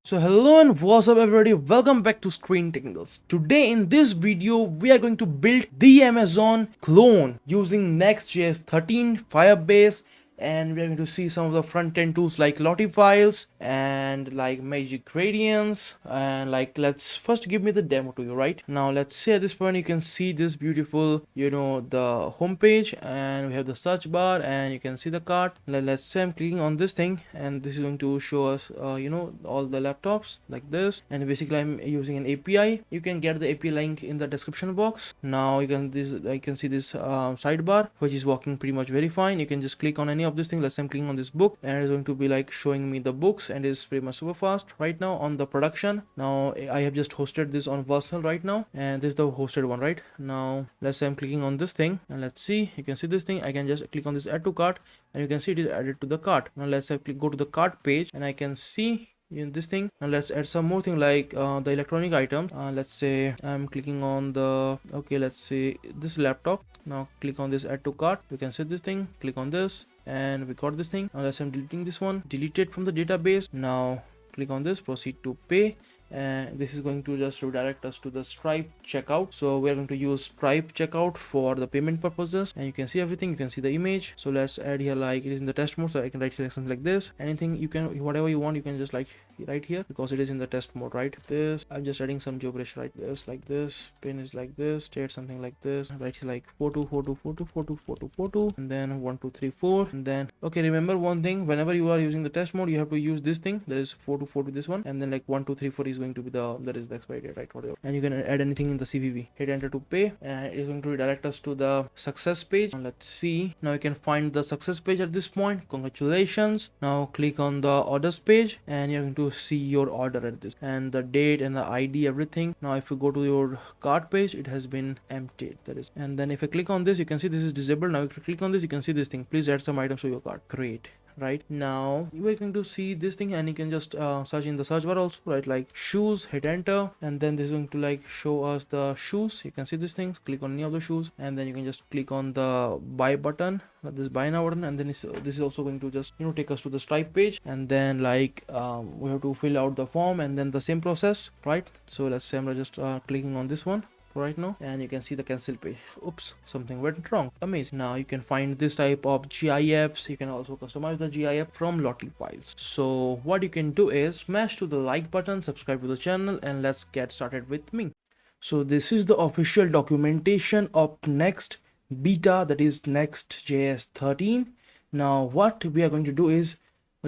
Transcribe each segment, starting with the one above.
So hello and what's up everybody, welcome back to Screen Technicals. Today in this video we are going to build the Amazon clone using Next.js 13, Firebase, and we are going to see some of the front-end tools like Lottie files and like magic gradients, and like let's first give me the demo to you. Right now let's say at this point you can see this beautiful the home page, and we have the search bar and you can see the cart. Let's say I'm clicking on this thing and this is going to show us all the laptops like this, and basically I'm using an API. You can get the API link in the description box. Now I can see this sidebar which is working pretty much very fine. You can just click on any of this thing. Let's say I'm clicking on this book and it's going to be like showing me the books, and it's pretty much super fast right now on the production. Now I have just hosted this on vercel right now, and this is the hosted one. Right now let's say I'm clicking on this thing and let's see, you can see this thing. I can just click on this add to cart and you can see it is added to the cart. Now let's say go to the cart page and I can see in this thing. Now let's add some more thing like the electronic items. Let's say I'm clicking on the let's say this laptop. Now click on this add to cart. You can see this thing, click on this and we got this thing. Now let's say I'm deleting this one, delete it from the database. Now click on this, proceed to pay, and this is going to just redirect us to the Stripe checkout. So we are going to use Stripe checkout for the payment purposes, and you can see everything, you can see the image. So let's add here like it is in the test mode, so I can write here something like this. Anything you can, whatever you want, you can just like right here because it is in the test mode. Right, this I'm just adding some gibberish, right? This like this, pin is like this, state something like this, right here like 4242424242, and then 1234, and then remember one thing, whenever you are using the test mode you have to use this thing, that is 424 to this one, and then like 1234 is going to be that is the expiry date, right? Whatever, and you can add anything in the CVV. Hit enter to pay, and it is going to redirect us to the success page. Now let's see, now you can find the success page at this point. Congratulations. Now click on the orders page and you're going to see your order at this, and the date and the ID, everything. Now if you go to your cart page, it has been emptied, that is. And then if I click on this, you can see this is disabled. Now if you click on this, you can see this thing, please add some items to your cart. Great. Right now you are going to see this thing, and you can just search in the search bar also, right? Like shoes, hit enter, and then this is going to like show us the shoes. You can see these things, click on any of the shoes, and then you can just click on the buy button, this buy now button, and then this is also going to just take us to the Stripe page, and then like we have to fill out the form, and then the same process, right? So let's say I'm just clicking on this one right now, and you can see the cancel page. Oops, something went wrong. Amazing. Now you can find this type of GIFs. You can also customize the GIF from Lottie files. So what you can do is smash to the like button, subscribe to the channel, and let's get started with me. So this is the official documentation of next beta, that is Next.js 13. Now what we are going to do is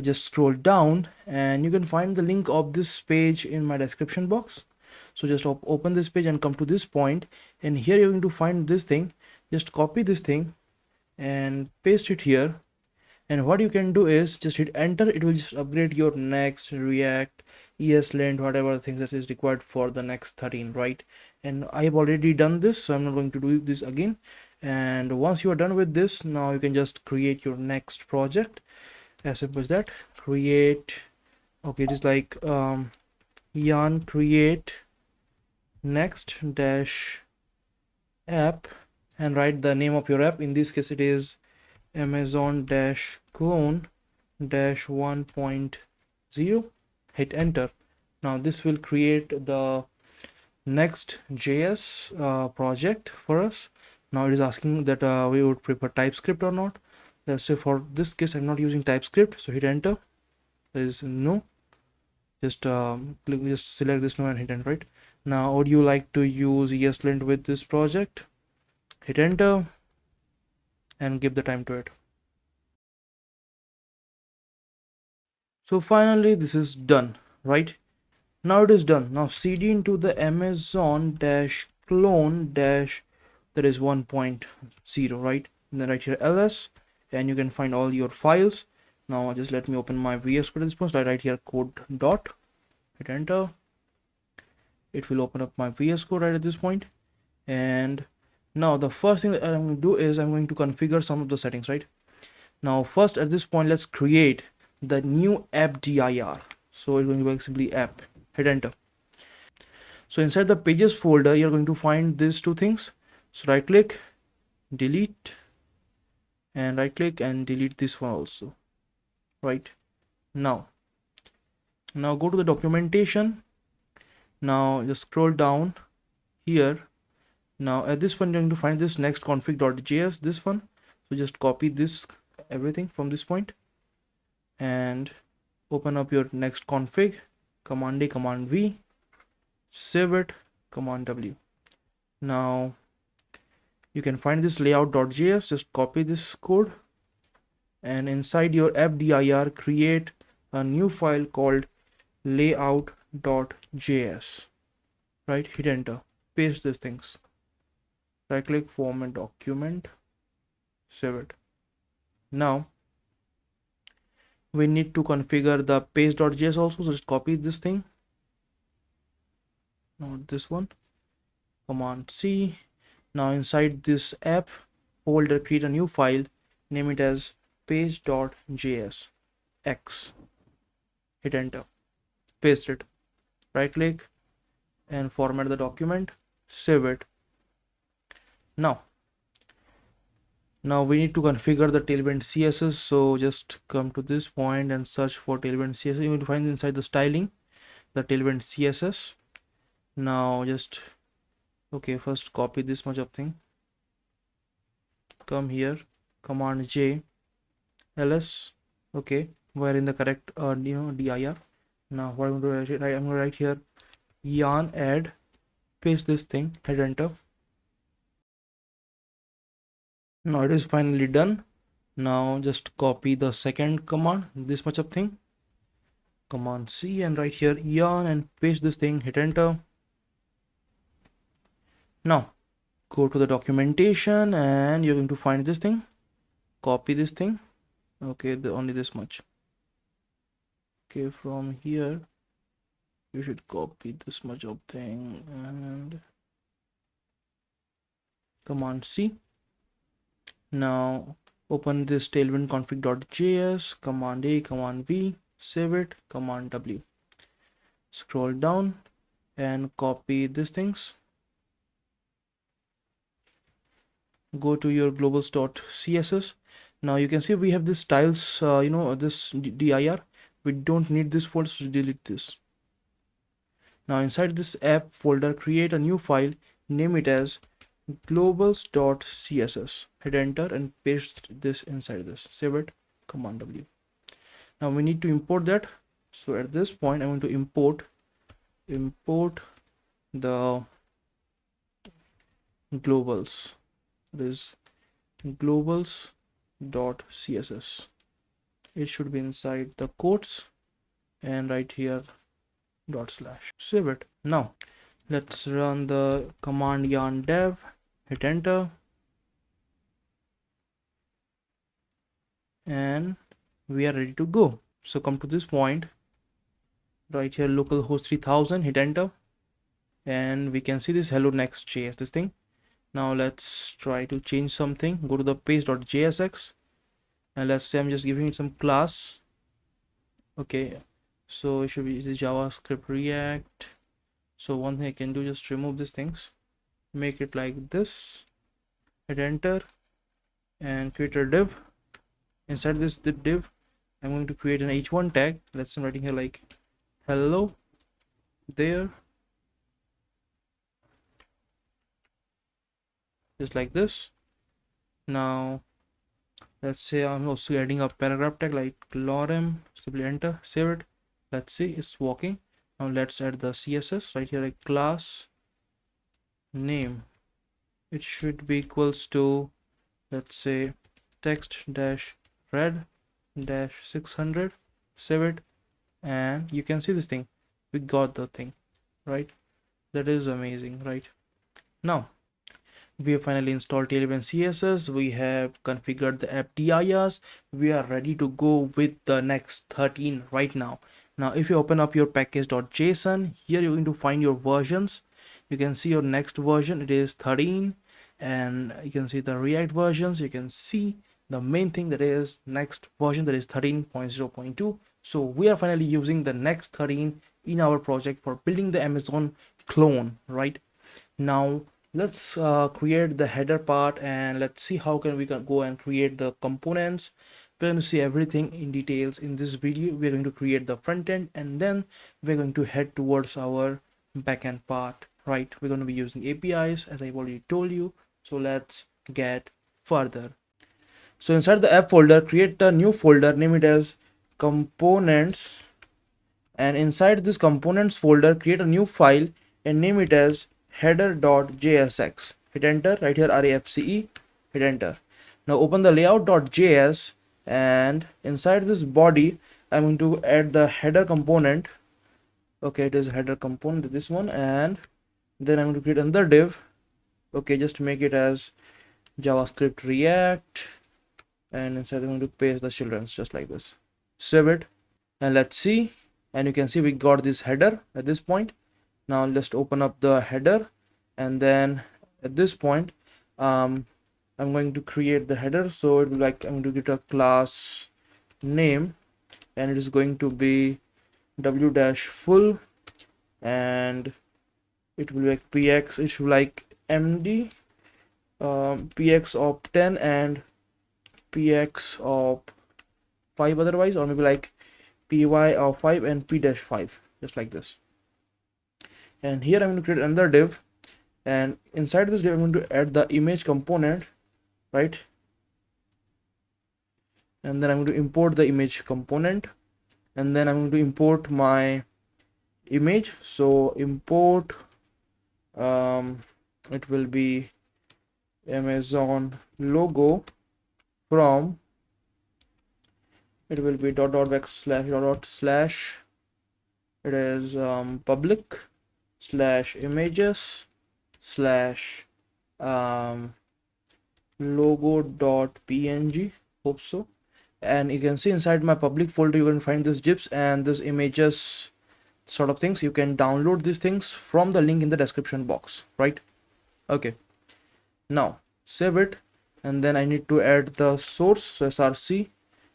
just scroll down, and you can find the link of this page in my description box. So just open this page and come to this point, and here you're going to find this thing. Just copy this thing and paste it here, and what you can do is just hit enter. It will just upgrade your Next, React, ESLint, whatever things that is required for the Next 13, right? And I have already done this, so I'm not going to do this again. And once you are done with this, now you can just create your next project. As simple as that. Create, it is like yarn create next dash app, and write the name of your app. In this case it is Amazon dash clone dash 1.0. hit enter. Now this will create the Next.js project for us. Now it is asking that we would prefer TypeScript or not. Let's say for this case I'm not using TypeScript, so hit enter. There is no, just select this no and hit enter. Right now, would you like to use ESLint with this project? Hit enter and give the time to it. So finally this is done, right? Now it is done. Now cd into the Amazon dash clone dash, that is 1.0, right? And then right here ls, and you can find all your files. Now just let me open my VS Code at this point. Right here code dot, hit enter. It will open up my VS Code right at this point. And now the first thing that I'm going to do is I'm going to configure some of the settings, right? Now first at this point, let's create the new app dir. So it's going to be simply app. Hit enter. So inside the pages folder, you're going to find these two things. So right click, delete, and right click and delete this one also. Right now Now go to the documentation. Now just scroll down here. Now at this point you're going to find this next config.js, this one. So just copy this everything from this point and open up your next config, command A, command V, save it, command W. Now you can find this layout.js, just copy this code and inside your app.dir create a new file called layout.js, right? Hit enter, paste these things, right click, format document, save it. Now we need to configure the page.js also, so just copy this thing, not this one, command C. Now inside this app folder create a new file, name it as page.js x, hit enter, paste it, right click and format the document, save it. Now we need to configure the Tailwind CSS, so just come to this point and search for Tailwind CSS. You will find inside the styling the Tailwind CSS. Now just first copy this much of thing, come here, command J ls, we're in the correct dir. Now what I'm going to write, I'm going to write here yarn add, paste this thing, hit enter. Now it is finally done. Now just copy the second command, this much of thing, command C, and write here yarn and paste this thing, hit enter. Now go to the documentation and you're going to find this thing, copy this thing, only this much. From here you should copy this much of thing and command C. Now open this tailwind config.js, command A, command V, save it, command W. Scroll down and copy these things. Go to your globals.css. Now you can see we have this styles, this dir. We don't need this folder, so delete this. Now inside this app folder create a new file, name it as globals.css, hit enter and paste this inside this, save it, command W. Now we need to import that, so at this point I'm going to import the globals, this globals.css. It should be inside the quotes and right here /, save it. Now let's run the command yarn dev, hit enter, and we are ready to go. So come to this point, right here localhost 3000, hit enter, and we can see this hello nextjs, this thing. Now let's try to change something. Go to the page.jsx and let's say I'm just giving it some class. So it should be the javascript react. So one thing I can do, just remove these things, make it like this, hit enter and create a div. Inside this div I'm going to create an h1 tag. Let's say I'm writing here like hello there, just like this. Now let's say I'm also adding a paragraph tag like lorem, simply enter, save it. Let's see, it's working. Now let's add the css right here, like class name. It should be equals to, let's say, text dash red dash 600, save it, and you can see this thing, we got the thing, right? That is amazing, right? Now we have finally installed Tailwind CSS. We have configured the app DIRs. We are ready to go with the next 13 right now. Now if you open up your package.json, here you're going to find your versions. You can see your next version, it is 13, and you can see the React versions. You can see the main thing, that is next version, that is 13.0.2. so we are finally using the next 13 in our project for building the Amazon clone. Right now let's create the header part and let's see how can we go and create the components. we're going to see everything in details in this video. We're going to create the front end, and then we're going to head towards our backend part, right? We're going to be using APIs, as I've already told you. So let's get further. So inside the app folder, create a new folder, name it as components, and inside this components folder, create a new file and name it as header.jsx. Hit enter right here, RAFCE, hit enter. Now open the layout.js, and inside this body I'm going to add the header component. Okay, it is header component, this one, and then I'm going to create another div. Okay, just make it as JavaScript React, and inside I'm going to paste the children's just like this. Save it and let's see, and you can see we got this header at this point. Now let's open up the header, and then at this point I'm going to create the header. So it will like, I'm going to get a class name, and it is going to be w-full, and it will be like px, it should be like md px of 10 and px of 5 otherwise, or maybe like py of 5 and p-5, just like this. And here I'm going to create another div, and inside this div I'm going to add the image component, right? And then I'm going to import the image component, and then I'm going to import my image. So import it will be Amazon logo from, it will be dot backslash dot slash, it is public slash images slash logo.png, hope so. And you can see inside my public folder you can find this gifs and this images sort of things. You can download these things from the link in the description box, right? Okay, now save it, and then I need to add the source. So src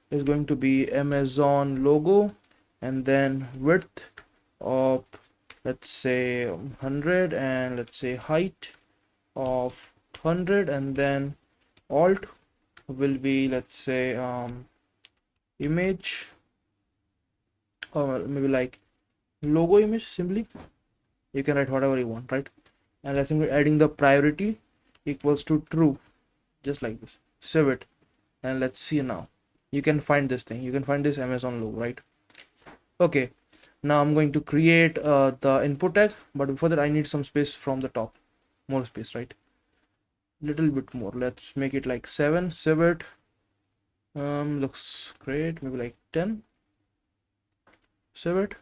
is going to be Amazon logo, and then width of, let's say 100, and let's say height of 100, and then alt will be, let's say image, or maybe like logo image, simply you can write whatever you want, right? And let's simply adding the priority equals to true, just like this. Save it, and let's see. Now you can find this thing, you can find this Amazon logo, right? Okay, now I'm going to create the input tag, but before that I need some space from the top, more space, right? Little bit more, let's make it like 7. Save it. Looks great, maybe like 10. Save it.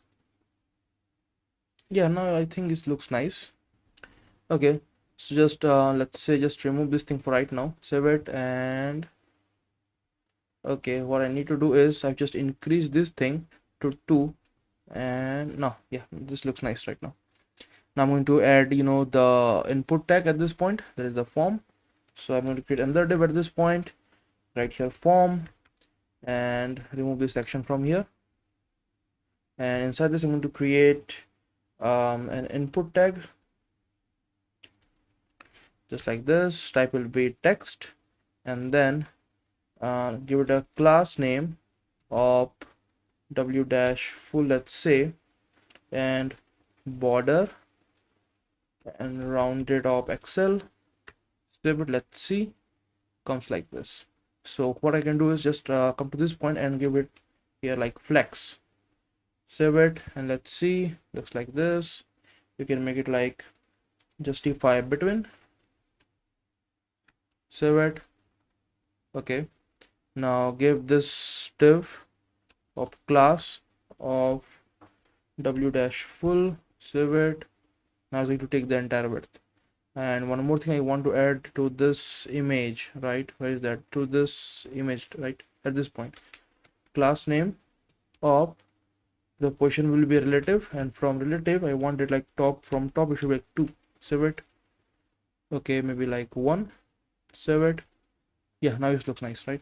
Yeah, now I think this looks nice. Okay, so just let's say just remove this thing for right now. Save it, and okay, what I need to do is I've just increased this thing to 2, and now yeah, this looks nice right now. Now I'm going to add, you know, the input tag at this point. There is the form, so I'm going to create another div at this point, right here, form, and remove this section from here. And inside this I'm going to create an input tag, just like this. Type will be text, and then give it a class name of w-full, let's say, and border and rounded of Excel. Save it. Let's see, comes like this. So what I can do is just come to this point and give it here like flex. Save it, and let's see, looks like this. You can make it like justify between. Save it. Okay, now give this div of class of w-full. Save it. Now I'm going to take the entire width. And one more thing I want to add to this image, right? Where is that? To this image, right? At this point, class name of the position will be relative, and from relative I want it like top, from top it should be like 2. Save it. Okay, maybe like 1. Save it. Yeah, now it looks nice, right?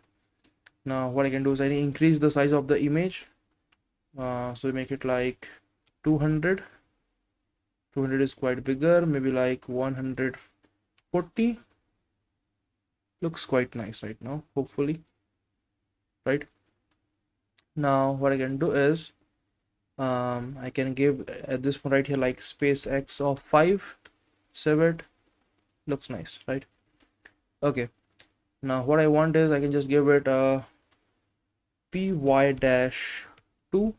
Now what I can do is I increase the size of the image, so make it like 200. 200 is quite bigger, maybe like 140. Looks quite nice right now, hopefully, right? Now what I can do is I can give at this point right here like space x of 5, save it, looks nice, right? Okay, now what I want is I can just give it a py-2.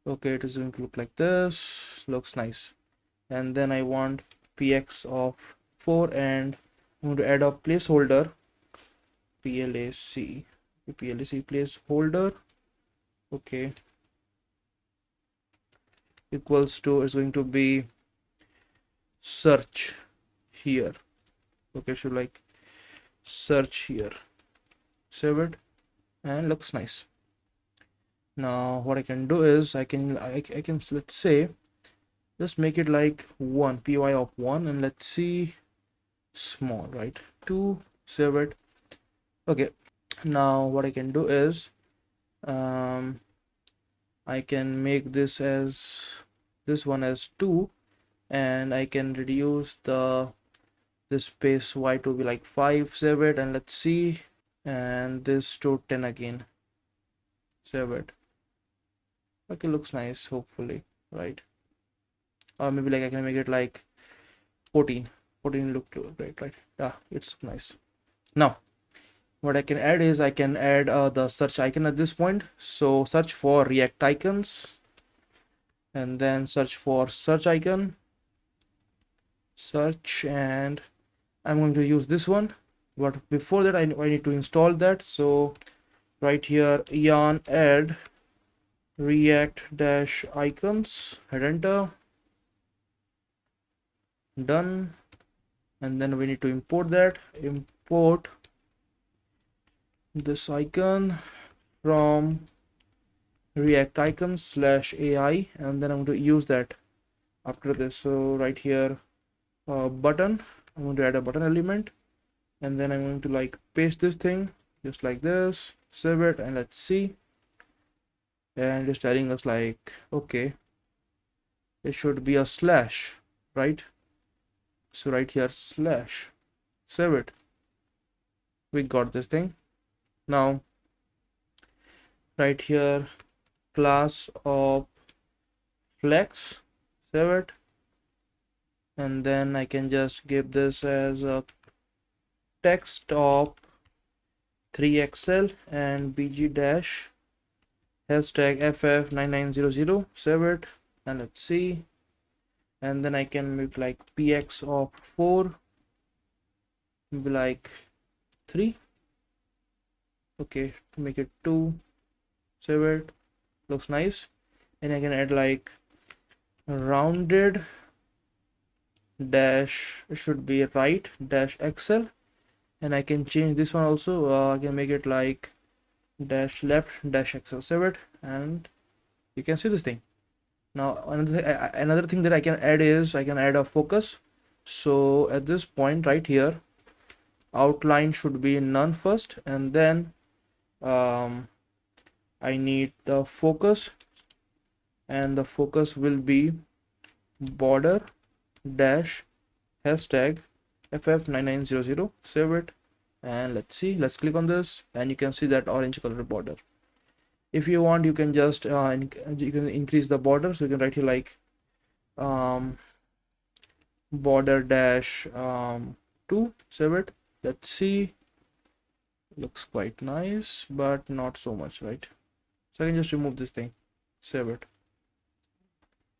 okay, it is going to look like this, looks nice. And then I want px of 4, and I'm going to add a placeholder plac placeholder, okay, equals to is going to be search here. okay, should like search here, save it, and looks nice. Now what I can do is I can let's say just make it like 1, py of 1, and let's see, small, right? 2, save it. Okay, now what I can do is I can make this one as 2, and I can reduce this space y to be like 5, save it, and let's see, and this to 10 again, save it. Okay, looks nice, hopefully, right? Or maybe like I can make it like 14 look great, right? Yeah, it's nice. Now what I can add is I can add the search icon at this point. So search for React icons, and then search for search icon, search, and I'm going to use this one, but before that I need to install that. So right here, yarn add react dash icons, hit enter, done. And then we need to import that, import this icon from react icons slash ai, and then I'm going to use that after this. So right here, button, I'm going to add a button element, and then I'm going to like paste this thing just like this, save it, and let's see, and it's telling us like, okay, it should be a slash, right? So right here, slash, save it, we got this thing. Now right here, class of flex, save it, and then I can just give this as a text of 3xl and bg dash hashtag ff9900, save it, and let's see. And then I can make like px of 4, be like 3, okay, to make it 2, save it, looks nice. And I can add like rounded dash, it should be right dash xl, and I can change this one also. I can make it like dash left dash xl, save it, and you can see this thing. Now another thing that I can add is I can add a focus. So at this point right here, outline should be none first, and then I need the focus, and the focus will be border dash hashtag ff9900, save it, and let's see, let's click on this, and you can see that orange color border. If you want, you can just you can increase the border. So you can write here like border dash 2, save it, let's see, looks quite nice, but not so much, right? So I can just remove this thing, save it.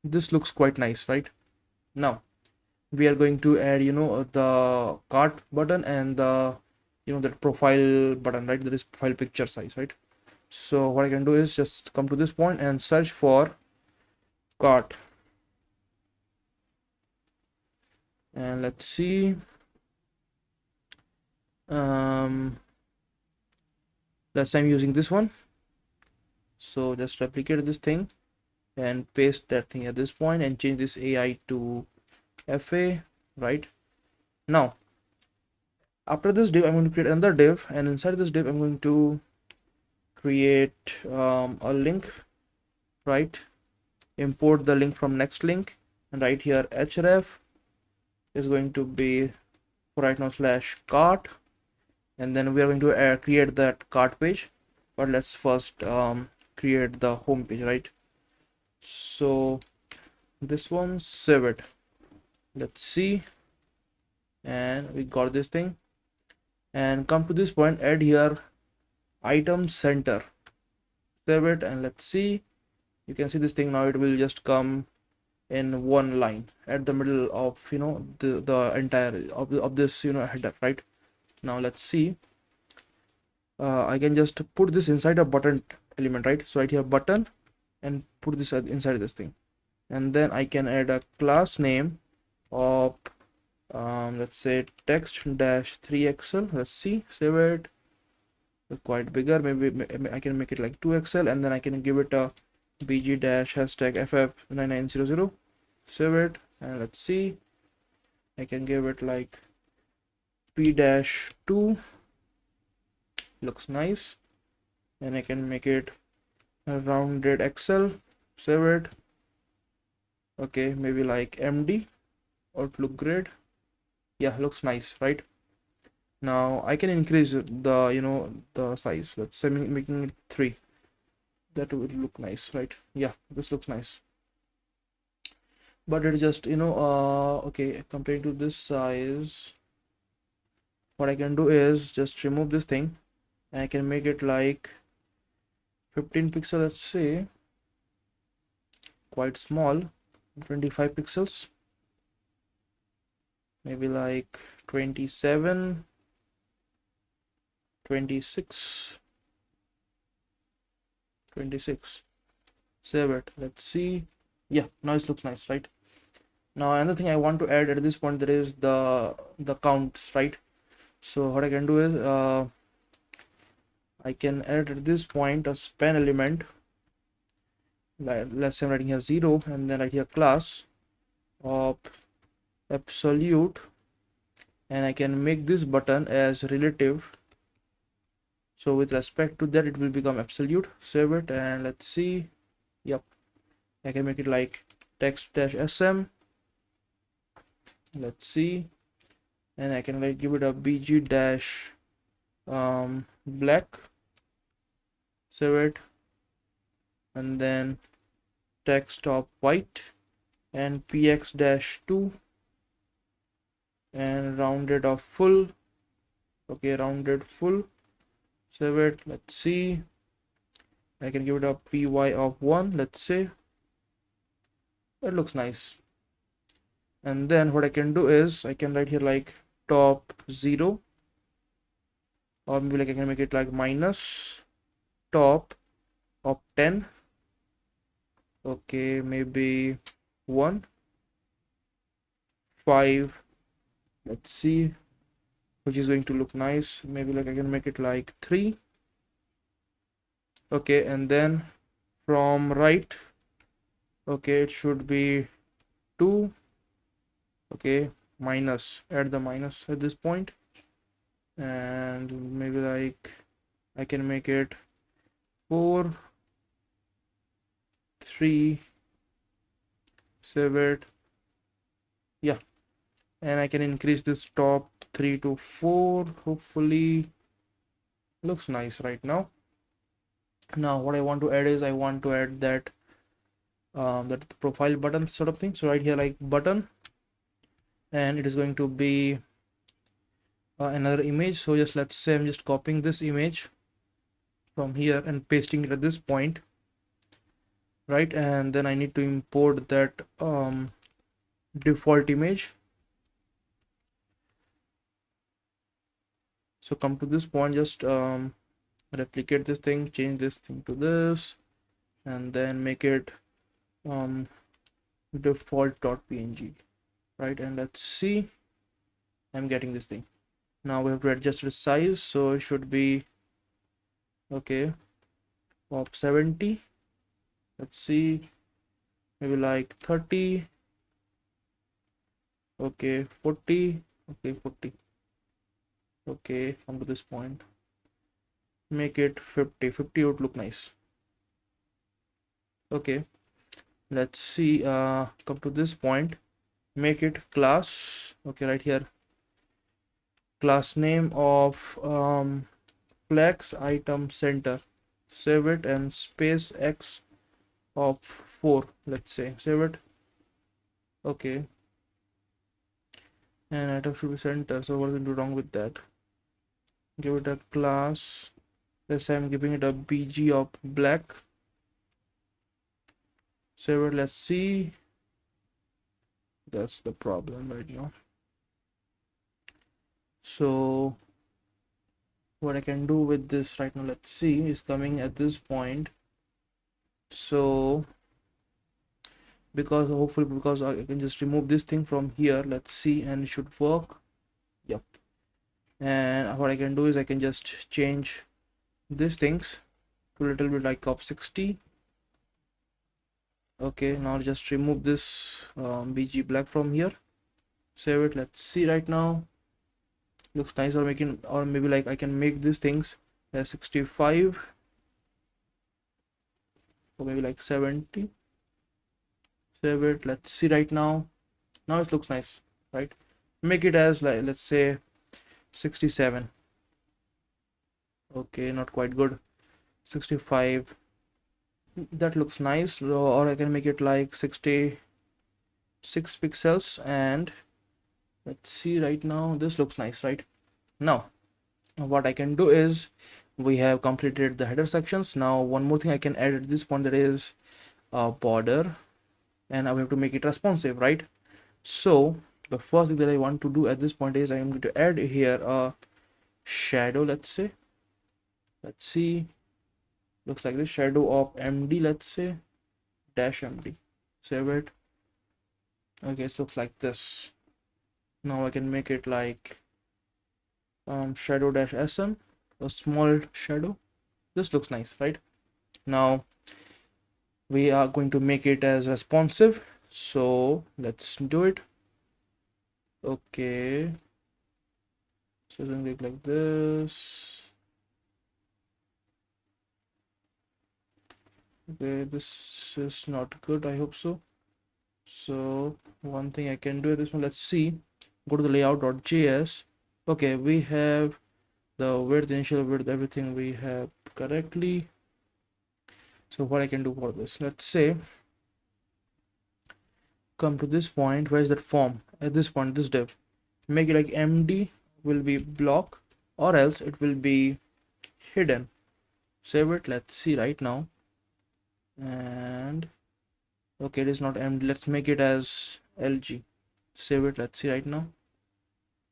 This looks quite nice, right? Now we are going to add, you know, the cart button and the, you know, that profile button, right? That is profile picture size, right? So what I can do is just come to this point and search for cart, and let's see, let's say I'm using this one. So just replicate this thing and paste that thing at this point and change this AI to FA, right? Now after this div, I'm going to create another div, and inside this div I'm going to create a link, right? Import the link from next link, and right here href is going to be for right now slash cart, and then we are going to create that cart page. but let's first create the home page, right? So this one, save it. Let's see, and we got this thing. And come to this point, add here item center, save it, and let's see. You can see this thing now. It will just come in one line at the middle of the entire of this header, right? Now let's see. I can just put this inside a button element, right? So right here button, and put this inside this thing, and then I can add a class name of let's say text-3xl. Let's see, save it. Quite bigger, maybe I can make it like 2xl, and then I can give it a bg-#ff9900, save it, and let's see, I can give it like p-2, looks nice, and I can make it a rounded xl, save it. Okay, maybe like md, or look great. Yeah, looks nice, right? Now I can increase the the size. Let's say making it 3. That would look nice, right? Yeah, this looks nice, but it's just okay, compared to this size, what I can do is just remove this thing, and I can make it like 15 pixels, let's say, quite small. 25 pixels, maybe like 27, 26, 26, save it. Let's see. Yeah, now it looks nice, right? Now another thing I want to add at this point, there is the counts, right? So what I can do is I can add at this point a span element, like, let's say I'm writing here 0, and then write here class of absolute, and I can make this button as relative, so with respect to that it will become absolute. Save it, and let's see. Yep, I can make it like text-sm. Let's see, and I can like give it a bg- black, save it, and then text of white, and px-2, and rounded of full. Okay, rounded full, save it. Let's see, I can give it a py of 1, let's say. It looks nice. And then what I can do is I can write here like top 0, or maybe like I can make it like minus top of 10. Okay, maybe 1, 5, let's see, which is going to look nice. Maybe like I can make it like 3. Okay, and then from right, okay, it should be 2. Okay, minus, add the minus at this point, and maybe like I can make it 4, 3, save it. Yeah, and I can increase this top 3 to 4. Hopefully looks nice right now. Now what I want to add is I want to add that that profile button sort of thing. So right here like button, and it is going to be another image. So just let's say I'm just copying this image from here and pasting it at this point, right? And then I need to import that default image. So come to this point, just replicate this thing, change this thing to this, and then make it default.png, right? And let's see, I'm getting this thing. Now we have to adjust the size, so it should be okay of 70. Let's see, maybe like 30. Okay, 40. Okay, 40. Okay, come to this point, make it 50. 50 would look nice. Okay, let's see, come to this point, make it class. Okay, right here, class name of flex item center. save it, and space x of 4, let's say, save it. Okay, and item should be center, so what will do wrong with that? Give it a class. Let's say I'm giving it a bg of black. Save it. Let's see. That's the problem right now. So what I can do with this right now, let's see, is coming at this point. So because I can just remove this thing from here, let's see, and it should work. Yep. And what I can do is I can just change these things to a little bit like of 60. Okay, now just remove this bg black from here. Save it. Let's see right now. Looks nice. Or maybe like I can make these things as 65, or maybe like 70. Save it. Let's see right now. Now it looks nice, right? Make it as, like, let's say 67. Okay, not quite good. 65. That looks nice. Or I can make it like 66 pixels, and let's see right now. This looks nice, right? Now what I can do is, we have completed the header sections. Now one more thing I can add at this point, that is a border, and I have to make it responsive, right? So the first thing that I want to do at this point is I am going to add here a shadow. Let's say, let's see, looks like this shadow of md, let's say dash md. Save it. Okay, it looks like this. Now I can make it like shadow dash sm, a small shadow. This looks nice, right? Now we are going to make it as responsive, so let's do it. Okay, so it's going to look like this. Okay, this is not good, I hope so. So one thing I can do at this one, let's see, go to the layout.js. Okay, we have the width, initial width, everything we have correctly. So what I can do for this, let's say, come to this point. Where is that form? At this point, this div, make it like md will be block, or else it will be hidden. Save it. Let's see right now. And okay, it is not md. Let's make it as lg. Save it. Let's see right now.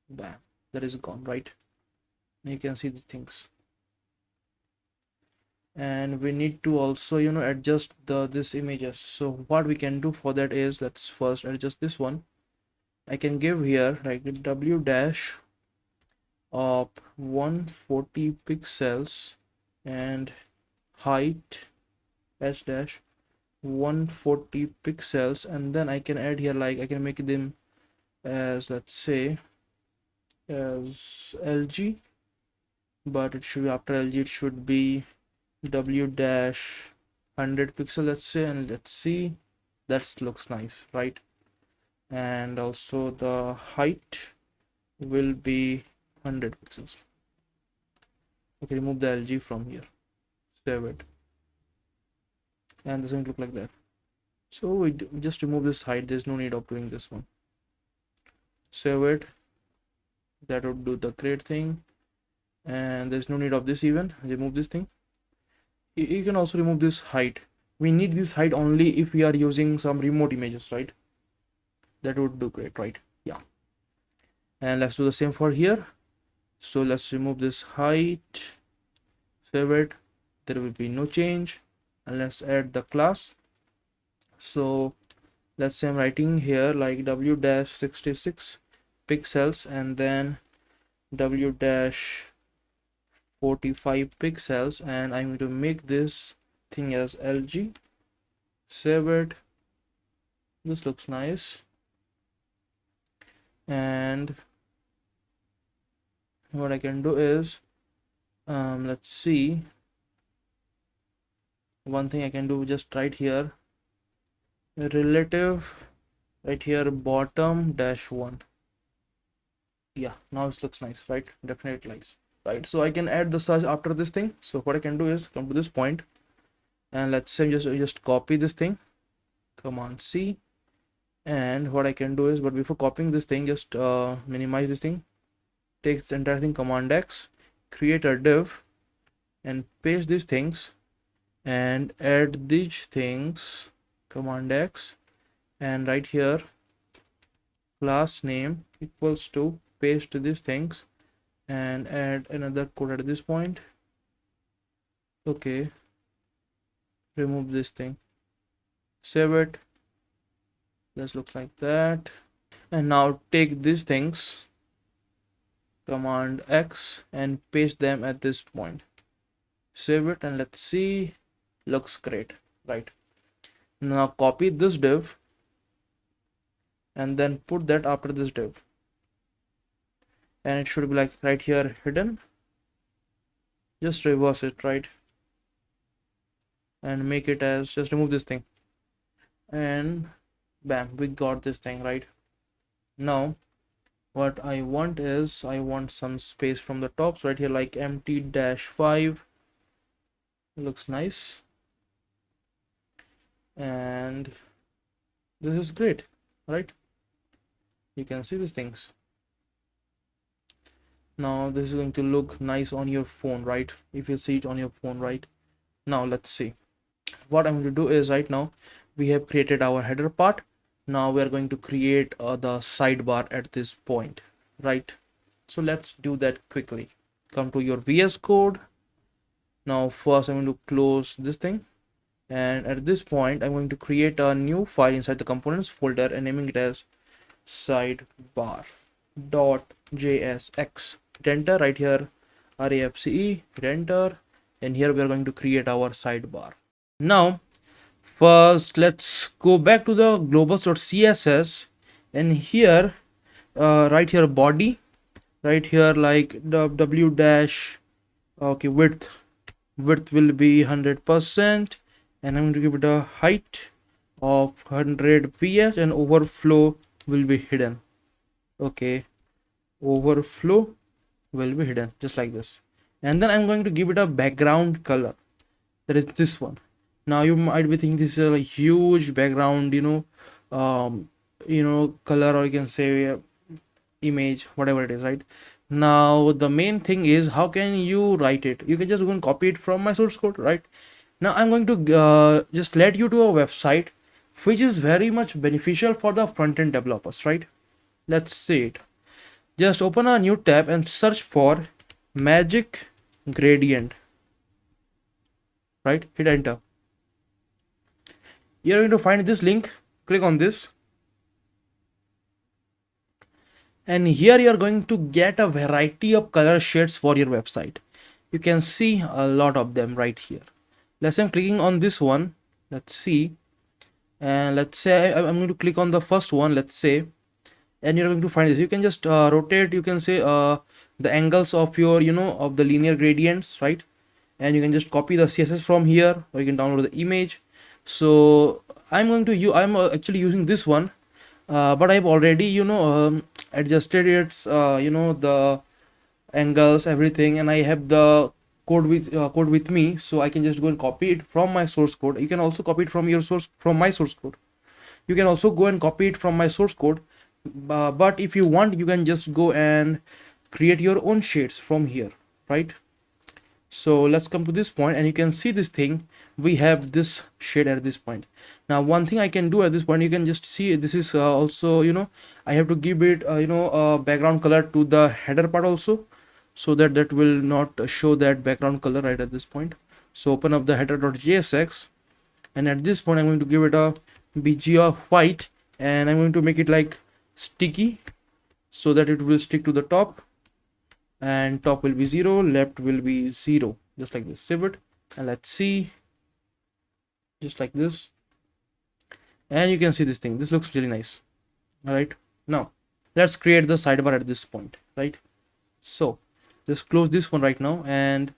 Bam, that is gone, right? You can see the things. And we need to also, adjust this images. So what we can do for that is, let's first adjust this one. I can give here like w dash of 140 pixels and height h dash 140 pixels, and then I can add here, like I can make them as, let's say, as lg, but it should be after lg, it should be w dash 100 pixel, let's say, and let's see, that looks nice, right? And also the height will be 100 pixels. Okay, remove the lg from here, save it, and this going to look like that. So we just remove this height, there's no need of doing this one. Save it. That would do the great thing, and there's no need of this even. Remove this thing. You can also remove this height. We need this height only if we are using some remote images, right? That would do great, right? Yeah. And let's do the same for here. So let's remove this height, save it. There will be no change, and let's add the class. So let's say I'm writing here like w dash 66 pixels, and then w dash 45 pixels, and I'm going to make this thing as lg. Save it. This looks nice. And what I can do is, let's see, one thing I can do, just right here, relative, right here, bottom dash 1. Yeah, now it looks nice, right? Definitely nice. right? So I can add the search after this thing. So what I can do is come to this point, and let's say just copy this thing, Command C. And what I can do is, but before copying this thing, just minimize this thing, takes the entire thing, Command X, create a div, and paste these things, and add these things, Command X, and right here class name equals to, paste these things, and add another code at this point. Okay, remove this thing, save it. This looks like that. And now take these things, Command X, and paste them at this point, save it, and let's see. Looks great, right? Now copy this div and then put that after this div, and it should be like right here, hidden. Just reverse it, right, and make it as, just remove this thing, and bam, we got this thing, right? Now what I want is, I want some space from the top, so right here like empty -5 looks nice, and this is great, right? You can see these things. Now this is going to look nice on your phone, right? If you see it on your phone, right? Now let's see. What I'm going to do is, right now we have created our header part. Now we are going to create the sidebar at this point, right? So let's do that quickly. Come to your VS Code. Now first I'm going to close this thing, and at this point I'm going to create a new file inside the components folder and naming it as sidebar.jsx. Hit enter right here, RAFCE, hit enter, and here we are going to create our sidebar. Now first let's go back to the globals.css, and here right here body, right here like the w dash, okay, width will be 100%, and I'm going to give it a height of 100 ps, and overflow will be hidden. Okay, overflow will be hidden, just like this. And then I'm going to give it a background color, that is this one. Now you might be thinking this is a huge background, color, or you can say image, whatever it is, right? Now the main thing is, how can you write it? You can just go and copy it from my source code, right? Now I'm going to just lead you to a website which is very much beneficial for the front-end developers, right? Let's see it. Just open a new tab and search for magic gradient, right? Hit enter. You're going to find this link, click on this, and here you are going to get a variety of color shades for your website. You can see a lot of them right here. Let's say I'm clicking on this one, let's see, and let's say I'm going to click on the first one, let's say, and you're going to find this. You can just rotate, you can say the angles of your, of the linear gradients, right? And you can just copy the CSS from here, or you can download the image. So I'm actually using this one, but I've already adjusted its the angles, everything, and I have the code with me, so I can just go and copy it from my source code. You can also copy it from my source code. You can also go and copy it from my source code, but if you want, you can just go and create your own shades from here, right? So let's come to this point, and you can see this thing. We have this shade at this point. Now one thing I can do at this point, you can just see this is also, I have to give it a background color to the header part also, so that will not show that background color right at this point. So open up the header.jsx, and at this point I'm going to give it a bg of white, and I'm going to make it like sticky so that it will stick to the top, and top will be 0, left will be 0, just like this. Save it, and let's see, just like this, and you can see this thing. This looks really nice. All right, now let's create the sidebar at this point, right? So just close this one right now and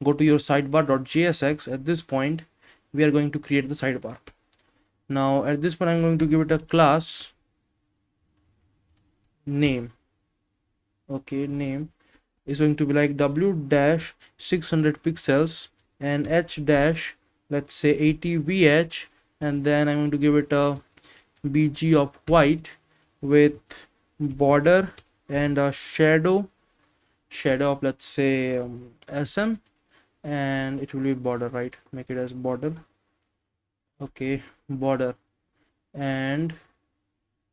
go to your sidebar.jsx. At this point we are going to create the sidebar. Now at this point I'm going to give it a class name. Okay, name. is going to be like w dash 600 pixels and h dash, let's say 80 vh, and then I'm going to give it a bg of white with border and a shadow of, let's say, sm, and it will be border, right? Make it as border. Okay, border, and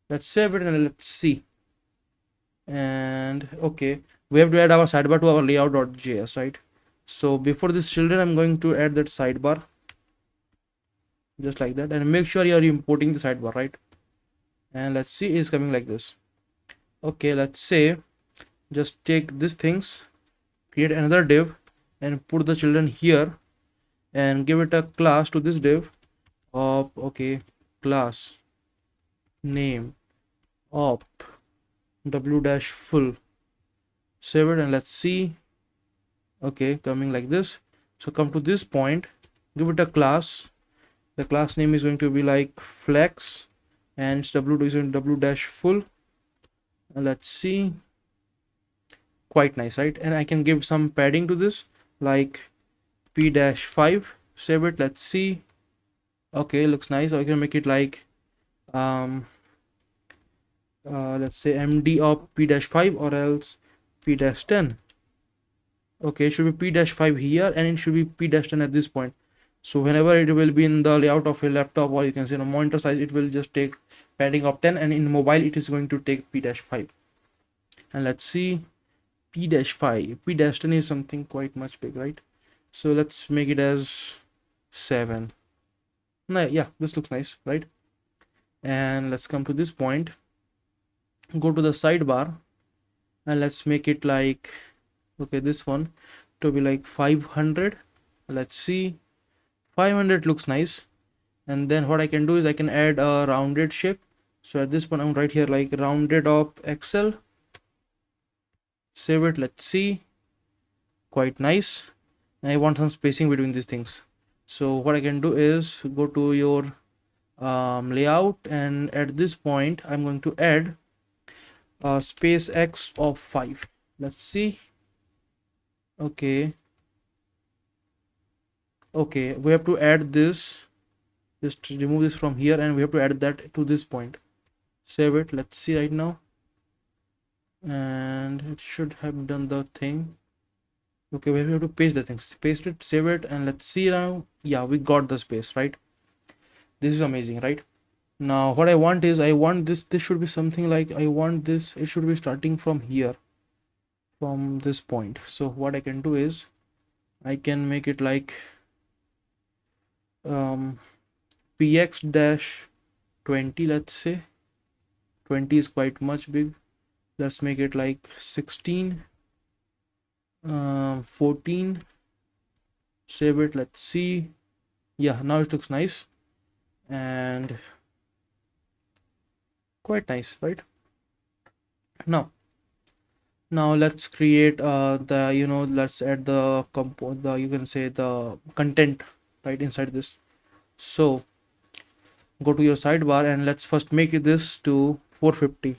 let's save it and let's see. And okay, we have to add our sidebar to our layout.js, right? So before this children, I'm going to add that sidebar just like that, and make sure you are importing the sidebar, right? And let's see, it's coming like this. Okay, let's say just take these things, create another div and put the children here and give it a class to this div of, okay, class name op w dash full. Save it and let's see. Okay, coming like this. So come to this point, give it a class. The class name is going to be like flex, and its w dash full. And let's see. Quite nice, right? And I can give some padding to this, like p dash 5. Save it, let's see. Okay, looks nice. So I can make it like let's say md of p dash 5 or else p dash 10. Okay, it should be p dash 5 here, and it should be p dash 10 at this point. So whenever it will be in the layout of a laptop, or you can say monitor size, it will just take padding of 10, and in mobile it is going to take p dash 5. And let's see, p dash 5, p dash 10 is something quite much big, right? So let's make it as 7. Yeah, this looks nice, right? And let's come to this point, go to the sidebar, and let's make it like, okay, this one to be like 500. Let's see, 500 looks nice. And then what I can do is I can add a rounded shape. So at this point I'm right here like rounded of excel. Save it, let's see. Quite nice. I want some spacing between these things. So what I can do is go to your layout, and at this point I'm going to add space x of 5. Let's see. Okay, we have to add this, just remove this from here, and we have to add that to this point. Save it, let's see right now, and it should have done the thing. Okay, we have to paste the things, paste it, save it, and let's see now. Yeah, we got the space, right? This is amazing, right? Now what I want is, I want this should be something like, I want this, it should be starting from here, from this point. So what I can do is I can make it like px dash 20. Let's say 20 is quite much big. Let's make it like 16, 14. Save it, let's see. Yeah, now it looks nice and quite nice, right? Now let's create the, let's add the you can say the content right inside this. So go to your sidebar and let's first make this to 450.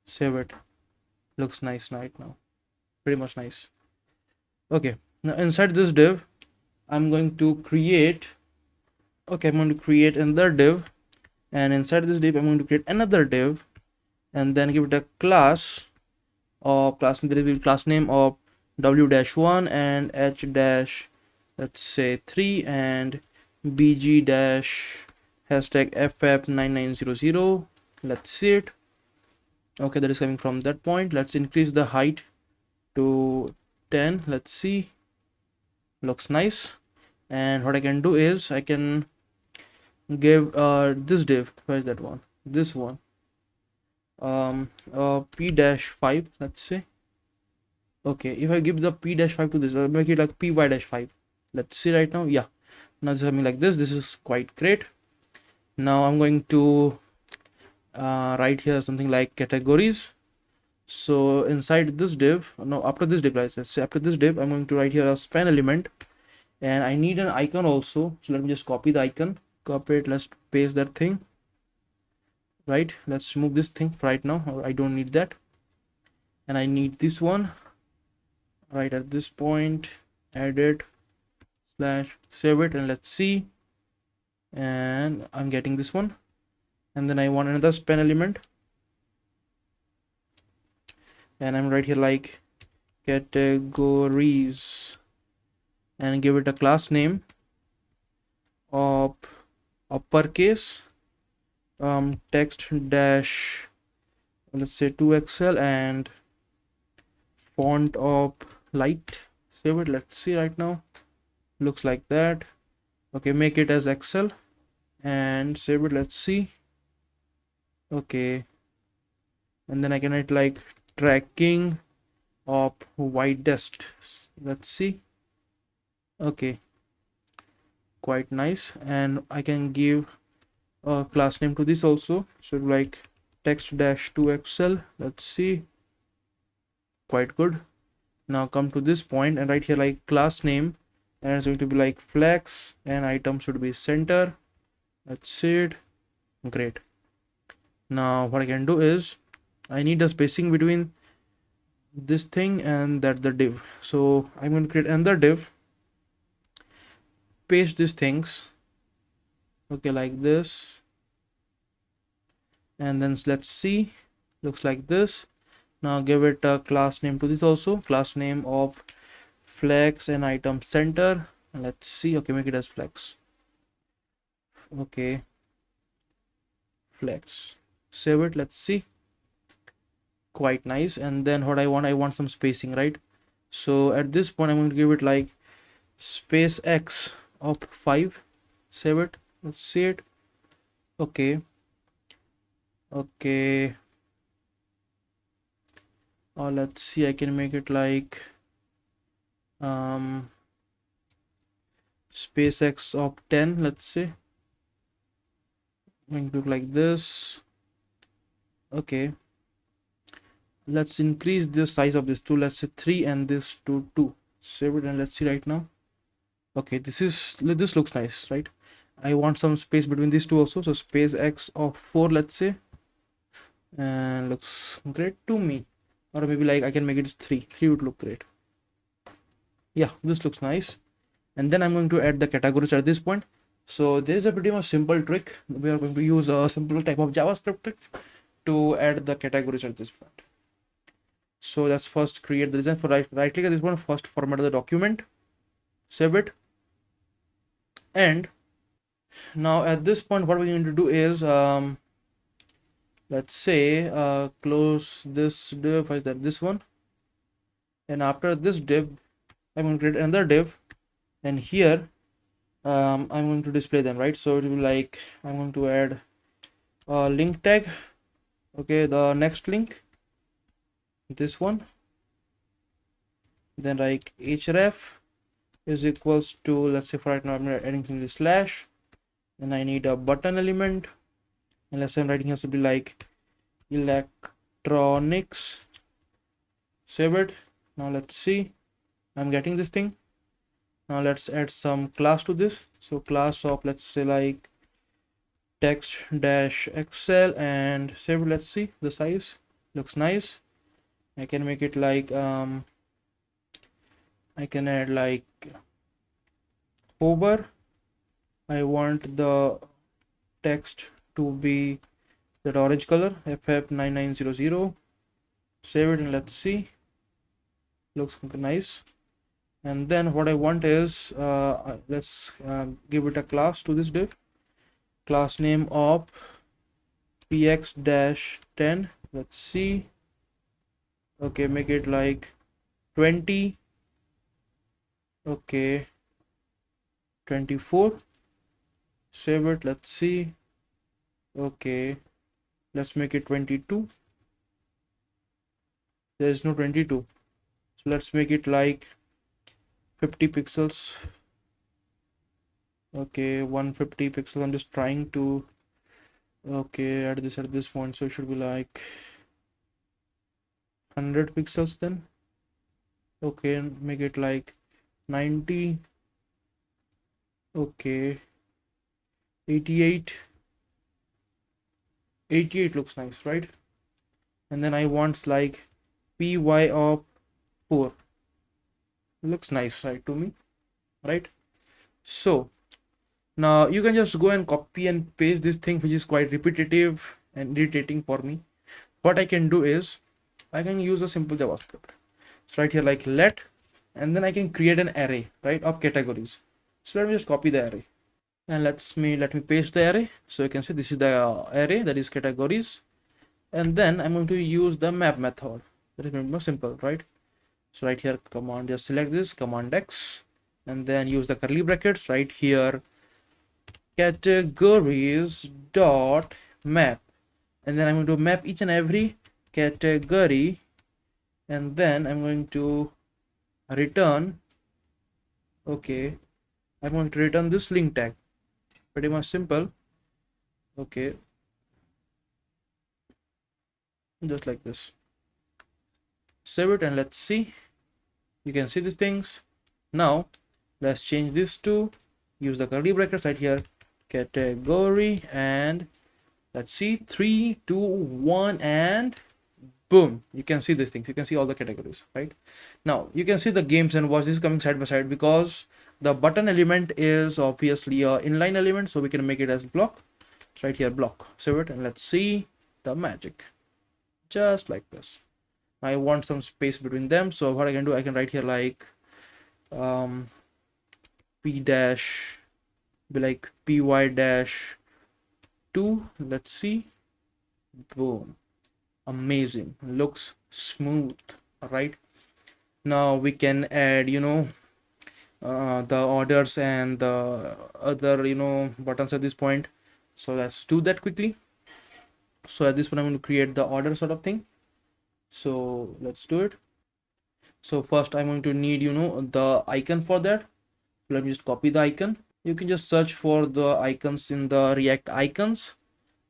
Save it, looks nice right now, pretty much nice. Okay, now inside this div I'm going to create, okay, I'm going to create another div, and inside this div I'm going to create another div, and then give it a class, or class, there will be class name of w-1 and h- let's say 3, and bg dash hashtag ff9900. let's see it. Okay, that is coming from that point. Let's increase the height to 10. Let's see, looks nice. And what I can do is I can give this div, where is that one, this one, p-5, let's say. Okay, if I give the p-5 to this, I'll make it like py-5. let's see right now. Yeah, now it's coming like this. This is quite great. Now I'm going to write here something like categories. So inside this div, no, after this div, let's say after this div, I'm going to write here a span element, and I need an icon also. So let me just copy the icon, copy it, let's paste that thing, right? Let's remove this thing right now, or I don't need that. and I need this one right at this point. Edit slash save it, and let's see. And I'm getting this one, and then I want another span element, and I'm right here like categories, and give it a class name of uppercase, text dash, let's say 2xl, and font of light. Save it. Let's see right now. Looks like that. Okay, make it as Excel and save it. Let's see. Okay, and then I can write like tracking of widest. Let's see. Okay, quite nice. And I can give a class name to this also, so like text dash 2xl. Let's see. Quite good. Now come to this point and write here like class name, and it's going to be like flex, and item should be center. Let's see it. Great. Now what I can do is I need a spacing between this thing and that the div, so I'm going to create another div, paste these things, okay, like this, and then let's see, looks like this. Now give it a class name to this also, class name of flex and item center. Let's see. Okay, make it as flex. Okay, flex, save it. Let's see. Quite nice. And then what I want some spacing, right? So at this point I'm going to give it like space x of 5. Save it. Let's see it. Okay, okay, let's see, I can make it like space x of 10. Let's say going to look like this. Okay, let's increase the size of this to, let's say 3, and this to 2. Save it, and let's see right now. Okay, this looks nice, right? I want some space between these two also, so space x of 4, let's say, and looks great to me. Or maybe like I can make it 3 would look great. Yeah, this looks nice. And then I'm going to add the categories at this point. So there is a pretty much simple trick. We are going to use a simple type of JavaScript trick to add the categories at this point. So let's first create the design. For right click at this one, first format the document, save it, and now at this point what we're going to do is let's say close this div, is that this one, and after this div I'm going to create another div, and here I'm going to display them, right? So it will be like I'm going to add a link tag. Okay, the next link, this one, then like href is equals to, let's say for right now I'm adding simply slash, and I need a button element, and let's say I'm writing here simply like electronics. Save it. Now let's see, I'm getting this thing. Now let's add some class to this. So class of, let's say like text dash xl, and save it. Let's see, the size looks nice. I can make it like I can add like hover. I want the text to be that orange color, ff9900. Save it, and let's see, looks nice. And then what I want is let's give it a class to this div, class name of px-10. Let's see. Okay, make it like 20. Okay, 24. Save it. Let's see. Okay, let's make it 22. There is no 22, so let's make it like 50 pixels. Okay, 150 pixels. I'm just trying to add this at this point, so it should be like 100 pixels then. Okay, make it like 90. Okay, 88 looks nice, right? And then I want like py of 4. Looks nice, right, to me, right? So now you can just go and copy and paste this thing, which is quite repetitive and irritating for me. What I can do is I can use a simple JavaScript. So right here, like let, and then I can create an array, right, of categories. So let me just copy the array, and let me paste the array. So you can see this is the array, that is categories, and then I'm going to use the map method. That is more simple, right? So right here, command, just select this, command X, and then use the curly brackets right here, categories dot map, and then I'm going to map each and every category, and then I'm going to return, okay, I'm going to return this link tag. Pretty much simple. Okay, just like this. Save it and let's see. You can see these things. Now let's change this to, use the curly brackets right here, category, and let's see, 3 2 1, and boom, you can see these things. You can see all the categories, right? Now you can see the games and watch this coming side by side, because the button element is obviously a inline element, so we can make it as block. Right here, block. Save it and let's see the magic. Just like this. I want some space between them, so what I can do, I can write here like p dash, be like py dash 2. Let's see. Boom, amazing, looks smooth. All right, now we can add, the orders and the other, buttons at this point. So let's do that quickly. So at this point I'm going to create the order sort of thing, so let's do it. So first I'm going to need, the icon for that. Let me just copy the icon. You can just search for the icons in the React icons,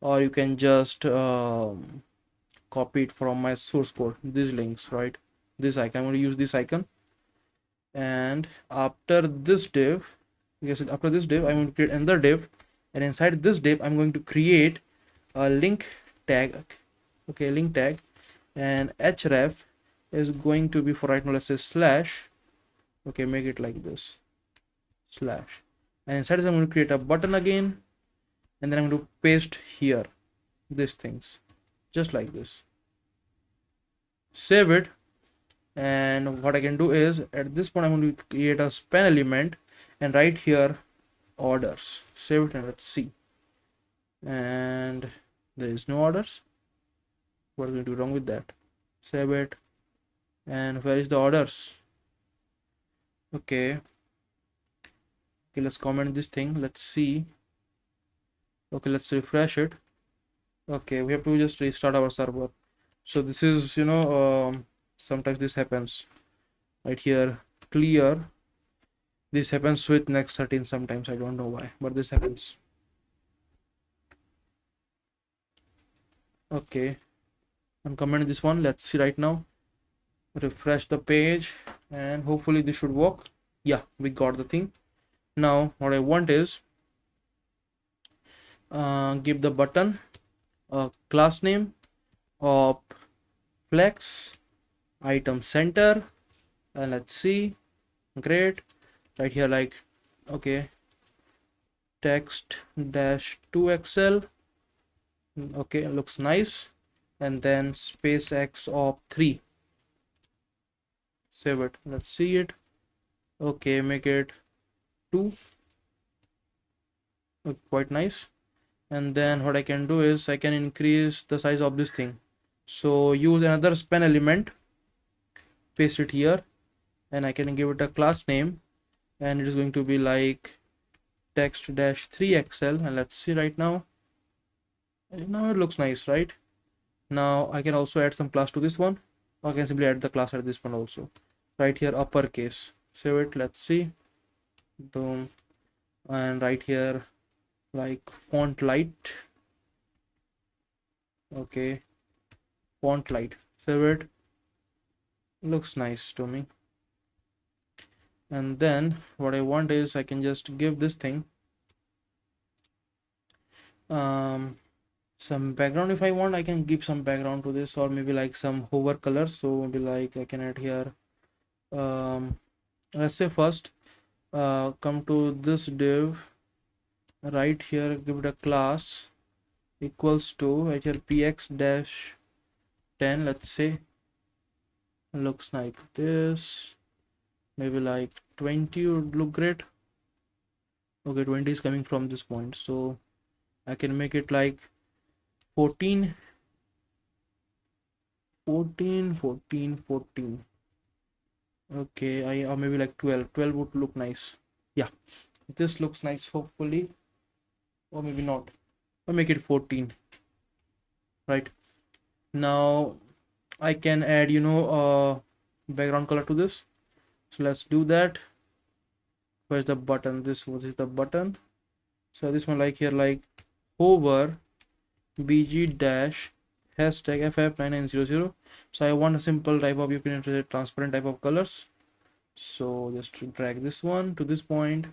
or you can just copy it from my source code, these links, right? This icon, I'm going to use this icon. And after this div, I'm going to create another div, and inside this div I'm going to create a link tag. Okay, link tag, and href is going to be, for right now, let's say slash. Okay, make it like this, slash, and inside this I'm going to create a button again, and then I'm going to paste here these things, just like this. Save it, and what I can do is, at this point I'm going to create a span element, and right here, orders. Save it and let's see. And there is no orders. What is going to be wrong with that? Save it, and where is the orders? Okay, let's comment this thing, let's see. Okay, let's refresh it. Okay, we have to just restart our server. So this is, sometimes this happens right here, clear. This happens with next 13 sometimes, I don't know why, but this happens. Okay, I'm commenting this one. Let's see right now. Refresh the page, and hopefully this should work. Yeah, we got the thing. Now what I want is, give the button a class name of flex item center, and let's see. Great. Right here, like, okay, text dash 2xl. Okay, looks nice. And then space x of 3. Save it, let's see it. Okay, make it 2. Okay, quite nice. And then what I can do is, I can increase the size of this thing. So use another span element, paste it here, and I can give it a class name, and it is going to be like text dash 3xl. And let's see right now. Now it looks nice, right? Now I can also add some class to this one, or I can simply add the class at this one also. Right here, uppercase. Save it, let's see. Boom. And right here, like font light. Okay, font light. Save it. Looks nice to me. And then what I want is, I can just give this thing some background. If I want, I can give some background to this, or maybe like some hover colors. So maybe like I can add here, let's say first come to this div, right here give it a class equals to right here px dash 10, let's say. Looks like this. Maybe like 20 would look great. Okay, 20 is coming from this point, so I can make it like 14, 14. Okay, I or maybe like 12 would look nice. Yeah, this looks nice, hopefully. Or maybe not, or make it 14. Right now I can add, background color to this. So let's do that. Where's the button? This is the button. So this one, like here, like hover bg dash hashtag ff9900. So I want a simple type of, you can enter a transparent type of colors. So just drag this one to this point.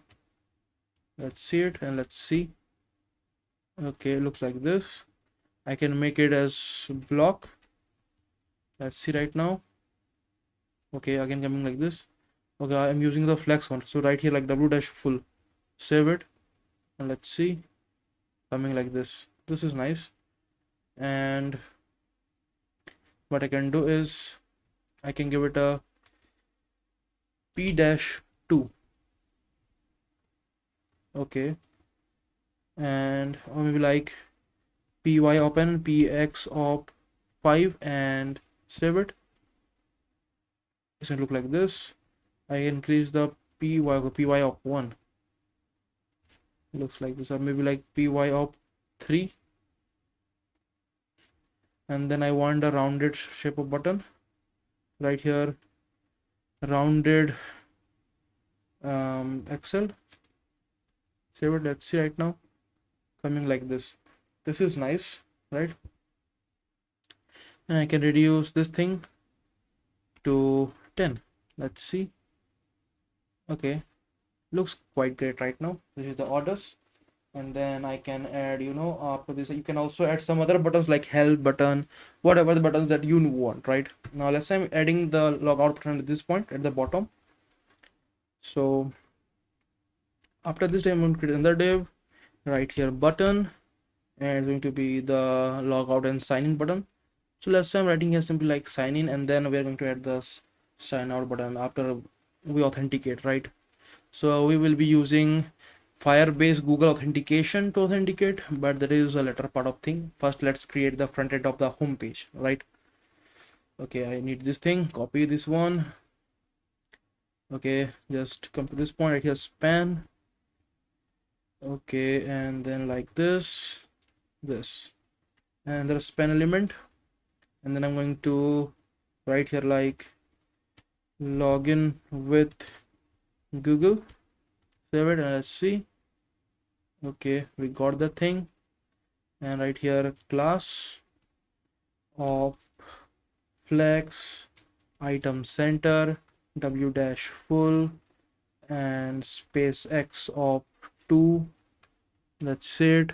Let's see it and let's see. Okay, it looks like this. I can make it as block. Let's see right now. Okay, again coming like this. Okay, I'm using the flex one. So right here, like w dash full, save it, and let's see, coming like this. This is nice. And what I can do is I can give it a p dash 2. Okay, and or maybe like py open px op 5 and save it. It's gonna look like this. I increase the py op 1. Looks like this, or maybe like py op 3. And then I want a rounded shape of button. Right here, rounded Excel. Save it. Let's see right now, coming like this. This is nice, right? And I can reduce this thing to 10. Let's see. Okay, looks quite great right now. This is the orders. And then I can add, after this you can also add some other buttons like help button, whatever the buttons that you want. Right now, let's say I'm adding the logout button at this point at the bottom. So after this, I'm going to create another div right here, button, and it's going to be the logout and sign in button. So let's say I'm writing here simply like sign in, and then we're going to add the sign out button after we authenticate, right? So we will be using Firebase Google Authentication to authenticate, but that is a later part of thing. First, let's create the front end of the home page, right? Okay, I need this thing, copy this one. Okay, just come to this point right here, span. Okay, and then like this, and there's span element, and then I'm going to write here like login with Google. Save it and let's see. Okay, we got the thing. And right here, class of flex item center w dash full and space x of 2. Let's see it.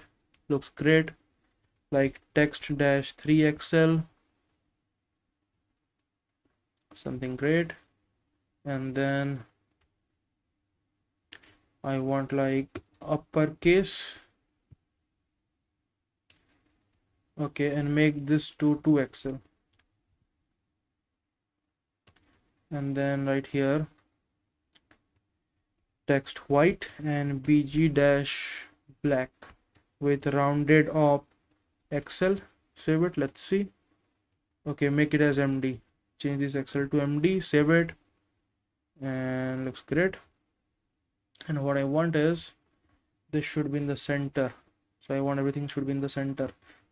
Looks great. Like text dash 3 xl, something great. And then I want like uppercase. Okay, and make this to 2 xl. And then right here, text white and bg dash black with rounded op xl. Save it. Let's see. Okay, make it as md. Change this xl to md. Save it, and looks great. And what I want is this should be in the center. So I want everything should be in the center.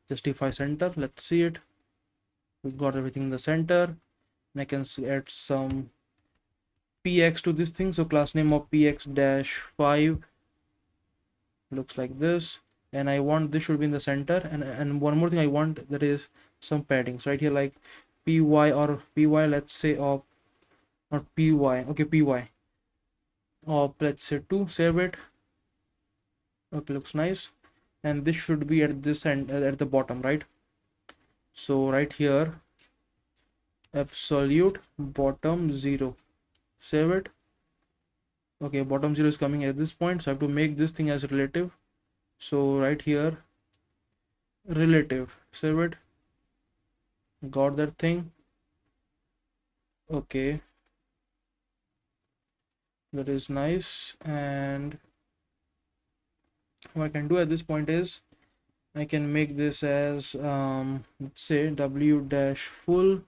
Justify center. Let's see it. We've got everything in the center. And I can add some px to this thing. So class name of px dash 5 looks like this. And I want this should be in the center. And one more thing I want, that is some padding. So right here, like py or py, let's say, of not py. Okay, py of let's say 2. Save it. Okay, looks nice. and this should be at this end, at the bottom, right? So right here, absolute bottom 0, save it. Okay, bottom 0 is coming at this point, so I have to make this thing as relative. So right here, relative, save it. Got that thing. Okay, that is nice. And what I can do at this point is I can make this as let's say w dash full.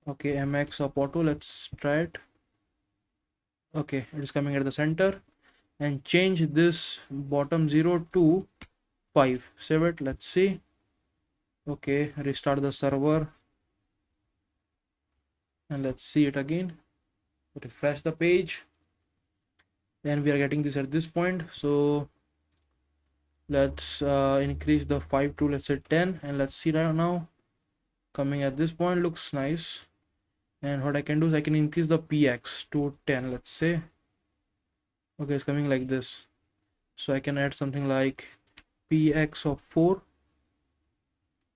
Okay, mx of auto, let's try it. Okay, it is coming at the center, and change this bottom 0 to 5, save it. Let's see. Okay, restart the server and let's see it again. Refresh the page, and we are getting this at this point. So let's increase the 5 to, let's say, 10, and let's see right now. Coming at this point, looks nice. And what I can do is I can increase the px to 10, let's say. Okay, it's coming like this. So I can add something like px of 4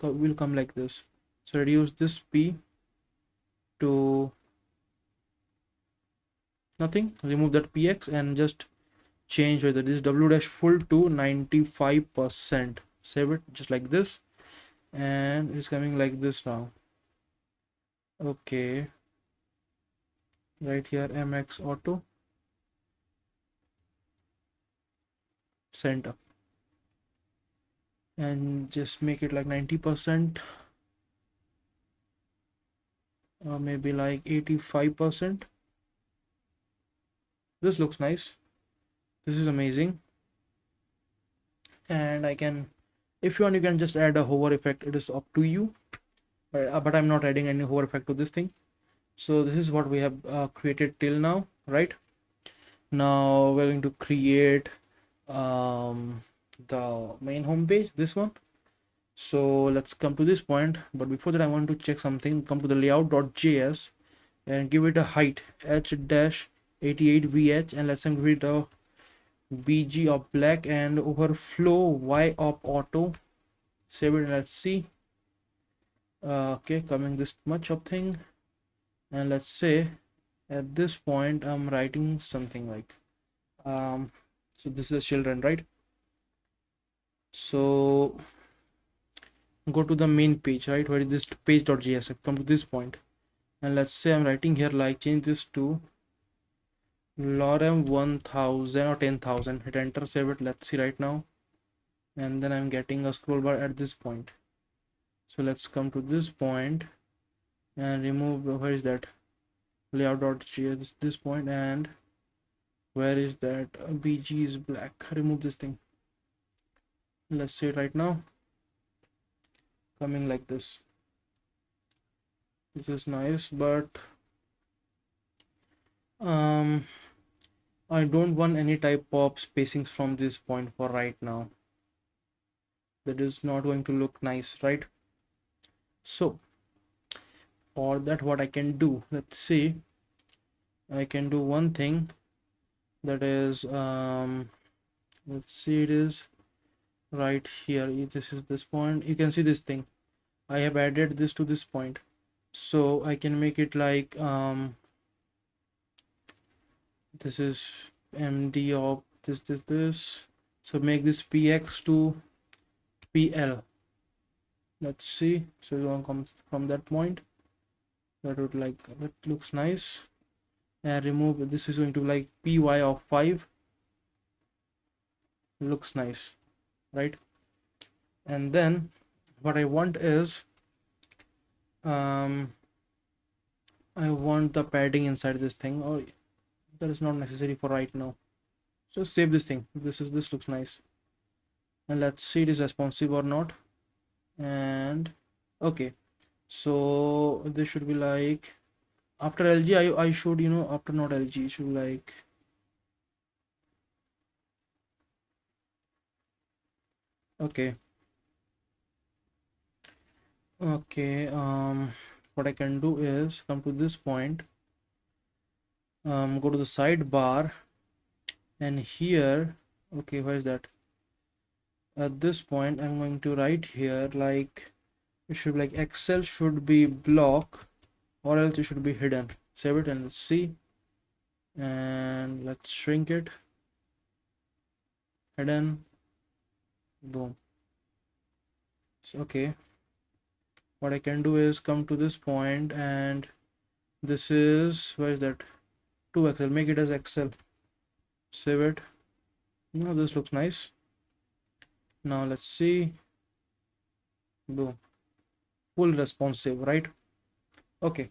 will come like this. So reduce this p to nothing, remove that px, and just change whether this w dash full to 95%, save it just like this, and it's coming like this now. Okay, right here, mx auto, center, and just make it like 90%, or maybe like 85%. This looks nice. This is amazing. And I can, if you want, you can just add a hover effect. It is up to you, but I'm not adding any hover effect to this thing. So this is what we have created till now, right? Now we're going to create the main home page, this one. So let's come to this point, but before that I want to check something. Come to the layout.js and give it a height h-88 vh, and let's give it a bg of black and overflow y of auto, save it, and let's see. Okay, coming this much of thing, and let's say at this point I'm writing something like so this is children, right? So go to the main page, right? Where is this page.js? Come to this point, and let's say I'm writing here like change this to lorem 1000 or 10,000, hit enter, save it. Let's see right now, and then I'm getting a scroll bar at this point. So let's come to this point and remove, where is that layout.js, this point, and where is that bg is black, remove this thing. Let's see it right now, coming like this. This is nice, but I don't want any type of spacings from this point for right now. That is not going to look nice, right? So for that, what I can do, let's see, I can do one thing, that is let's see, it is right here. This is this point. You can see this thing, I have added this to this point, so I can make it like this is md of this, so make this px to pl. Let's see, so it won't come from that point. That would like, that looks nice. And remove, this is going to like py of 5, looks nice, right? And then what I want is I want the padding inside this thing. Oh, that is not necessary for right now, so save this thing. This looks nice, and let's see it is responsive or not. And okay, so this should be like after lg, I should, you know, after not lg, it should like okay. What I can do is come to this point, go to the sidebar, and here, okay, where is that? At this point I'm going to write here like it should be like Excel should be block or else it should be hidden. Save it and let's see, and let's shrink it. Hidden. Boom. So, okay, what I can do is come to this point, and this is, where is that, to Excel, make it as Excel. Save it. No, this looks nice. Now let's see. Boom. Full responsive, right? Okay,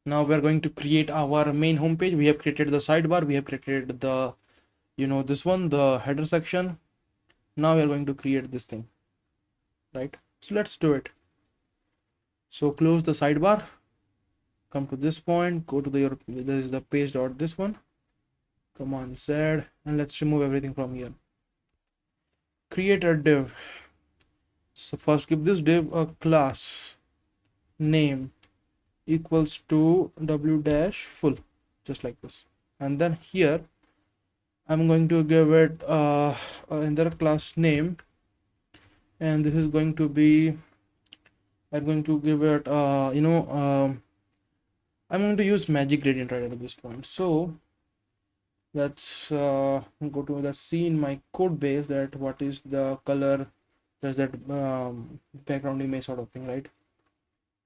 now we are going to create our main home page. We have created the sidebar, we have created the, this one, the header section. Now we are going to create this thing, right? So let's do it. So close the sidebar, come to this point, go to this is the page dot this one, Command Z, and let's remove everything from here. Create a div. So first give this div a class name equals to w dash full, just like this. And then here I'm going to give it another class name, and this is going to be, I'm going to give it I'm going to use magic gradient right at this point. So let's go to the see in my code base that what is the color, there's that background image sort of thing, right?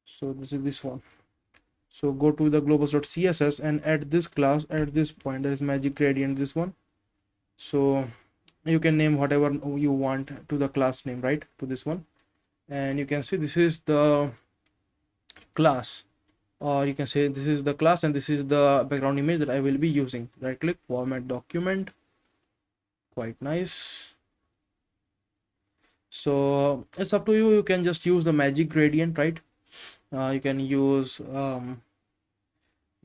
So this is this one. So go to the globals.css and add this class at this point, there is magic gradient, this one. So you can name whatever you want to the class name, right, to this one. And you can see this is the class, or you can say this is the class and this is the background image that I will be using. Right click, format document. Quite nice. So it's up to you, you can just use the magic gradient, right? You can use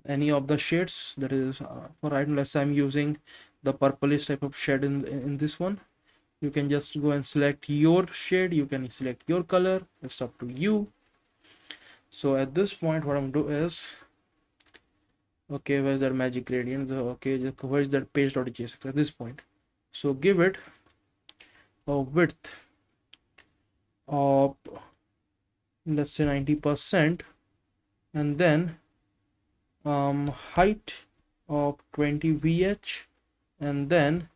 any of the shades, that is for right now, let's say I'm using the purplish type of shade in this one. You can just go and select your shade, you can select your color, it's up to you. So at this point what I'm gonna do is, okay, where's that magic gradient? Okay, where's that page.js at this point? So give it a width of, let's say 90%, and then height of 20 vh, and then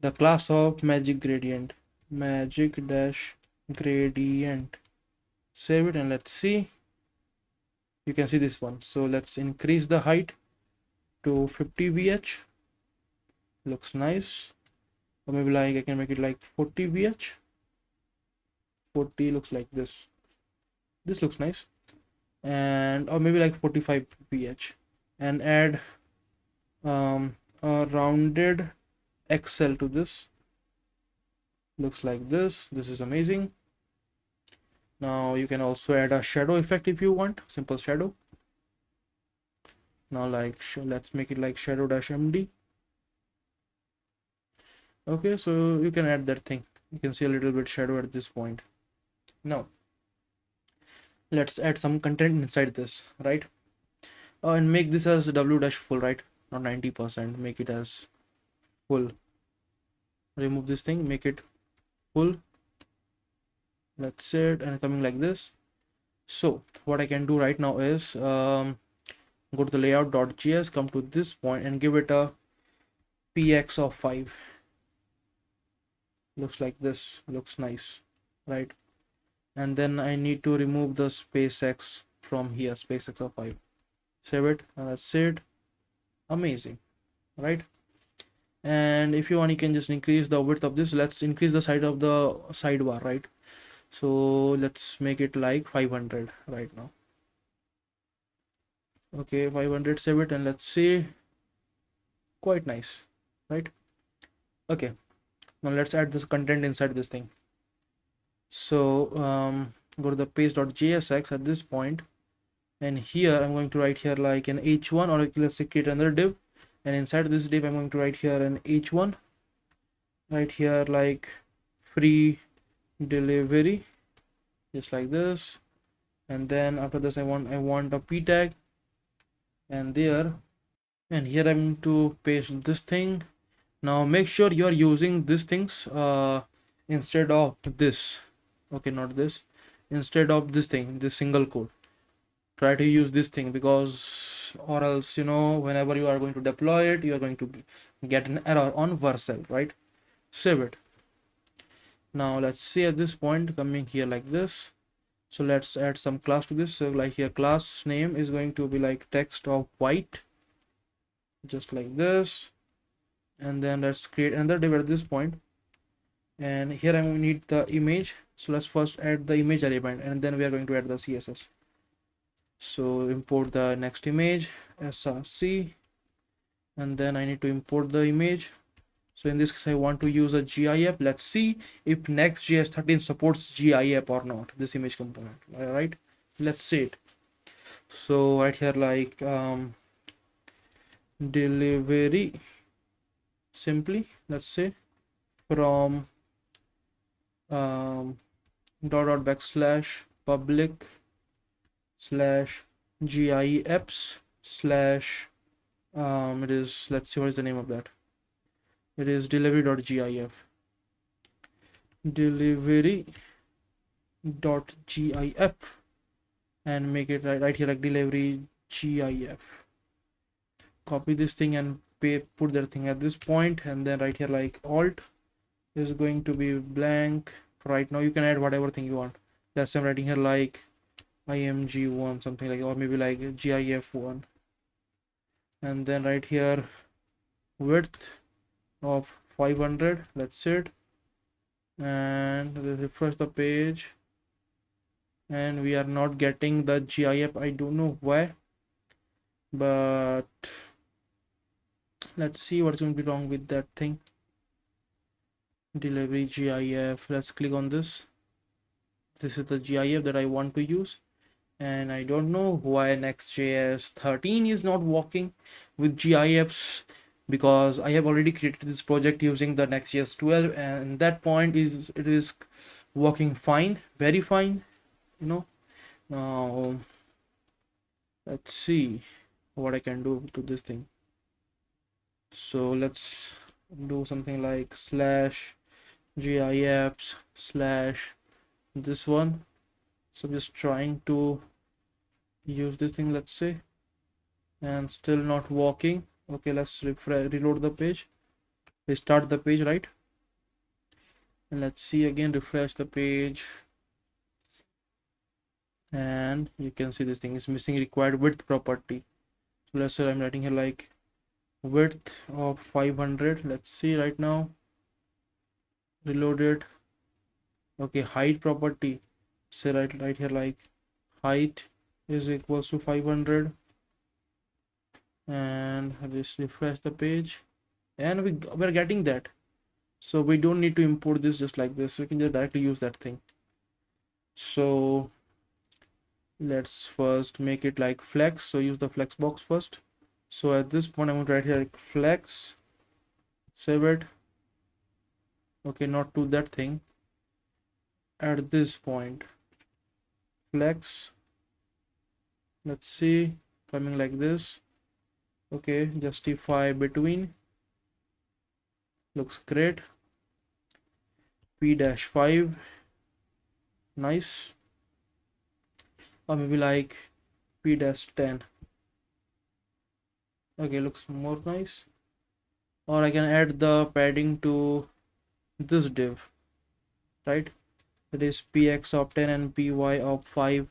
the class of magic gradient, magic dash gradient. Save it and let's see. You can see this one. So let's increase the height to 50 vh. Looks nice. Or maybe like I can make it like 40 vh. 40 looks like this. This looks nice. And or maybe like 45 vh, and add a rounded XL to this. Looks like this. This is amazing. Now you can also add a shadow effect if you want, simple shadow. Now like let's make it like shadow dash md. Okay, so you can add that thing. You can see a little bit shadow at this point. Now let's add some content inside this, right? And make this as w dash full, right? Not 90%, make it as full. Remove this thing, make it full. That's it, and coming like this. So what I can do right now is go to the layout.js, come to this point and give it a px of 5. Looks like this, looks nice, right? And then I need to remove the space x from here, space x of 5. Save it, and that's it. Amazing, right? And if you want, you can just increase the width of this. Let's increase the side of the sidebar, right? So let's make it like 500 right now. Okay, 500, save it, and let's see. Quite nice, right? Okay, now let's add this content inside this thing. So go to the page.jsx at this point, and here I'm going to write here like an h1, or let's say create another div, and inside this div I'm going to write here an h1, right here like free delivery, just like this. And then after this I want a p tag, and there, and here I'm going to paste this thing. Now make sure you are using these things instead of this. Okay, not this. Instead of this thing, this single quote, try to use this thing, because or else, you know, whenever you are going to deploy it, you are going to get an error on vercel, right? Save it. Now let's see at this point coming here like this. So let's add some class to this. So like here, class name is going to be like text of white, just like this. And then let's create another div at this point, and here I need the image. So let's first add the image element, and then we are going to add the CSS. So import the next image src, and then I need to import the image. So in this case I want to use a GIF. Let's see if nextjs 13 supports GIF or not, this image component. All right, let's see it. So right here, like delivery simply, let's say from dot backslash public slash gifs slash it is, let's see what is the name of that. It is delivery.gif, delivery.gif, and make it right here like delivery gif. Copy this thing and put that thing at this point, and then right here like alt is going to be blank. Right now you can add whatever thing you want. That's I'm writing here like img1 something like, or maybe like gif1, and then right here width of 500. That's it, and refresh the page, and we are not getting the GIF. I don't know why, but let's see what's going to be wrong with that thing. Delivery GIF, let's click on this. This is the GIF that I want to use, and I don't know why nextjs 13 is not working with GIFs, because I have already created this project using the nextjs 12, and that point is it is working fine, very fine, you know. Now let's see what I can do to this thing. So let's do something like slash gifs slash this one. So I'm just trying to use this thing, let's say, and still not working. Okay, let's reload the page, restart the page, right? And let's see again, refresh the page, and you can see this thing is missing required width property. So let's say I'm writing here like width of 500. Let's see right now, reload it. Okay, height property, say right here like height is equals to 500, and just refresh the page, and we're getting that. So we don't need to import this just like this, we can just directly use that thing. So let's first make it like flex. So use the flex box first. So at this point I'm going to write here like flex, save it. Okay, not to that thing. At this point, flex, let's see, coming like this. Okay, justify between, looks great. p-5, nice. Or maybe like p-10. Okay, looks more nice. Or I can add the padding to this div, right? That is px of 10 and py of 5.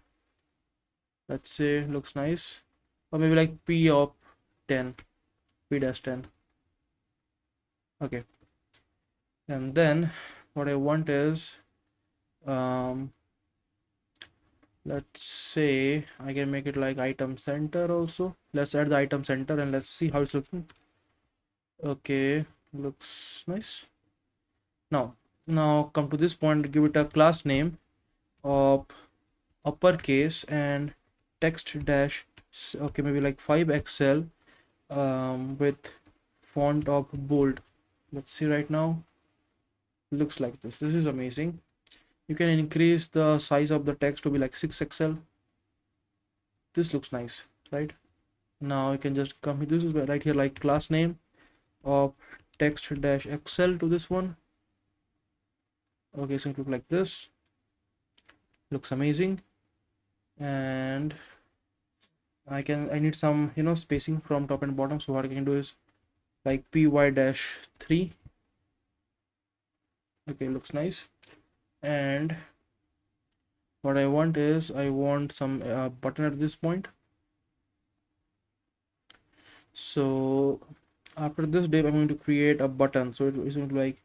Let's say looks nice. Or maybe like p of 10, p-10. Okay, and then what I want is let's say I can make it like item center also. Let's add the item center and let's see how it's looking. Okay, looks nice. Now come to this point, give it a class name of uppercase and text dash, okay, maybe like 5xl with font of bold. Let's see right now, looks like this. This is amazing. You can increase the size of the text to be like 6xl. This looks nice, right? Now you can just come, this is right here like class name of text dash xl to this one, Okay, it's going to look like this. Looks amazing. And I need some, spacing from top and bottom. So what I can do is like py-3. Okay, looks nice. And what I want is I want some button at this point. So after this div, I'm going to create a button. So it's going to be like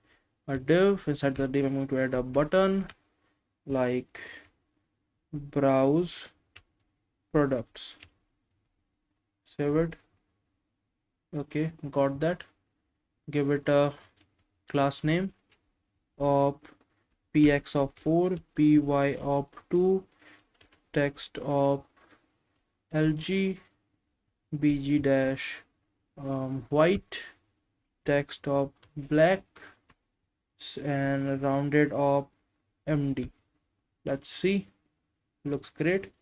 a div. Inside the div, I'm going to add a button like browse products. Save it. Okay, got that. Give it a class name of px of 4, py of 2, text of lg, bg dash white, text of black, and rounded of md. Let's see, looks great.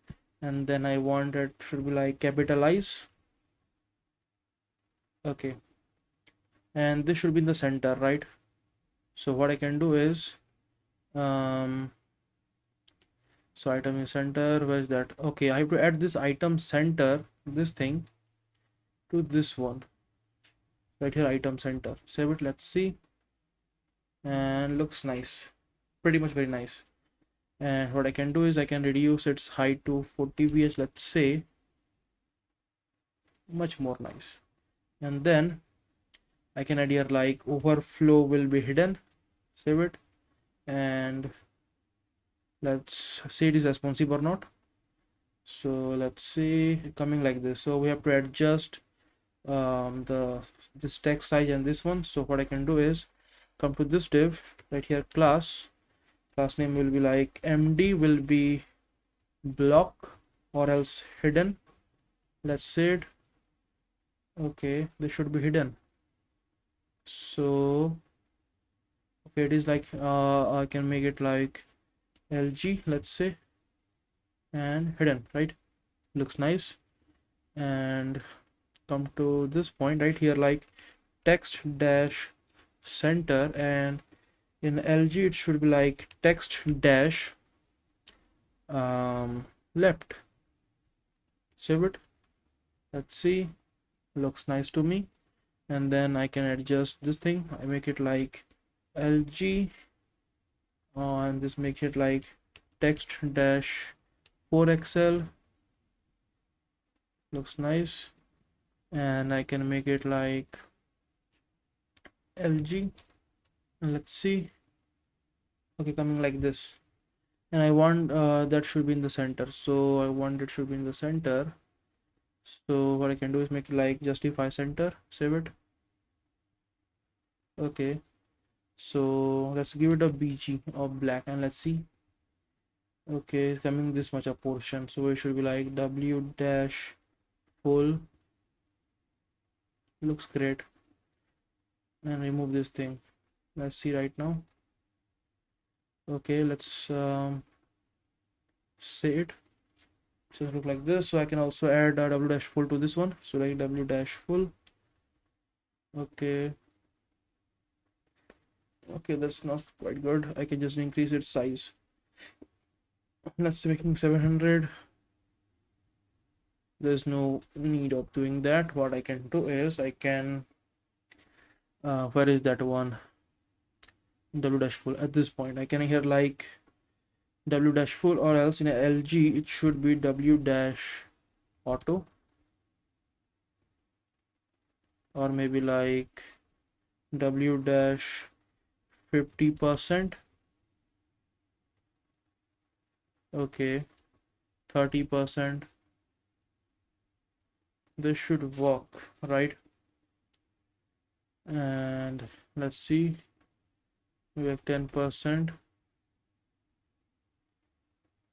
And then I want it should be like capitalize. Okay, and this should be in the center, right? So what I can do is so item is center. Where's that? Okay, I have to add this item center, this thing, to this one right here, item center. Save it. Let's see. And looks nice, pretty much very nice. And what I can do is I can reduce its height to 40 ph, let's say. Much more nice. And then I can add here like overflow will be hidden. Save it. And let's see it is responsive or not. So let's see, coming like this. So we have to adjust this text size and this one. So what I can do is come to this div right here, class name will be like md will be block or else hidden. Let's say it. Okay, this should be hidden. So okay, it is like I can make it like lg, let's say, and hidden, right? Looks nice. And come to this point right here, like text dash center, and in lg it should be like text dash left. Save it. Let's see, looks nice to me. And then I can adjust this thing. I make it like lg and this makes it like text dash 4xl. Looks nice. And I can make it like lg, and let's see. Okay, coming like this. And I want that should be in the center, so I want it should be in the center. So what I can do is make it like justify center. Save it. Okay, so let's give it a bg of black, and let's see. Okay, it's coming this much a portion, so it should be like w dash full. Looks great. And remove this thing. Let's see right now. Okay, let's say it. So look like this. So I can also add a w dash full to this one. So like w dash full. Okay, that's not quite good. I can just increase its size. Let's making 700. There's no need of doing that. What I can do is I can where is that one, w dash full. At this point I can here like w dash full, or else in a lg it should be w dash auto, or maybe like w dash 50%. Okay, 30%. This should work, right? And let's see, we have 10%,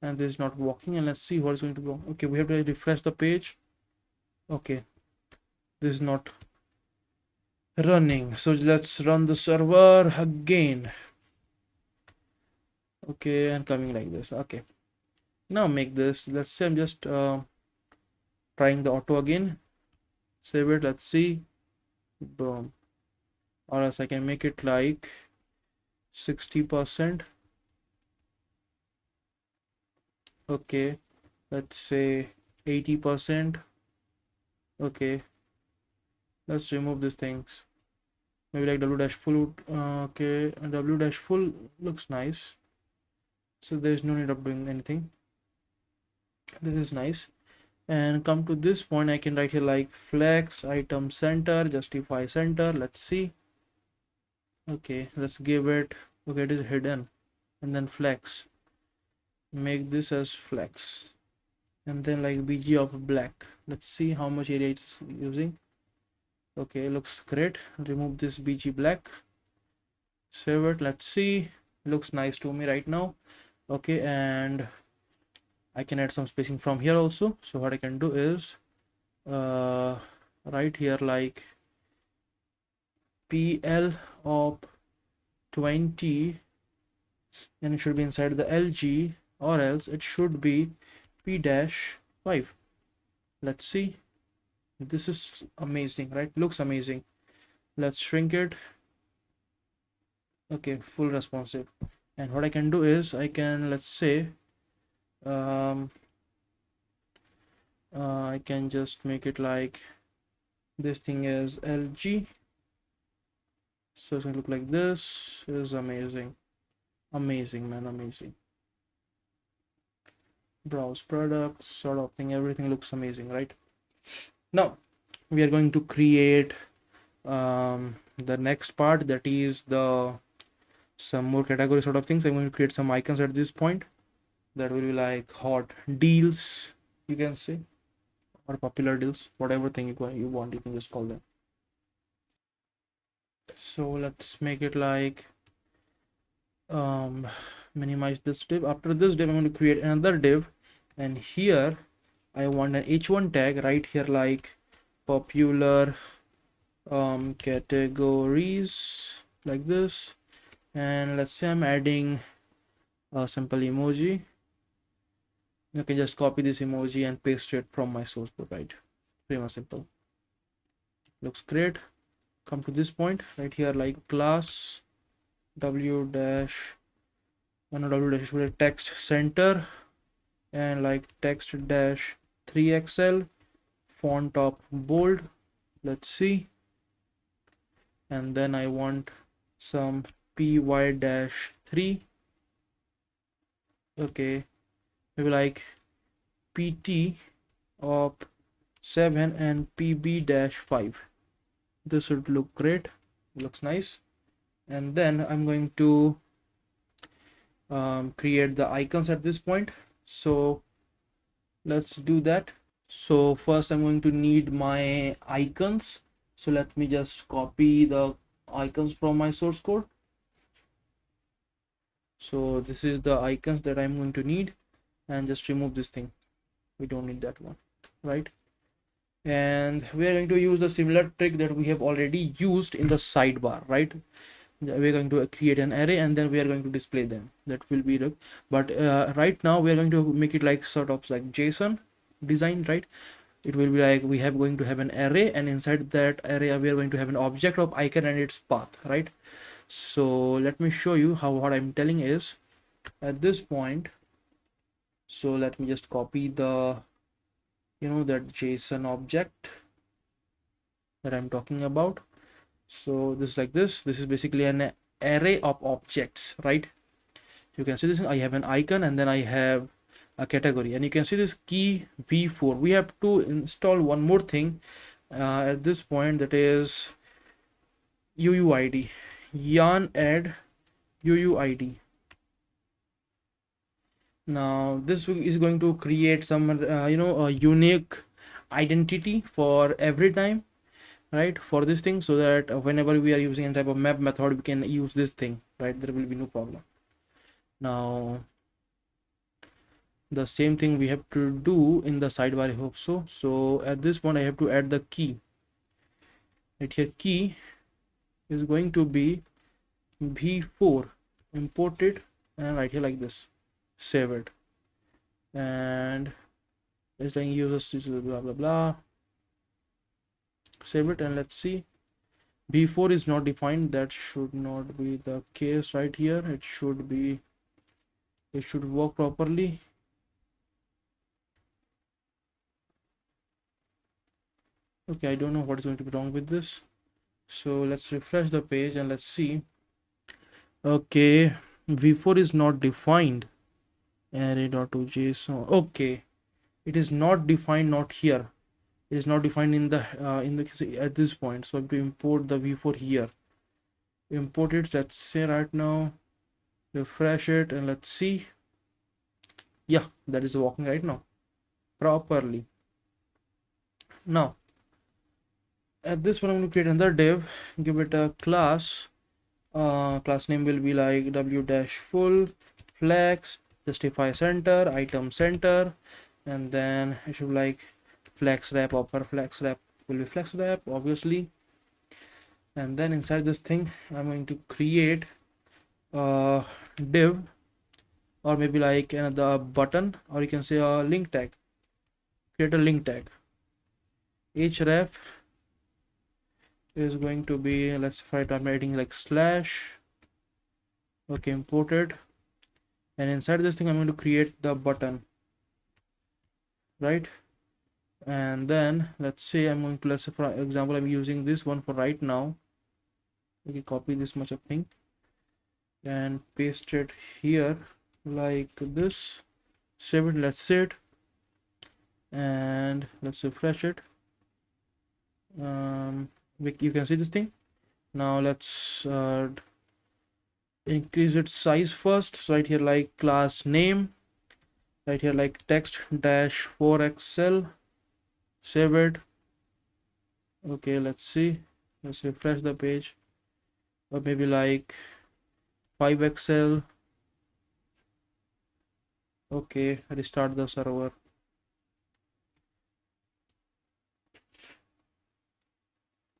and this is not working. And let's see what is going to go. Okay, we have to refresh the page. Okay, this is not running, so let's run the server again. Okay, and coming like this. Okay, now make this, let's say I'm just trying the auto again. Save it. Let's see. Boom. Or else I can make it like 60%. Okay, let's say 80%. Okay, let's remove these things. Maybe like w dash full. Okay, w dash full looks nice, so there's no need of doing anything. This is nice. And come to this point, I can write here like flex item center, justify center. Let's see. Okay, let's give it. Okay, it is hidden, and then flex. Make this as flex, and then like bg of black. Let's see how much area it's using. Okay, looks great. Remove this bg black, save it. Let's see, looks nice to me right now. Okay, and I can add some spacing from here also. So what I can do is right here like pl of 20, and it should be inside the lg, or else it should be p dash 5. Let's see. This is amazing, right? Looks amazing. Let's shrink it. Okay, full responsive. And what I can do is I can, let's say I can just make it like this thing is lg, so it's gonna look like this. It is amazing. Amazing, man, amazing. Browse products sort of thing, everything looks amazing, right? Now we are going to create the next part, that is the some more category sort of things. I'm going to create some icons at this point that will be like hot deals, you can say, or popular deals, whatever thing you want, you can just call them. So let's make it like minimize this div. After this div, I'm going to create another div, and here I want an h1 tag right here like popular categories, like this. And let's say I'm adding a simple emoji. You can just copy this emoji and paste it from my source code, right? Pretty much simple. Looks great. Come to this point right here like class w dash text center, and like text dash 3xl, font of bold. Let's see. And then I want some py dash 3. Okay, maybe like pt of 7 and pb dash 5. This would look great. Looks nice. And then I'm going to create the icons at this point. So let's do that. So first I'm going to need my icons. So let me just copy the icons from my source code. So this is the icons that I'm going to need, and just remove this thing. We don't need that one, right? And we are going to use a similar trick that we have already used in the sidebar, right? We're going to create an array, and then we are going to display them. That will be the, but right now we are going to make it like sort of like JSON design, right? It will be like we have going to have an array, and inside that array we are going to have an object of icon and its path, right? So let me show you how what I'm telling is at this point. So let me just copy the that JSON object that I'm talking about. So this is like this is basically an array of objects, right? You can see this. I have an icon, and then I have a category, and you can see this key v4. We have to install one more thing at this point, that is uuid, yarn add uuid. Now this is going to create some a unique identity for every time, right, for this thing, so that whenever we are using any type of map method, we can use this thing, right? There will be no problem. Now the same thing we have to do in the sidebar, I hope so. So at this point I have to add the key right here. Key is going to be v4 imported, and right here like this, save it, and it's like users blah blah blah, save it. And let's see, v4 is not defined. That should not be the case right here. It should work properly. Okay, I don't know what is going to be wrong with this. So let's refresh the page and let's see. Okay, v4 is not defined. Array.json. Okay, it is not defined, not here. It is not defined in the at this point. So I have to import the v4 here. Import it. Let's say right now. Refresh it and let's see. Yeah, that is working right now properly. Now at this point I'm going to create another div, give it a class. Class name will be like w-full flex, justify center, item center, and then it should be like flex wrap. Upper flex wrap will be flex wrap, obviously. And then inside this thing I'm going to create a div, or maybe like another button, or you can say a link tag. Create a link tag. href is going to be, let's try I'm writing like slash. Okay, imported. And inside this thing I'm going to create the button, right? And then let's say I'm going to, let's say for example I'm using this one for right now. Okay, copy this much of thing and paste it here like this. Save it. Let's save it and let's refresh it. You can see this thing. Now let's increase its size first. So right here like class name, right here like text dash 4xl. Save it. Okay, let's see. Let's refresh the page. Or maybe like 5xl. Okay, restart the server.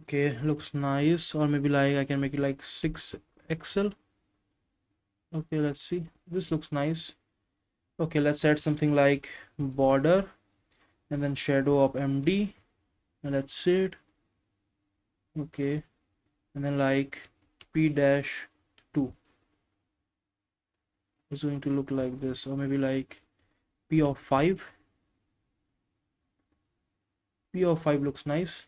Okay, looks nice. Or maybe like I can make it like 6xl. Okay, let's see. This looks nice. Okay, let's add something like border and then shadow of MD, and let's see it. Okay, and then like p-2 is going to look like this, or maybe like p of 5. P of 5 looks nice.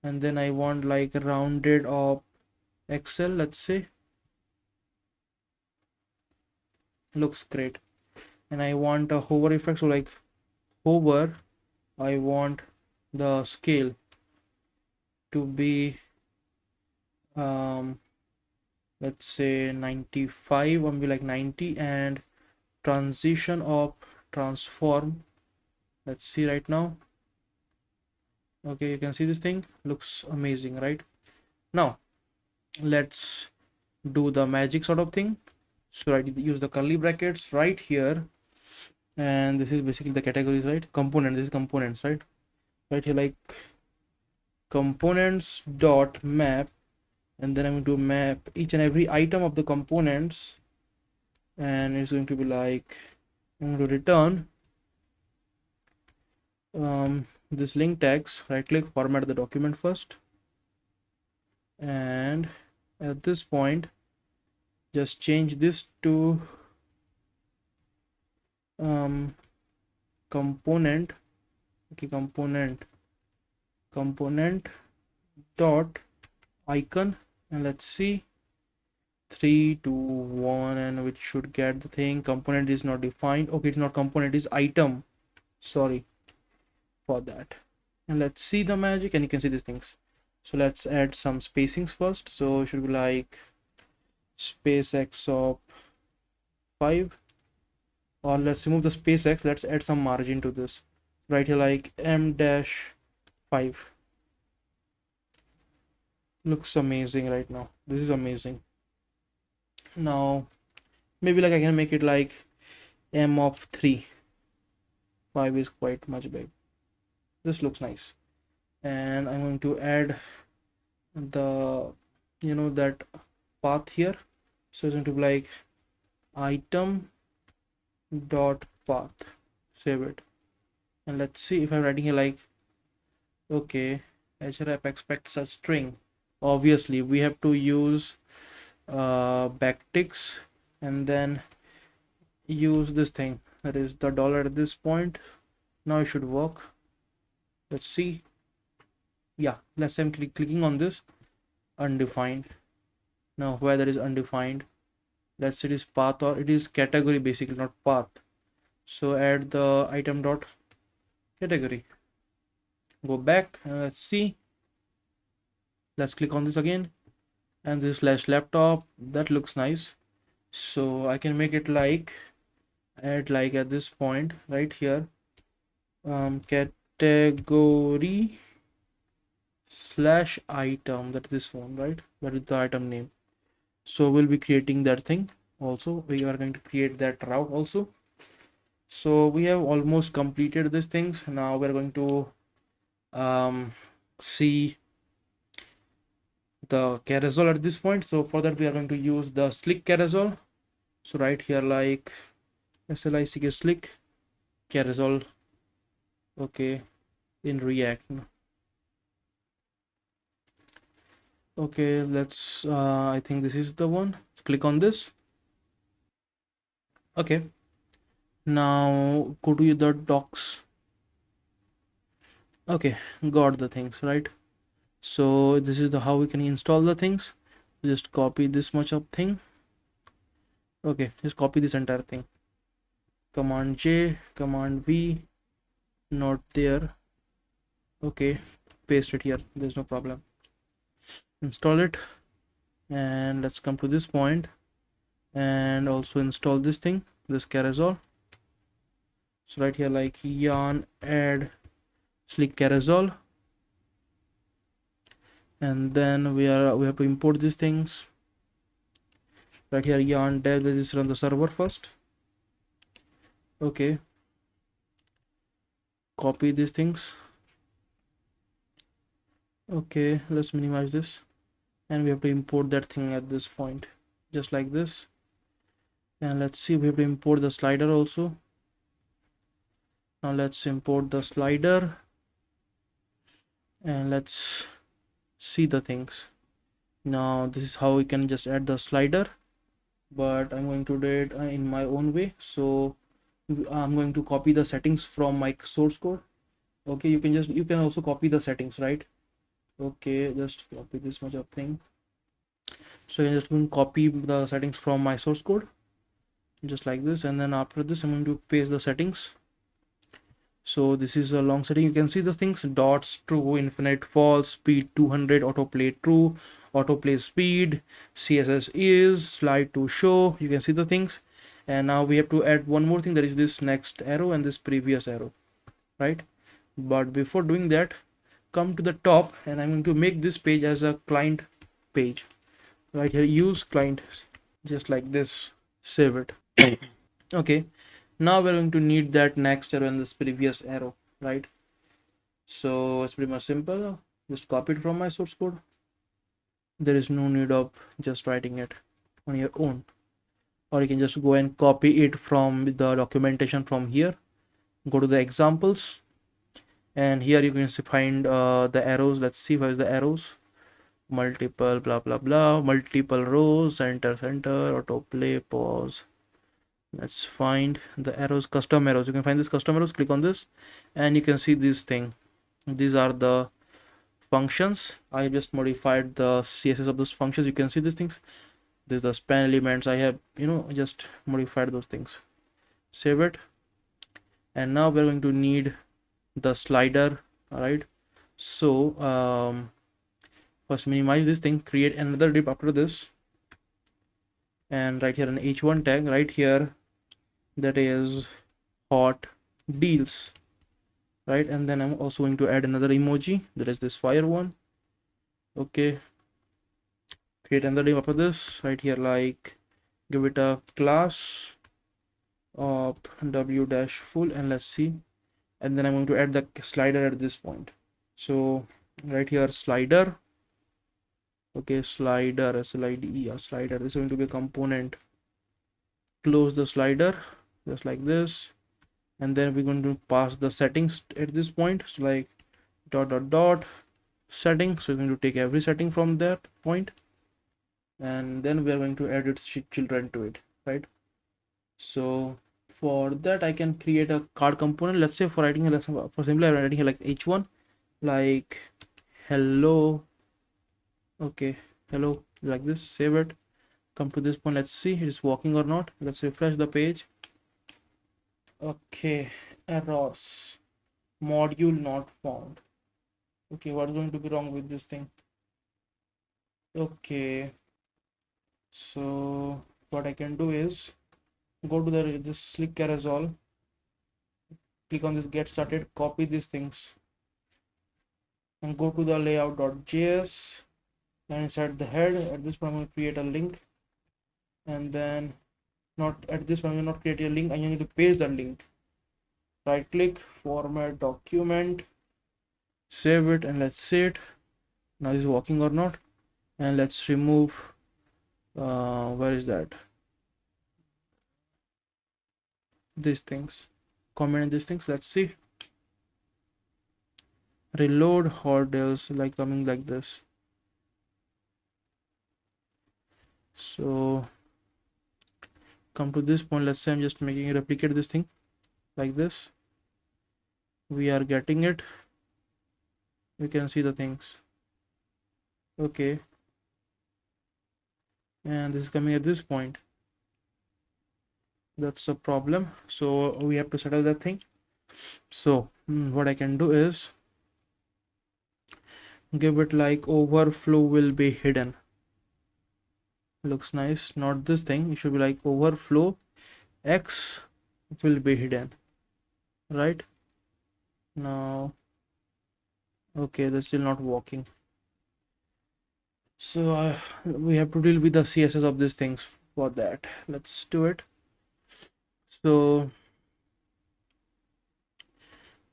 And then I want like rounded of XL, let's say. Looks great. And I want a hover effect, so like hover, I want the scale to be let's say 95, or maybe like 90, and transition of transform, let's see right now. Okay, you can see this thing looks amazing, right? Now let's do the magic sort of thing. So I use the curly brackets right here, and this is basically the categories, right? Component, this is components, right? Right here like components dot map, and then I'm going to map each and every item of the components, and it's going to be like I'm going to return this link tags. Right click, format the document first, and at this point just change this to component. Okay, component dot icon, and let's see 3 2 1, and which should get the thing. Component is not defined. Okay, it's not component, is item. Sorry for that. And let's see the magic, and you can see these things. So let's add some spacings first. So it should be like space x of 5, or let's remove the space x. Let's add some margin to this. Right here like m-5. Looks amazing right now. This is amazing. Now maybe like I can make it like m of 3. 5 is quite much big. This looks nice. And I'm going to add the that path here. So it's going to be like item dot path. Save it, and let's see if I'm writing here like, okay, href expects a string. Obviously we have to use backticks, and then use this thing, that is the dollar at this point. Now it should work. Let's see. Yeah, let's say I'm clicking on this undefined. Now where that is undefined, let's say it is path or it is category, basically not path. So add the item dot category. Go back and let's see. Let's click on this again, and this slash laptop, that looks nice. So I can make it like, add like at this point right here, category slash item, that is this one, right? That is the item name. So we'll be creating that thing also. We are going to create that route also. So we have almost completed these things. Now we're going to see the carousel at this point. So for that we are going to use the slick carousel. So right here, like slick slick carousel, okay, in React. Okay, let's I think this is the one. Click on this. Okay, now go to the docs. Okay, got the things, right? So this is the how we can install the things. Just copy this much of thing. Okay, just copy this entire thing. Command J, Command V, not there. Okay, paste it here, there's no problem. Install it, and let's come to this point and also install this thing, this carousel. So right here, like yarn add slick carousel, and then we have to import these things. Right here, yarn dev, this run the server first. Okay, copy these things. Okay, let's minimize this, and we have to import that thing at this point, just like this. And let's see, we have to import the slider also. Now let's import the slider, and let's see the things. Now this is how we can just add the slider, but I'm going to do it in my own way. So I'm going to copy the settings from my source code. Okay, you can also copy the settings, right? Okay, just copy this much of thing. So I'm just going to copy the settings from my source code, just like this, and then after this I'm going to paste the settings. So this is a long setting. You can see the things: dots true, infinite false, speed 200, autoplay true, autoplay speed, CSS is, slide to show. You can see the things. And now we have to add one more thing, that is this next arrow and this previous arrow, right? But before doing that, come to the top, and I'm going to make this page as a client page. Right here, use client, just like this. Save it. Okay, now we're going to need that next arrow and this previous arrow, right? So it's pretty much simple. Just copy it from my source code. There is no need of just writing it on your own, or you can just go and copy it from the documentation from here. Go to the examples, and here you can find the arrows. Let's see, where's the arrows? Multiple blah blah blah, multiple rows, center, autoplay, pause. Let's find the arrows, custom arrows. You can find this custom arrows, click on this, and you can see this thing. These are the functions. I just modified the CSS of those functions. You can see these things. These are the span elements. I have just modified those things. Save it, and now we're going to need the slider. All right, so first minimize this thing, create another div after this, and right here an h1 tag right here, that is hot deals, right? And then I'm also going to add another emoji, that is this fire one. Okay, create another div after this right here, like give it a class of w dash full, and let's see. And then I'm going to add the slider at this point. So right here, slider. Okay, slider, slide, slider is going to be a component. Close the slider, just like this, and then we're going to pass the settings at this point. So like dot settings. So we're going to take every setting from that point, and then we are going to add its children to it, right? So for that, I can create a card component. Let's say for writing a lesson, for simply I'm writing here like h1, like hello. Okay, hello, like this. Save it. Come to this point. Let's see it is working or not. Let's refresh the page. Okay, errors. Module not found. Okay, what's going to be wrong with this thing? Okay, so what I can do is go to this slick carousel, click on this get started, copy these things, and go to the layout.js, and inside the head at this point I'm going to create a link, and then not at this point I'm not create a link, I need to paste the link. Right click, format document, save it, and let's see it now is working or not. And let's remove where is that, these things, comment these things. Let's see, reload hurdles like coming like this. So come to this point, let's say I'm just making a replicate this thing like this. We are getting it, we can see the things. Okay, and this is coming at this point. That's a problem, so we have to settle that thing. So what I can do is give it like overflow will be hidden. Looks nice. Not this thing, it should be like overflow x will be hidden, right? Now okay, that's still not working. So we have to deal with the CSS of these things. For that, let's do it. So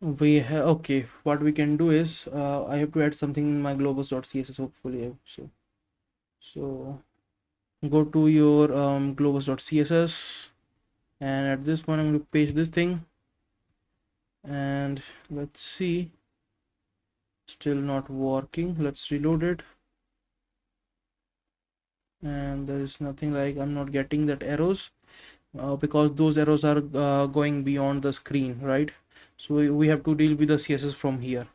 we have, okay, what we can do is I have to add something in my globus.css, hopefully. So go to your globus.css, and at this point I'm going to paste this thing, and let's see, still not working. Let's reload it, and there is nothing, like I'm not getting that arrows because those arrows are going beyond the screen, right? So we have to deal with the CSS from here.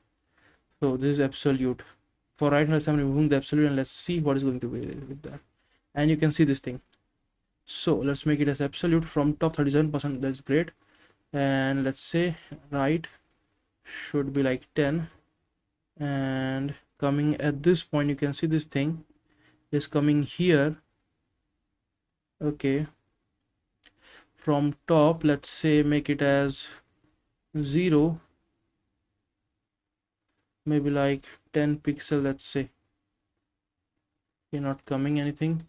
So this is absolute. For right now I'm removing the absolute, and let's see what is going to be with that. And you can see this thing. So let's make it as absolute from top 37%. That's great. And let's say right should be like 10, and coming at this point you can see this thing is coming here. Okay, from top let's say make it as 0, maybe like 10 pixel, let's say. You're not coming anything.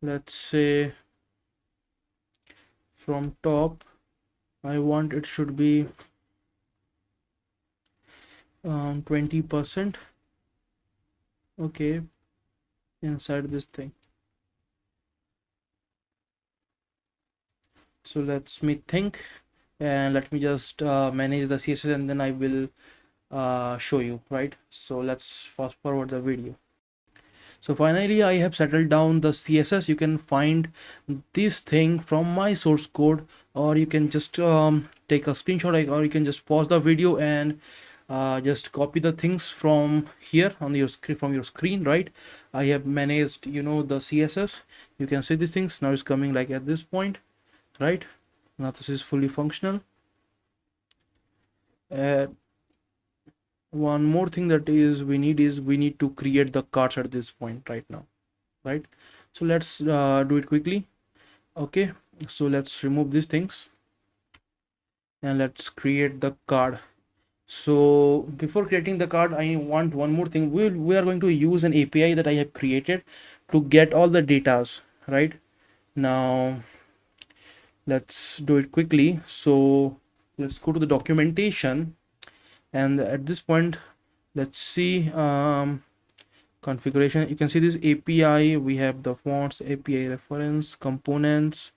Let's say from top I want it should be 20%. Okay, inside this thing. So let's me think, and let me just manage the CSS, and then I will show you, right? So let's fast forward the video. So finally I have settled down the CSS. You can find this thing from my source code, or you can just take a screenshot, or you can just pause the video and just copy the things from here on your screen, from your screen, right? I have managed, you know, the CSS. You can see these things now is coming like at this point, right? Now this is fully functional. One more thing that is we need to create the cards at this point right now, right? So let's do it quickly. Okay, so let's remove these things and let's create the card. So before creating the card, I want one more thing. We are going to use an API that I have created to get all the datas, right? Now let's do it quickly. So let's go to the documentation, and at this point let's see configuration. You can see this API, we have the fonts, API reference, components.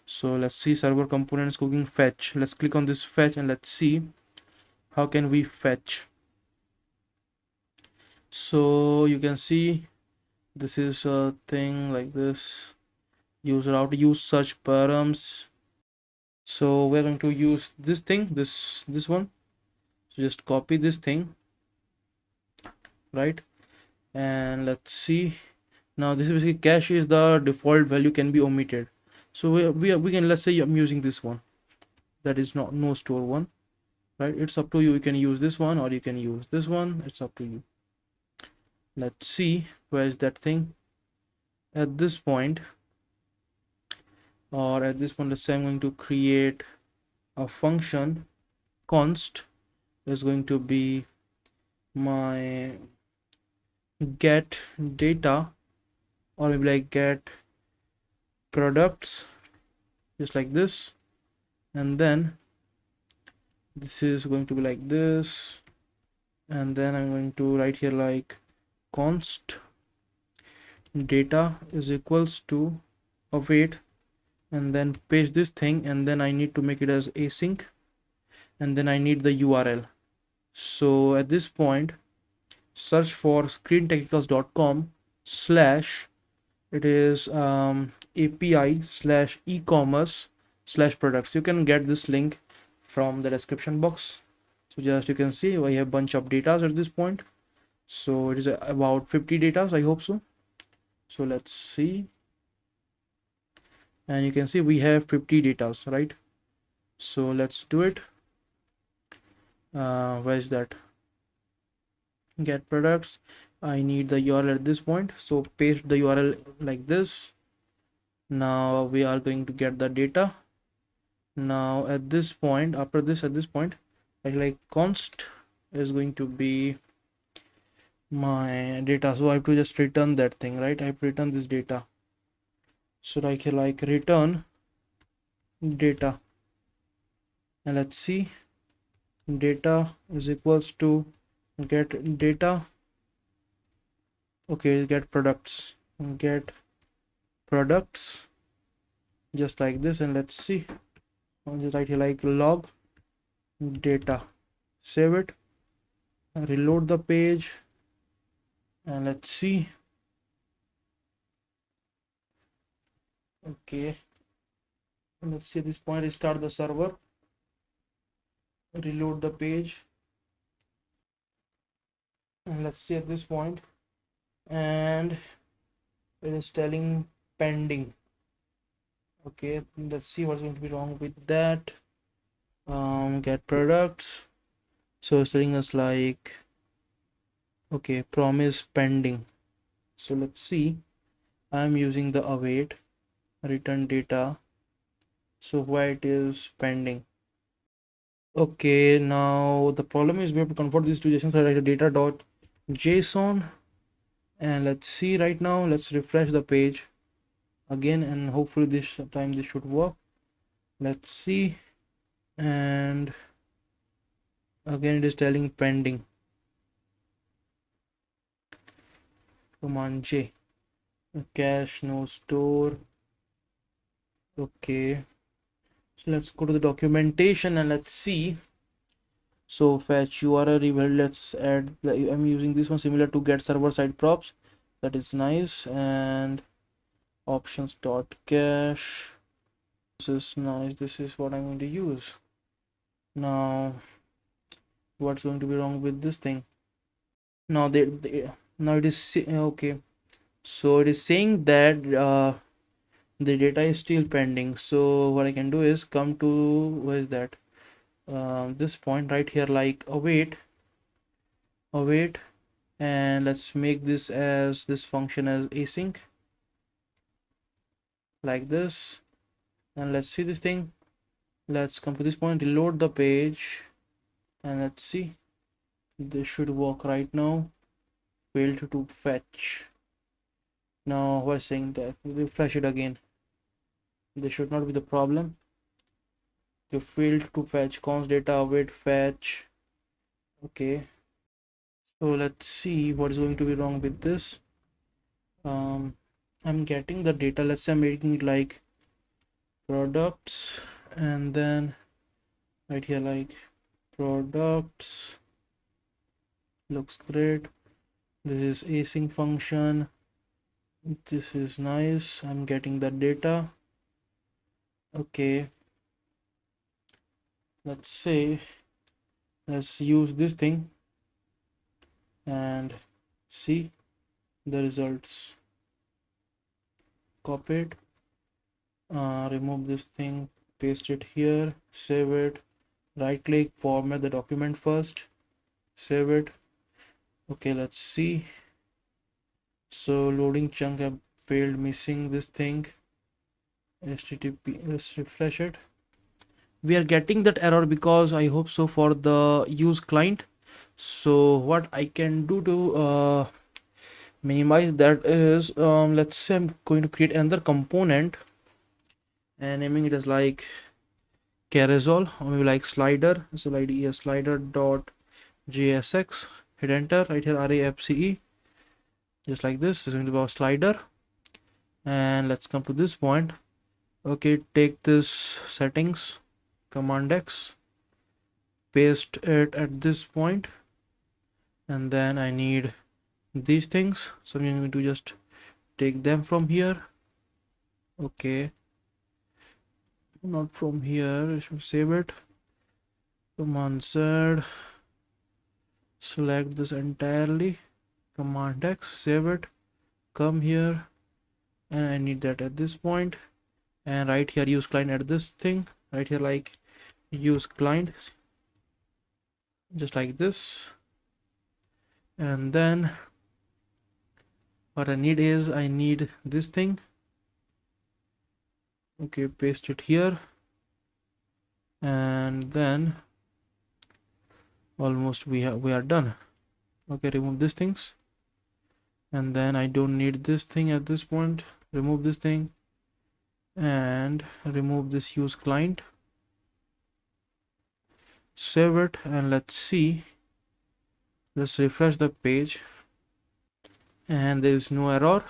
So let's see server components, cooking, fetch. Let's click on this fetch, and let's see how can we fetch. So you can see this is a thing like this. User how to use search params. So we're going to use this thing, this one. So just copy this thing, right? And let's see. Now this is basically cache is the default value can be omitted. So we can, let's say I'm using this one, that is not no store one, right? It's up to you. You can use this one or you can use this one. It's up to you. Let's see where is that thing at this point. Or at this point, let's say I'm going to create a function. Const is going to be my get data, or maybe like get products, just like this. And then this is going to be like this. And then I'm going to write here like const data is equals to await, and then paste this thing, and then I need to make it as async, and then I need the URL. So at this point, search for screentechnicals.com slash it is API slash e-commerce slash products. You can get this link from the description box. So just you can see I have a bunch of data at this point. So it is about 50 data, I hope so. So let's see, and you can see we have 50 data, right? So let's do it. Where is that? Get products. I need the URL at this point, so paste the URL like this. Now we are going to get the data. Now at this point, after this, at this point, I like const is going to be my data, so I have to just return that thing, right? I have to return this data. So I can like return data, and let's see, data is equals to get data. Okay, get products, just like this. And let's see, I'll just write here like log data, save it, reload the page, and let's see. Okay, let's see, at this point restart the server, reload the page, and let's see at this point, and it is telling pending. Okay, let's see what's going to be wrong with that. Get products, so it's telling us like, okay, promise pending. So let's see, I'm using the await return data, so why it is pending. Okay, now the problem is we have to convert these to JSON. So I write a data.json, and let's see right now. Let's refresh the page again, and hopefully this time this should work. Let's see, and again it is telling pending. Command J, cache, no store. Okay, so let's go to the documentation and let's see. So fetch URL event, let's add I'm using this one similar to get server side props, that is nice. And options dot cache, this is nice, this is what I'm going to use. Now what's going to be wrong with this thing? Now now it is okay, so it is saying that the data is still pending. So what I can do is come to, where is that, this point right here, like await, and let's make this as this function as async, like this. And let's see this thing, let's come to this point, reload the page, and let's see, this should work right now. Failed to fetch. Now we're saying that refresh it again, this should not be the problem. You failed to fetch const data await fetch. Okay, so let's see what is going to be wrong with this. I'm getting the data, let's say I'm making it like products, and then right here like products, looks great. This is async function, this is nice, I'm getting the data. Okay, let's say let's use this thing, and See the results. Copy it, remove this thing, paste it here, save it, right click, format the document first, save it. Okay, let's see. So loading chunk have failed, missing this thing. HTTP, let's refresh it. We are getting that error because I hope so for the use client. So what I can do to minimize that is, let's say I'm going to create another component and naming it as like carousel, or maybe like slider. So like slider dot jsx, hit enter. Right here rafce, just like this. It's going to be our slider, and let's come to this point. Okay, take this settings, command X, paste it at this point, and then I need these things, so I'm going to just take them from here. Okay, not from here, I should save it. Command Z, select this entirely, command X, save it, come here, and I need that at this point, and right here use client at this thing, right here like use client, just like this. And then what I need is I need this thing. Okay, paste it here, and then almost we are done. Okay, remove these things, and then I don't need this thing at this point. Remove this thing and remove this use client, save it, and let's see. Let's refresh the page, and there is no error.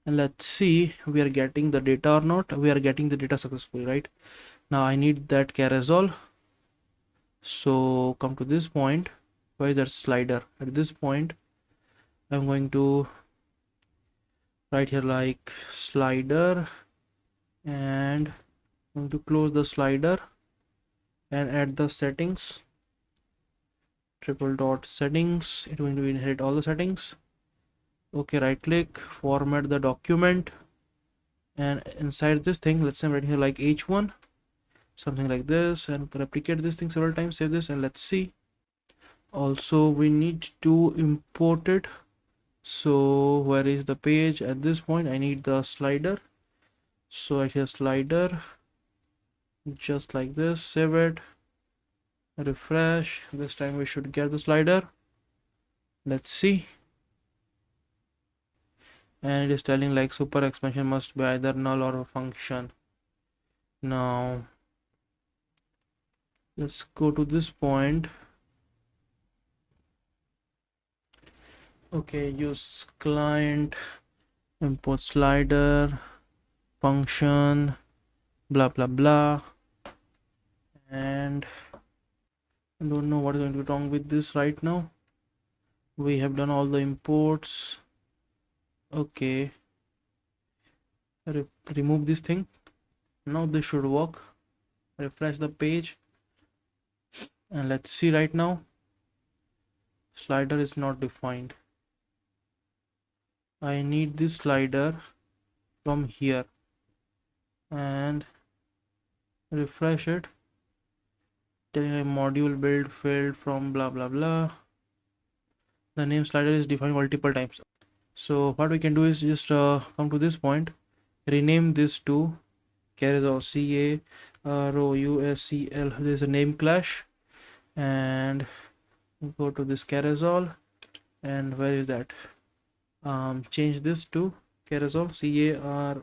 And let's see we are getting the data or not. We are getting the data successfully. Right now I need that carousel, so come to this point. Where is that slider? At this point I'm going to right here like slider, and I'm going to close the slider and add the settings, triple dot settings. It's going to inherit all the settings. Okay, right click, format the document, and inside this thing, let's say I'm writing here like h1, something like this, and replicate this thing several times. Save this, and let's see. Also we need to import it. So where is the page? At this point I need the slider, so I have slider, just like this. Save it, refresh. This time we should get the slider. Let's see, and it is telling like super expansion must be either null or a function. Now let's go to this point. Okay, use client, import slider, function, blah blah blah, and I don't know what is going to be wrong with this right now. We have done all the imports. Okay, remove this thing. Now this should work. Refresh the page, and let's see. Right now slider is not defined. I need this slider from here, and refresh it, telling a module build failed from blah blah blah. The name slider is defined multiple times. So what we can do is just come to this point, rename this to Carousel, Carousel. There's a name clash, and go to this Carousel, and where is that? Change this to Carousel, Carousel,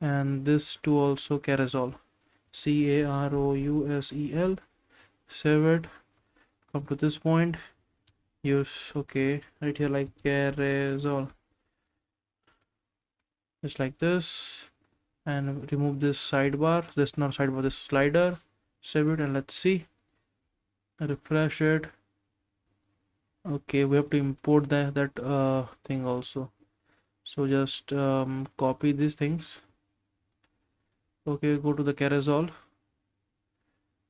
and this to also Carousel, Carousel. Save it, come to this point, use okay right here like Carousel, just like this, and remove this sidebar, this not sidebar, this slider. Save it, and let's see. Refresh it. Okay, we have to import that thing also, so just copy these things. Okay, go to the carousel.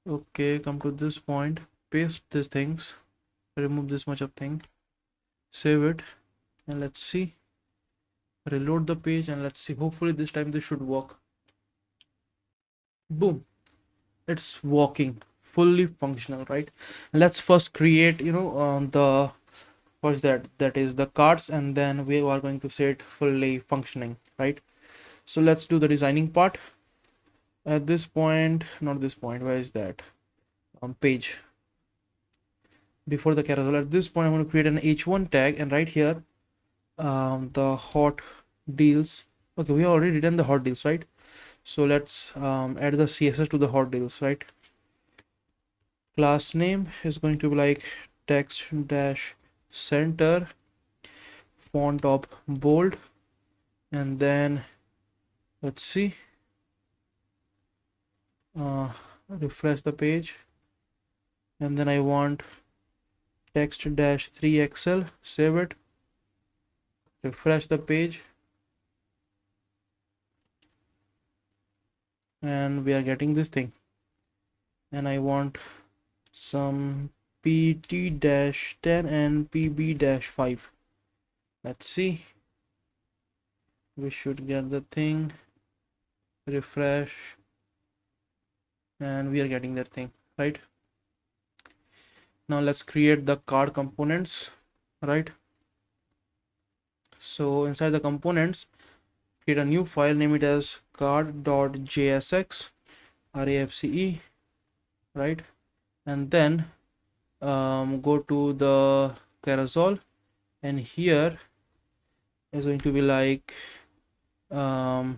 Okay, come to this point, paste these things, remove this much of thing, save it, and let's see, reload the page, and let's see, hopefully this time this should work. Boom, it's working, fully functional, right? Let's first create, the, what is that, that is the cards, and then we are going to say it fully functioning, right? So let's do the designing part. At this point, not this point, where is that page before the carousel? At this point I'm going to create an h1 tag, and right here the hot deals. Okay, we already done the hot deals, right? So let's add the css to the hot deals, right? Class name is going to be like text dash center, font of bold, and then let's see, refresh the page, and then I want text dash 3xl, save it, refresh the page, and we are getting this thing. And I want some pt-10 and pb-5. Let's see, we should get the thing, refresh, and we are getting that thing, right? Now let's create the card components, right? So inside the components, create a new file, name it as card.jsx, rafe, right? And then go to the carousel, and here is going to be like now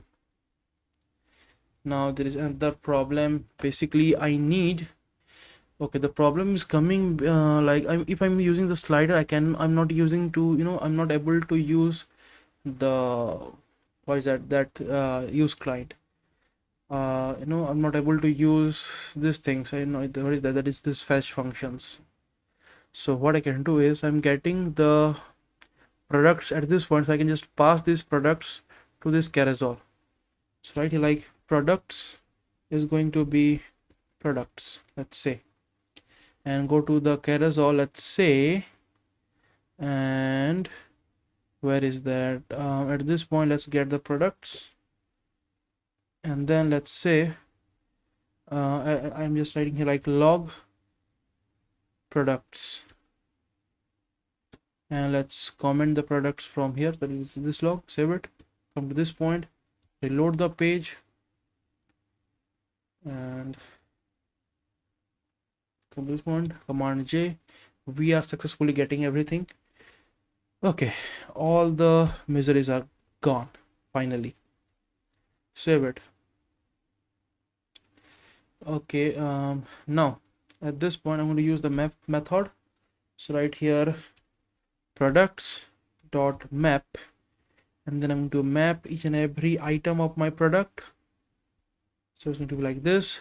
there is another problem. Basically I need, okay, the problem is coming like if I'm using the slider, I'm not using to, I'm not able to use the, what is that use client. I'm not able to use this thing. So what is that is this fetch functions. So what I can do is I'm getting the products at this point, so I can just pass these products to this carousel. So right here, like products is going to be products, let's say, and go to the carousel, let's say, and where is that, at this point let's get the products, and then let's say I'm just writing here like log products, and let's comment the products from here, that is this log, save it, come to this point, reload the page, and come to this point, command J, we are successfully getting everything. Okay, all the miseries are gone finally, save it. Okay, now at this point I'm going to use the map method. So right here, products dot map, and then I'm going to map each and every item of my product. So it's going to be like this,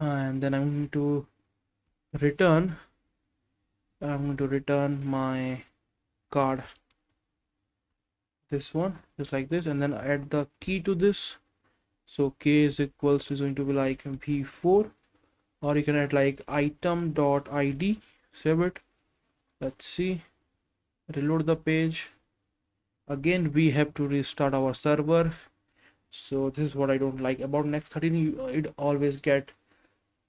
and then I'm going to return my card, this one, just like this, and then add the key to this. So k is equals is going to be like v4, or you can add like item.id, save it. Let's see, reload the page. Again we have to restart our server. So this is what I don't like about Next13, it always get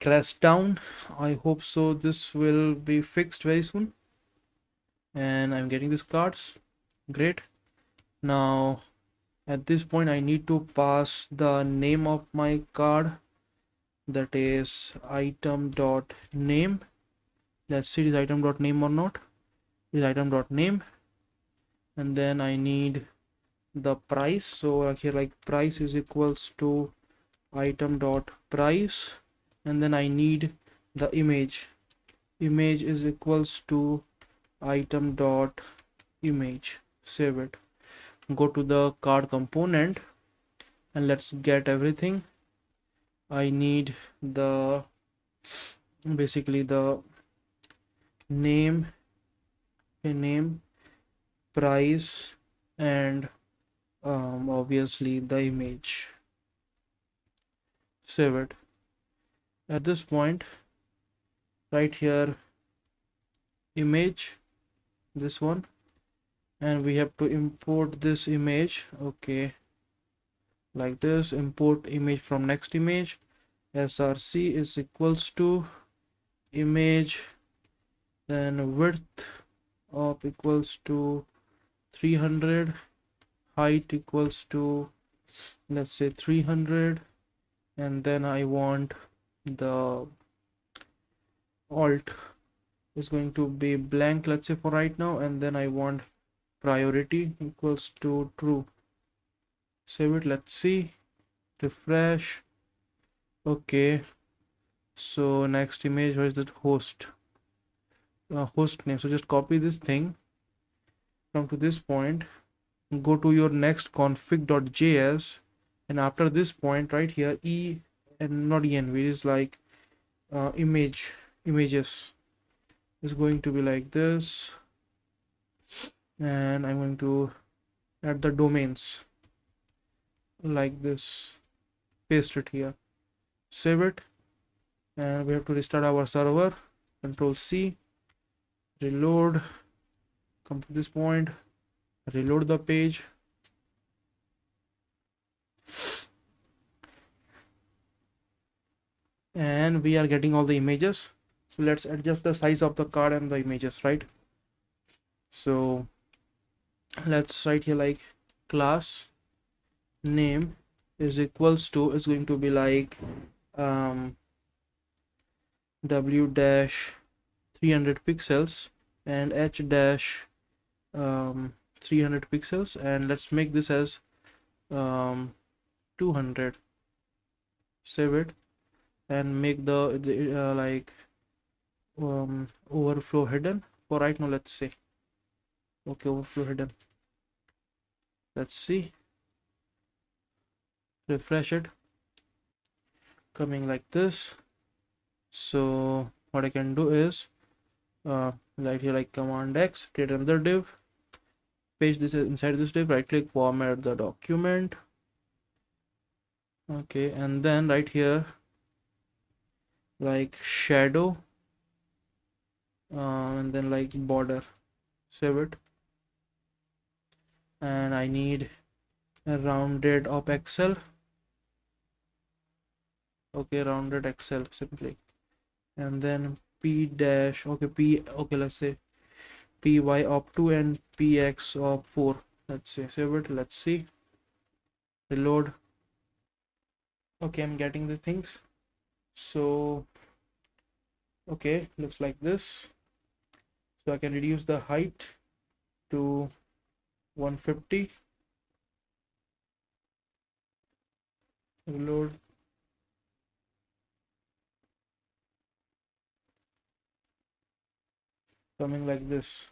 crashed down. I hope so this will be fixed very soon, and I'm getting these cards, great. Now at this point I need to pass the name of my card, that is item.name. Let's see, is item.name or not, is item.name. And then I need the price, so here like price is equals to item.price, and then I need the image is equals to item.image, save it, go to the card component, and let's get everything. I need the, basically the name, price, and obviously the image, save it. At this point right here, image, this one, and we have to import this image. Okay, like this. Import image from next image. src is equals to image, then width of equals to 300, height equals to, let's say, 300, and then I want the alt is going to be blank, let's say, for right now, and then I want priority equals to true. Save it. Let's see, refresh. Okay, so next image, where is that host? Host name. So just copy this thing, come to this point, go to your next config.js, and after this point right here, e and not env is like images is going to be like this, and I'm going to add the domains like this, paste it here, save it, and we have to restart our server. Control C, reload, come to this point, reload the page, and we are getting all the images. So let's adjust the size of the card and the images, right? So let's write here like class name is equals to, is going to be like w dash 300 pixels and h dash 300 pixels, and let's make this as 200. Save it, and make the like overflow hidden for right now, let's say. Okay, overflow hidden. Let's see, refresh it, coming like this. So what I can do is right here, like command X, create another div, paste this inside this div, right click, format the document. Okay, and then right here like shadow, and then like border. Save it, and I need a rounded of Excel. Okay, rounded Excel simply, and then p dash, okay, p, okay, let's say py of 2 and px of 4, let's say. Save it, let's see, reload. Okay, I'm getting the things. So okay, looks like this. So I can reduce the height to 150, reload, coming like this,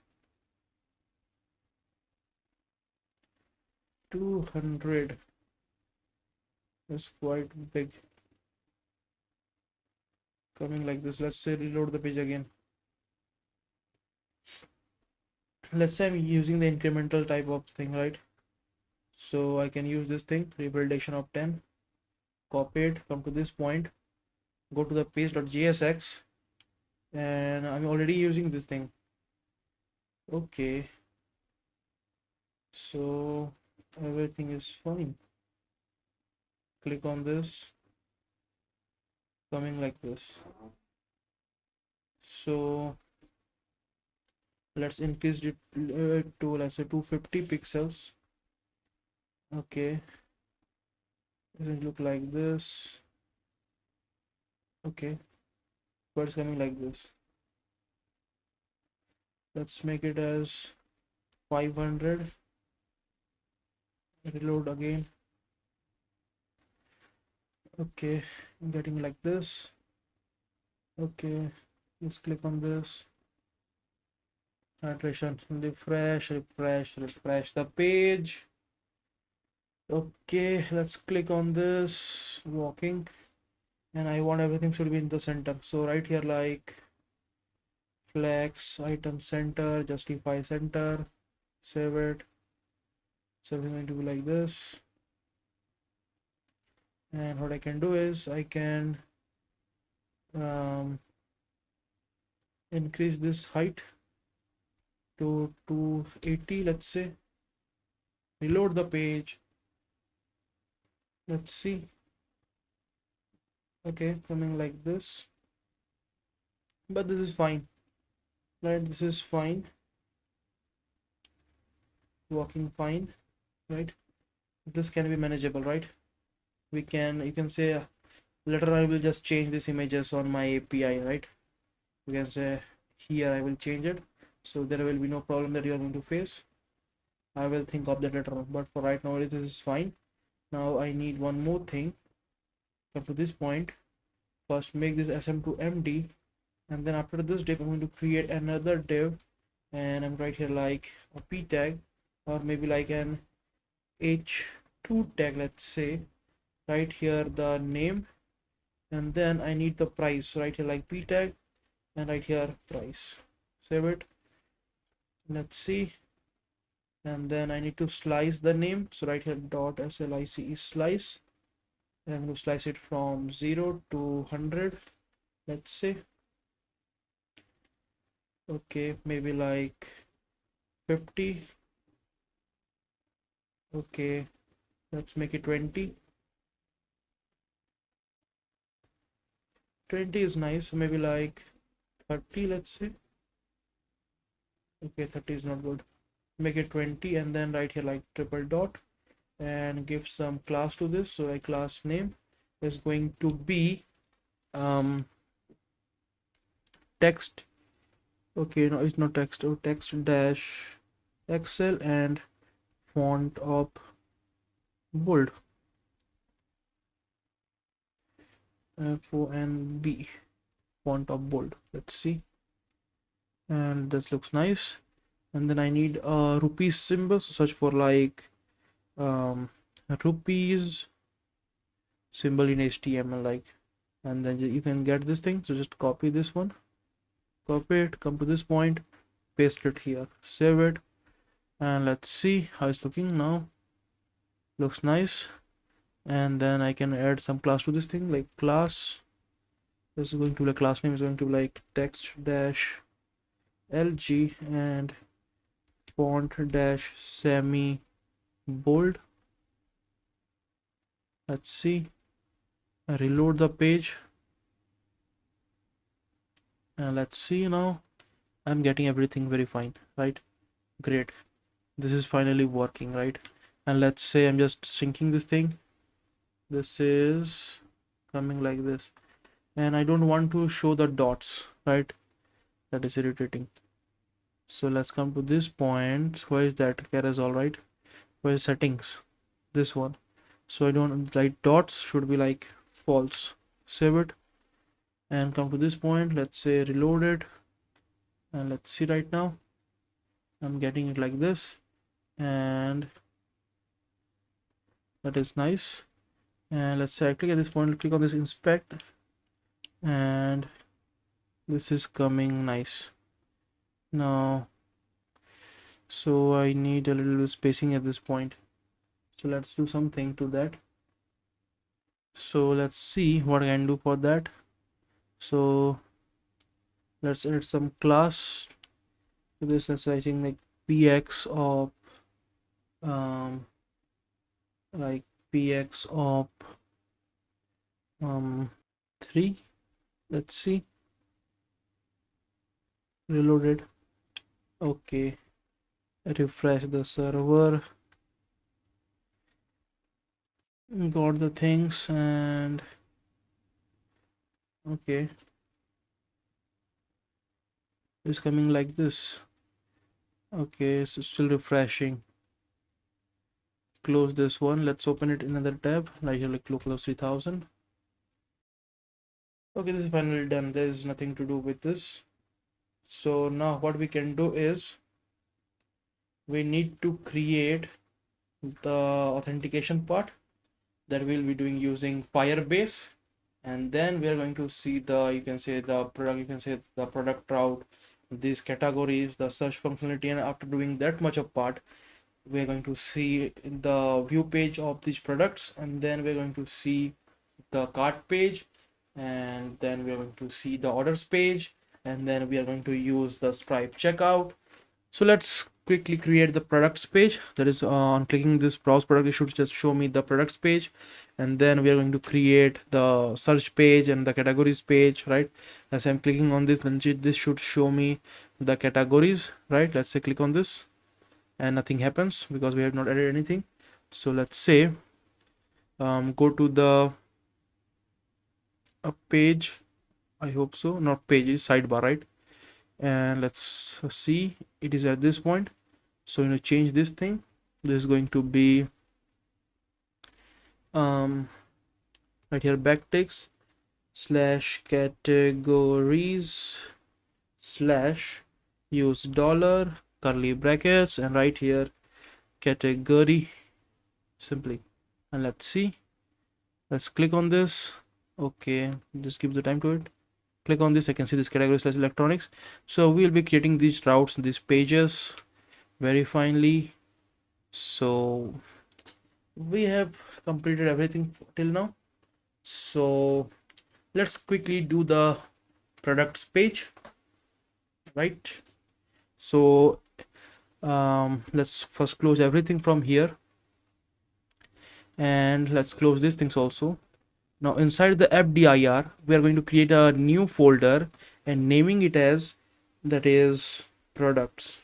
200 is quite big, coming like this. Let's say reload the page again. Let's say I'm using the incremental type of thing, right? So I can use this thing, rebuildation of 10, copy it, come to this point, go to the page.jsx, and I'm already using this thing. Okay, so everything is fine. Click on this, coming like this. So let's increase it to, let's say, 250 pixels. Okay, it look like this. Okay, but it's coming like this. Let's make it as 500, reload again. Okay, I'm getting like this. Okay, let's click on this, iteration, refresh the page. Okay, let's click on this, walking, and I want everything should be in the center. So right here, like flex item center, justify center, save it. So it's going to be like this, and what I can do is I can increase this height to 280, let's say. Reload the page. Let's see. Okay, coming like this, but this is fine, right? This is fine, working fine, right? This can be manageable, right? You can say later I will just change these images on my API, right? You can say here I will change it, so there will be no problem that you are going to face. I will think of that later on, but for right now this is fine. Now I need one more thing. Come to this point, first make this sm2 empty, and then after this div I'm going to create another div, and I'm right here like a p tag, or maybe like an h2 tag, let's say. Right here the name, and then I need the price, right here like p tag, and right here price. Save it. Let's see. And then I need to slice the name, so right here dot slice is slice, and I'm going to slice it from 0 to 100, let's say. Okay, maybe like 50. Okay, let's make it 20. 20 is nice, so maybe like 30, let's say. Okay, 30 is not good. Make it 20, and then right here like triple dot, and give some class to this. So my class name is going to be text. Okay, no, it's not text. Oh, text dash excel and font of bold, FONB, font of bold. Let's see, and this looks nice. And then I need a rupees symbol, so search for like rupees symbol in HTML, like, and then you can get this thing. So just copy this one, copy it, come to this point, paste it here, save it, and let's see how it's looking now. Looks nice. And then I can add some class to this thing, like class. This is going to be a class name is going to be like text dash LG and font dash semi bold. Let's see. I reload the page, and let's see now. I'm getting everything very fine, right? Great. This is finally working, right? And let's say I'm just syncing this thing. This is coming like this, and I don't want to show the dots, right? That is irritating. So let's come to this point. Where is that carousel, right? Where is settings? This one. So I don't like dots, should be like false. Save it and come to this point. Let's say reload it, and let's see right now. I'm getting it like this, and that is nice. And let's say I click at this point, click on this inspect, and this is coming nice now. So I need a little bit spacing at this point, so let's do something to that. So let's see what I can do for that. So let's add some class to this. Let's say I think like px of like px of 3. Let's see. Reload it. Okay, refresh the server, got the things, and okay, it's coming like this. Okay, so still refreshing. Close this one. Let's open it in another tab, right here like localhost 3000. Okay, this is finally done. There is nothing to do with this. So now what we can do is we need to create the authentication part that we'll be doing using Firebase, and then we are going to see the product route, these categories, the search functionality, and after doing that much of part, we're going to see the view page of these products, and then we're going to see the cart page, and then we're going to see the orders page, and then we are going to use the Stripe checkout. So let's quickly create the products page. That is, on clicking this browse product, it should just show me the products page, and then we are going to create the search page and the categories page, right? As I'm clicking on this, then this should show me the categories, right? Let's say click on this and nothing happens because we have not added anything. So let's say go to the page. I hope so. Not page, is sidebar, right? And let's see, it is at this point. So change this thing. This is going to be right here, backticks slash categories slash use dollar curly brackets, and right here category simply. And let's see, let's click on this. Okay, just give the time to it. Click on this, I can see this category slash electronics. So we'll be creating these routes, these pages very finely. So we have completed everything till now. So let's quickly do the products page, right? So let's first close everything from here, and let's close these things also. Now inside the fdir, we are going to create a new folder and naming it as, that is, products,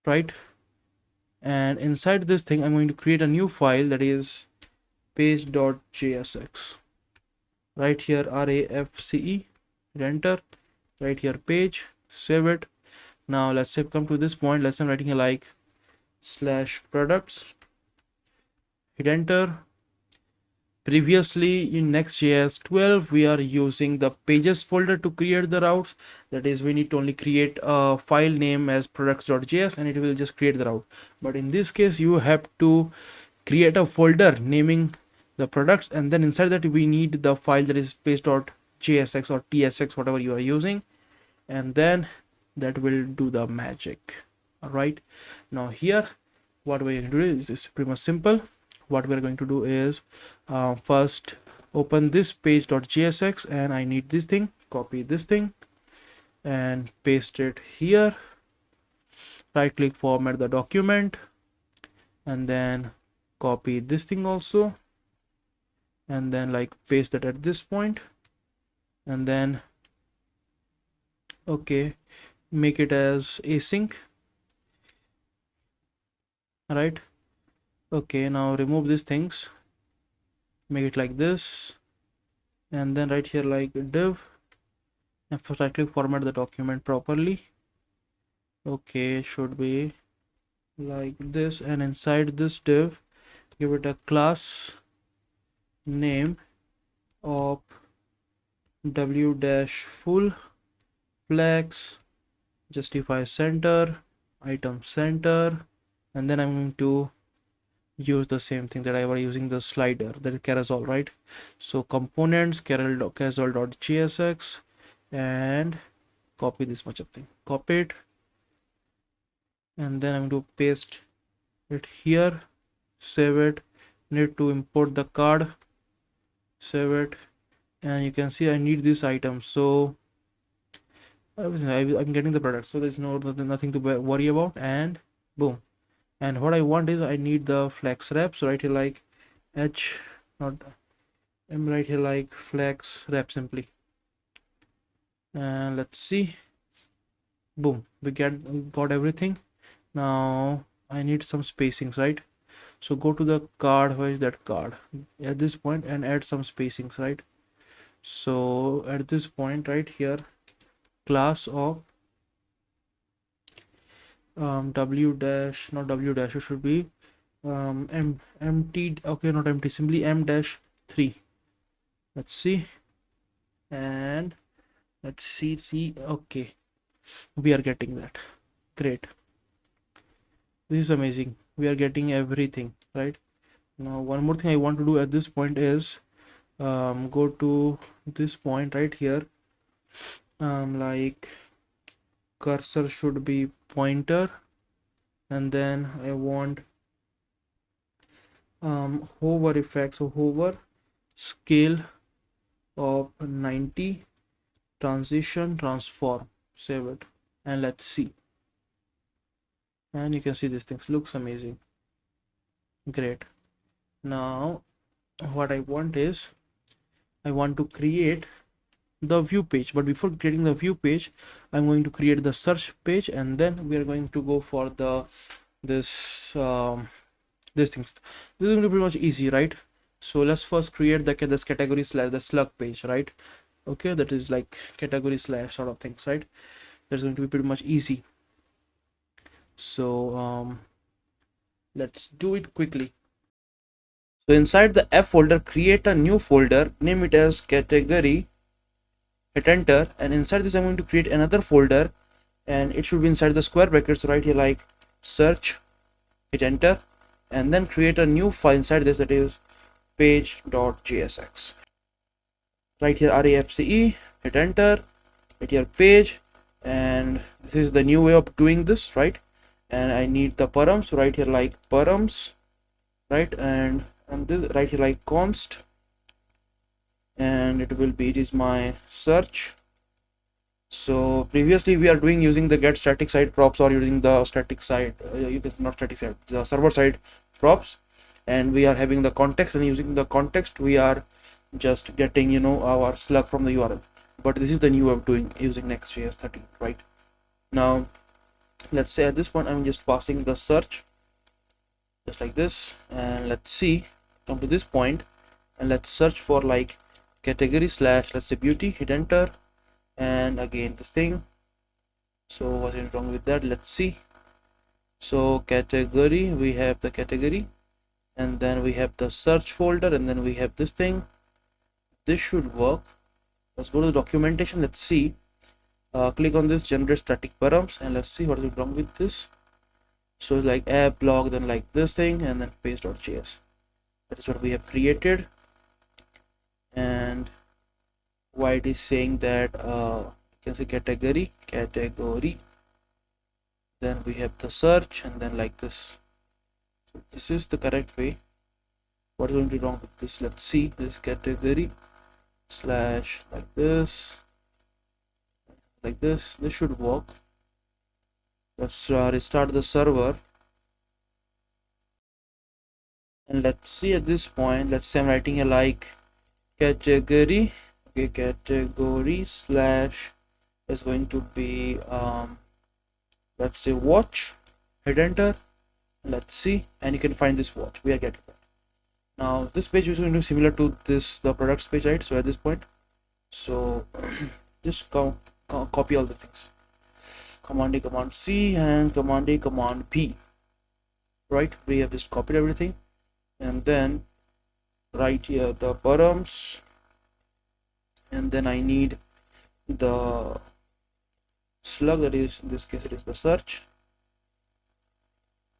right? And inside this thing, I'm going to create a new file, that is page.jsx. right here, RAFCE, hit enter. Right here, page, save it. Now let's say come to this point, let's say I'm writing here like slash products, hit enter. Previously in nextjs 12 we are using the pages folder to create the routes. That is, we need to only create a file name as products.js and it will just create the route. But in this case you have to create a folder naming the products, and then inside that we need the file that is page.jsx or tsx, whatever you are using, and then that will do the magic. All right, now here what we're going to do is pretty much simple. What we're going to do is first open this page.jsx, and I need this thing, copy this thing and paste it here. Right click, format the document, and then copy this thing also, and then like paste that at this point, and then okay, make it as async. All right, okay, now remove these things, make it like this, and then right here like div, and first right click, format the document properly. Okay, should be like this, and inside this div give it a class name of w-full flex justify center item center, and then I'm going to use the same thing that I was using, the slider, that is carousel, right? So components carousel.jsx, and copy this much of thing, copy it, and then I'm going to paste it here, save it. Need to import the card, save it, and you can see I need this item, so I'm getting the product, so there's nothing to worry about, and boom. And what I want is I need the flex rep, so right here like h, not m, right here like flex rep simply, and let's see, boom, we got everything. Now I need some spacings, right? So go to the card, where is that card, at this point, and add some spacings, right? So at this point right here, class of w dash, not w dash, it should be empty, okay, not empty, simply m dash 3. Let's see, and let's see, okay, we are getting that. Great, this is amazing, we are getting everything, right? Now one more thing I want to do at this point is go to this point right here, like cursor should be pointer, and then I want hover effect, so hover scale of 90, transition transform, save it, and let's see. and you can see these things looks amazing. Great. Now what I want is I want to create the view page, but before creating the view page I'm going to create the search page, and then we are going to go for the these things. This is going to be pretty much easy, right? So let's first create this category slash the slug page, right? Okay, that is like category slash sort of things, right? That's going to be pretty much easy. So let's do it quickly. So inside the F folder, create a new folder, name it as category, hit enter, and inside this I'm going to create another folder, and it should be inside the square brackets right here, like search, hit enter, and then create a new file inside this, that is page.jsx. Right here RAFCE, hit enter, right here page, and this is the new way of doing this, right? And I need the params right here, like params, right? And this right here, like const, and it is my search. So previously we are doing using the get static side props, or using the static side not static side, the server side props, and we are having the context, and using the context we are just getting, you know, our slug from the URL. But this is the new way of doing using nextjs 13, right? Now let's say at this point I'm just passing the search just like this, and let's see, come to this point, and let's search for like category slash, let's say beauty, hit enter, and again this thing. So what's wrong with that? Let's see. So category, we have the category, and then we have the search folder, and then we have this thing. This should work. Let's go to the documentation. Let's see. Click on this generate static params, and let's see what is wrong with this. So it's like app blog, then like this thing, and then paste.js. That is what we have created. And why it is saying that you can say category, then we have the search, and then like this. So this is the correct way. What is going to be wrong with this? Let's see. This category slash like this, this should work. Let's restart the server, and let's see at this point. Let's say I'm writing a like category, okay, category slash is going to be let's say watch, hit enter, let's see, and you can find this watch. We are getting that. Now this page is going to be similar to this, the products page, right? So at this point, so just copy all the things, command A, command C, and command A, command P, right? We have just copied everything, and then right here the params, and then I need the slug, that is in this case it is the search,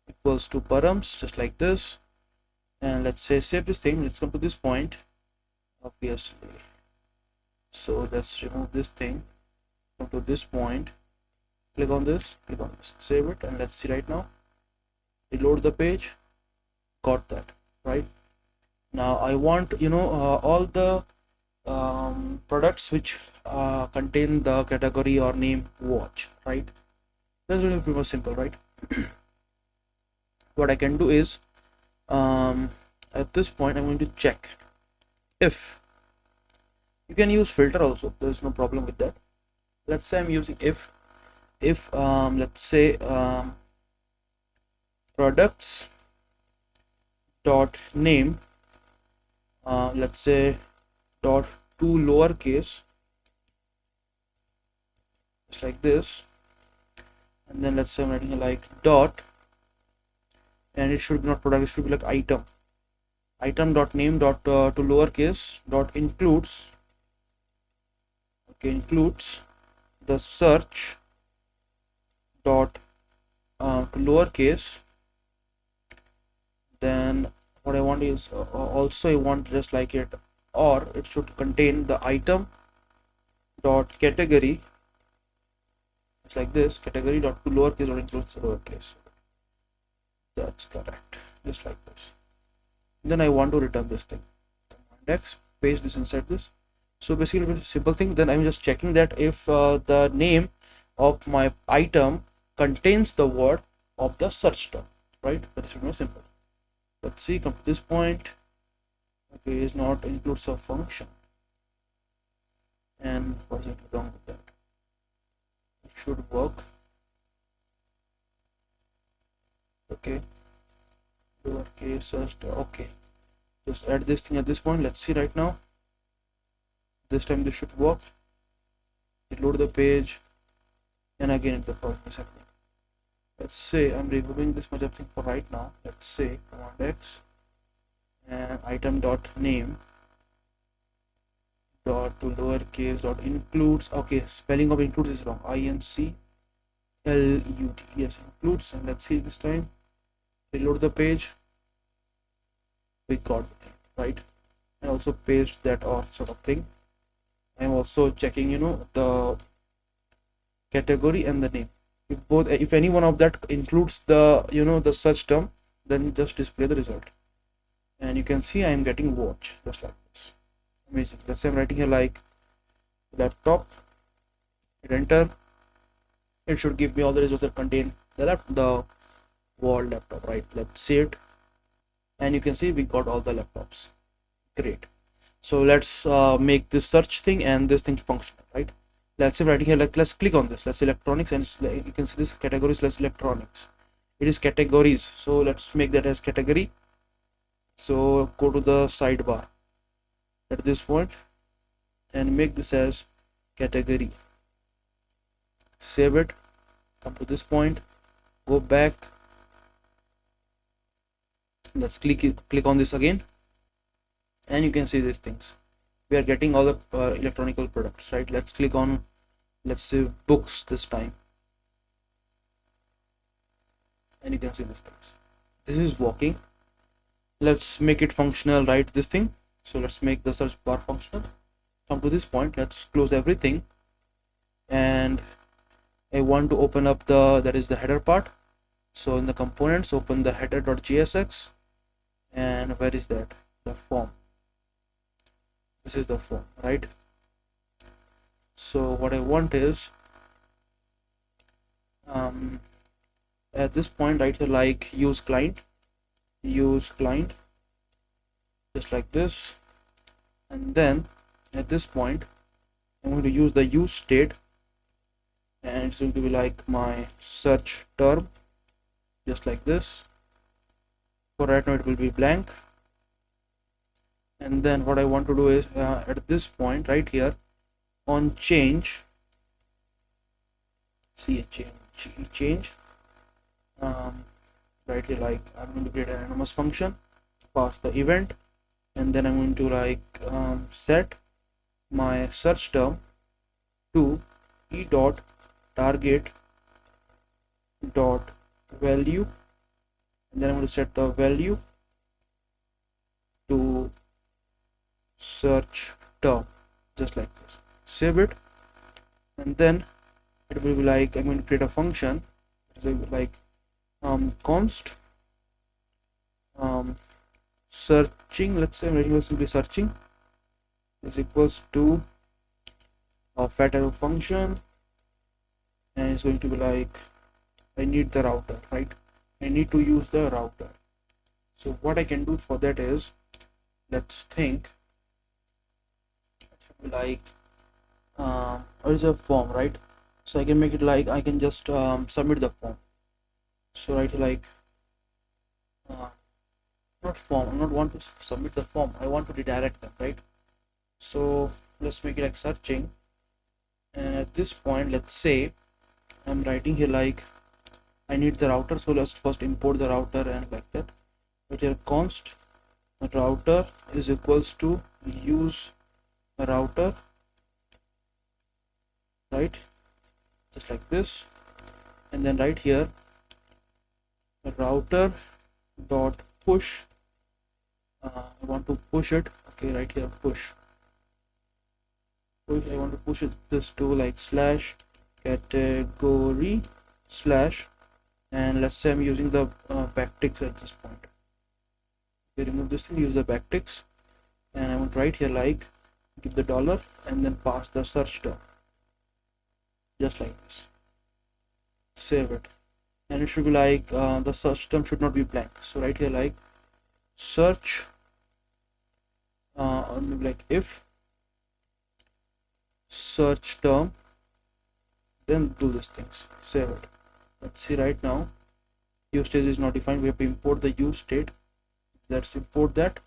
equals to params, just like this. And let's say save this thing. Let's come to this point, obviously. So let's remove this thing, come to this point, click on this, save it, and let's see right now. Reload the page, got that, right? Now I want, you know, all the products which contain the category or name watch, right? That's really pretty much simple, right? What I can do is at this point I'm going to check if, you can use filter also, there's no problem with that. Let's say I'm using if let's say products dot name, let's say dot to lowercase, just like this, and then let's say I'm writing like dot, and it should be not product, it should be like item dot name dot to lowercase dot includes, okay, includes the search dot to lowercase. Then what I want is also I want just like it, or it should contain the item dot category, it's like this, category dot to lowercase dot includes the lowercase. That's correct, just like this. Then I want to return this thing, next paste this inside this. So basically it's a simple thing. Then I'm just checking that if the name of my item contains the word of the search term, right? That is very simple. Let's see, come to this point. Okay, is not includes a function. And what's it wrong with that? It should work. Okay, lowercase search. Okay, just add this thing at this point. Let's see right now. This time this should work. Reload the page, and again the problem is happening. Let's say I'm removing this much of thing for right now. Let's say command X and item dot name dot to lowercase dot includes. Okay, spelling of includes is wrong. INCLUD. Yes, includes. And let's see this time. Reload the page. We got the thing, right? And also paste that or sort of thing. I'm also checking, the category and the name. If any one of that includes the the search term, then just display the result. And you can see I'm getting watch just like this. Amazing. Let's say I'm writing here like laptop, hit enter. It should give me all the results that contain the wall laptop, right? Let's see it, and you can see we got all the laptops. Great. So let's make this search thing and this thing functional, right? Let's say writing here, like, let's click on this. Let's say electronics, and you can see this categories less electronics. It is categories, so let's make that as category. So go to the sidebar at this point and make this as category. Save it. Come to this point. Go back. Let's click on this again, and you can see these things. We are getting all the electronical products, right? Let's click on, let's say, books this time, and you can see these things. This is working. Let's make it functional, right? This thing. So let's make the search bar functional. Come to this point. Let's close everything, and I want to open up that is the header part. So in the components, open the header.jsx, and where is that? The form. This is the form, right? So what I want is at this point, right here, like use client, just like this. And then at this point I'm going to use the use state, and it's going to be like my search term, just like this. For right now it will be blank. And then what I want to do is at this point right here on change, see a change right here, like I'm going to create an anonymous function, pass the event, and then I'm going to like set my search term to e dot target dot value, and then I'm going to set the value to search term, just like this. Save it, and then it will be like I'm going to create a function. It will be like const searching. Let's say I'm simply searching is equals to a fat arrow function, and it's going to be like I need the router, right? I need to use the router. So what I can do for that is, let's think, it should be like or is a form, right? So I can make it like I can just submit the form. So right, like not form, I don't want to submit the form, I want to redirect them, right? So let's make it like searching, and at this point let's say I'm writing here like I need the router. So let's first import the router, and like that, but here const router is equals to use router, right? Just like this. And then right here router dot push, I want to push it. Okay, right here push, I want to push it this to like slash category slash, and let's say I'm using the backticks at this point. We remove this thing, use the backticks, and I want to write here like give the dollar and then pass the search term, just like this. Save it. and it should be like the search term should not be blank. So right here like search or maybe like if search term, then do these things, save it. Let's see right now use state is not defined. We have to import the use state. Let's import that.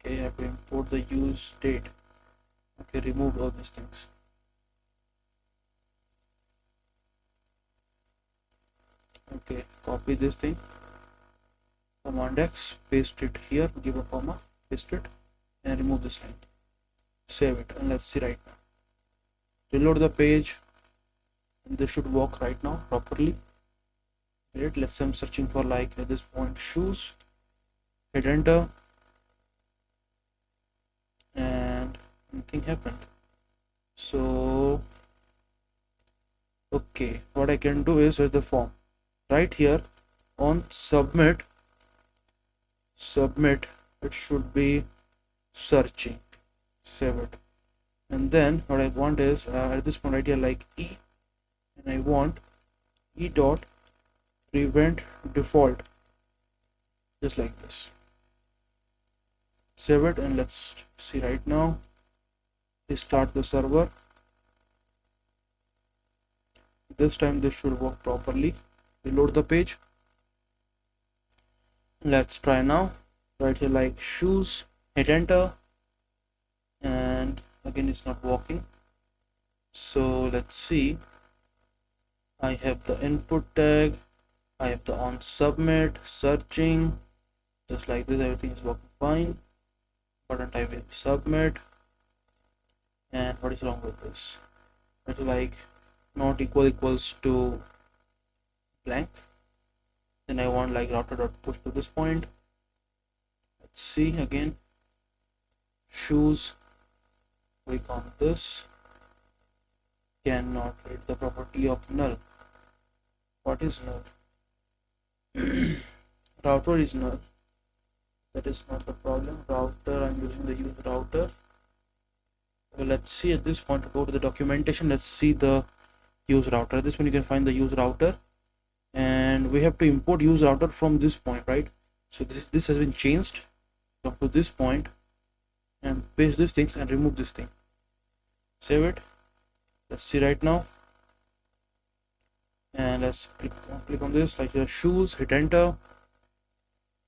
Okay, I have to import the use state. Okay, remove all these things. Okay, copy this thing, command X, paste it here, give a comma, paste it, and remove this line. Save it, and let's see right now. Reload the page, and this should work right now properly. Right, let's say I'm searching for like at this point shoes, hit enter, and nothing happened. So okay, what I can do is here's the form right here on submit, it should be searching, save it. And then what I want is at this point right here like e, and I want e dot prevent default, just like this. Save it, and let's see right now. Restart the server. This time this should work properly. Reload the page. Let's try now. Right here like shoes, hit enter, and again it's not working. So let's see. I have the input tag, I have the on submit, searching, just like this, everything is working fine. Button type is submit, and what is wrong with this? It's like not equals to blank. Then I want like router dot push to this point. Let's see again. Shoes, click on this. Cannot read the property of null. What is null? Router is null. That is not the problem. Router, I'm using the use router. So let's see at this point, go to the documentation. Let's see the use router. At this point you can find the use router, and we have to import use router from this point, right? So this has been changed. Come to this point and paste these things and remove this thing. Save it. Let's see right now, and let's click on this like your shoes, hit enter,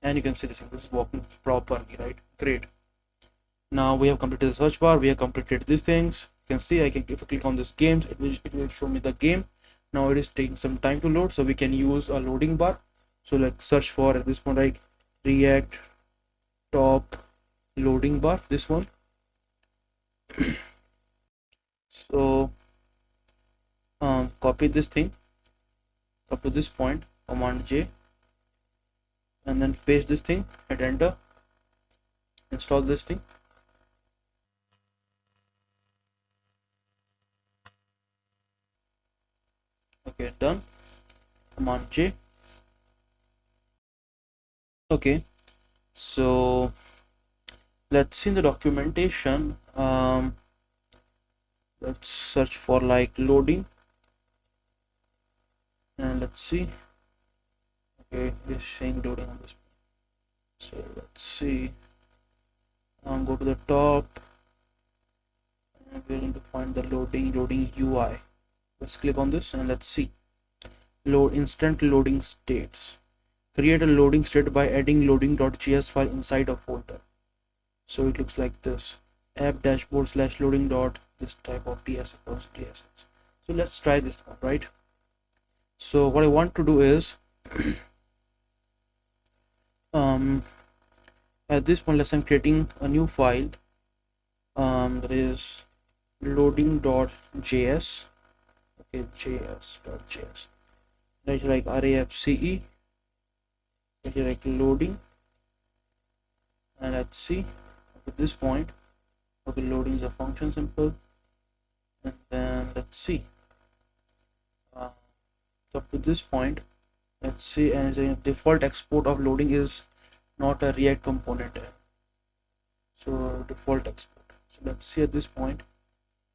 and you can see this is working properly, right? Great. Now we have completed the search bar, we have completed these things. You can see if I click on this games, it will show me the game. Now it is taking some time to load, so we can use a loading bar. So like search for at this point like React top loading bar, this one. So copy this thing up to this point, command J, and then paste this thing, hit enter, install this thing. Okay, done. Command J. Okay, so let's see in the documentation. Let's search for like loading, and let's see. Okay, it's saying loading on this. So let's see. Go to the top, and we're going to find the loading UI. Let's click on this and let's see. Load instant loading states. Create a loading state by adding loading.js file inside a folder. So it looks like this. App dashboard / loading dot this type of TSS. So let's try this one, right? So what I want to do is at this point, let's I'm creating a new file. That is loading.js. Okay, js.js. Right, like RAFCE. Okay, like loading, and let's see at this point. Okay, loading is a function simple, and then let's see up to this point. Let's see, and the default export of loading is not a React component, so default export. So let's see at this point,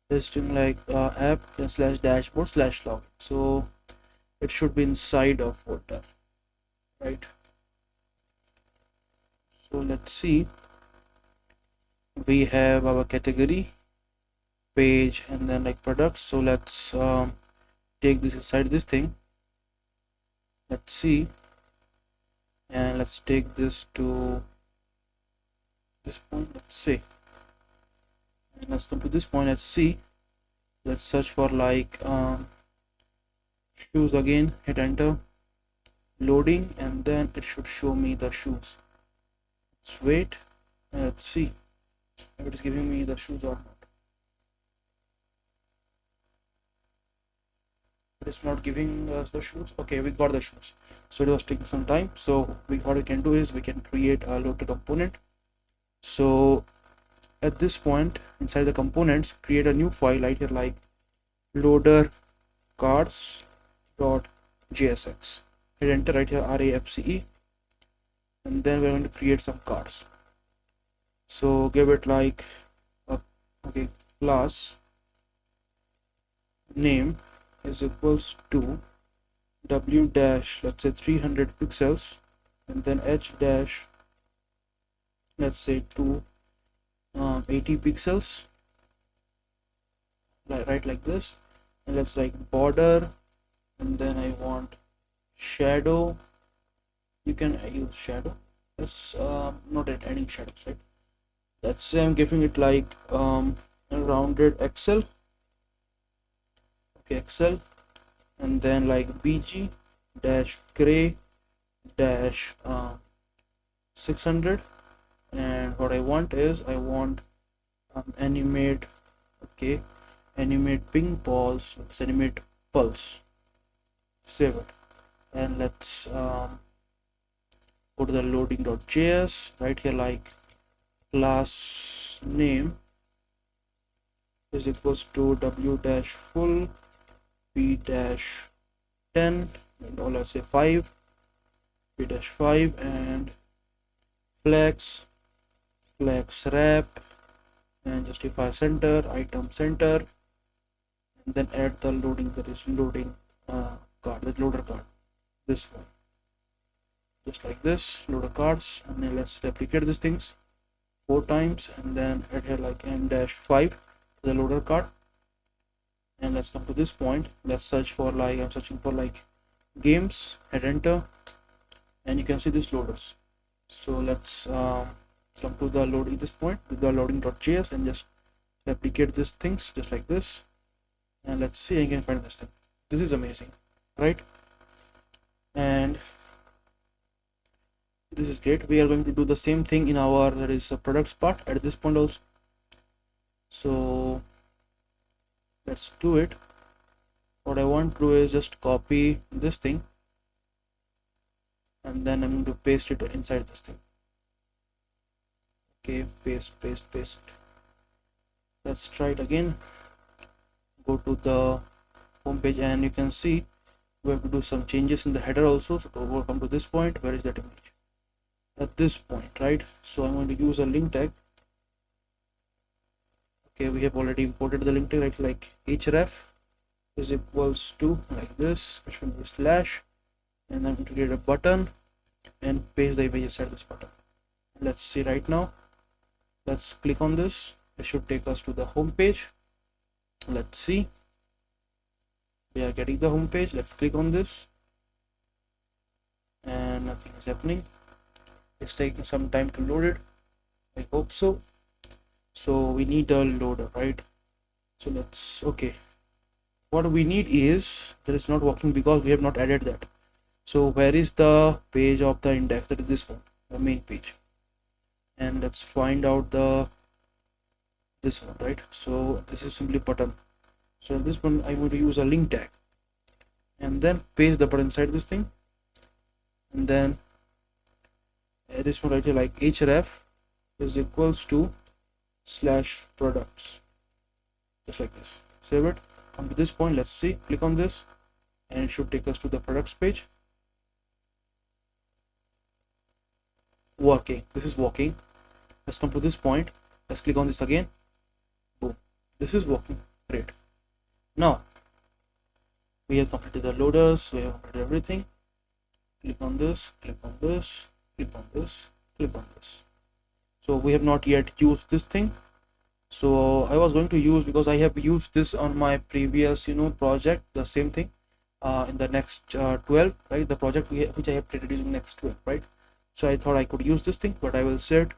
it's doing like app / dashboard / log. So it should be inside of footer, right? So let's see, we have our category, page, and then like products. So let's take this inside this thing. Let's see, and let's take this to this point. Let's see, and let's come to this point. Let's see, let's search for like shoes again, hit enter, loading, and then it should show me the shoes. Let's wait and let's see if it is giving me the shoes or not. It's not giving us the shoes. Okay, we got the shoes. So it was taking some time. So what we can do is we can create a loader component. So at this point inside the components, create a new file right here like loader cards.jsx. Hit enter right here, RAFCE, and then we're going to create some cards. So give it like okay, class name is equals to w dash, let's say 300 pixels, and then h dash, let's say 280 pixels, right like this, and let's like border, and then I want shadow. You can use shadow. Let's not adding shadows, right? Let's say I'm giving it like a rounded XL. Okay, XL, and then like bg dash gray dash 600, and what I want is I want animate. Okay, animate ping pulse. Let's animate pulse, save it, and let's go to the loading.js right here like class name is equals to w dash full p dash 10, and all let's say 5 p dash 5, and flex wrap, and justify center, item center, and then add the loading, that is loading card, this loader card, this one, just like this, loader cards, and then let's replicate these things 4 times, and then add here like m-5 to the loader card, and let's come to this point. Let's search for like, I'm searching for like games, hit enter, and you can see these loaders. So let's come to the loading, this point with the loading.js, and just replicate these things just like this, and let's see, I can find this thing. This is amazing, right? And this is great. We are going to do the same thing in our, that is a products part at this point also. So let's do it. What I want to do is just copy this thing, and then I'm going to paste it inside this thing. Okay, paste. Let's try it again. Go to the home page, and you can see we have to do some changes in the header also. So we'll come to this point. Where is that image? At this point, right? So I'm going to use a link tag. Okay, we have already imported the link tag, right? Like href is equals to like this, which will be slash, and I'm going to create a button and paste the image inside this button. Let's see right now. Let's click on this. It should take us to the home page. Let's see. We are getting the home page. Let's click on this, and nothing is happening. It's taking some time to load it. I hope so. So we need a loader, right? So let's, okay, what we need is, that is not working because we have not added that. So where is the page of the index? That is this one, the main page, and let's find out this one, right? So this is simply button. So in this one I'm going to use a link tag, and then paste the button inside this thing, and then this one right here like href is equals to slash products, just like this. Save it. Come to this point. Let's see. Click on this, and it should take us to the products page. Working. This is working. Let's come to this point. Let's click on this again. Boom. This is working. Great. Now We have completed the loaders, we have completed everything. Click on this, click on this, click on this, click on this. So we have not yet used this thing. So I was going to use, because I have used this on my previous project, the same thing in the next 12, right? The project which I have created using next 12, right? So I thought I could use this thing, but I will say it.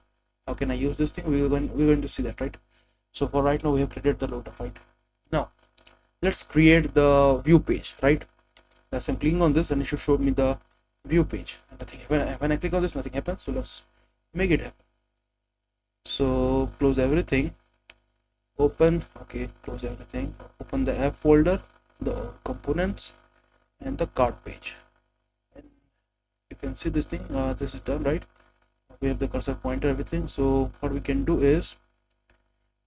How can I use this thing? We're going to see that, right? So for right now we have created the loader, right? Now let's create the view page, right? As I'm clicking on this, and it should show me the view page. And nothing, when I click on this, nothing happens. So let's make it happen. So close everything, open, okay, close everything, open the app folder, the components, and the cart page, and you can see this thing. This is done, right? We have the cursor pointer, everything. So what we can do is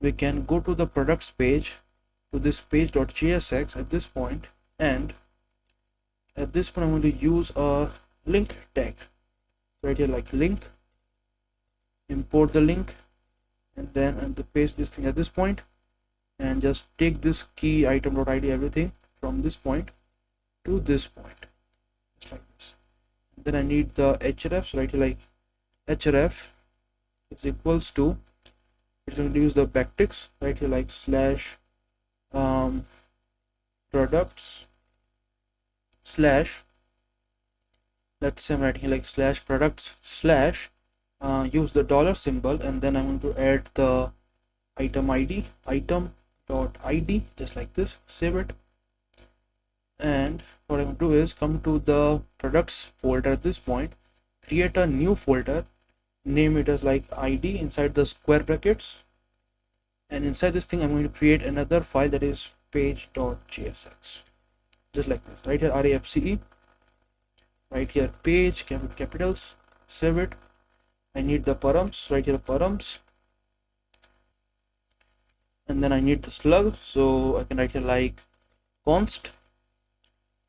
we can go to the products page, to this page.jsx at this point, and at this point I'm going to use a link tag right here, like link, import the link, and then I'm to paste this thing at this point, and just take this key item.id everything from this point to this point, just like this. And then I need the hrefs right here, like href is equals to, it's going to use the backticks right here, like slash products slash, let's say I'm writing here like slash products slash use the dollar symbol, and then I'm going to add the item id, item.id, just like this, save it. And what I'm going to do is come to the products folder at this point, create a new folder, name it as like id inside the square brackets, and inside this thing I'm going to create another file that is page.jsx, just like this, right here, RAFCE, right here, page, capitals, save it. I need the params right here, params, and then I need the slug, so I can write here like const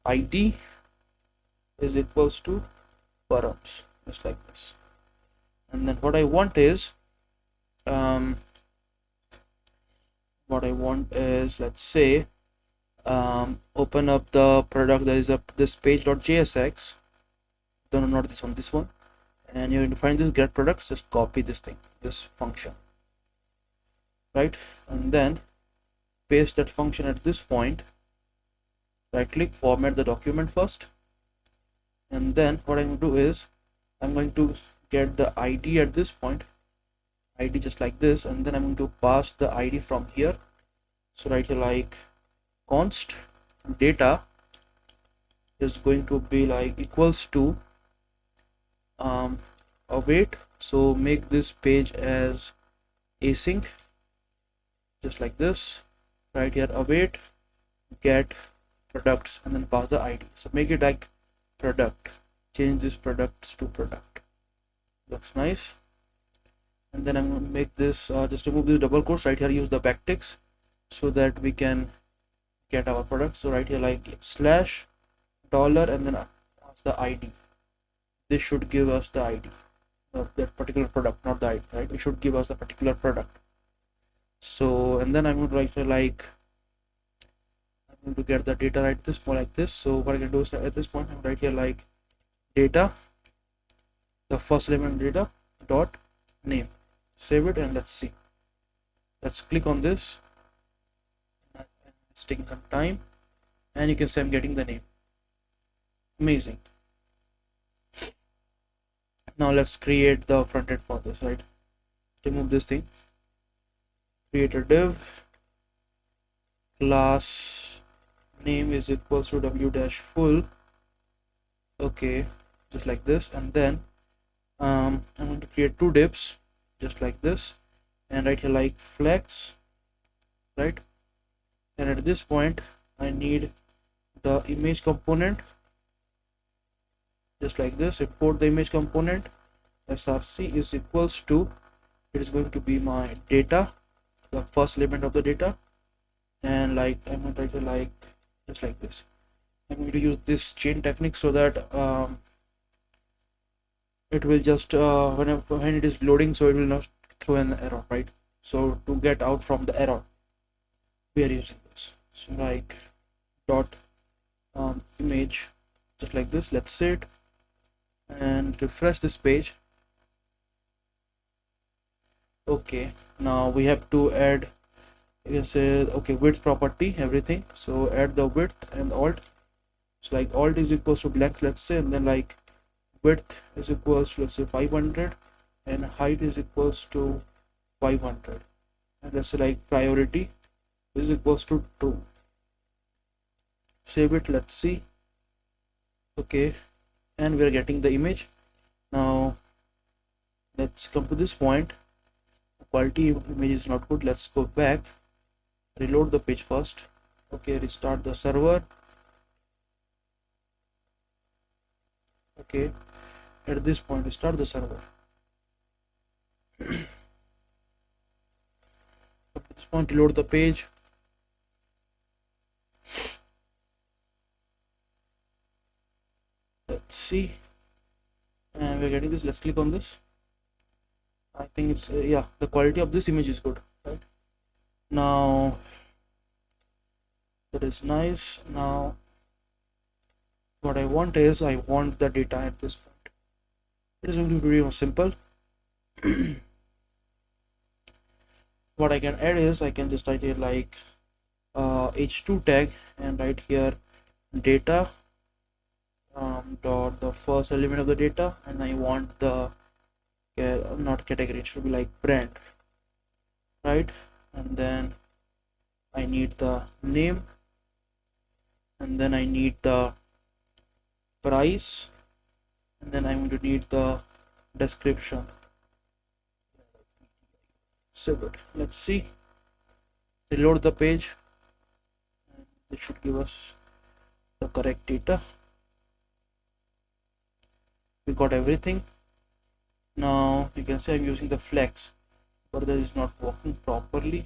id is equals to params, just like this. And then what I want is let's say open up the product that is up this page.jsx, no, not this one, this one, and you're going to find this get products, just copy this thing, this function, right? And then paste that function at this point, right click, format the document first, and then what I'm going to do is I'm going to get the id at this point, id just like this, and then I'm going to pass the id from here. So right here, like const data is going to be like equals to await, so make this page as async, just like this, right here, await get products, and then pass the id. So make it like product, change this products to product, looks nice. And then I'm going to make this just remove this double quotes right here, use the backticks so that we can get our product. So right here, like slash dollar, and then the id, this should give us the id of that particular product, not the id, right? It should give us the particular product. So, and then I'm going to write here like I'm going to get the data right at this point, like this. So what I can do is at this point I'm right here like data, the first element data dot name, save it, and let's see, let's click on this. It's taking some time, and you can see I'm getting the name. Amazing. Now let's create the front end for this, right? Remove this thing, create a div, class name is equals to w-full, okay, just like this. And then I'm going to create two divs, just like this, and right here like flex, right? And at this point I need the image component, just like this, import the image component, src is equals to, it is going to be my data, the first element of the data, and like I'm going to write it like just like this. I'm going to use this chain technique so that it will just when it is loading, so it will not throw an error, right? So to get out from the error we are using this, so like dot image just like this. Let's say it and refresh this page. Okay, now we have to add, you can say, okay, width property, everything. So add the width and alt. So like alt is equals to blank, let's say, and then like width is equals to, let's say, 500, and height is equals to 500, and let's say like priority is equals to 2. Save it, let's see. Okay, and we are getting the image. Now let's come to this point. The quality image is not good. Let's go back, reload the page first. Okay, restart the server. Okay, at this point restart the server. At this point reload the page. Let's see, and we're getting this. Let's click on this. I think it's yeah, the quality of this image is good, right? Now that is nice. Now what I want is, I want the data at this point. It is going to be very simple. What I can add is, I can just write here like h2 tag and write here data dot the first element of the data, and I want the not category, it should be like brand, right? And then I need the name, and then I need the price, and then I'm going to need the description. So good. Let's see, reload the page, and it should give us the correct data. We got everything. Now you can say I'm using the flex, but that is not working properly.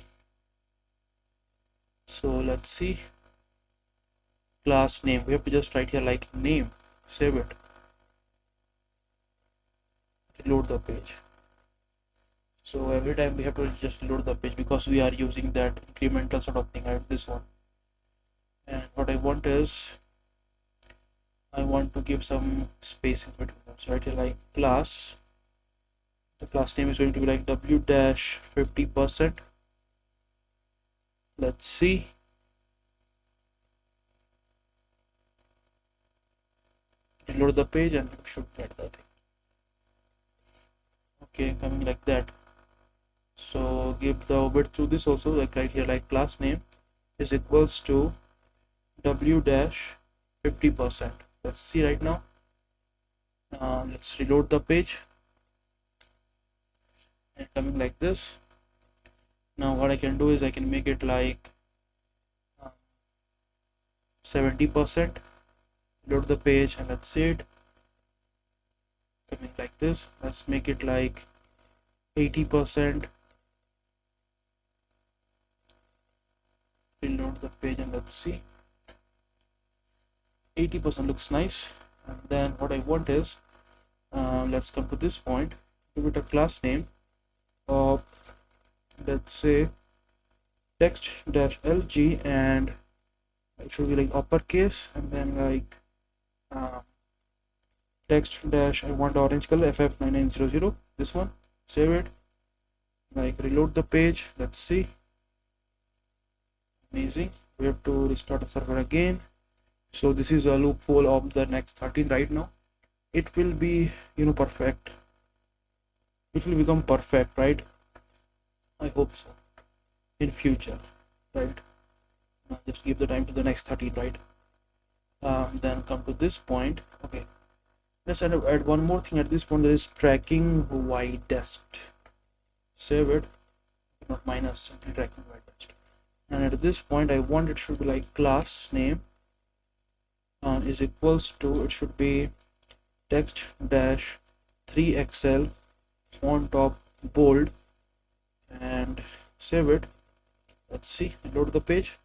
So let's see, class name, we have to just write here like name. Save it, reload the page. So every time we have to just reload the page because we are using that incremental sort of thing, right? This one. And what I want is, I want to give some space in between them. So right here like class, the class name is going to be like w-50%. Let's see, reload the page and you should get that thing. Okay, coming like that. So give the width to this also, like right here like class name is equals to w-50%. Let's see right now. Let's reload the page, and coming like this. Now what I can do is I can make it like 70%. Load the page and let's see it. Coming like this. Let's make it like 80%. Reload the page and let's see. 80% looks nice. And then what I want is, let's come to this point. Give it a class name of, let's say, text-lg, and it should be like uppercase, and then like text dash, I want orange color, ff9900, this one. Save it, like reload the page. Let's see. Amazing. We have to restart the server again. So this is a loophole of the next 13 right now. It will be, perfect. It will become perfect, right? I hope so in future, right? Now just give the time to the next 13, right? Then come to this point. Okay, let's add one more thing at this point. There is tracking widest. Save it, not minus, simply tracking widest. And at this point I want it should be like class name is equals to, it should be text dash 3xl font of bold, and save it. Let's see, load the page.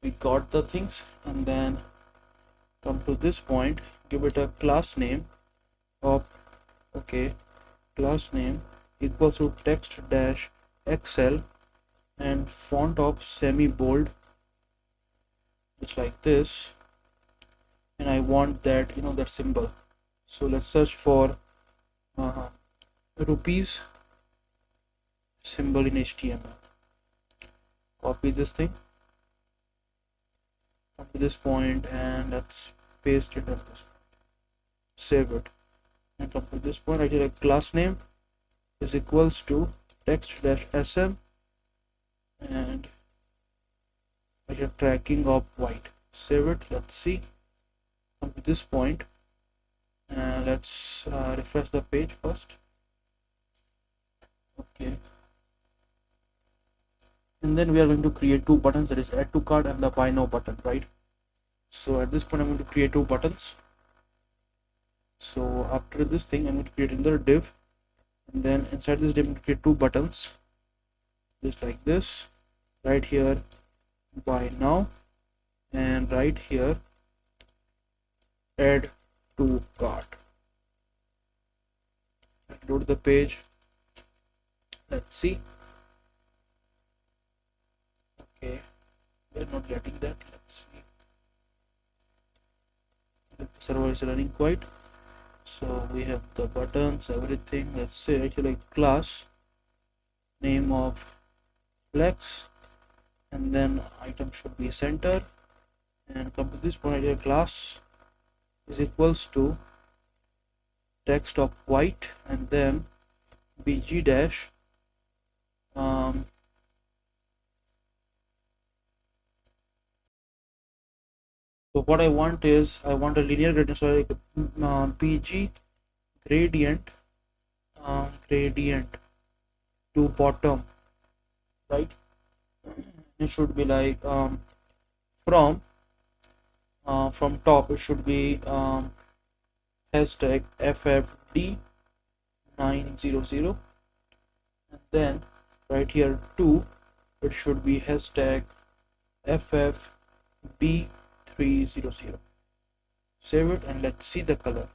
We got the things, and then come to this point, give it a class name of, okay, class name equals to text dash xl and font of semi bold, just like this. And I want that, that symbol. So let's search for uh, rupees symbol in HTML. Copy this thing up to this point and let's paste it at this point. Save it and come to this point. I did a class name is equals to text-sm and I did tracking of white. Save it. Let's see. Come to this point and let's refresh the page first. Okay. And then we are going to create two buttons, that is add to cart and the buy now button, right? So at this point I'm going to create two buttons. So after this thing I'm going to create another div, and then inside this div I'm going to create two buttons just like this. Right here buy now, and right here add to cart. Load the page. Let's see. Okay, we're not getting that. Let's see. The server is running quite. So we have the buttons, everything. Let's say actually class name of flex, and then item should be center, and come to this point here class is equals to text of white, and then bg dash so what I want is I want a linear gradient, so like bg gradient gradient to bottom, right? It should be like from top it should be hashtag ffd900, and then right here too it should be hashtag ffb300. Save it and let's see the color.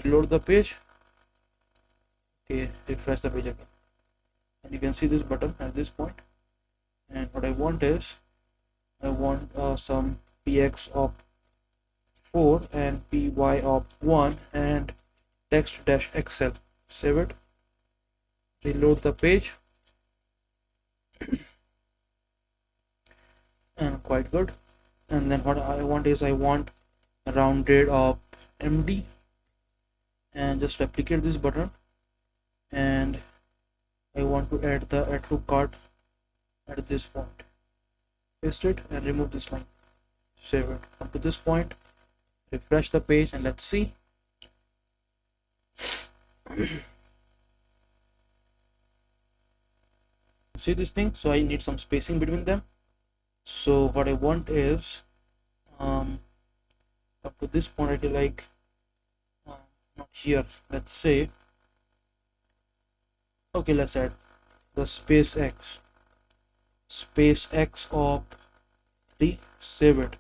Reload the page. Okay, refresh the page again and you can see this button at this point. And what I want is I want some px of 4 and py of 1 and text-xl. Save it, reload the page, and quite good. And then what I want is I want a rounded of md, and just replicate this button, and I want to add the add to cart at this point. Paste it and remove this line. Save it. Come to this point, refresh the page, and let's see. See this thing? So I need some spacing between them. So what I want is up to this point I feel like not here. Let's say okay, let's add the space x of 3. Save it.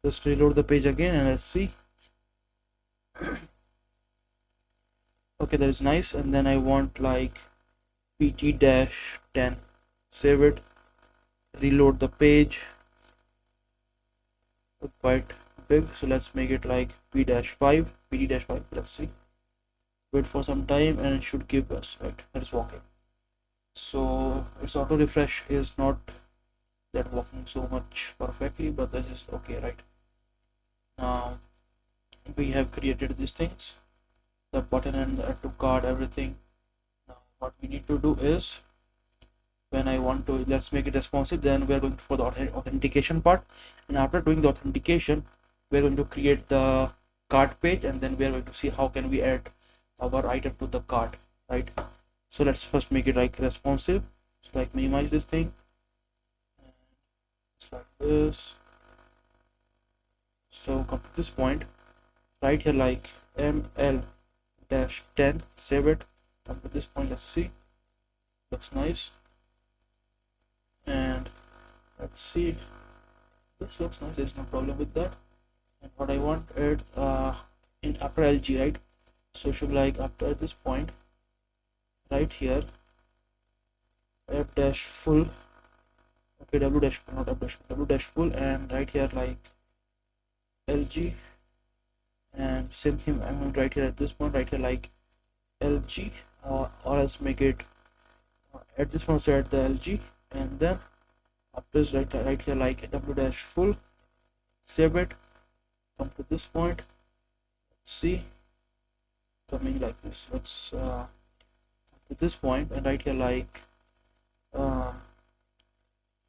Just reload the page again and let's see. Okay, that is nice. And then I want like pt-10. Save it, reload the page. Quite big, so let's make it like pt-5. Let's see. Wait for some time and it should give us, right, that is working. So its auto refresh is not that working so much perfectly, but this is okay, right? Now we have created these things, the button and the add to cart, everything. Now what we need to do is when I want to, let's make it responsive, then we are going for the authentication part, and after doing the authentication we're going to create the cart page, and then we are going to see how can we add our item to the cart, right? So let's first make it like responsive. So like minimize this thing and just like this. So come to this point right here like ml-10. Save it. Come to this point, let's see. Looks nice. And let's see, this looks nice, there's no problem with that. And what I want it in after LG, right? So it should be like after this point right here f dash full, okay, w dash full, not f dash full, w dash full, and right here like lg, and same thing I'm going to write here at this point, right here like lg, or else make it at this point, so at the lg, and then after this right here like w dash full, save it, come to this point, see, coming like this, let's to this point, and right here like um,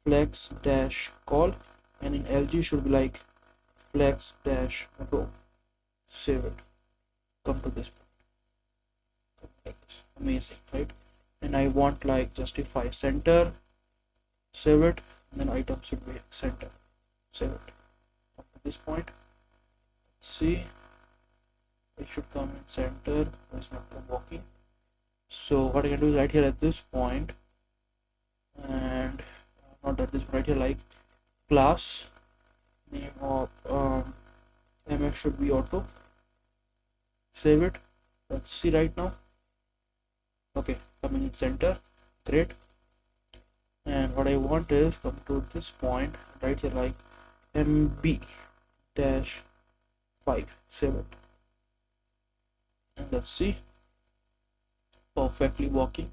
flex dash call, and in lg should be like flex dash row, save it, come to this point, like this, amazing, right? And I want like justify center, save it, and then item should be center, save it, come to this point, see, it should come in center, it's not working. So what I can do is right here at this point, and not at this right here like class name of mf should be auto, save it, let's see right now, okay, coming in center, great. And what I want is come to this point right here like mb dash 5, save it, and let's see, perfectly working,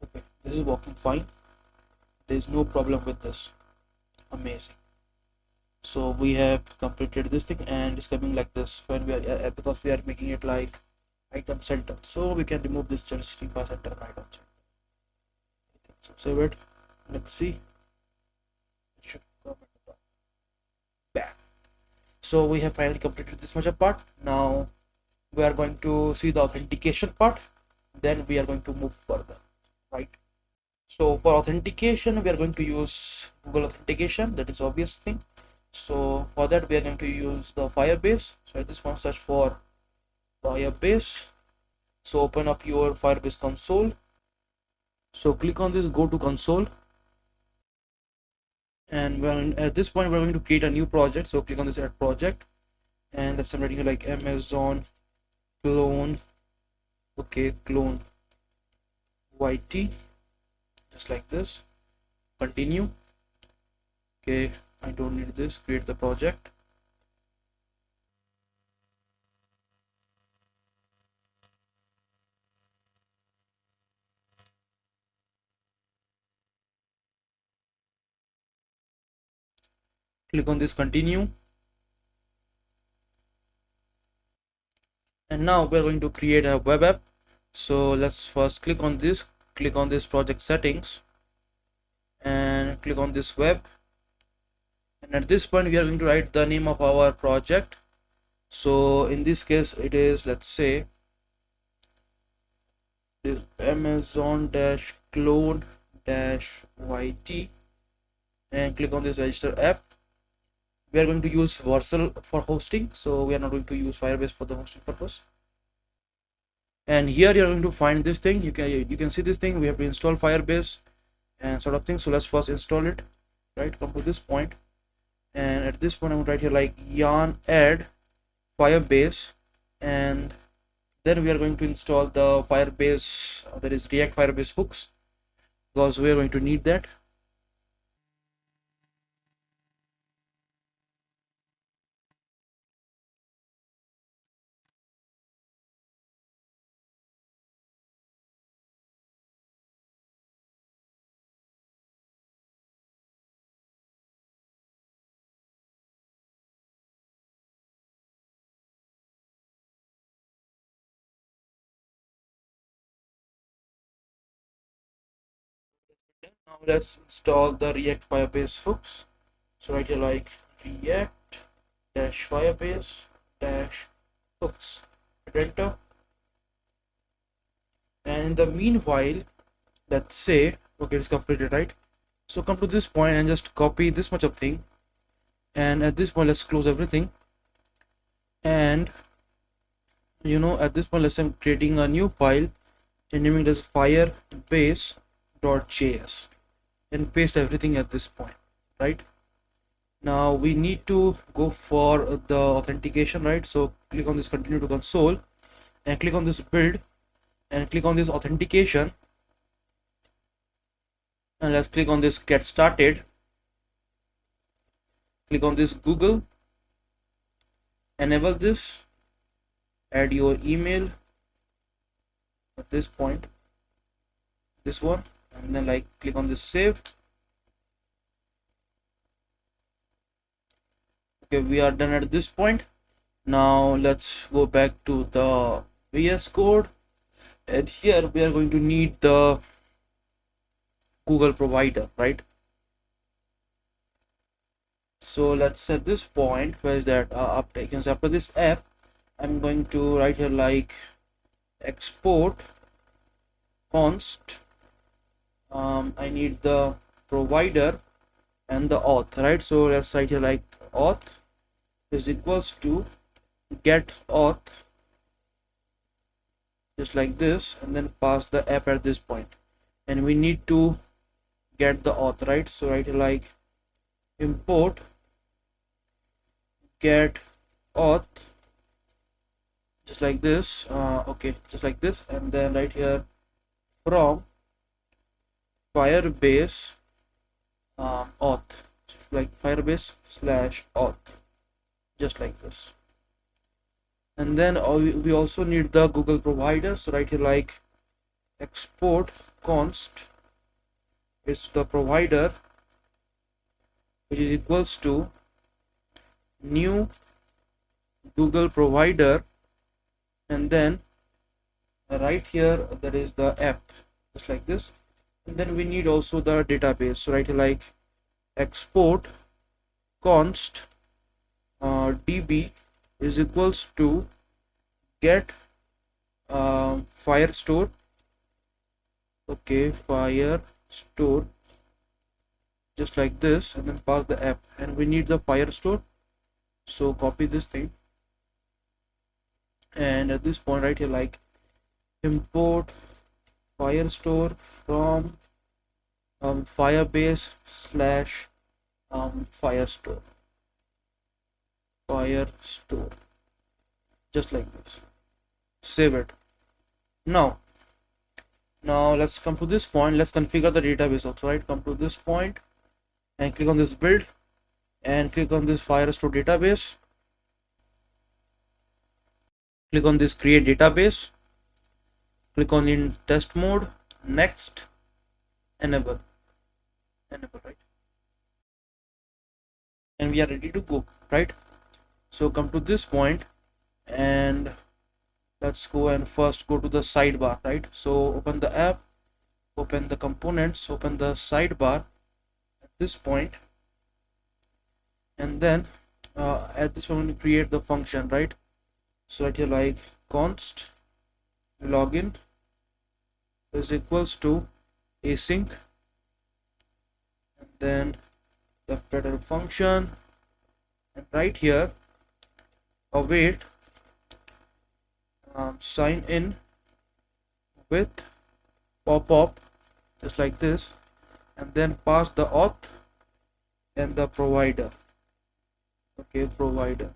okay, this is working fine, there's no problem with this, amazing. So we have completed this thing, and it's coming like this when we are because we are making it like item center, so we can remove this justify center item center. So save it, let's see, it should come back. So we have finally completed this much of part. Now we are going to see the authentication part, then we are going to move further, right? So for authentication we are going to use Google Authentication, that is obvious thing. So for that we are going to use the Firebase. So at this point search for Firebase, so open up your Firebase console, so click on this, go to console, and when at this point we're going to create a new project, so click on this add project, and let's say I'm writing like Amazon clone, okay, clone YT, just like this, continue, okay, I don't need this, create the project, click on this, continue, and now we're going to create a web app. So let's first click on this project settings, and click on this web, and at this point we are going to write the name of our project. So in this case it is, let's say, is Amazon dash clone dash YT, and click on this register app. We are going to use vercel for hosting, so we are not going to use Firebase for the hosting purpose. And here you're going to find this thing, you can see this thing, we have to install Firebase and sort of thing. So let's first install it, right? Come to this point, and at this point I'm going to write here like yarn add Firebase, and then we are going to install the Firebase, that is React Firebase hooks, because we are going to need that. Now let's install the React Firebase hooks. So write here like React dash Firebase dash hooks, enter. And in the meanwhile, let's say, okay, it's completed, right? So come to this point and just copy this much of thing, and at this point let's close everything, and at this point let's say I'm creating a new file and naming it as firebase.js, and paste everything at this point, right? Now we need to go for the authentication, right? So click on this continue to console, and click on this build, and click on this authentication, And let's click on this get started. Click on this Google, enable this, add your email at this point, this one, and then like click on this save. Okay, we are done at this point. Now let's go back to the VS Code, and here we are going to need the Google provider, right? So let's set this point. Where is that? After this app, I'm going to write here like export const. I need the provider and the auth, right? So let's write here like auth is equals to get auth, just like this, and then pass the app at this point, and we need to get the auth, right? So write here like import get auth, just like this. Okay, just like this, and then right here from Firebase auth, like Firebase slash auth, just like this. And then we also need the Google provider. So right here like export const is the provider, which is equals to new Google provider, and then right here that is the app, just like this. And then we need also the database. So right here like export const db is equals to get firestore. Okay, firestore, just like this, and then pass the app, and we need the firestore. So copy this thing, and at this point right here like import firestore from Firebase slash firestore, just like this. Save it. Now let's come to this point. Let's configure the database also, right? Come to this point and click on this build, and click on this firestore database. Click on this create database. Click on in test mode. Next, enable, right? And we are ready to go, right? So come to this point, and let's go and first go to the sidebar, right? So open the app, open the components, open the sidebar at this point, and then at this point we create the function, right? So right here like const login is equals to async, and then the federal function, and right here await sign in with pop-up, just like this, and then pass the auth and the provider. Okay, provider,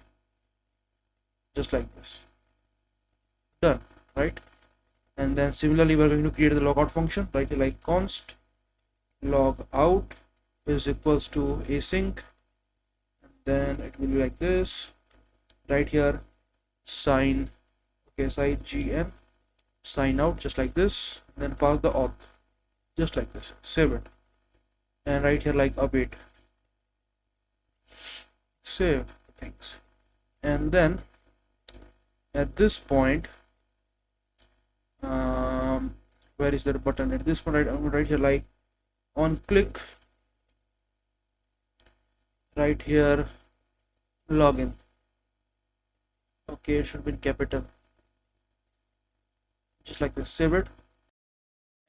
just like this. Done, right? And then similarly we're going to create the logout function, right? Like const log out is equals to async, and then it will be like this. Right here sign, okay, sign sign out, just like this, and then pass the auth, just like this. Save it, and right here like await, save things. And then at this point where is that button? At this point right here like on click, right here login. Okay, it should be in capital, just like this. Save it.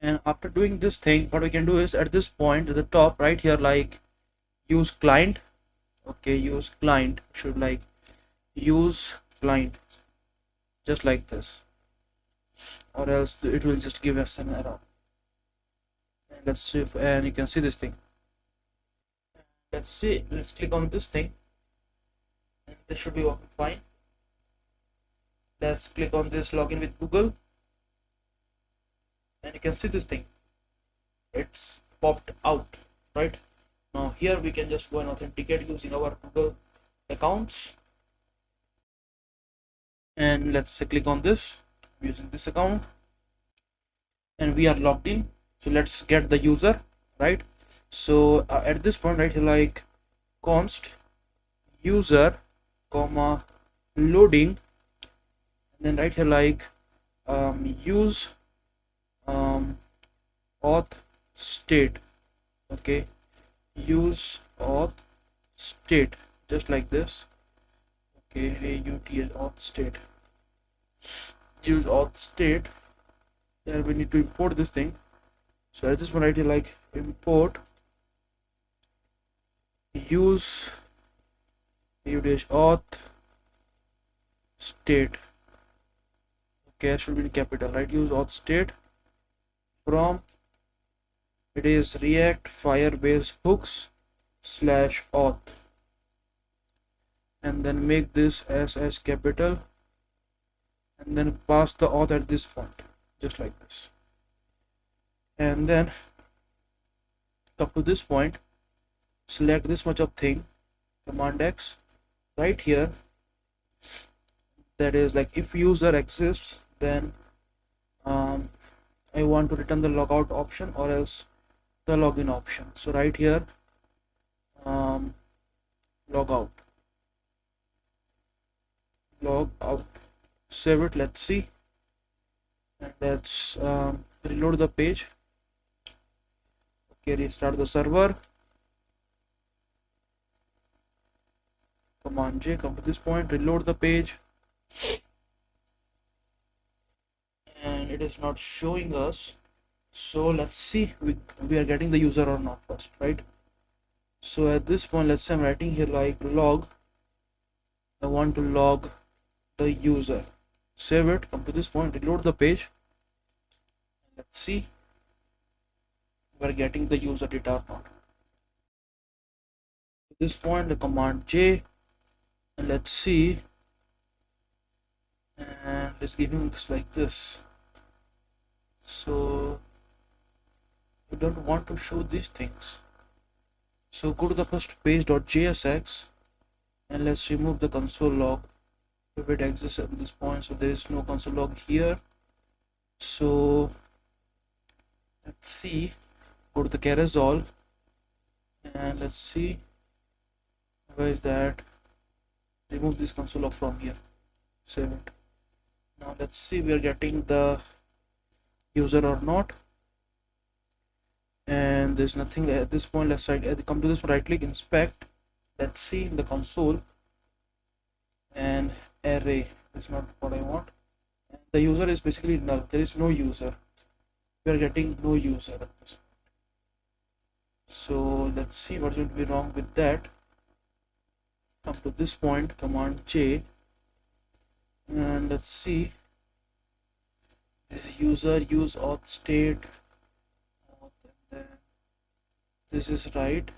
And after doing this thing, what we can do is at this point at the top right here like use client. Okay, use client, should like use client, just like this, or else it will just give us an error. And let's see if, and you can see this thing. Let's see, let's click on this thing, and this should be working fine. Let's click on this login with Google, and you can see this thing, it's popped out, right? Now here we can just go and authenticate using our Google accounts, and let's say click on this using this account, and we are logged in. So let's get the user, right? So at this point right here, like const user comma loading, and then right here like use auth state. Okay, use auth state, just like this. Okay, auth state, use auth state. Then we need to import this thing. So at this one right here like import use auth state. Okay, should be in capital, right? Use auth state from, it is React Firebase hooks slash auth, and then make this as capital, and then pass the auth at this point, just like this. And then up to this point, select this much of thing, command X right here, that is like if user exists, then I want to return the logout option or else the login option. So right here log out, save it, let's see, and let's reload the page. Okay, restart the server, command J, come to this point, reload the page, and it is not showing us. So let's see we are getting the user or not first, right? So at this point, let's say I'm writing here like log, I want to log the user, save it, come to this point, reload the page, let's see we're getting the user data or not. At this point, the command J, and let's see, and it's giving us like this. So we don't want to show these things. So go to the first page.jsx, and let's remove the console log if it exists at this point. So there is no console log here. So let's see, go to the carousel, and let's see where is that. Remove this console log from here, save it. Now let's see we are getting the user or not, and there's nothing at this point. Let's come to this, right click, inspect, let's see in the console, and array is not what I want, and the user is basically null, there is no user, we are getting no user at this point. So let's see what's going to be wrong with that. Come to this point, command J, and let's see this user use auth state, and then this is right.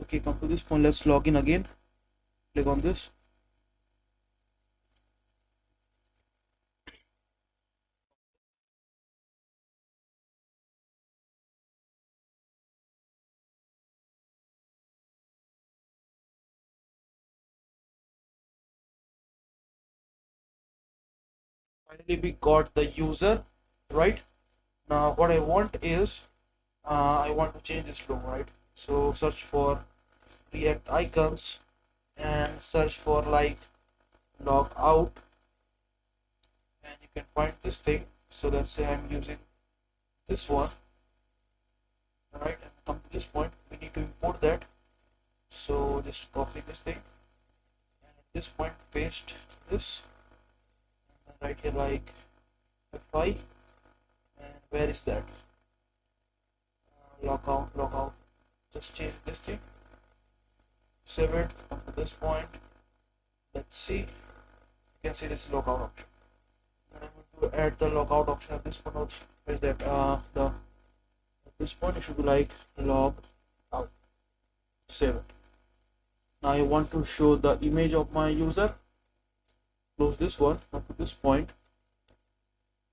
Okay, come to this point, let's log in again, click on this, finally we got the user, right? Now what I want is I want to change this logo, right? So search for React icons and search for like log out, and you can find this thing. So let's say I'm using this one, right? And come to this point, we need to import that. So just copy this thing, and at this point paste this, and then right here like F5, and where is that log out, just change this thing, save it, come to this point, let's see, you can see this logout option, and I'm going to add the logout option at this point also. Where is that at this point it should be like log out, save it. Now I want to show the image of my user, close this one, up to this point,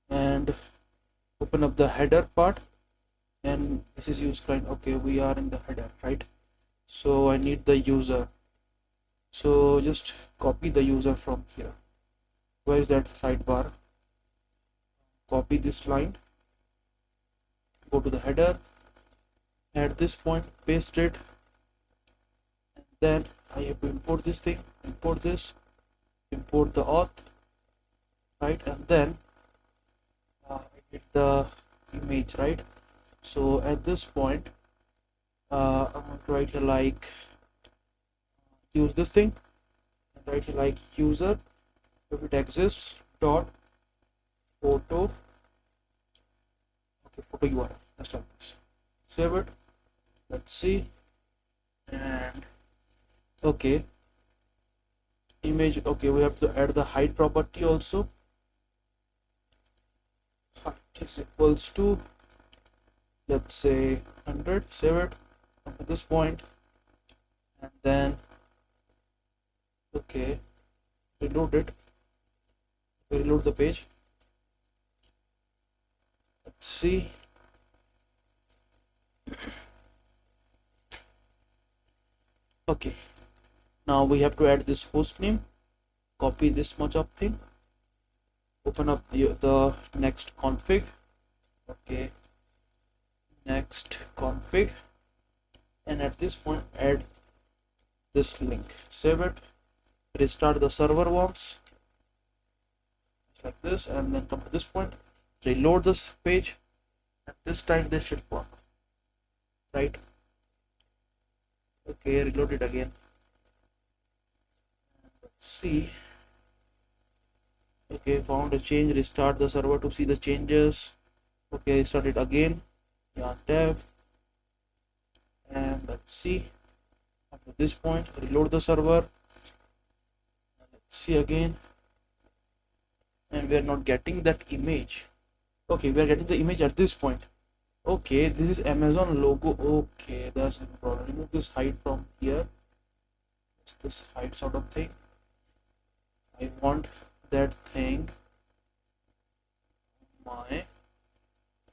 and open up the header part, and this is use client. Okay, we are in the header, right? So I need the user, so just copy the user from here. Where is that sidebar? Copy this line, go to the header, at this point paste it, and then I have to import this thing, import this, import the auth, right? And then I get the image, right? So at this point I'm going to write like use this thing and write like user, if it exists, dot photo, okay, photo URL, just like this. Save it, let's see, and okay, image, okay, we have to add the height property also. Height is equals to, let's say 100. Save it up to this point, and then okay, reload it, reload the page, let's see. Okay, now we have to add this host name, copy this much of thing, open up the next config, okay, next config, and at this point add this link. Save it, restart the server once, like this, and then come to this point, reload this page, and this time this should work, right? Okay, reload it again, let's see. Okay, found a change, restart the server to see the changes. Okay, start it again, yarn dev, and let's see. Up to this point, reload the server, let's see again, and we are not getting that image. Okay, we are getting the image at this point. Okay, this is Amazon logo. Okay, that's the problem. Remove this height from here. It's this height sort of thing. I want that thing, my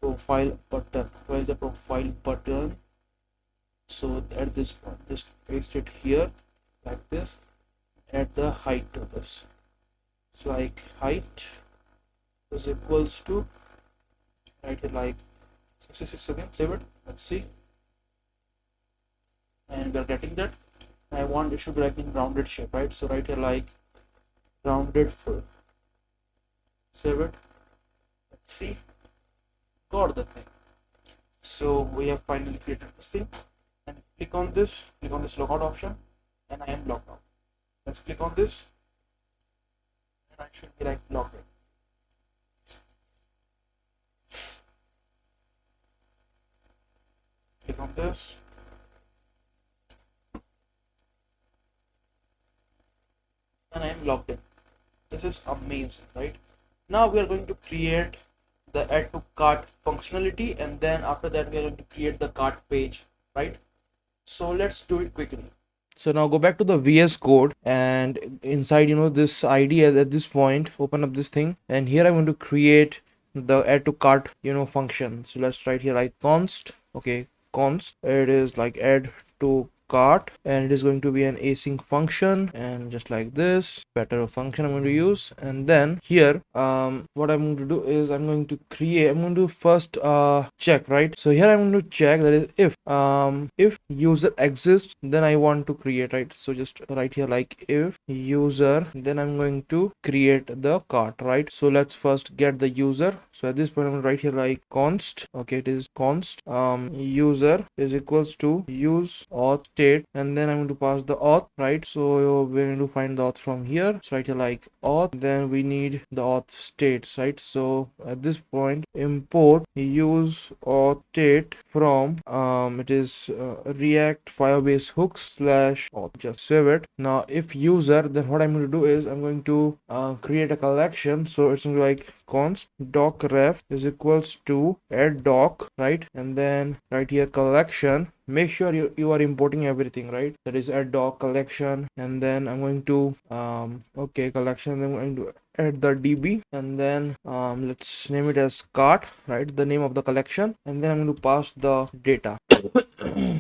profile button. Where is the profile button? So at this point, just paste it here like this. Add the height to this. So like height is equals to, right here like 66 again. Save it. Let's see. And we are getting that. I want it should be like in rounded shape, right? So right here like rounded full. Save it. Let's see. Got the thing. So we have finally created this thing. And click on this logout option, and I am logged out. Let's click on this, and I should be like logged in. Click on this, and I am logged in. This is amazing, right? Now we are going to create the add to cart functionality, and then after that we are going to create the cart page, right? So let's do it quickly. So now go back to the VS Code, and inside this ID at this point, open up this thing, and here I'm going to create the add to cart function. So let's write here like const, okay, const, it is like add to cart, and it is going to be an async function, and just like this better function I'm going to use. And then here what I'm going to do is I'm going to first check, right? So here I'm going to check, that is if user exists, then I want to create, right? So just write here like if user, then I'm going to create the cart, right? So let's first get the user. So at this point I'm going to write here like const, okay, it is const user is equals to use auth state, and then I'm going to pass the auth, right? So we're going to find the auth from here. So write here like auth, then we need the auth states, right? So at this point import use auth state from it is react firebase hooks slash auth. Just save it. Now if user, then what I'm going to do is I'm going to create a collection. So it's going to be like const doc ref is equals to add doc, right? And then right here collection, make sure you are importing everything, right? That is add doc collection, and then I'm going to okay, collection, I'm going to add the db, and then let's name it as cart, right, the name of the collection, and then I'm going to pass the data.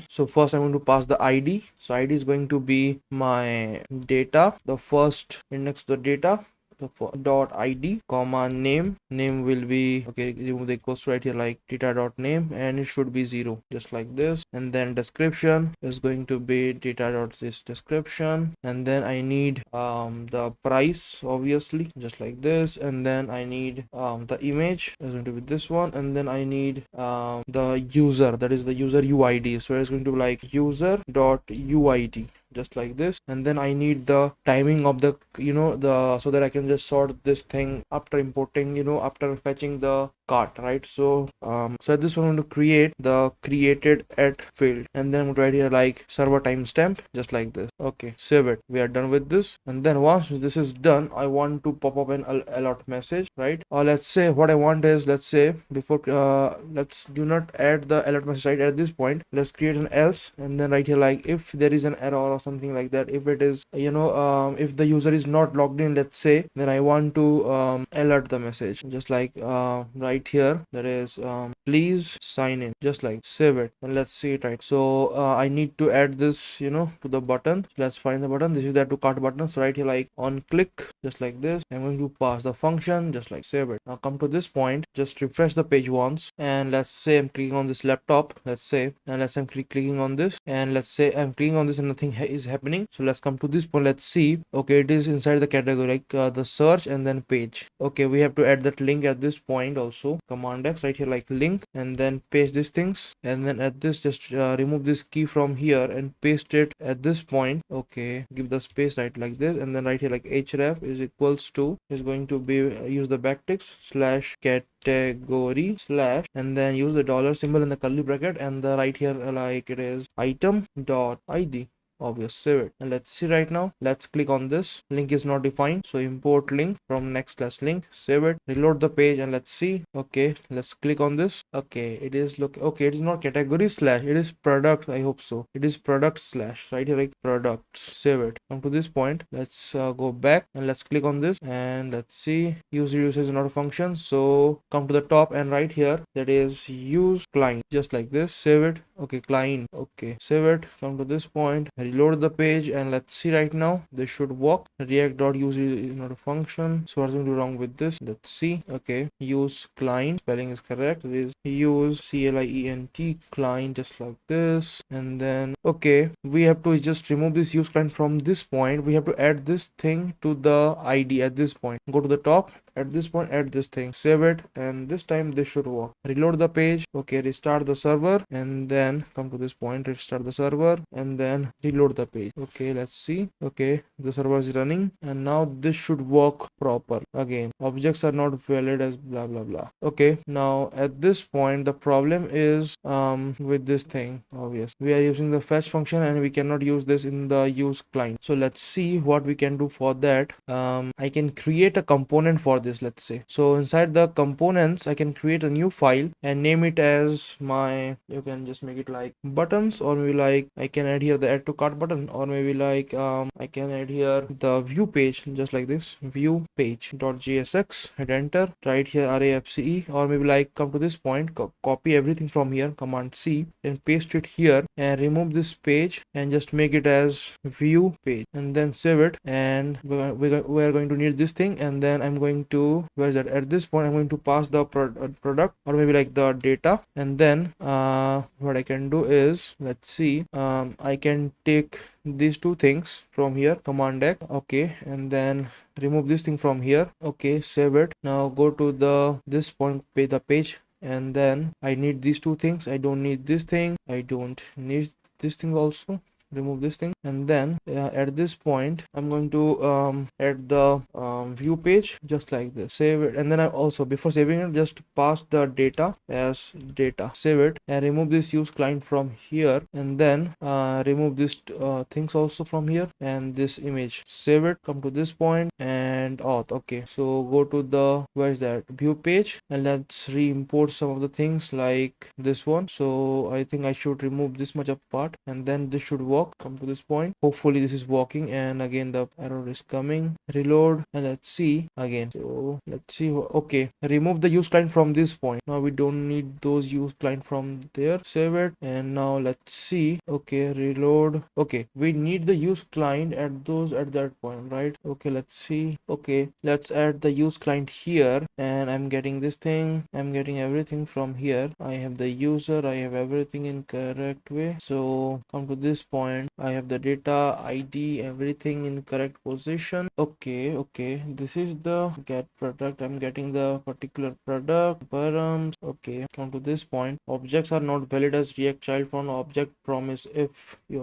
So first I'm going to pass the id, so id is going to be my data, the first index of the data, the dot id comma name will be, okay, remove the equals to right here, like data dot name, and it should be 0, just like this. And then description is going to be data dot this description, and then I need the price, obviously, just like this. And then I need the image is going to be this one, and then I need the user, that is the user uid, so it's going to be like user dot uid, just like this. And then I need the timing of the, the, so that I can just sort this thing after importing, after fetching the cart, right? So so at this one I'm going to create the created at field, and then I'm going to write here like server timestamp, just like this. Okay, save it. We are done with this. And then once this is done, I want to pop up an alert message, right? Or let's say what I want is, let's say before let's do not add the alert message right at this point. Let's create an else, and then right here like if there is an error or something like that, if it is, if the user is not logged in, let's say, then I want to alert the message, just like right here, that is please sign in, just like, save it, and let's see it, right? So I need to add this, to the button. So let's find the button. This is the to cart button. So right here like on click, just like this, I'm going to pass the function, just like, save it. Now come to this point, just refresh the page once, and let's say I'm clicking on this laptop, let's say, and let's say I'm clicking on this, and let's say I'm clicking on this and nothing is happening. So let's come to this point, let's see. Okay, it is inside the category, like the search and then page. Okay, we have to add that link at this point also. Command X right here like link, and then paste these things, and then at this just remove this key from here and paste it at this point. Okay, give the space right like this, and then right here like href is equals to, is going to be use the backticks slash category slash, and then use the dollar symbol in the curly bracket, and the right here like it is item dot id, obvious, save it. And let's see right now, let's click on this, link is not defined, so import link from next slash link, save it, reload the page, and let's see. Okay, let's click on this. Okay, it is okay, it is not category slash, it is product, I hope so, it is product slash, right here like products, save it. Come to this point, let's go back and let's click on this, and let's see, use is not a function, so come to the top, and right here that is use client, just like this, save it. Okay, client, okay, save it. Come to this point, reload the page, and let's see right now, this should work. React.use is not a function, so what's going to be wrong with this? Let's see. Okay, use client, spelling is correct, it is use client client, just like this. And then okay, we have to just remove this use client from this point. We have to add this thing to the id at this point. Go to the top, at this point add this thing, save it, and this time this should work. Reload the page. Okay, restart the server, and then come to this point, restart the server, and then reload the page. Okay, let's see. Okay, the server is running, and now this should work proper. Again, objects are not valid as blah blah blah. Okay, now at this point the problem is with this thing, obvious, we are using the fetch function and we cannot use this in the use client. So let's see what we can do for that. I can create a component for this, let's say. So inside the components I can create a new file and name it as my, you can just make it like buttons, or maybe like I can add here the add to cart button, or maybe like I can add here the view page, just like this, view page dot jsx, hit enter, right here rafce, or maybe like come to this point, copy everything from here, command C, and paste it here, and remove this page and just make it as view page, and then save it. And we are going to need this thing, and then I'm going to, where is that, at this point I'm going to pass the product, or maybe like the data. And then what I can do is, let's see, I can take these two things from here, command X, okay, and then remove this thing from here. Okay, save it. Now go to this point, pay the page, and then I need these two things. I don't need this thing, I don't need this thing also. remove this thing, and then at this point I'm going to add the view page just like this, save it, and then I also, before saving it, just pass the data as data, save it, and remove this use client from here, and then remove this things also from here, and this image, save it, come to this point and auth. Okay, so go to the, where is that, view page, and let's re-import some of the things like this one. So I think I should remove this much of part, and then this should work. Come to this point, hopefully this is working, and again the error is coming, reload, and let's see again. So let's see. Okay, remove the use client from this point. Now we don't need those use client from there, save it, and now let's see. Okay, reload. Okay, we need the use client at that point, right? Okay, let's see. Okay, let's add the use client here, and I'm getting this thing, I'm getting everything from here. I have the user, I have everything in correct way. So come to this point, I have the data, ID, everything in correct position. Okay, this is the get product, I'm getting the particular product params. Okay, come to this point, objects are not valid as React child from object promise if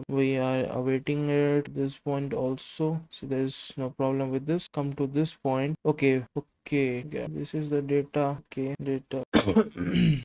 we are awaiting it this point also, so there's no problem with this. Come to this point. Okay, this is the data. Okay, data.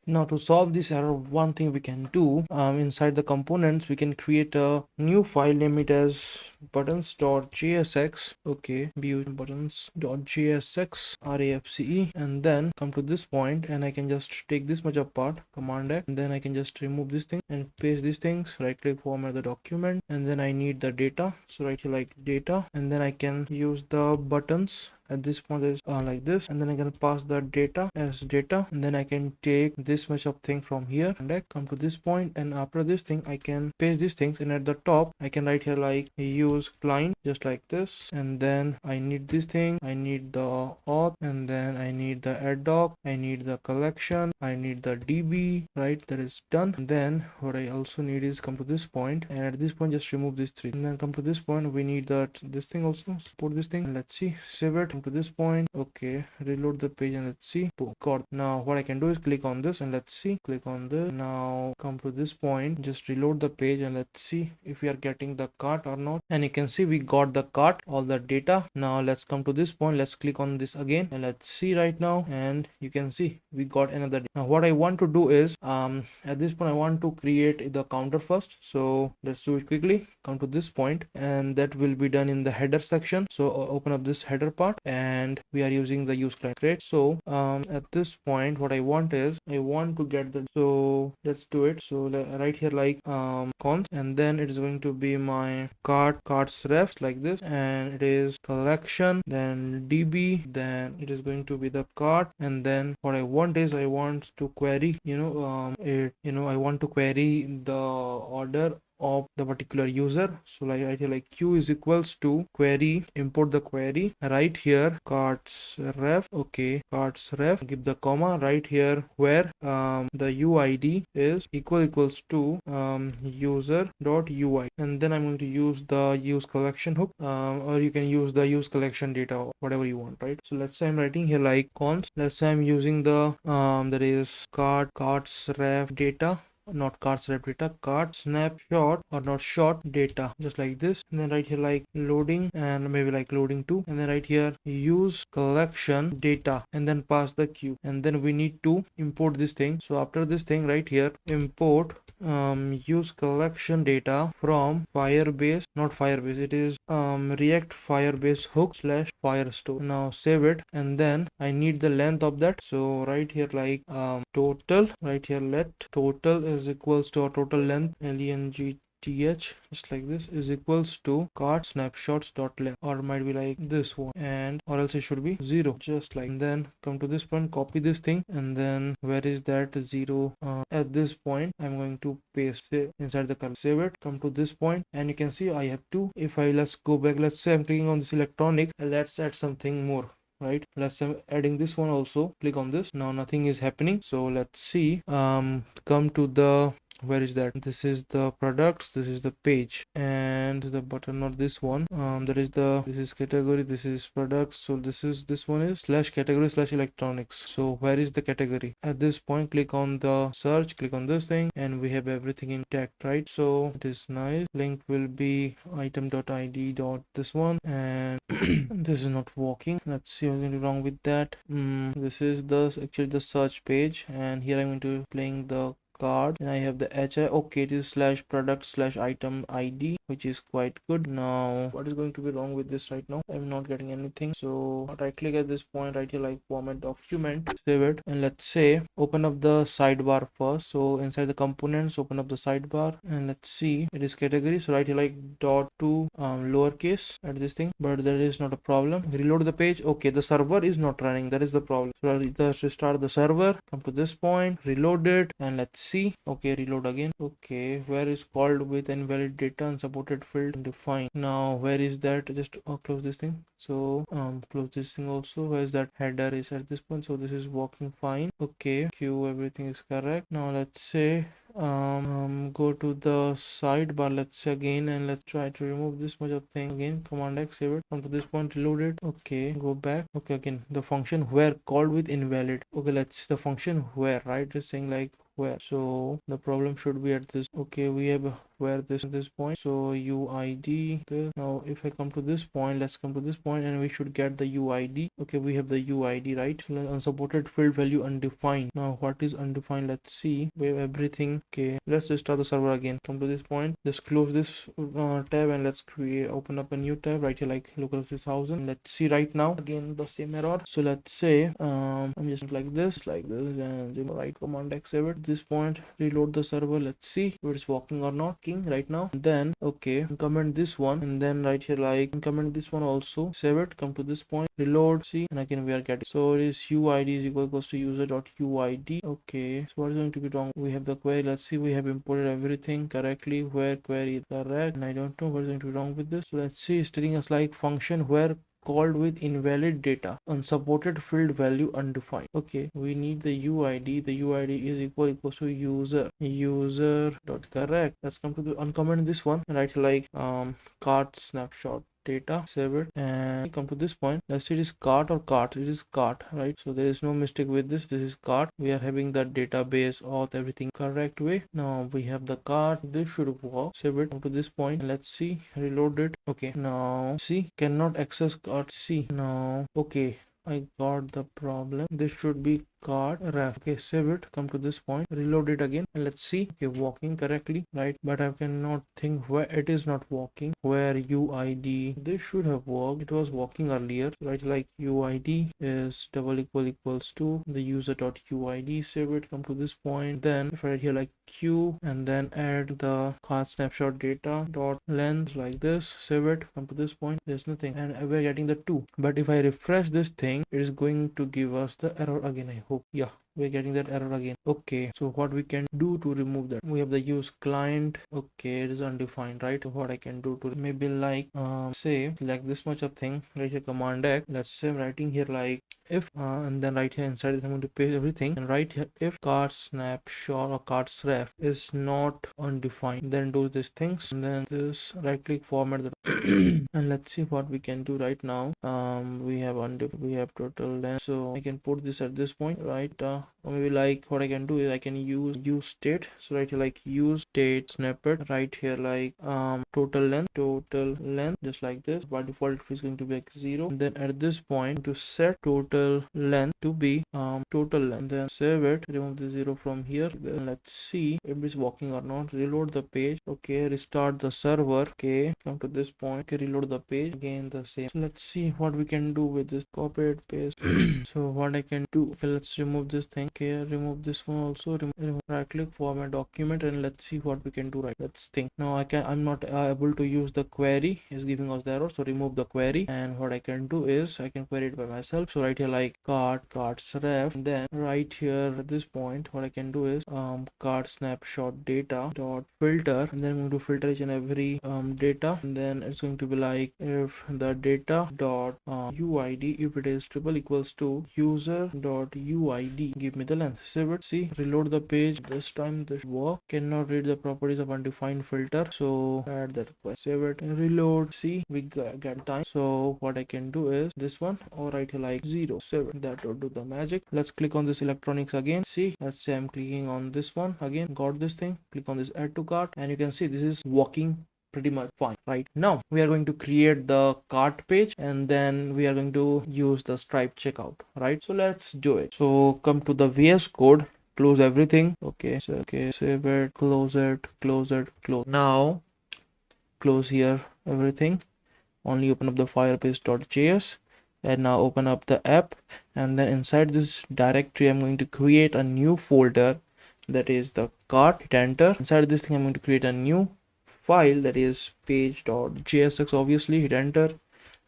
Now to solve this error, one thing we can do, inside the components we can create a new file, name it as buttons.jsx. okay, view buttons.jsx rafce, and then come to this point, and I can just take this much apart, command X, and then I can just remove this thing and paste these things, right click, format the document, and then I need the data, so right here like data, and then I can use the buttons at this point is like this, and then I can pass the data as data, and then I can take this much of thing from here, and I come to this point, and after this thing I can paste these things, and at the top I can write here like use client just like this, and then I need this thing, I need the auth, and then I need the add doc, I need the collection, I need the db, right? That is done. And then what I also need is come to this point, and at this point just remove these three, and then come to this point, we need that this thing also, support this thing, and let's see, save it, come to this point. Okay, reload the page, and let's see. Boom, got. Now what I can do is click on this, and let's see, click on this. Now come to this point, just reload the page, and let's see if we are getting the cart or not, and you can see we got the cart, all the data. Now let's come to this point, let's click on this again, and let's see right now, and you can see we got another data. Now what I want to do is at this point I want to create the counter first, so let's do it quickly. Come to this point, and that will be done in the header section. So open up this header part, and we are using the use client, great. So at this point what I want is I want to get the, so let's do it. So right here like cons, and then it is going to be my carts refs like this, and it is collection, then db, then it is going to be the cart, and then what I want is I want to query I want to query the order of the particular user. So like right here like q is equals to query, import the query, right here carts ref. Okay, carts ref, give the comma right here where the uid is equals to user dot ui, and then I'm going to use the use collection hook, or you can use the use collection data, whatever you want, right? So let's say I'm writing here like cons, let's say I'm using the that is carts ref data, not cards rep data, card snapshot or not short data, just like this, and then right here like loading, and maybe like loading 2, and then right here use collection data, and then pass the queue, and then we need to import this thing. So after this thing right here, import use collection data from Firebase, not Firebase, it is React Firebase hook slash Firestore. Now save it, and then I need the length of that. So right here like total, right here let total is equals to our total length, length just like this is equals to card snapshots dot length, or might be like this one, and or else it should be 0, just like. And then come to this point, copy this thing, and then where is that 0, at this point I'm going to paste it inside the column, save it, come to this point, and you can see I have two. If I let's go back, let's say I'm clicking on this electronic, and let's add something more, right? Let's say adding this one also, click on this, now nothing is happening. So let's see, come to the Where is that? This is the products, this is the page, and the button, not this one. That is the, this is category, this is products. So this one is slash category slash electronics. So where is the category? At this point, click on the search, click on this thing, and we have everything intact, right? So it is nice. Link will be item.id dot this one, and this is not working. Let's see what's going wrong with that. This is the actually the search page, and here I'm going to playing the card, and I have the hi. Okay, it is slash product slash item id, which is quite good. Now what is going to be wrong with this right now? I'm not getting anything. So right click at this point right here, like format document, save it, and let's say open up the sidebar first. So inside the components, open up the sidebar, and let's see, it is category. So right here, like dot to lowercase at this thing, but that is not a problem. Reload the page. Okay, the server is not running, that is the problem. So let's restart the server, come to this point, reload it, and let's see. Okay, reload again. Okay, where is called with invalid data, unsupported field undefined? Now where is that? Just close this thing. So close this thing also. Where is that? Header is at this point, so this is working fine. Okay, queue, everything is correct. Now let's say go to the sidebar, let's say again, and let's try to remove this much of thing again. Command X, save it, come to this point, reload it. Okay, go back. Okay, again the function where called with invalid. Okay, let's the function where, right, is saying like where, so the problem should be at this. Okay, we have where this point, so uid this. Now if I come to this point, let's come to this point, and we should get the uid. Okay, we have the uid, right? Unsupported field value undefined. Now what is undefined? Let's see, we have everything. Okay, let's restart the server again. Come to this point, just close this tab, and let's open up a new tab right here, like localhost 3000. Let's see right now, again the same error. So let's say I'm just like this, and right command X, save it. This point, reload the server. Let's see if it's working or not right now. Then okay, comment this one, and then right here, like comment this one also, save it, come to this point, reload, see, and again we are getting, so it is uid is equals to user.uid. Okay, so what is going to be wrong? We have the query. Let's see, we have imported everything correctly, where query is correct, and I don't know what is going to be wrong with this. So let's see, it's telling us like function where called with invalid data, unsupported field value undefined. Okay, we need the uid. The uid is equals to user dot correct. Let's come to the uncomment this one, right, like cart snapshot data, save it, and come to this point. Let's see, it is cart or cart. It is cart, right? So there is no mistake with this. This is cart. We are having the database auth everything correct way. Now we have the cart. This should work. Save it, come to this point. Let's see, reload it. Okay, now see, cannot access cart. See now, okay, I got the problem. This should be card ref. Okay, save it, come to this point, reload it again, and let's see. Okay, working correctly, right? But I cannot think where it is not working. Where uid, this should have worked. It was working earlier, right? Like uid is double equals to the user.uid. Save it, come to this point. Then if I write here like q, and then add the card snapshot data dot length like this, save it, come to this point. There's nothing, and we're getting the 2. But if I refresh this thing, it is going to give us the error again, I hope. Yeah, we're getting that error again. Okay, so what we can do to remove that? We have the use client. Okay, it is undefined, right? So what I can do to maybe like say like this much of thing, right here, command X. Let's say I'm writing here like if and then right here inside I'm going to paste everything, and right here if card snapshot or cards ref is not undefined, then do these things, and then this right click format the and let's see what we can do right now. We have total length, so I can put this at this point, right? Or maybe like what I can do is I can use state. So right here like use state snippet, right here like total length, just like this. By default it is going to be like 0, and then at this point to set total length to be total length, and then save it, remove the 0 from here. Then let's see if it's working or not. Reload the page. Okay, restart the server. Okay, come to this point. Okay, reload the page again, the same. So let's see what we can do with this. Copy it, paste. So what I can do, okay, let's remove this thing. Okay, remove this one also. Remove, right click format document, and let's see what we can do. Right, let's think. Now I'm not able to use the query, is giving us the error, so remove the query. And what I can do is I can query it by myself. So right here like cards ref, and then right here at this point what I can do is card snapshot data dot filter, and then I'm going to filter each and every data, and then it's going to be like if the data dot uid, if it is triple equals to user dot uid give me the length. Save it. See, reload the page. This time this work. Cannot read the properties of undefined filter. So add that request. Save it and reload. See, we get time. So what I can do is this one or write here like 0. Save it. That will do the magic. Let's click on this electronics again. See, let's say I'm clicking on this one again. Got this thing. Click on this add to cart and you can see this is working pretty much fine. Right now we are going to create the cart page and then we are going to use the stripe checkout, right? So let's do it. So come to the VS Code, close everything. Okay, so save it, close it, close it, close. Now close here everything, only open up the firebase.js and now open up the app and then inside this directory I'm going to create a new folder that is the cart. Hit enter. Inside this thing I'm going to create a new file that is page.jsx. obviously hit enter,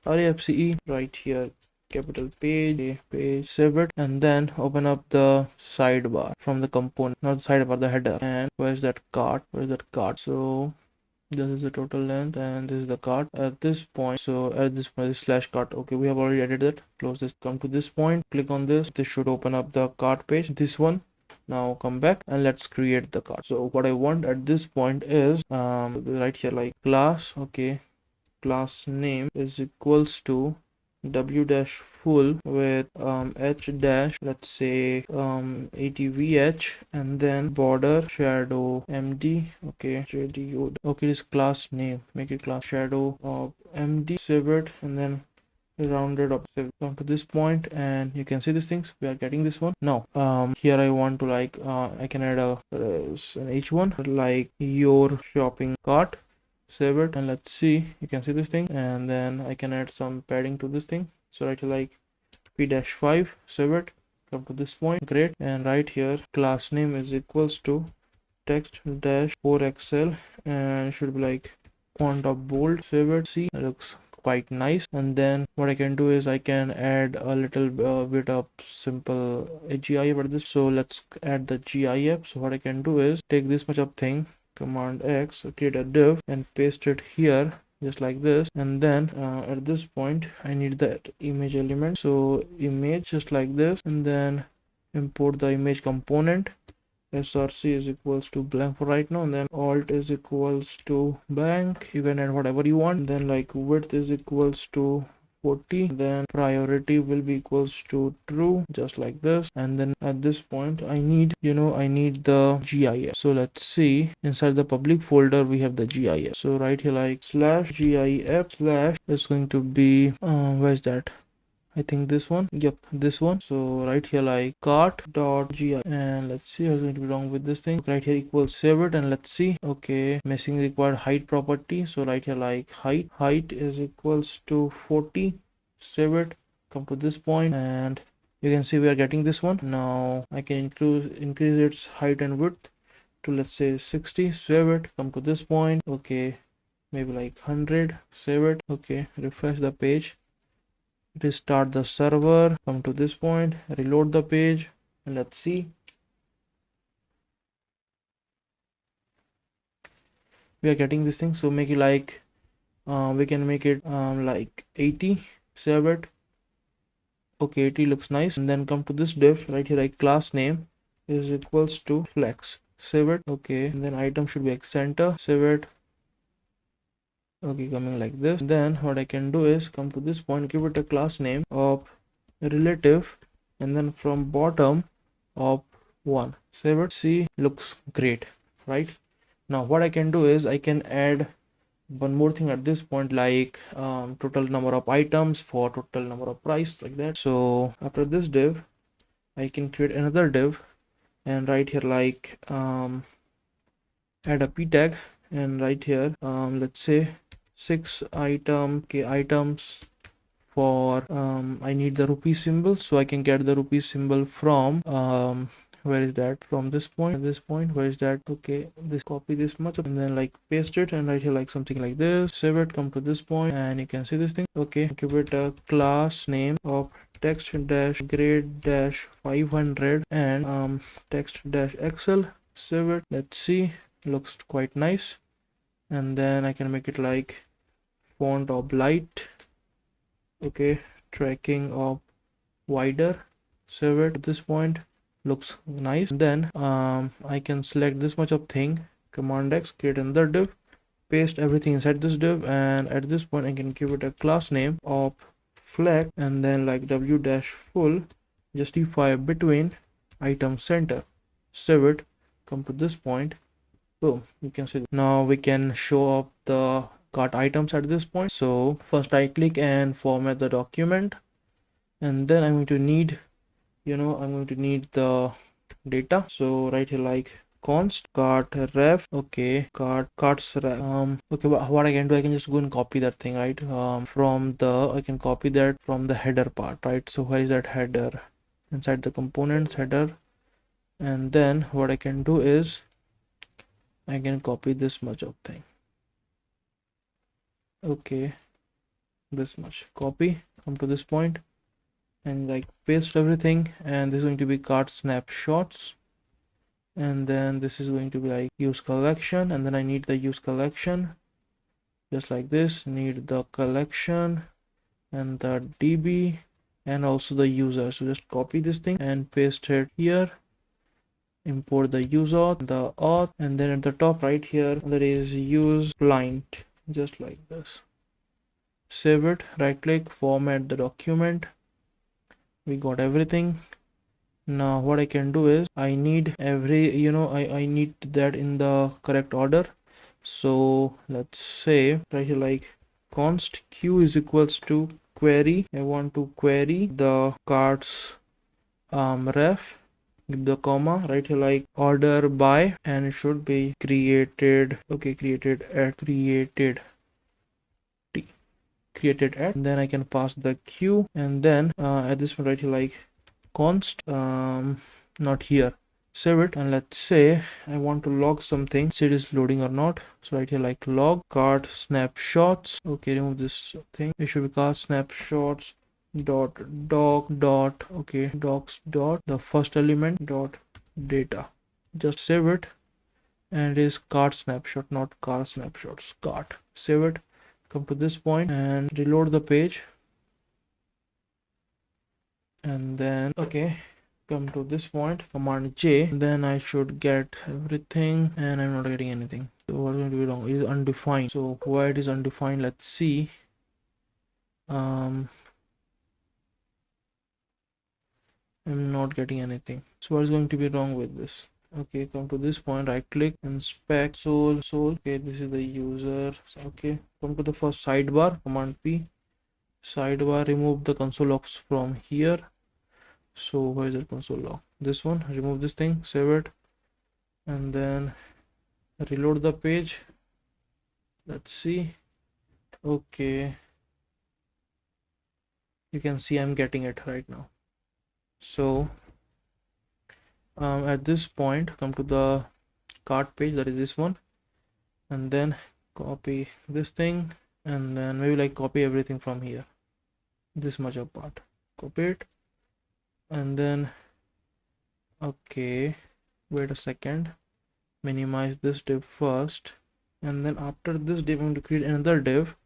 refce right here, capital page, save it and then open up the sidebar from the component, not the sidebar, the header. And where's that cart? So this is the total length and this is the cart at this point. So at this point is slash cart. Okay, we have already added it. Close this, come to this point, click on this. This should open up the cart page, this one. Now come back and let's create the cart. So what I want at this point is right here like class. Okay, class name is equals to w dash full with h dash, let's say 80vh and then border shadow md. Okay, JDO. Okay, this class name, make it class shadow of md. Save it and then rounded up. So come to this point and you can see these things, we are getting this one. Now here I want to like I can add a an h1 like your shopping cart. Save it and let's see, you can see this thing and then I can add some padding to this thing. So write like p-5. Save it, come to this point, great. And right here class name is equals to text dash 4xl and should be like font of bold. Save it. See, it looks quite nice. And then what I can do is I can add a little bit of simple GIF for this. So let's add the GIF. So what I can do is take this much of thing, command X, create a div and paste it here just like this. And then at this point I need that image element, so image just like this, and then import the image component. src is equals to blank for right now, and then alt is equals to blank. You can add whatever you want. Then like width is equals to 40, then priority will be equals to true, just like this. And then at this point I need the GIF. So let's see, inside the public folder we have the GIF. So right here like slash GIF slash is going to be where's that, I think this one. Yep, this one. So right here like cart.gi, and let's see what's going to be wrong with this thing. Right here equals, save it and let's see. Okay, missing required height property. So right here like height is equals to 40. Save it, come to this point and you can see we are getting this one. Now I can increase its height and width to let's say 60. Save it, come to this point. Okay, maybe like 100. Save it. Okay, refresh the page, restart the server, come to this point, reload the page, and let's see. We are getting this thing. So make it like we can make it like 80. Save it. Okay, 80 looks nice. And then come to this div right here like class name is equals to flex. Save it. Okay, and then item should be like center. Save it. Okay, coming like this. Then what I can do is come to this point, give it a class name of relative, and then from bottom of 1. Save it. See, looks great, right? Now what I can do is I can add one more thing at this point, like total number of items for total number of price, like that. So after this div I can create another div and right here like add a p tag, and right here let's say 6 items for I need the rupee symbol, so I can get the rupee symbol from where is that, from this point, where is that? Okay, this, copy this much and then like paste it, and right here like something like this. Save it, come to this point and you can see this thing. Okay, give it a class name of text dash grade dash 500 and text dash excel. Save it. Let's see, looks quite nice. And then I can make it like font of light. Okay, tracking of wider. Save it at this point. looks nice. Then I can select this much of thing, Command X, create another div, paste everything inside this div, and at this point I can give it a class name of flex, and then like w dash full justify between item center, save it, come to this point. Boom, you can see now we can show up the cart items at this point. So first I click and format the document, and then I'm going to need, I'm going to need the data. So right here like const cart ref, okay, carts ref, okay, what I can do, I can just go and copy that thing, right, from the, I can copy that from the header part, right? So where is that header? Inside the components header. And then what I can do is I can copy this much of thing, okay, this much, copy, come to this point and like paste everything, and this is going to be cart snapshots, and then this is going to be like use collection, and then I need the use collection just like this, need the collection and the db and also the user. So just copy this thing and paste it here, import the use auth, the auth, and then at the top right here there is use client, just like this, save it, right click, format the document, we got everything. Now what I can do is I need every, I need that in the correct order. So let's say right here like const q is equals to query, I want to query the carts ref, give the comma, right here like order by, and it should be created, okay, created at, and then I can pass the q, and then at this point right here like const not here, save it, and let's say I want to log something, see it is loading or not. So right here like log cart snapshots, okay, remove this thing, it should be called snapshots dot doc dot, okay, docs dot the first element dot data, just save it, and it is cart snapshot, not car snapshots, cart, save it, come to this point and reload the page, and then okay, come to this point, command J, then I should get everything, and I'm not getting anything. So what's going to be wrong? It is undefined. So why it is undefined, let's see. I'm not getting anything. So what is going to be wrong with this? Okay, come to this point, right click, inspect soul, okay, this is the user, okay, come to the first sidebar, command P, sidebar, remove the console logs from here. So where is the console log? This one, remove this thing, save it, and then reload the page, let's see. Okay, you can see I'm getting it right now. So at this point, come to the cart page, that is this one, and then copy this thing, and then maybe like copy everything from here, this much of part, copy it, and then okay, wait a second, minimize this div first, and then after this div I'm going to create another div,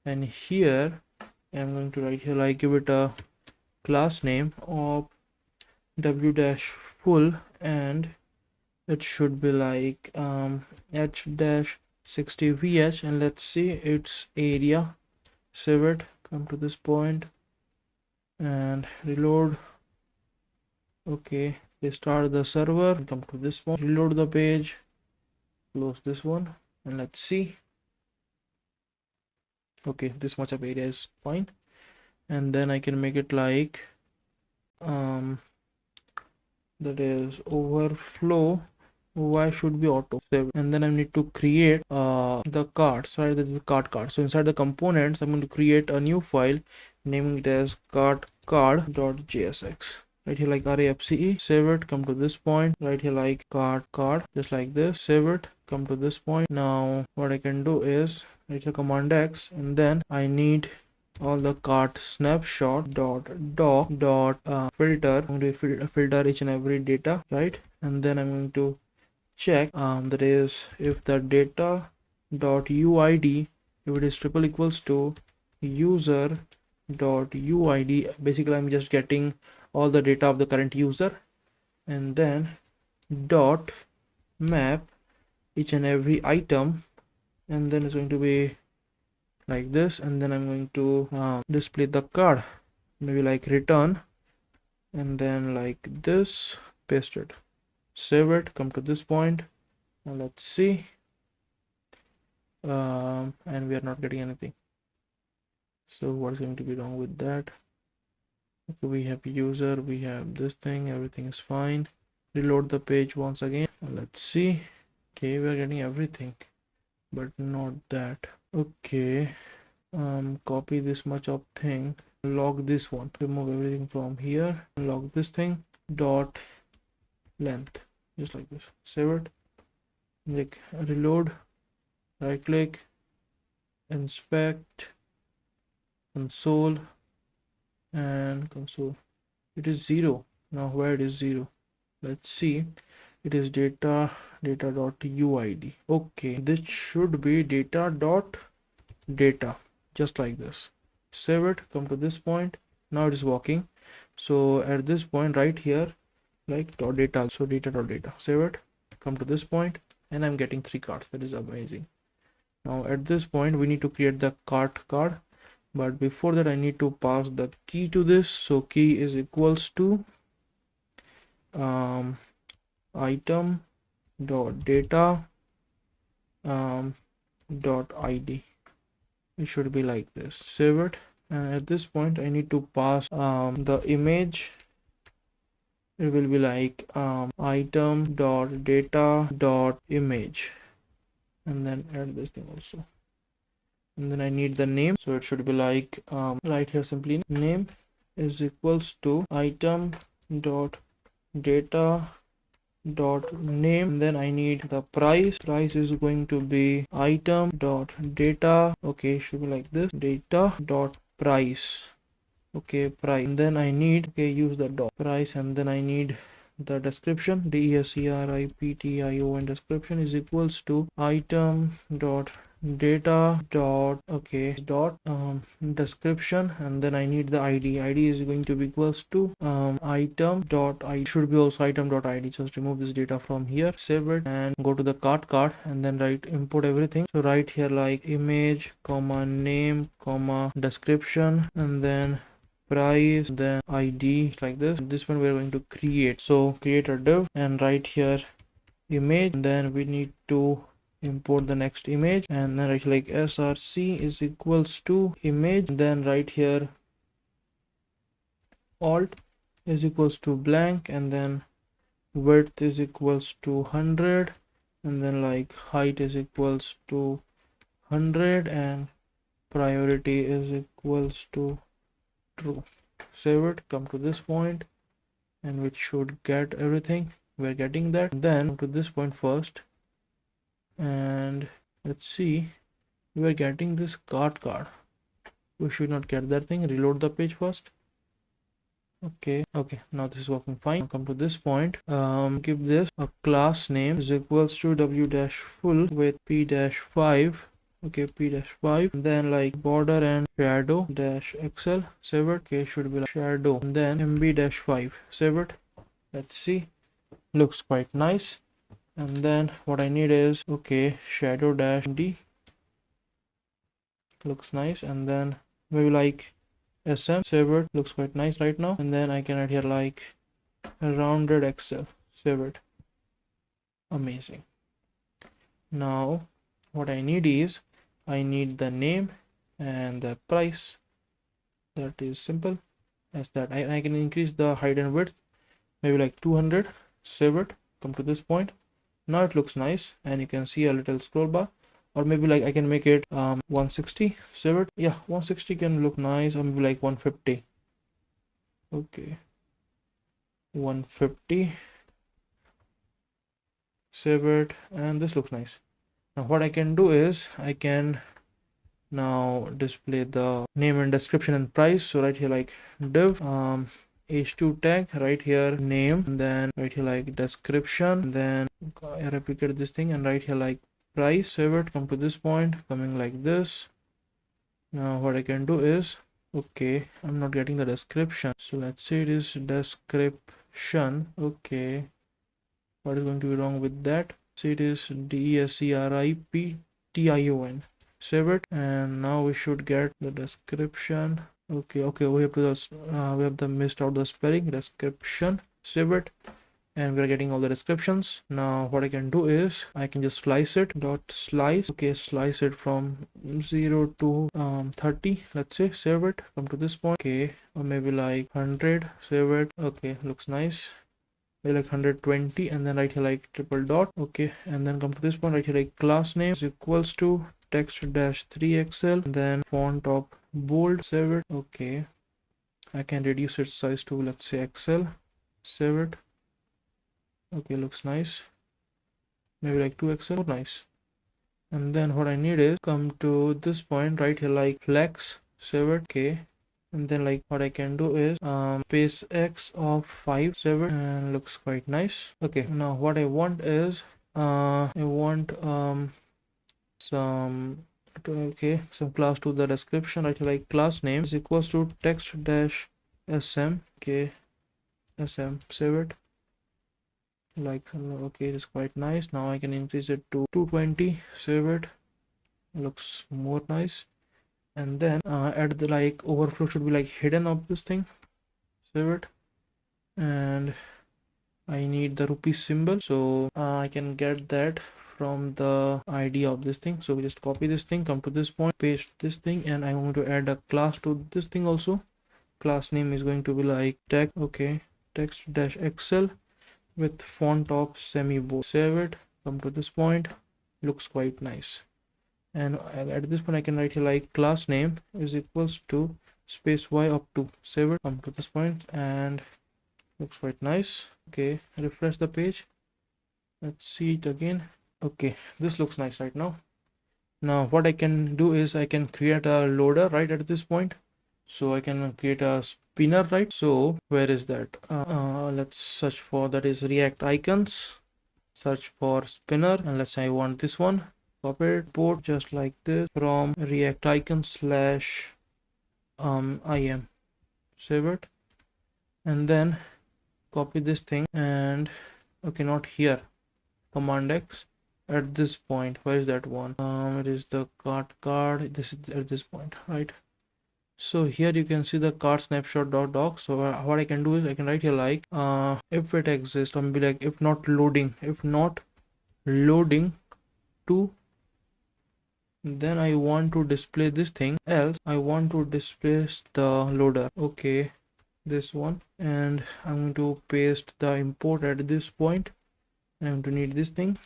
and here I'm going to write here like give it a class name of w dash full, and it should be like h dash 60 vh, and let's see its area, save it, come to this point and reload, okay, restart the server, come to this point, reload the page, close this one, and let's see. Okay, this much of area is fine, and then I can make it like that is overflow, why should be auto, save, and then I need to create the cards, right? This is the card. So inside the components I'm going to create a new file, naming it as card.jsx, right here like rafce, save it, come to this point, right here like card, just like this, save it, come to this point. Now what I can do is right here command X, and then I need all the cart snapshot dot doc dot filter. I'm going to filter each and every data, right? And then I'm going to check that is if the data dot uid, if it is triple equals to user dot uid, basically I'm just getting all the data of the current user, and then dot map each and every item, and then it's going to be like this, and then I'm going to display the card, maybe like return, and then like this, paste it, save it, come to this point. Now let's see, and we are not getting anything. So what's going to be wrong with that? Okay, we have user, we have this thing, everything is fine. Reload the page once again. Let's see. Okay, we are getting everything, but not that. Okay, copy this much of thing, log this one, remove everything from here, log this thing, dot length, just like this, save it, like reload, right click, inspect, console, and console, it is 0. Now where it is 0, let's see, it is data dot uid. Okay, this should be data, just like this, save it, come to this point. Now it is working. So at this point right here, like dot data, so data, save it, come to this point, and I'm getting 3 cards. That is amazing. Now at this point we need to create the cart card, but before that I need to pass the key to this. So key is equals to item dot data dot id. It should be like this, save it, and at this point I need to pass the image. It will be like item dot data dot image, and then add this thing also, and then I need the name. So it should be like right here, simply name is equals to item dot data dot name, and then I need the price. Price is going to be item dot data, okay, should be like this, data dot price, okay, price, and then I need, okay, use the dot price, and then I need the description, description, and description is equals to item dot data dot, okay, dot description, and then I need the id is going to be equals to item dot id, should be also item dot id. Just remove this data from here, save it, and go to the cart card, and then write import everything. So right here like image comma name comma description, and then price, then id, like this one we're going to create. So create a div, and right here image, and then we need to import the next image, and then write like src is equals to image, and then right here alt is equals to blank, and then width is equals to 100, and then like height is equals to 100, and priority is equals to true. Save it, come to this point, and we should get everything. We're getting that. Then come to this point first, and let's see, we're getting this card. We should not get that thing. Reload the page first. Okay, now this is working fine. Now come to this point, give this a class name is equals to w dash full with p dash 5, okay, p dash 5, and then like border and shadow dash excel, save it, okay, should be like shadow, and then mb dash 5, save it. Let's see, looks quite nice. And then what I need is, okay, shadow dash d, looks nice, and then maybe like sm, save it, looks quite nice right now. And then I can add here like a rounded excel, save it, amazing. Now what I need is, I need the name and the price. That is simple as that. I can increase the height and width, maybe like 200, save it, come to this point. Now it looks nice, and you can see a little scroll bar, or maybe like I can make it 160, save it. Yeah, 160 can look nice, or maybe like 150. Okay, 150, save it, and this looks nice. Now what I can do is, I can now display the name and description and price. So right here like div h2 tag, right here name, and then right here like description, and then I replicate this thing, and right here like price, save it, come to this point, coming like this. Now what I can do is, okay, I'm not getting the description, so let's say it is description, description. Okay, what is going to be wrong with that? So it is description. Save it, and now we should get the description. Okay, we have to we have the missed out the spelling. Description. Save it, and we're getting all the descriptions. Now what I can do is I can just slice it. Dot slice. Okay, slice it from 0 to 30. Let's say. Save it. Come to this point. Okay, or maybe like 100. Save it. Okay, looks nice. Maybe like 120, and then right here like triple dot. Okay, and then come to this point right here like class name is equals to text dash 3xl, then font of bold. Save it. Okay, I can reduce its size to, let's say, XL. Save it. Okay, looks nice. Maybe like 2xl. Nice. And then what I need is come to this point right here like flex. Save it. Okay, and then like what I can do is space x of 5. Save it, and looks quite nice. Okay, now what I want is I want some class to the description, right? Like class name is equals to text dash sm. Okay, sm. Save it. Like, okay, it's quite nice. Now I can increase it to 220. Save it. Looks more nice. And then add the like overflow should be like hidden of this thing. Save it. And I need the rupee symbol, so I can get that from the ID of this thing. So we just copy this thing, come to this point, paste this thing, and I'm going to add a class to this thing also. Class name is going to be like text. Okay, text dash xl with font of semi-bold. Save it, come to this point, looks quite nice. And at this point I can write here like class name is equals to space y up to. Save it, come to this point, and looks quite nice. Okay, refresh the page, let's see it again. Okay, this looks nice right now. Now what I can do is I can create a loader right at this point. So I can create a spinner, right? So where is that? Let's search for, that is React icons. Search for spinner, and let's say I want this one. Copy it, port just like this from React icons slash im. Save it, and then copy this thing, and okay, not here, command X at this point. Where is that one? It is the card. This is at this point, right? So here you can see the card snapshot.doc. So what I can do is I can write here like if it exists, or maybe like if not loading to, then I want to display this thing, else I want to display the loader. Okay, this one, and I'm going to paste the import at this point. I'm going to need this thing.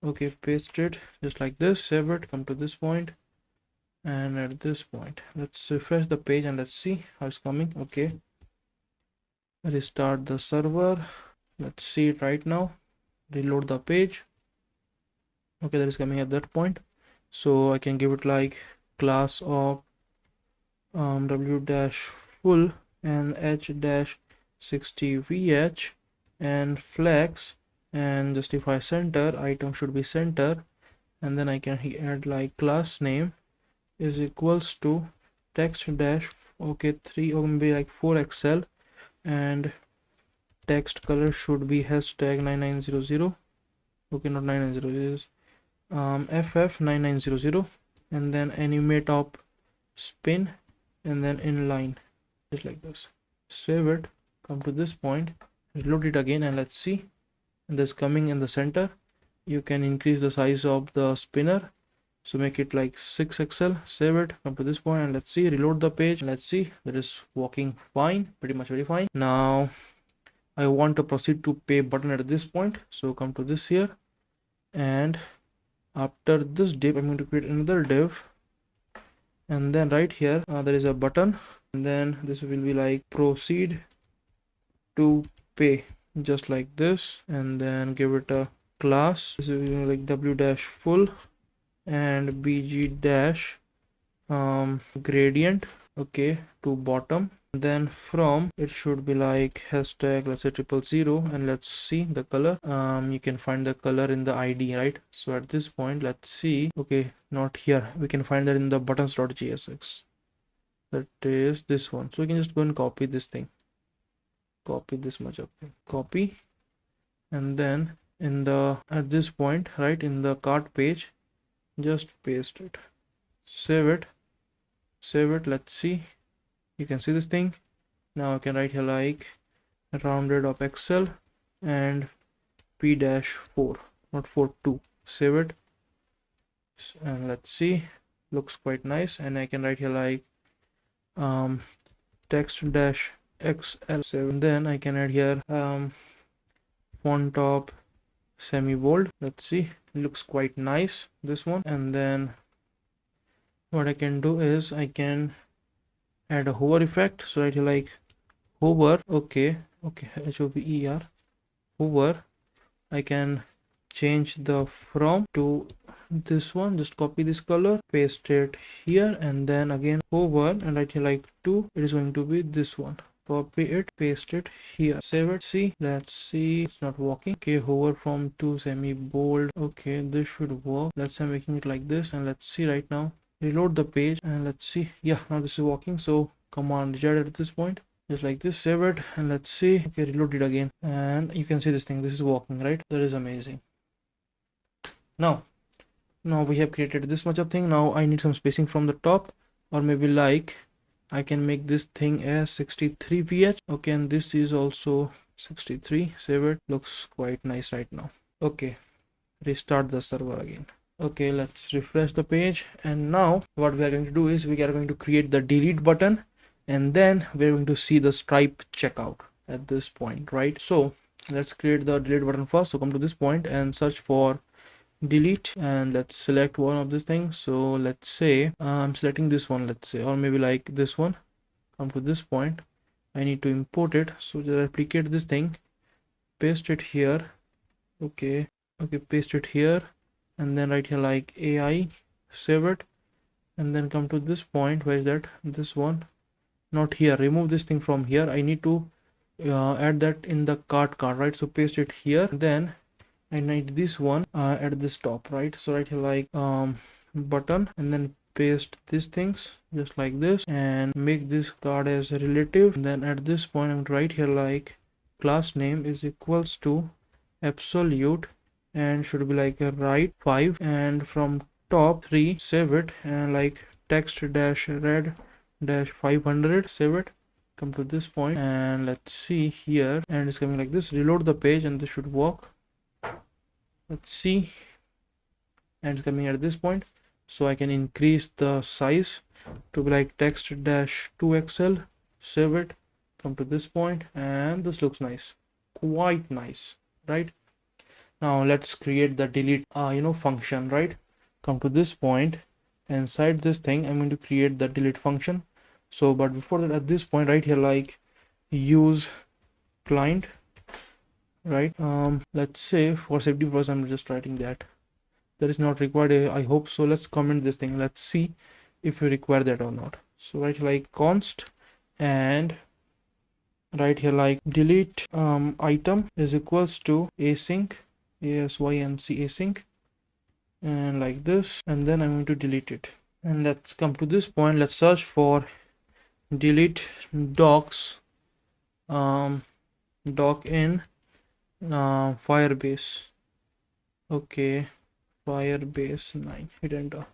Okay, paste it just like this. Save it, come to this point, and at this point let's refresh the page and let's see how it's coming. Okay, restart the server, let's see it right now. Reload the page. Okay, that is coming at that point. So I can give it like class of w dash full and h dash 60 vh and flex, and justify center. Item should be center, and then I can add like class name is equals to text dash 3 or maybe like 4xl, and text color should be hashtag 9900. Okay, not 990, it is ff9900, and then animate op spin, and then inline just like this. Save it, come to this point, reload it again, and let's see, and this coming in the center. You can increase the size of the spinner, so make it like 6xl. Save it, come to this point, and let's see, reload the page. Let's see, that is working fine, pretty much very fine. Now I want to proceed to pay button at this point, so come to this here, and after this div I'm going to create another div, and then right here there is a button, and then this will be like proceed to pay just like this, and then give it a class. This is like w dash full and bg dash gradient, okay, to bottom. Then from it should be like hashtag, let's say 000, and let's see the color. You can find the color in the ID, right? So at this point let's see. Okay, not here, we can find that in the buttons.jsx, that is this one. So we can just go and copy this thing. copy this much of thing, copy, and then in the at this point, right in the cart page, just paste it, save it, let's see, you can see this thing. Now I can write here like rounded of excel and p-4, not 42, save it, and let's see, looks quite nice. And I can write here like text dash xl7, then I can add here font top semi bold, let's see, looks quite nice, this one. And then what I can do is I can add a hover effect, so right here like hover, okay, hover, hover. I can change the from to this one, just copy this color, paste it here, and then again hover and right here like 2, it is going to be this one, copy it, paste it here, save it. See, let's see, it's not working. Okay, hover from to semi bold, okay, this should work. Let's say I'm making it like this, and let's see right now, reload the page, and let's see, yeah, now this is working. So command Z at this point, just like this, save it, and let's see, okay, reload it again, and you can see this thing, this is working, right? That is amazing. Now we have created this much of thing. Now I need some spacing from the top, or maybe like I can make this thing as 63 vh, okay, and this is also 63, save it, looks quite nice right now. Okay, restart the server again. Okay, let's refresh the page, and now what we are going to do is we are going to create the delete button, and then we're going to see the stripe checkout at this point, right? So let's create the delete button first. So come to this point and search for delete, and let's select one of these things. So let's say I'm selecting this one, let's say, or maybe like this one. Come to this point, I need to import it, so just replicate this thing, paste it here, okay, paste it here, and then right here like AI, save it, and then come to this point, where is that, this one, not here, remove this thing from here, I need to add that in the cart, right? So paste it here, then I need this one at this top, right? So right here like button, and then paste these things just like this, and make this card as a relative. And then at this point I'm right here like class name is equals to absolute, and should be like a right 5, and from top 3, save it, and like text dash red dash 500, save it. Come to this point, and let's see here, and it's coming like this. Reload the page, and this should work. Let's see, and it's coming at this point. So I can increase the size to be like text dash 2xl, save it, come to this point, and this looks nice, quite nice, right? Now let's create the delete function, right? Come to this point, inside this thing I'm going to create the delete function. So but before that, at this point right here like use client, right? Let's say for safety purpose I'm just writing that is not required, I hope so. Let's comment this thing, let's see if we require that or not. So right here like const, and right here like delete item is equals to async, async, and like this, and then I'm going to delete it. And let's come to this point, let's search for delete docs, doc in Firebase, okay, Firebase 9, hit enter,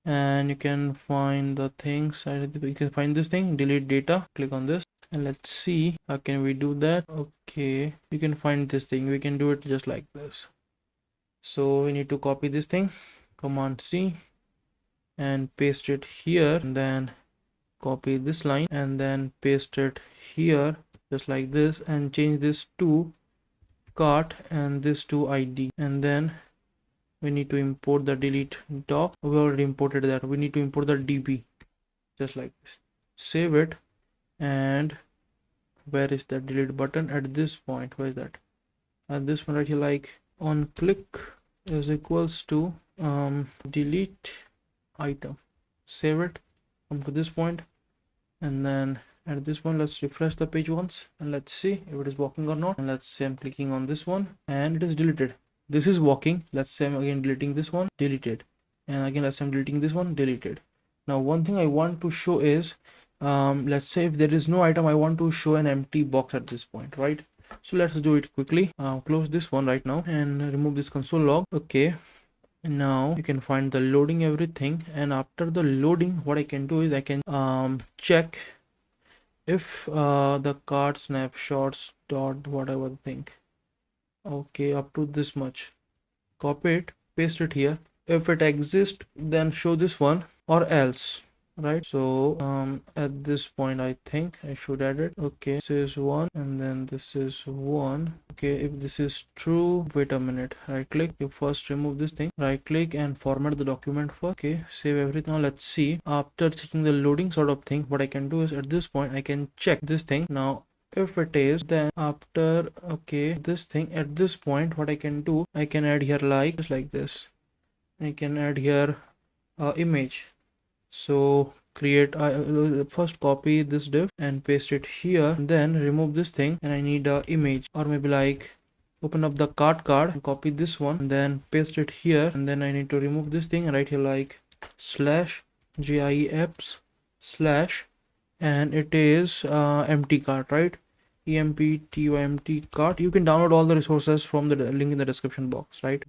and you can find the things, you can find this thing, delete data, click on this, and let's see how can we do that. Okay, you can find this thing, we can do it just like this. So we need to copy this thing, command C, and paste it here, and then copy this line and then paste it here just like this, and change this to cart and this to ID. And then we need to import the delete doc, we already imported that, we need to import the DB just like this, save it. And where is the delete button? At this point, where is that? At this one right here like on click is equals to delete item, save it, come to this point, and then at this point let's refresh the page once, and let's see if it is working or not. And let's say I'm clicking on this one and it is deleted, this is working. Let's say I'm again deleting this one, deleted, and again let's say I'm deleting this one, deleted. Now one thing I want to show is let's say if there is no item, I want to show an empty box at this point, right? So let's do it quickly. Close this one right now and remove this console log. Okay, now you can find the loading everything, and after the loading, what I can do is I can check if the card snapshots dot whatever thing. Okay, up to this much. Copy it, paste it here. If it exists, then show this one, or else, right? So at this point I think I should add it. Okay, this is one and then this is one. Okay, if this is true, wait a minute, right click, you first remove this thing, right click and format the document first. Okay, save everything. Now let's see, after checking the loading sort of thing, what I can do is at this point I can check this thing. Now if it is, then after okay this thing, at this point what I can do, I can add here like just like this. I can add here image. So create first copy this div and paste it here, then remove this thing, and I need a image, or maybe like open up the card and copy this one and then paste it here, and then I need to remove this thing and write here like slash gifs slash, and it is empty cart, right? empty cart. You can download all the resources from the link in the description box, right?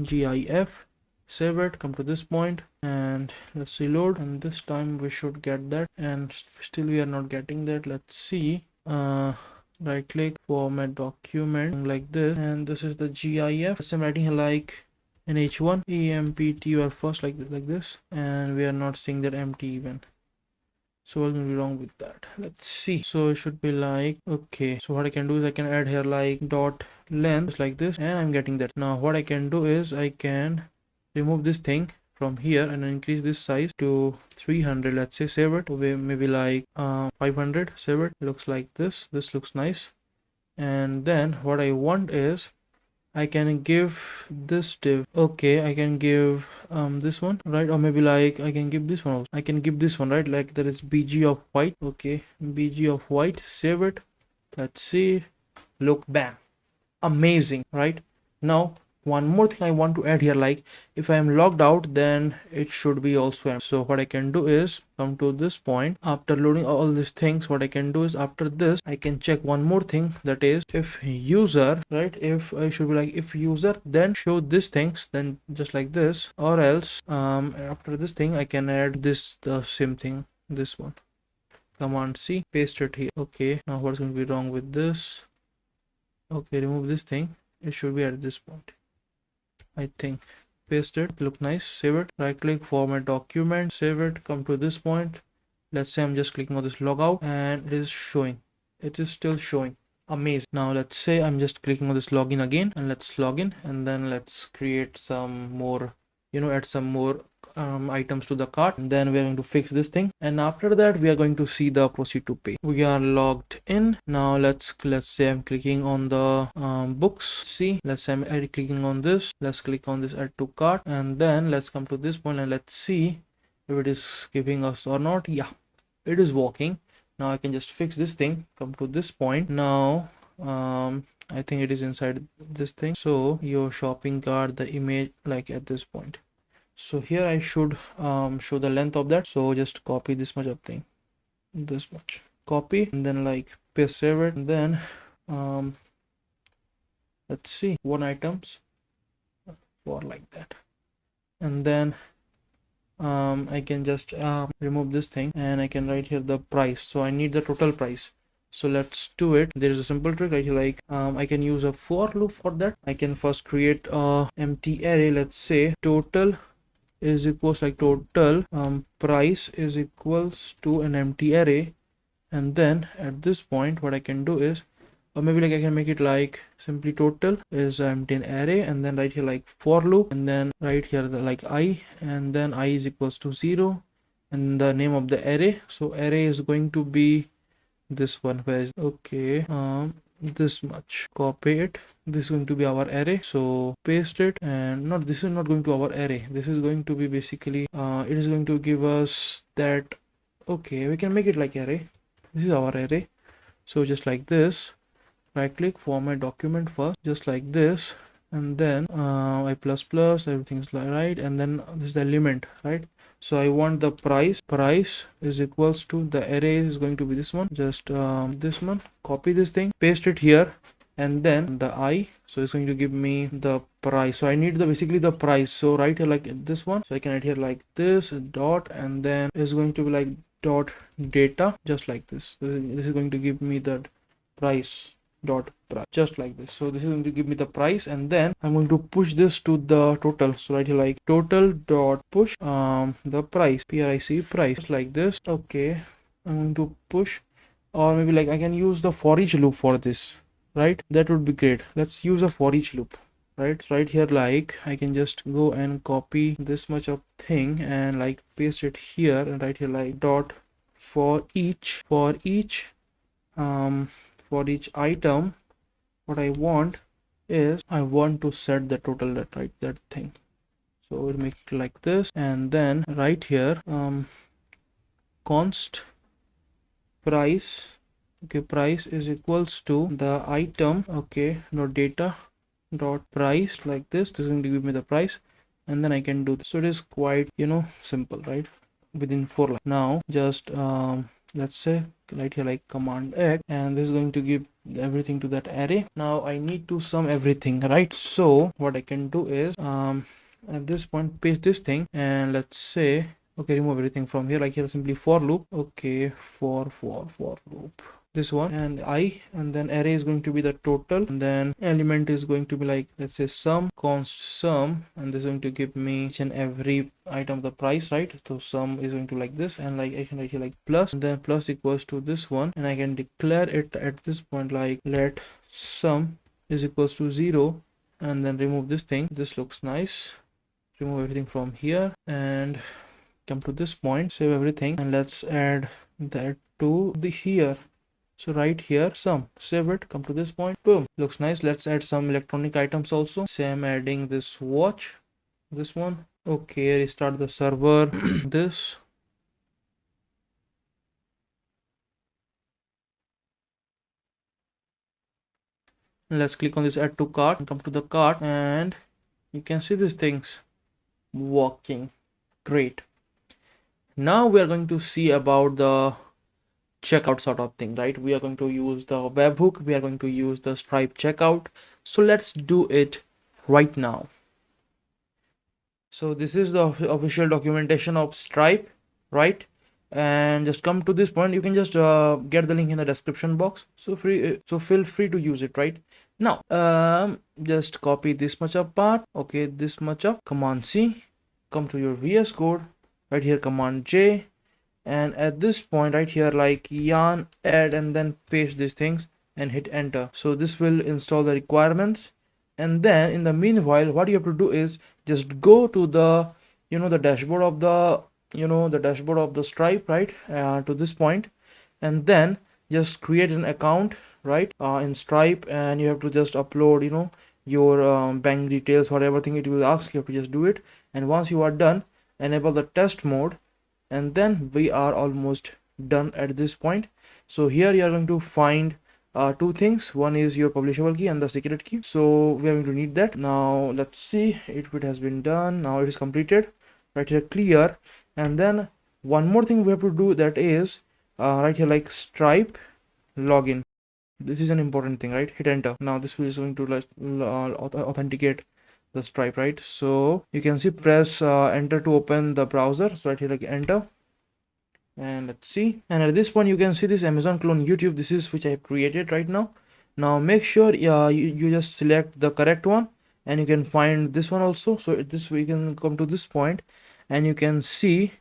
.gif, save it, come to this point and let's reload, and this time we should get that, and still we are not getting that. Let's see, right click, format document like this, and this is the gif. So I'm writing here like in h1 empty first like this, and we are not seeing that empty even. So what's going to be wrong with that? Let's see. So it should be like, okay, so what I can do is I can add here like dot length just like this, and I'm getting that. Now what I can do is I can remove this thing from here and increase this size to 300. Let's say save it, maybe like 500. Save it. Looks like this. This looks nice. And then what I want is I can give this div, okay, I can give this one, right? Or maybe like I can give this one also. I can give this one, right? Like there is bg of white. Okay, bg of white, save it. Let's see, look, bam, amazing, right? Now one more thing I want to add here, like if I am logged out, then it should be also empty. So what I can do is come to this point, after loading all these things, what I can do is after this I can check one more thing, that is if user, right? If I should be like if user, then show these things, then just like this, or else after this thing I can add this, the same thing, this one, command C, paste it here. Okay, now what's going to be wrong with this? Okay, remove this thing, it should be at this point, I think. Paste it, look nice, save it, right click, format document, save it, come to this point. Let's say I'm just clicking on this logout and it is showing, it is still showing, amazing. Now let's say I'm just clicking on this login again, and let's log in, and then let's create some more, add some more items to the cart, and then we're going to fix this thing, and after that we are going to see the proceed to pay. We are logged in now. Let's say I'm clicking on the books. See, let's say I'm clicking on this, let's click on this add to cart, and then let's come to this point and let's see if it is giving us or not. Yeah, it is working. Now I can just fix this thing, come to this point. Now I think it is inside this thing, so your shopping cart, the image, like at this point. So here I should show the length of that, so just copy this much of thing, this much, copy, and then like paste, save it, and then let's see, one items for like that, and then I can just remove this thing, and I can write here the price. So I need the total price, so let's do it. There is a simple trick right here, like I can use a for loop for that. I can first create a empty array. Let's say total is equals like total price is equals to an empty array, and then at this point what I can do is, or maybe like I can make it like simply total is empty array, and then right here like for loop, and then right here the like I, and then I is equals to 0, and the name of the array. So array is going to be this one, where is, okay, this much, copy it, this is going to be our array, so paste it, and not, this is not going to our array, this is going to be basically it is going to give us that. Okay, we can make it like array, this is our array. So just like this, right click, format document first, just like this, and then I++, everything's right, and then this is the element, right? So I want the price is equals to, the array is going to be this one, just this one, copy this thing, paste it here, and then the I, so it's going to give me the price. So I need the basically the price. So right here like this one, so I can write here like this dot, and then it's going to be like dot data, just like this. This is going to give me the price dot price, just like this. So this is going to give me the price, and then I'm going to push this to the total. So right here like total dot push the price, price, just like this. Okay, I'm going to push, or maybe like I can use the for each loop for this, right? That would be great. Let's use a for each loop. Right here like I can just go and copy this much of thing and like paste it here, and right here like dot for each for each item. What I want is I want to set the total, that thing. So we'll make it like this, and then right here const price. Okay, price is equals to the item, okay, no data dot price, like this. This is going to give me the price, and then I can do this. So it is quite, simple, right? Within 4 lines. Now just let's say right here like command X, and this is going to give everything to that array. Now I need to sum everything, right? So what I can do is at this point paste this thing, and let's say, okay, remove everything from here, like here simply for loop. Okay, for loop, this one, and then array is going to be the total, and then element is going to be like, let's say sum, const sum, and this is going to give me each and every item the price, right? So sum is going to like this, and like I can write here like plus, and then plus equals to this one, and I can declare it at this point like let sum is equals to 0, and then remove this thing. This looks nice. Remove everything from here and come to this point, save everything, and let's add that to the here. So right here sum, save it, come to this point, boom, looks nice. Let's add some electronic items also. Same, adding this watch, this one. Okay, restart the server. This, let's click on this add to cart and come to the cart, and you can see these things working great. Now we are going to see about the checkout sort of thing, right? We are going to use the webhook, we are going to use the Stripe checkout. So let's do it right now. So this is the official documentation of Stripe, right? And just come to this point, you can just get the link in the description box. So feel free to use it, right? Now just copy this much of part, okay, this much of, command C, come to your VS Code, right here command J, and at this point right here like yarn add, and then paste these things and hit enter. So this will install the requirements, and then in the meanwhile what you have to do is just go to the the dashboard of the dashboard of the Stripe, right, to this point, and then just create an account, right, in Stripe, and you have to just upload your bank details, whatever thing it will ask. You have to just do it, and once you are done, enable the test mode, and then we are almost done at this point. So here you are going to find two things. One is your publishable key and the secret key, so we are going to need that. Now let's see if it has been done. Now it is completed, right here clear. And then one more thing we have to do, that is right here like Stripe login. This is an important thing, right? Hit enter. Now this is going to authenticate the Stripe, right? So you can see press enter to open the browser. So right here like enter, and let's see, and at this point you can see this Amazon clone YouTube. This is which I have created right now. Now make sure you just select the correct one, and you can find this one also. So this we can come to this point, and you can see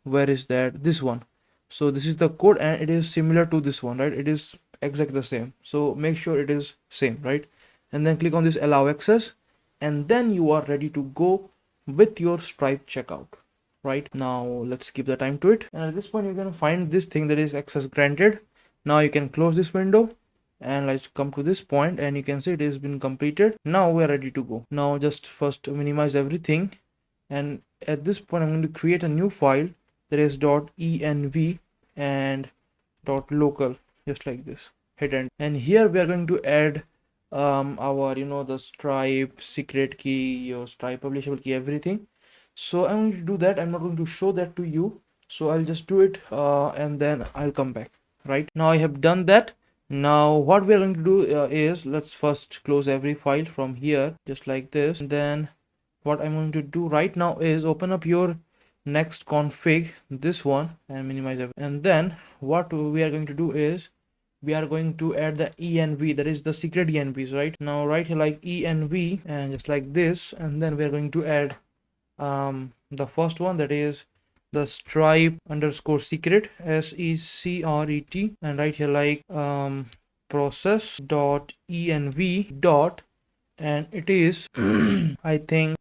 where is that, this one. So this is the code, and it is similar to this one, right? It is exactly the same. So make sure it is same, right? And then click on this allow access, and then you are ready to go with your Stripe checkout. Right now let's give the time to it, and at this point you're gonna find this thing that is access granted. Now you can close this window, and let's come to this point, and you can see it has been completed. Now we are ready to go. Now just first minimize everything, and at this point I'm going to create a new file that is .env and .local, just like this. Hit enter, and here we are going to add our the Stripe secret key, your Stripe publishable key, everything. So I'm going to do that. I'm not going to show that to you, so I'll just do it and then I'll come back. Right now I have done that. Now what we are going to do is, let's first close every file from here just like this, and then what I'm going to do right now is open up your next config, this one, and minimize it. And then what we are going to do is we are going to add the env, that is the secret envs. Right now right here like env and just like this, and then we are going to add the first one, that is the stripe underscore secret, secret, and right here like process dot env dot, and it is I think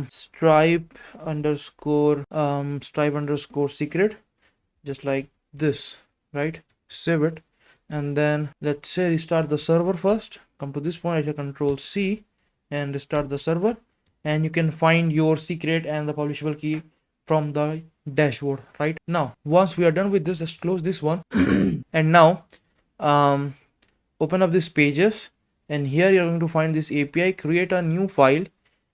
stripe underscore secret, just like this. Right, save it, and then let's say restart the server first. Come to this point, I hit Control C and restart the server, and you can find your secret and the publishable key from the dashboard. Right now once we are done with this, just close this one and now open up this pages, and here you're going to find this API. Create a new file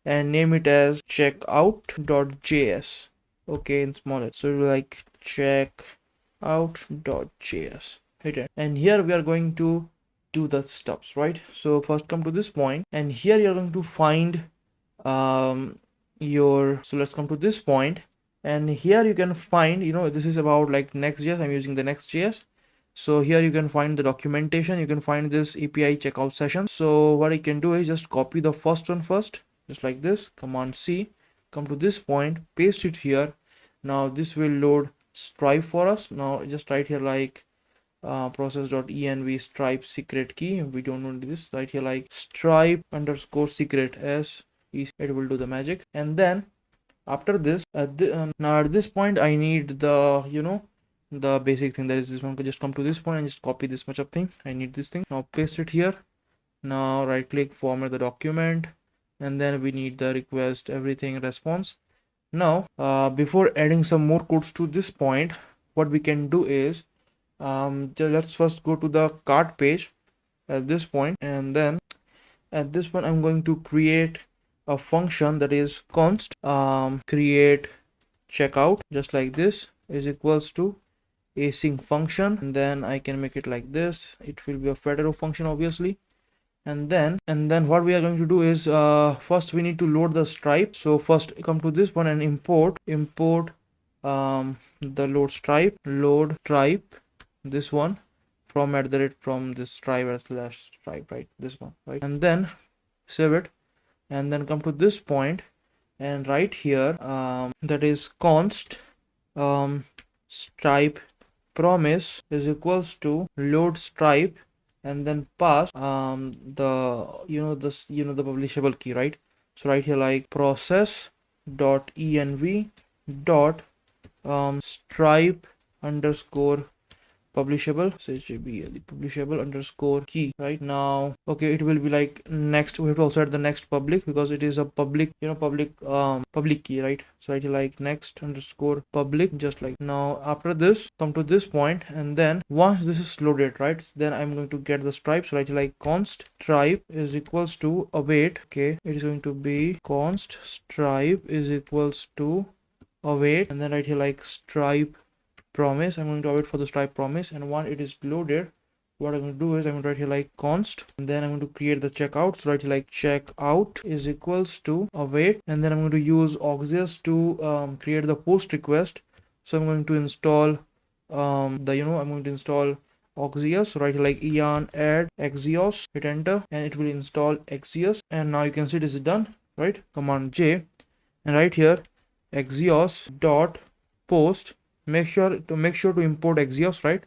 and name it as checkout.js. okay, in small, so like checkout.js. Hit, and here we are going to do the steps. Right, so first come to this point, and here you're going to find so let's come to this point, and here you can find, this is about like nextjs. I'm using the nextjs. So here you can find the documentation, you can find this API checkout session. So what I can do is just copy the first one first, just like this, Command C, come to this point, paste it here. Now this will load Stripe for us. Now just write here like process.env stripe secret key. We don't want this. Right here like stripe underscore secret, as it will do the magic. And then after this now at this point I need the the basic thing, that is this one. Just come to this point and just copy this much of thing. I need this thing. Now paste it here. Now right click, format the document, and then we need the request everything response. Now before adding some more codes to this point, what we can do is let's first go to the cart page at this point, and then at this point I'm going to create a function, that is const create checkout, just like this, is equals to async function, and then I can make it like this. It will be a federal function obviously. And then what we are going to do is first we need to load the stripe. So first come to this one and import the load stripe, this one from from this stripe slash stripe, right, this one, right, and then save it, and then come to this point and right here that is const stripe promise is equals to load stripe, and then pass the the publishable key. Right, so right here like process dot env dot stripe underscore publishable, so it should be the publishable underscore key. Right now, okay, it will be like next. We have to also add the next public, because it is a public public key. Right, so right here like next underscore public, just like. Now after this, come to this point, and then once this is loaded, right, then I'm going to get the stripe. So right here like const stripe is equals to await. Okay, it is going to be const stripe is equals to await, and then right here like stripe promise, I'm going to wait for the stripe promise, and once it is loaded, what I'm going to do is I'm going to write here like const, and then I'm going to create the checkout. So write here like checkout is equals to await, and then I'm going to use Auxias to create the post request. So I'm going to install I'm going to install Auxias. So write here like eon add axios, hit enter, and it will install axios. And now you can see this is done. Right, Command J, and right here axios dot post. Make sure to import axios. Right,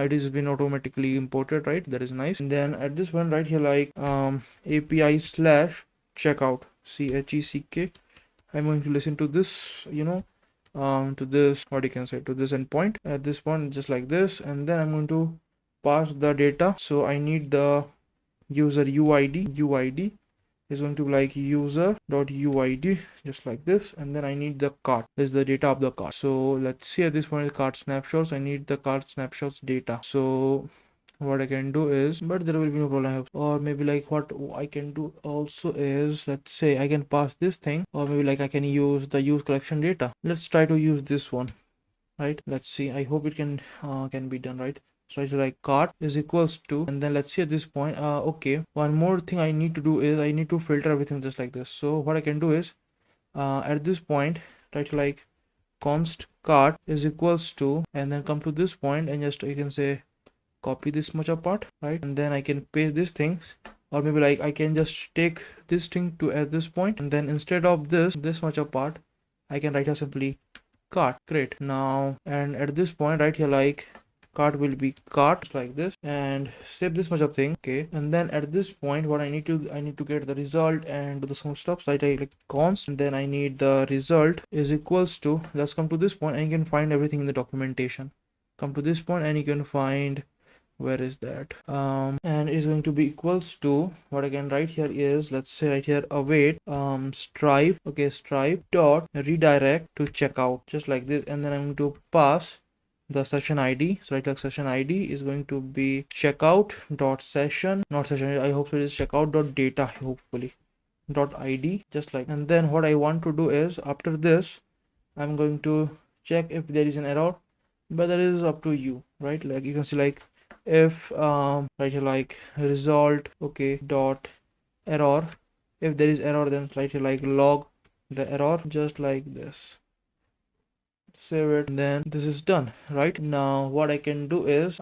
it is been automatically imported. Right, that is nice. And then at this one right here like API slash checkout, check. I'm going to listen to this to this, what you can say, to this endpoint at this point, just like this, and then I'm going to pass the data. So I need the user uid is going to be like user.uid, just like this, and then I need the cart, is the data of the cart. So let's see, at this point cart snapshots, I need the cart snapshots data. So what I can do is, but there will be no problem. Or maybe like what I can do also is, let's say I can pass this thing, or maybe like I can use the use collection data. Let's try to use this one, right? Let's see. I hope it can be done, right? So it's like cart is equals to, and then let's see at this point, okay, one more thing I need to do is I need to filter everything just like this. So what I can do is, at this point, right, like const cart is equals to, and then come to this point and just you can say copy this much apart, right? And then I can paste these things, or maybe like I can just take this thing to at this point, and then instead of this much apart, I can write here simply cart. Great. Now, and at this point right here, like cart will be cart like this, and save this much of thing. Okay, and then at this point what I need to get the result and do the some stuff, right? I like const, and then I need the result is equals to, let's come to this point and you can find everything in the documentation. Come to this point and you can find, where is that, and is going to be equals to, what I can write here is, let's say right here await stripe, okay, stripe dot redirect to checkout, just like this, and then I'm going to pass the session ID. So right, like session ID is going to be checkout dot session, not session, I hope so it is checkout dot data, hopefully dot ID, just like. And then what I want to do is, after this I'm going to check if there is an error, but that is up to you, right? Like you can see, like if right here, like result, okay, dot error, if there is error, then right here, like log the error, just like this, save it, and then this is done. Right now what I can do is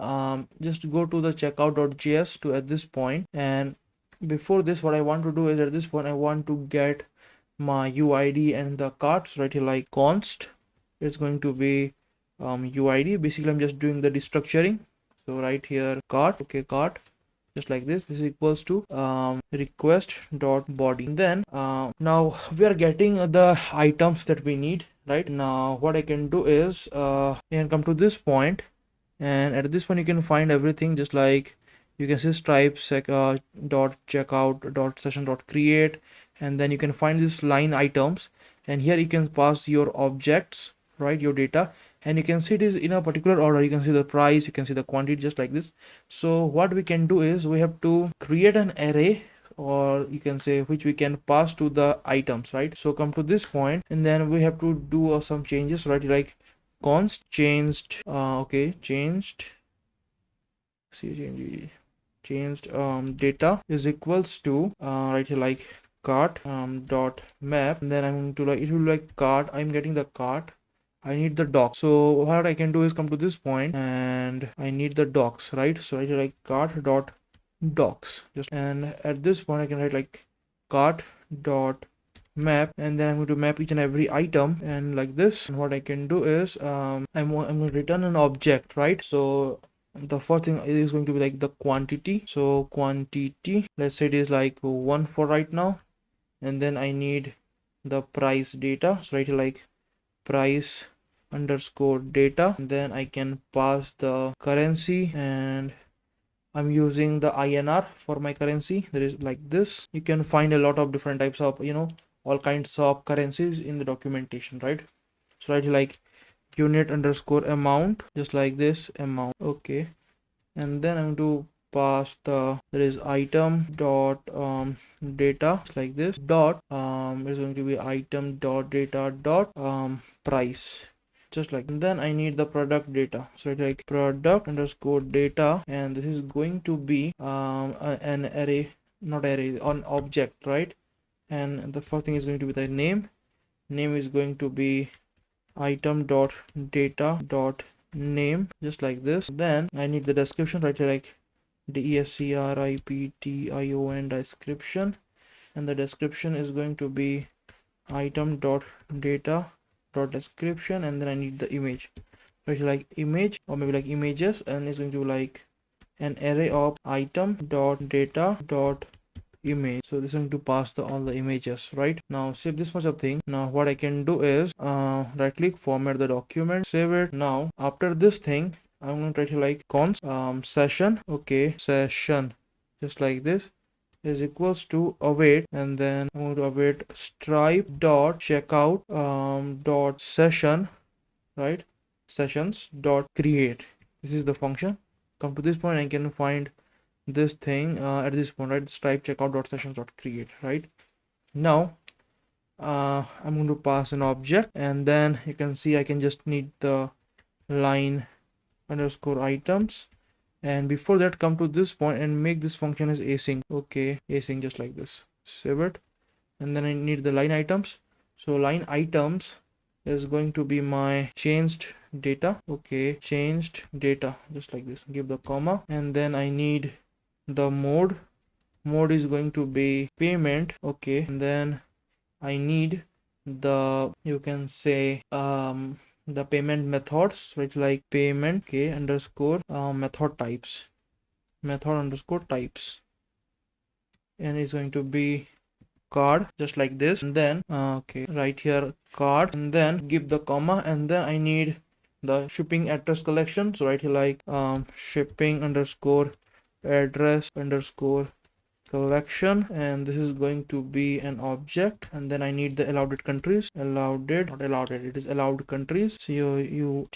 just go to the checkout.js to at this point, and before this what I want to do is, at this point I want to get my UID and the carts, right here, like const is going to be UID. Basically I'm just doing the destructuring. So right here cart, okay, cart, just like this is equals to request dot body. And then now we are getting the items that we need. Right now what I can do is you can come to this point, and at this point you can find everything, just like you can see stripe dot checkout dot session dot create, and then you can find these line items, and here you can pass your objects, right, your data, and you can see it is in a particular order. You can see the price, you can see the quantity, just like this. So what we can do is we have to create an array, or you can say which we can pass to the items, right? So come to this point, and then we have to do some changes, right? Like const changed, okay, changed, see, changed data is equals to right here, like cart dot map, and then I'm going to, like, it will be like cart, I'm getting the cart, I need the docs. So what I can do is come to this point and I need the docs, right? So right here, like cart dot docs, just, and at this point I can write like cart dot map, and then I'm going to map each and every item, and like this. And what I can do is I'm going to return an object, right? So the first thing is going to be like the quantity. So quantity, let's say it is like 1 for right now, and then I need the price data. So right here, like price underscore data, and then I can pass the currency, and I'm using the INR for my currency. There is like this. You can find a lot of different types of, all kinds of currencies in the documentation, right? So right here, like unit underscore amount, just like this amount, okay. And then I'm going to pass there is item dot data, like this, dot is going to be item dot data dot price, just like. And then I need the product data, so it's like product underscore data, and this is going to be an array, not array, on object, right? And the first thing is going to be the name is going to be item dot data dot name, just like this. Then I need the description, right here, like description, and the description is going to be item dot data dot description, and then I need the image, right here, like image, or maybe like images, and it's going to be like an array of item dot data dot image. So this is going to pass all the images, right? Now save this much of thing. Now what I can do is right click, format the document, save it. Now after this thing I'm going to write here like const session, okay, session, just like this, is equals to await, and then I'm going to await stripe dot checkout dot session, right, sessions dot create. This is the function. come to this point, I can find this thing at this point, right? stripecheckout.sessions.create, right? Now I'm going to pass an object, and then you can see I can just need the line underscore items, and before that come to this point and make this function as async. Okay, async, just like this. Save it, and then I need the line items. So line items is going to be my changed data. Okay, changed data, just like this. Give the comma, and then I need the mode is going to be payment. Okay, and then I need the, you can say, the payment methods, right? Like payment, okay, underscore method types, method underscore types, and it's going to be card, just like this. And then okay, right here card, and then give the comma, and then I need the shipping address collection. So right here, like shipping underscore address underscore collection, and this is going to be an object. And then I need the allowed countries, not allowed, it is allowed countries, COUTRIES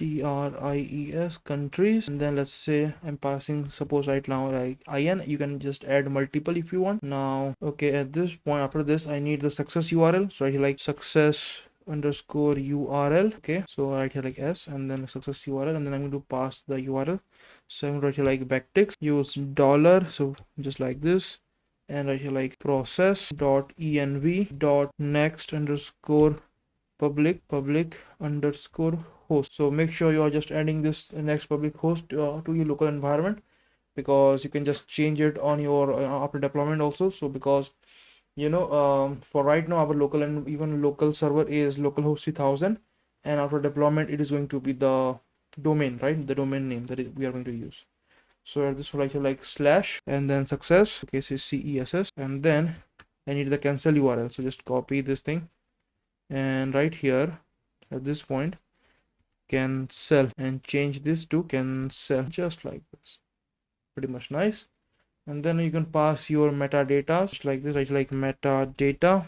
countries. And then let's say I'm passing, suppose right now, like IN. You can just add multiple if you want. Now okay, at this point, after this, I need the success URL. So right here, like success underscore URL. Okay, so right here, like S, and then success URL, and then I'm going to pass the URL. So I'm right here, like backticks, use dollar, so just like this. And right here, like process.env.next underscore public underscore host. So make sure you are just adding this next public host to your local environment, because you can just change it on your after deployment also. So because for right now, our local and even local server is localhost 3000, and after deployment it is going to be the domain, right? The domain name that we are going to use. So this will like slash and then success, okay, so CSS, and then I need the cancel URL. So just copy this thing, and right here at this point, cancel, and change this to cancel, just like this. Pretty much nice. And then you can pass your metadata, just like this, right? Like metadata,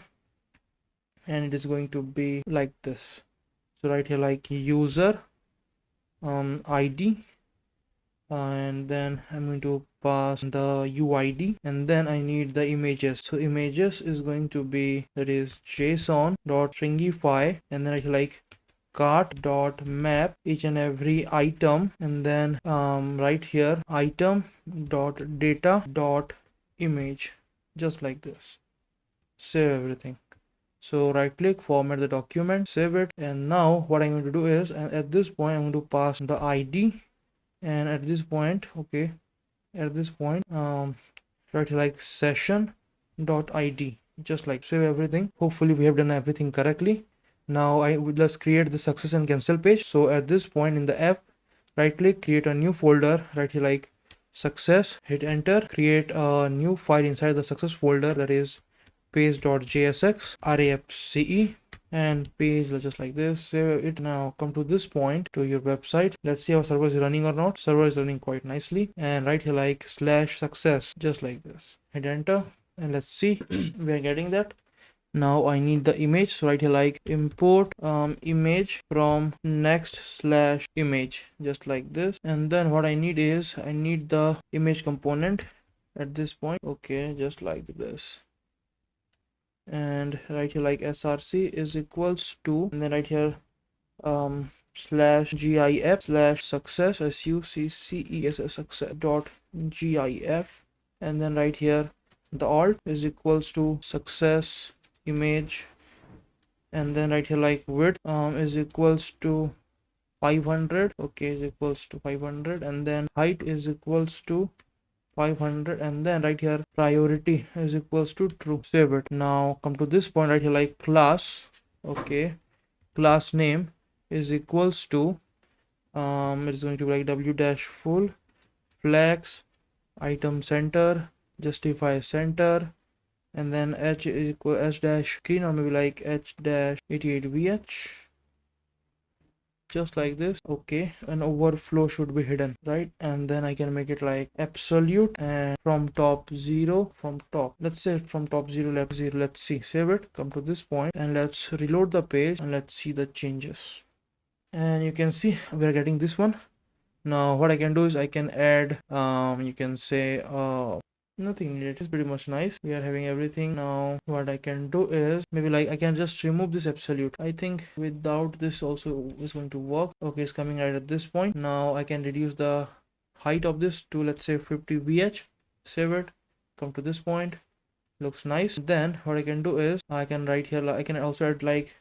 and it is going to be like this. So right here, like user ID, and then I'm going to pass the UID, and then I need the images. So images is going to be, that is json.stringify, and then I like cart.map each and every item, and then right here item.data.image, just like this. Save everything. So right click, format the document, save it. And now what I'm going to do is, at this point I'm going to pass the ID, and at this point, okay, at this point right, like session.id, just like. Save everything. Hopefully we have done everything correctly. Now let's create the success and cancel page. So at this point in the app, right click, create a new folder, right here, like success, hit enter, create a new file inside the success folder, that is page.jsx rafce, and page, just like this. Save it. Now come to this point to your website. Let's see how server is running or not. Server is running quite nicely, and right here, like /success, just like this. Hit enter, and let's see. We are getting that. Now I need the image. So right here, like import image from next/image, just like this. And then what I need is, I need the image component at this point. Okay, just like this. And right here, like src is equals to, and then right here /gif/success success success dot gif, and then right here the alt is equals to success image, and then right here, like width is equals to 500. Okay, is equals to 500, and then height is equals to 500, and then right here priority is equals to true. Save it. Now come to this point, right here, like class. Okay, class name is equals to it's going to be like w-full flex item center justify center, and then h is equal h-screen, or maybe like h-88vh, just like this. Okay, an overflow should be hidden, right? And then I can make it like absolute, and from top 0, from top, let's say from top 0 left 0. Let's see. Save it. Come to this point, and let's reload the page, and let's see the changes. And you can see we're getting this one. Now what I can do is I can add you can say nothing needed. It's pretty much nice. We are having everything. Now what I can do is maybe like I can just remove this absolute. I think without this also is going to work. Okay, it's coming right at this point. Now I can reduce the height of this to let's say 50 vh. Save it, come to this point, looks nice. Then what I can do is I can write here, I can also add like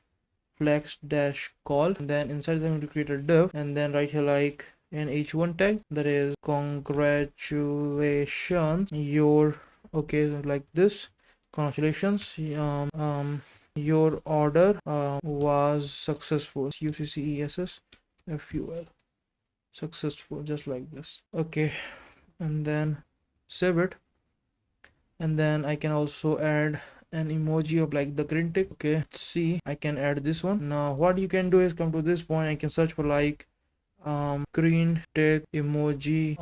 flex dash call, and then inside I'm going to create a div and then write here like an h1 tag that is congratulations your, okay, like this, congratulations, your order was successful, uccess ful, successful, just like this. Okay, and then save it, and then I can also add an emoji of like the green tick. Okay, let's see, I can add this one. Now what you can do is come to this point, I can search for like green tick emoji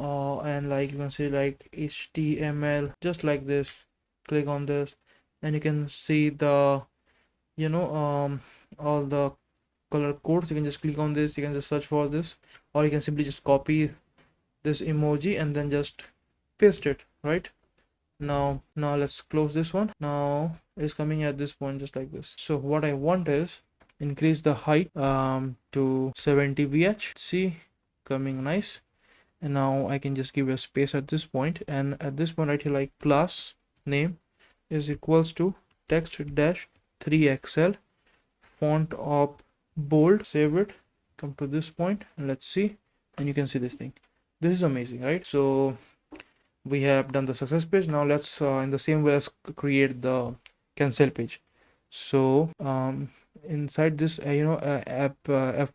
and like you can say like html, just like this. Click on this and you can see the all the color codes. You can just click on this, you can just search for this, or you can simply just copy this emoji and then just paste it, right? Now let's close this one. Now it's coming at this point just like this. So what I want is increase the height to 70 vh. See, coming nice. And now I can just give a space at this point, and at this point right here like class name is equals to text dash 3xl, font of bold. Save it, come to this point and let's see, and you can see this thing. This is amazing, right? So we have done the success page. Now let's in the same way as create the cancel page. So inside this app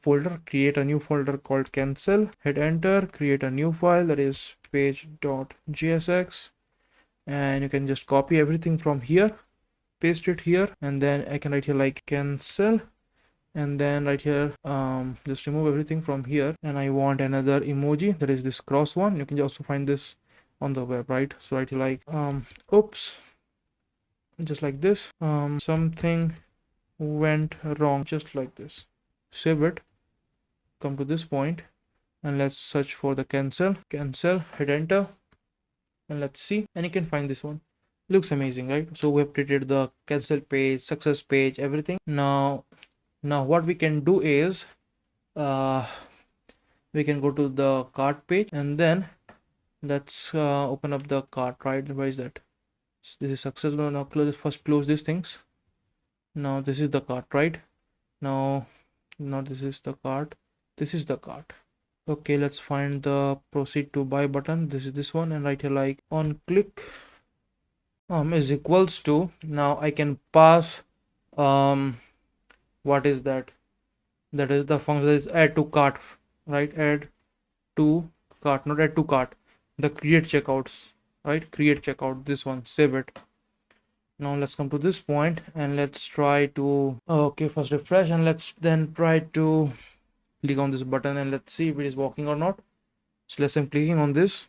folder, create a new folder called cancel, hit enter, create a new file that is page.jsx, and you can just copy everything from here, paste it here, and then I can write here like cancel, and then right here just remove everything from here, and I want another emoji that is this cross one. You can also find this on the web, right? So right here like oops, just like this, something went wrong, just like this. Save it, come to this point, and let's search for the cancel, hit enter, and let's see, and you can find this one. Looks amazing, right? So we have created the cancel page, success page, everything. Now what we can do is we can go to the cart page, and then let's open up the cart, right? Where is that? This is successful. Now close these things. Now this is the cart, right? Now this is the cart, this is the cart. Okay, let's find the proceed to buy button. This is this one, and right here like on click is equals to, now I can pass what is that? That is the function that is add to cart, right? Add to cart, not add to cart, the create checkouts, right? Create checkout, this one. Save it. Now let's come to this point and let's try to, okay, first refresh, and let's then try to click on this button and let's see if it is working or not. So let's say I'm clicking on this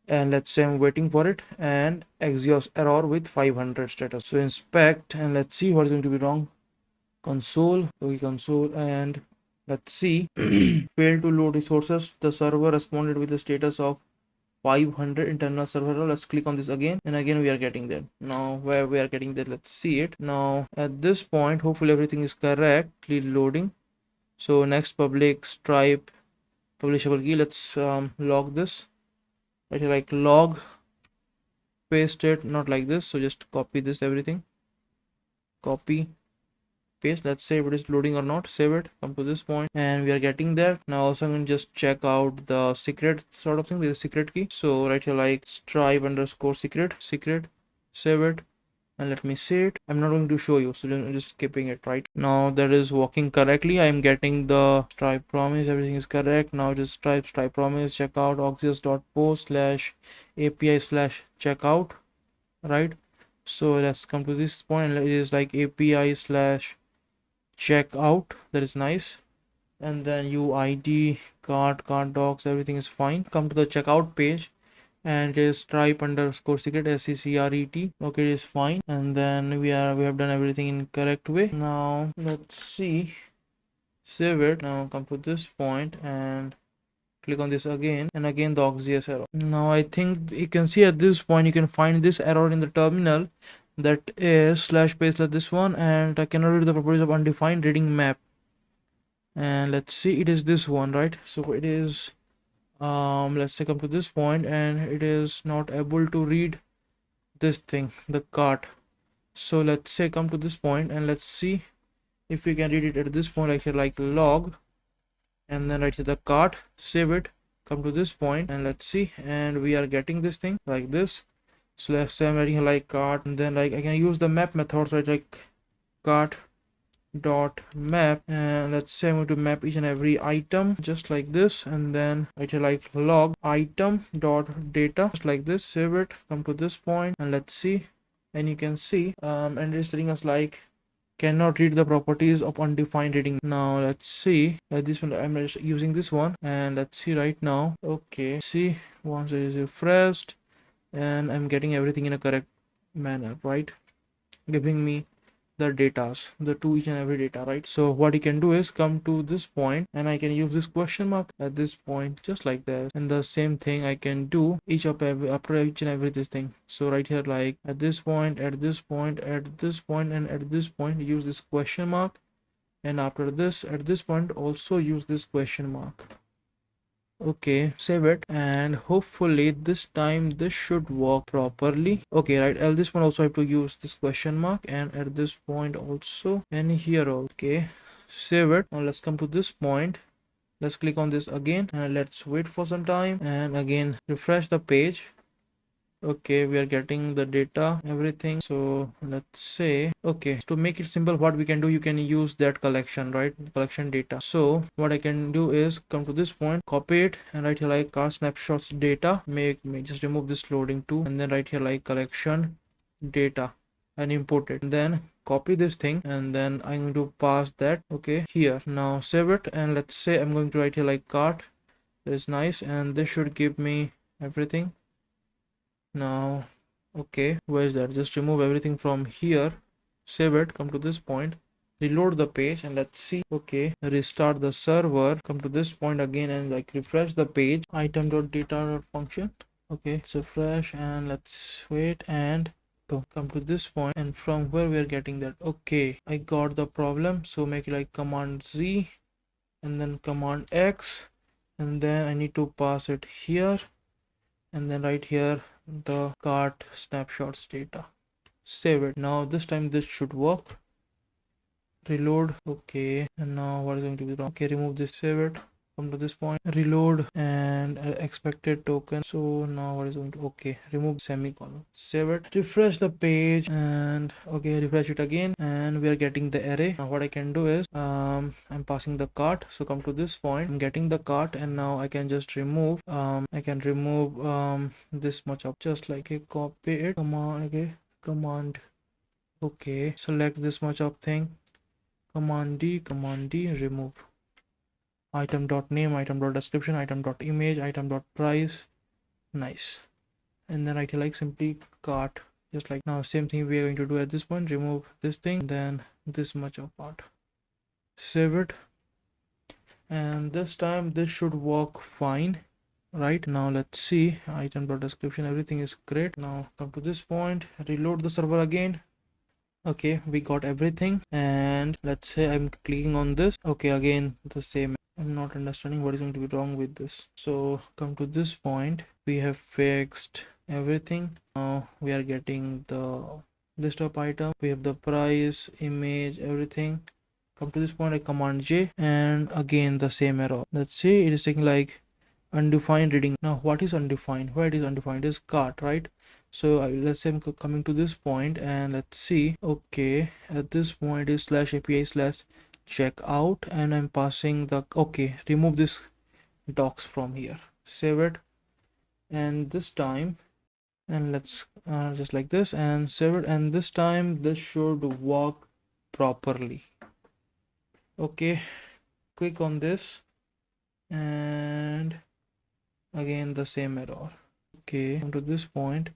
and let's say I'm waiting for it, and Axios error with 500 status. So inspect and let's see what is going to be wrong. Console, okay, console, and let's see. Failed to load resources. The server responded with the status of 500 internal server error. Let's click on this again, and again we are getting there. Now where we are getting there, let's see it. Now at this point hopefully everything is correctly loading. So next public stripe publishable key. Let's log this right here, like log, paste it, not like this. So just copy this, everything, copy, paste. Let's say if it is loading or not. Save it, come to this point, and we are getting there. Now also I'm going to just check out the secret sort of thing. There's a secret key. So right here like stripe underscore secret, save it, and let me see it. I'm not going to show you, so just skipping it. Right now that is working correctly. I'm getting the stripe promise, everything is correct. Now just stripe promise checkout axios.post / api / checkout, right? So let's come to this point, and it is like api / checkout. That is nice. And then uid, cart docs, everything is fine. Come to the checkout page, and it is stripe underscore secret, secret. Okay, it is fine. And then we have done everything in correct way. Now let's see, save it. Now come to this point and click on this again, and again the auxiliary error. Now I think you can see at this point you can find this error in the terminal, that is slash page like this one, and I cannot read the properties of undefined reading map. And let's see, it is this one, right? So it is let's say come to this point, and it is not able to read this thing, the cart. So let's say come to this point, and let's see if we can read it at this point, like here, like log, and then right here the cart, save it, come to this point, and let's see, and we are getting this thing like this. So let's say I'm writing like cart, and then like I can use the map methods, right? Like cart dot map, and let's say I'm going to map each and every item just like this, and then right here like log item dot data, just like this, save it, come to this point, and let's see, and you can see and it's telling us like cannot read the properties of undefined reading. Now let's see this one, I'm using this one, and let's see right now. Okay, see, once it is refreshed, and I'm getting everything in a correct manner, right? Giving me the datas, the to each and every data, right? So what you can do is come to this point, and I can use this question mark at this point, just like this, and the same thing I can do each of every after each and every this thing. So right here, like at this point, at this point, at this point, and at this point, use this question mark, and after this, at this point, also use this question mark. Okay, save it, and hopefully this time this should work properly. Okay, right, at this point also I have to use this question mark, and at this point also, and here. Okay, save it. Now let's come to this point, let's click on this again, and let's wait for some time, and again refresh the page. Okay, we are getting the data, everything. So let's say, okay, to make it simple, what we can do, you can use that collection, right? Collection data. So what I can do is come to this point, copy it, and right here like car snapshots data, may just remove this loading too, and then right here like collection data, and import it, and then copy this thing, and then I'm going to pass that, okay, here. Now save it, and let's say I'm going to write here like cart. That is nice, and this should give me everything. Now okay, where is that? Just remove everything from here, save it, come to this point, reload the page, and let's see. Okay, restart the server, come to this point again, and like refresh the page, item.data.function. Okay, it's refresh, and let's wait, and come to this point, and from where we are getting that. Okay, I got the problem. So make it like command Z, and then command X, and then I need to pass it here, and then right here the cart snapshots data, save it. Now this time this should work, reload. Okay, and now what is going to be wrong? Okay, remove this, save it, come to this point, reload, and expected token. So now what is going to, okay, remove semicolon, save it, refresh the page, and okay, refresh it again, and we are getting the array. Now what I can do is I'm passing the cart. So come to this point, I'm getting the cart, and now I can just remove I can remove this much of, just like a copy it, command, okay, command, okay, select this much of thing, command D, remove item.name, item.description, item.image, item.price. Nice. And then I can like simply cart, just like now. Same thing we are going to do at this point, remove this thing, then this much of part, save it, and this time this should work fine. Right, now let's see, item.description, everything is great. Now come to this point, reload the server again. Okay, we got everything, and let's say I'm clicking on this. Okay, again the same. I'm not understanding what is going to be wrong with this. So come to this point, we have fixed everything. Now we are getting the list of item, we have the price, image, everything. Come to this point, I command J, and again the same error. Let's see, it is taking like undefined reading. Now what is undefined? Where it is undefined is cart, right? So let's say I'm coming to this point, and let's see. Okay, at this point is slash API slash checkout, and I'm passing the, okay, remove this docs from here, save it, and this time, and let's just like this, and save it, and this time this should work properly. Okay, click on this, and again the same error. Okay, come to this point,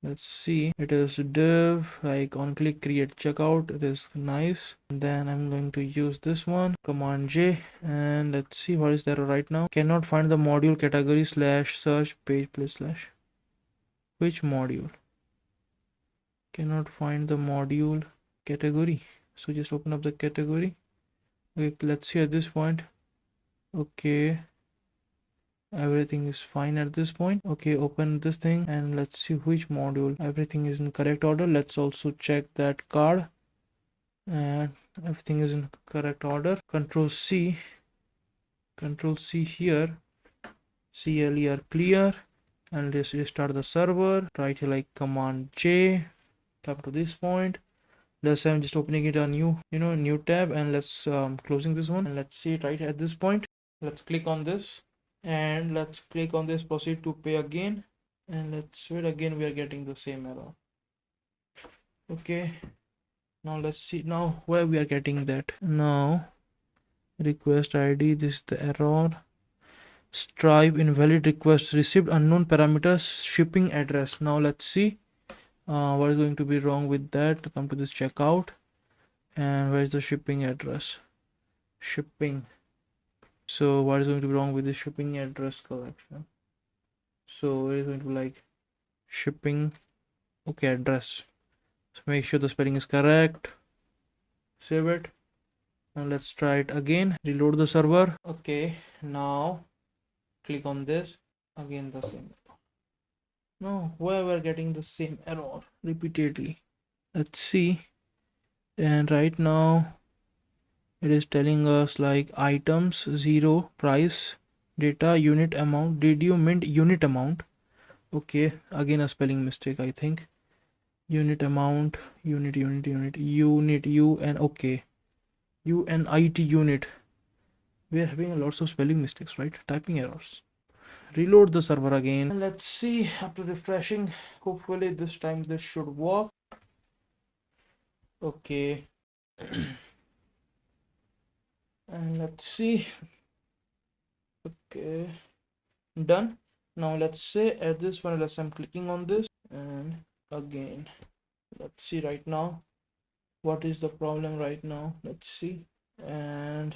Let's see, it is div like on click create checkout. It is nice. And then I'm going to use this one, command J, and let's see what is there right now. Cannot find the module category slash search page place slash. Which module? Cannot find the module category. So just open up the category. Okay, let's see at this point. Okay, everything is fine at this point. Okay, open this thing and let's see which module. Everything is in correct order. Let's also check that card, and everything is in correct order. Control C here, clear, and let's restart the server. Right here, like command J, come to this point. Let's I'm just opening it a new tab, and let's closing this one, and let's see it right at this point. Let's click on this, and let's click on this proceed to pay again, and let's wait again. We are getting the same error. Okay, now let's see now where we are getting that. Now request ID, this is the error. Stripe invalid request received unknown parameters shipping address. Now let's see what is going to be wrong with that. Come to this checkout, and where is the shipping address? Shipping. So what is going to be wrong with the shipping address collection? So it is going to be like shipping, okay, address. So make sure the spelling is correct. Save it. Now let's try it again. Reload the server. Okay, now click on this. Again the same. No, why we're getting the same error repeatedly? Let's see. And right now it is telling us like items 0 price data unit amount. Did you mint unit amount? Okay, again a spelling mistake, I think. Unit amount, unit u and okay, unit unit. We are having lots of spelling mistakes, right? Typing errors. Reload the server again, and let's see. After refreshing, hopefully this time this should work. Okay. And let's see. Okay, done. Now let's say at this one, I'm clicking on this, and again let's see right now what is the problem right now. Let's see. And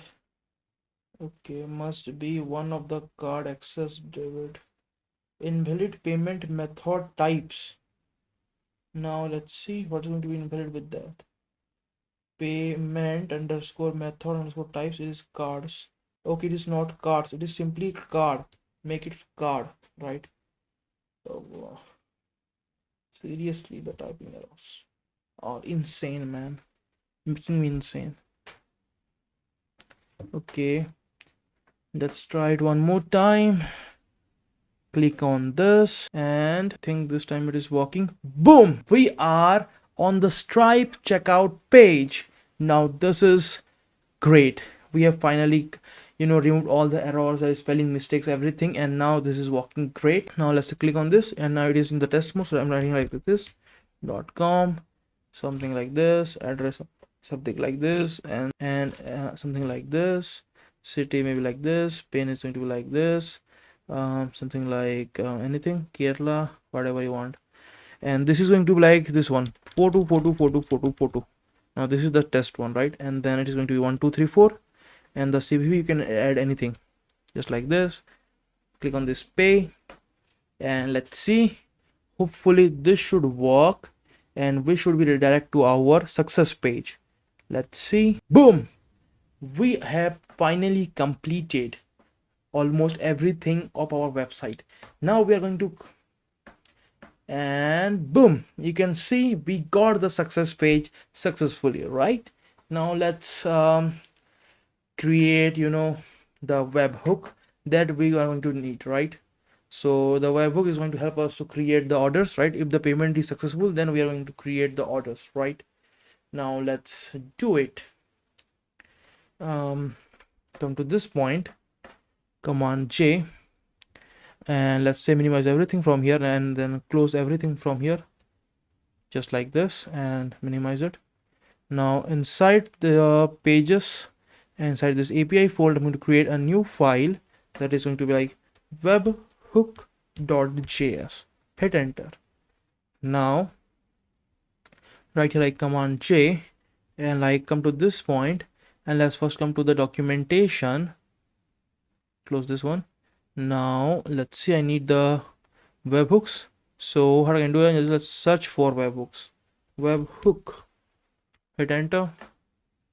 okay, must be one of the card access debit. Invalid payment method types. Now let's see what is going to be invalid with that. Payment underscore method underscore types is cards. Okay, it is not cards, it is simply card. Make it card, right? Oh, seriously, the typing errors are insane, man. Making me insane. Okay, let's try it one more time. Click on this, and I think this time it is working. Boom, we are on the Stripe checkout page. Now this is great. We have finally removed all the errors, spelling mistakes, everything, and now this is working great. Now let's click on this, and now it is in the test mode. So I'm writing like this .com, something like this, address something like this, and something like this, city maybe like this, pin is going to be like this, something like anything, Kerala, whatever you want. And this is going to be like this one, photo. Now this is the test one, right? And then it is going to be 1 2 3 4, and the CVV you can add anything just like this. Click on this pay, and let's see. Hopefully this should work, and we should be redirected to our success page. Let's see. Boom, we have finally completed almost everything of our website. Now we are going to, and boom, you can see we got the success page successfully. Right now let's create the webhook that we are going to need, right? So the webhook is going to help us to create the orders, right? If the payment is successful, then we are going to create the orders, right? Now let's do it. Come to this point, command J, and let's say minimize everything from here, and then close everything from here just like this, and minimize it. Now inside the pages, inside this API folder, I'm going to create a new file that is going to be like webhook.js. Hit enter. Now right here like command J and like come to this point, and let's first come to the documentation, close this one. Now let's see, I need the webhooks. So how I can do it is let's search for webhooks, webhook, hit enter,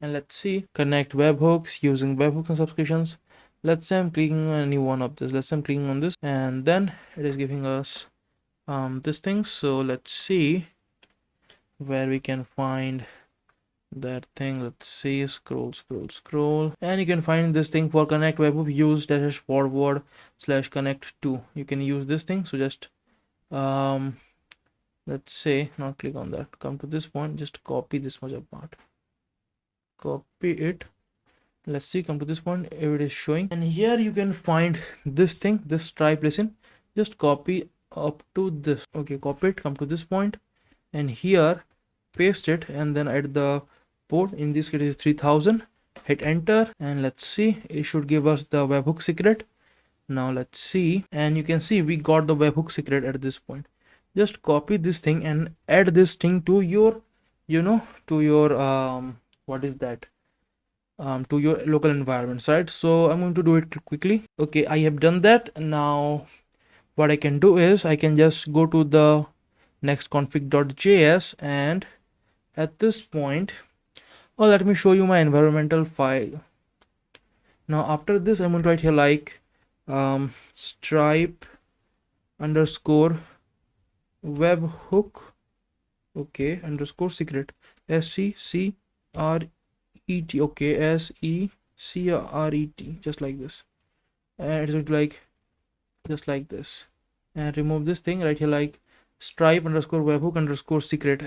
and let's see, connect webhooks using webhooks and subscriptions. Let's say I'm clicking on any one of this, let's say I'm clicking on this, and then it is giving us this thing. So let's see where we can find that thing. Let's see, scroll, and you can find this thing for connect webhook, use dash forward slash connect to. You can use this thing. So just let's say not click on that, come to this point, just copy this much apart, copy it. Let's see, come to this point, if it is showing, and here you can find this thing, this stripe. Listen, just copy up to this. Okay, copy it, come to this point, and here paste it, and then add the port. In this case it is 3000. Hit enter, and let's see, it should give us the webhook secret. Now let's see, and you can see we got the webhook secret at this point. Just copy this thing and add this thing to your, to your what is that, to your local environments, right? So I'm going to do it quickly. Okay, I have done that. Now what I can do is I can just go to the nextconfig.js, and at this point, oh, let me show you my environmental file. Now after this, I'm going to write here like stripe underscore webhook, okay, underscore secret, secret, okay, secret, just like this, and it's like just like this, and remove this thing right here like stripe underscore webhook underscore secret,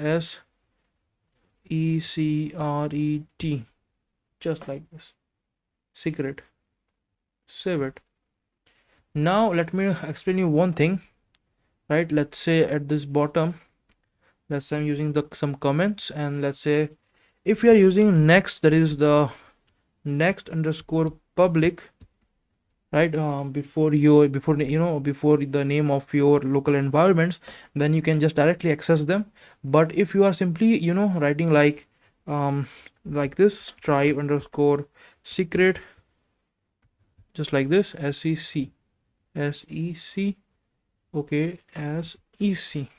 secret, just like this, secret. Save it. Now let me explain you one thing, right? Let's say at this bottom, let's say I'm using some comments, and let's say if you are using next, that is the next underscore public, right, before the name of your local environments, then you can just directly access them. But if you are simply writing like this, stripe underscore secret, just like this, sec, okay, secret,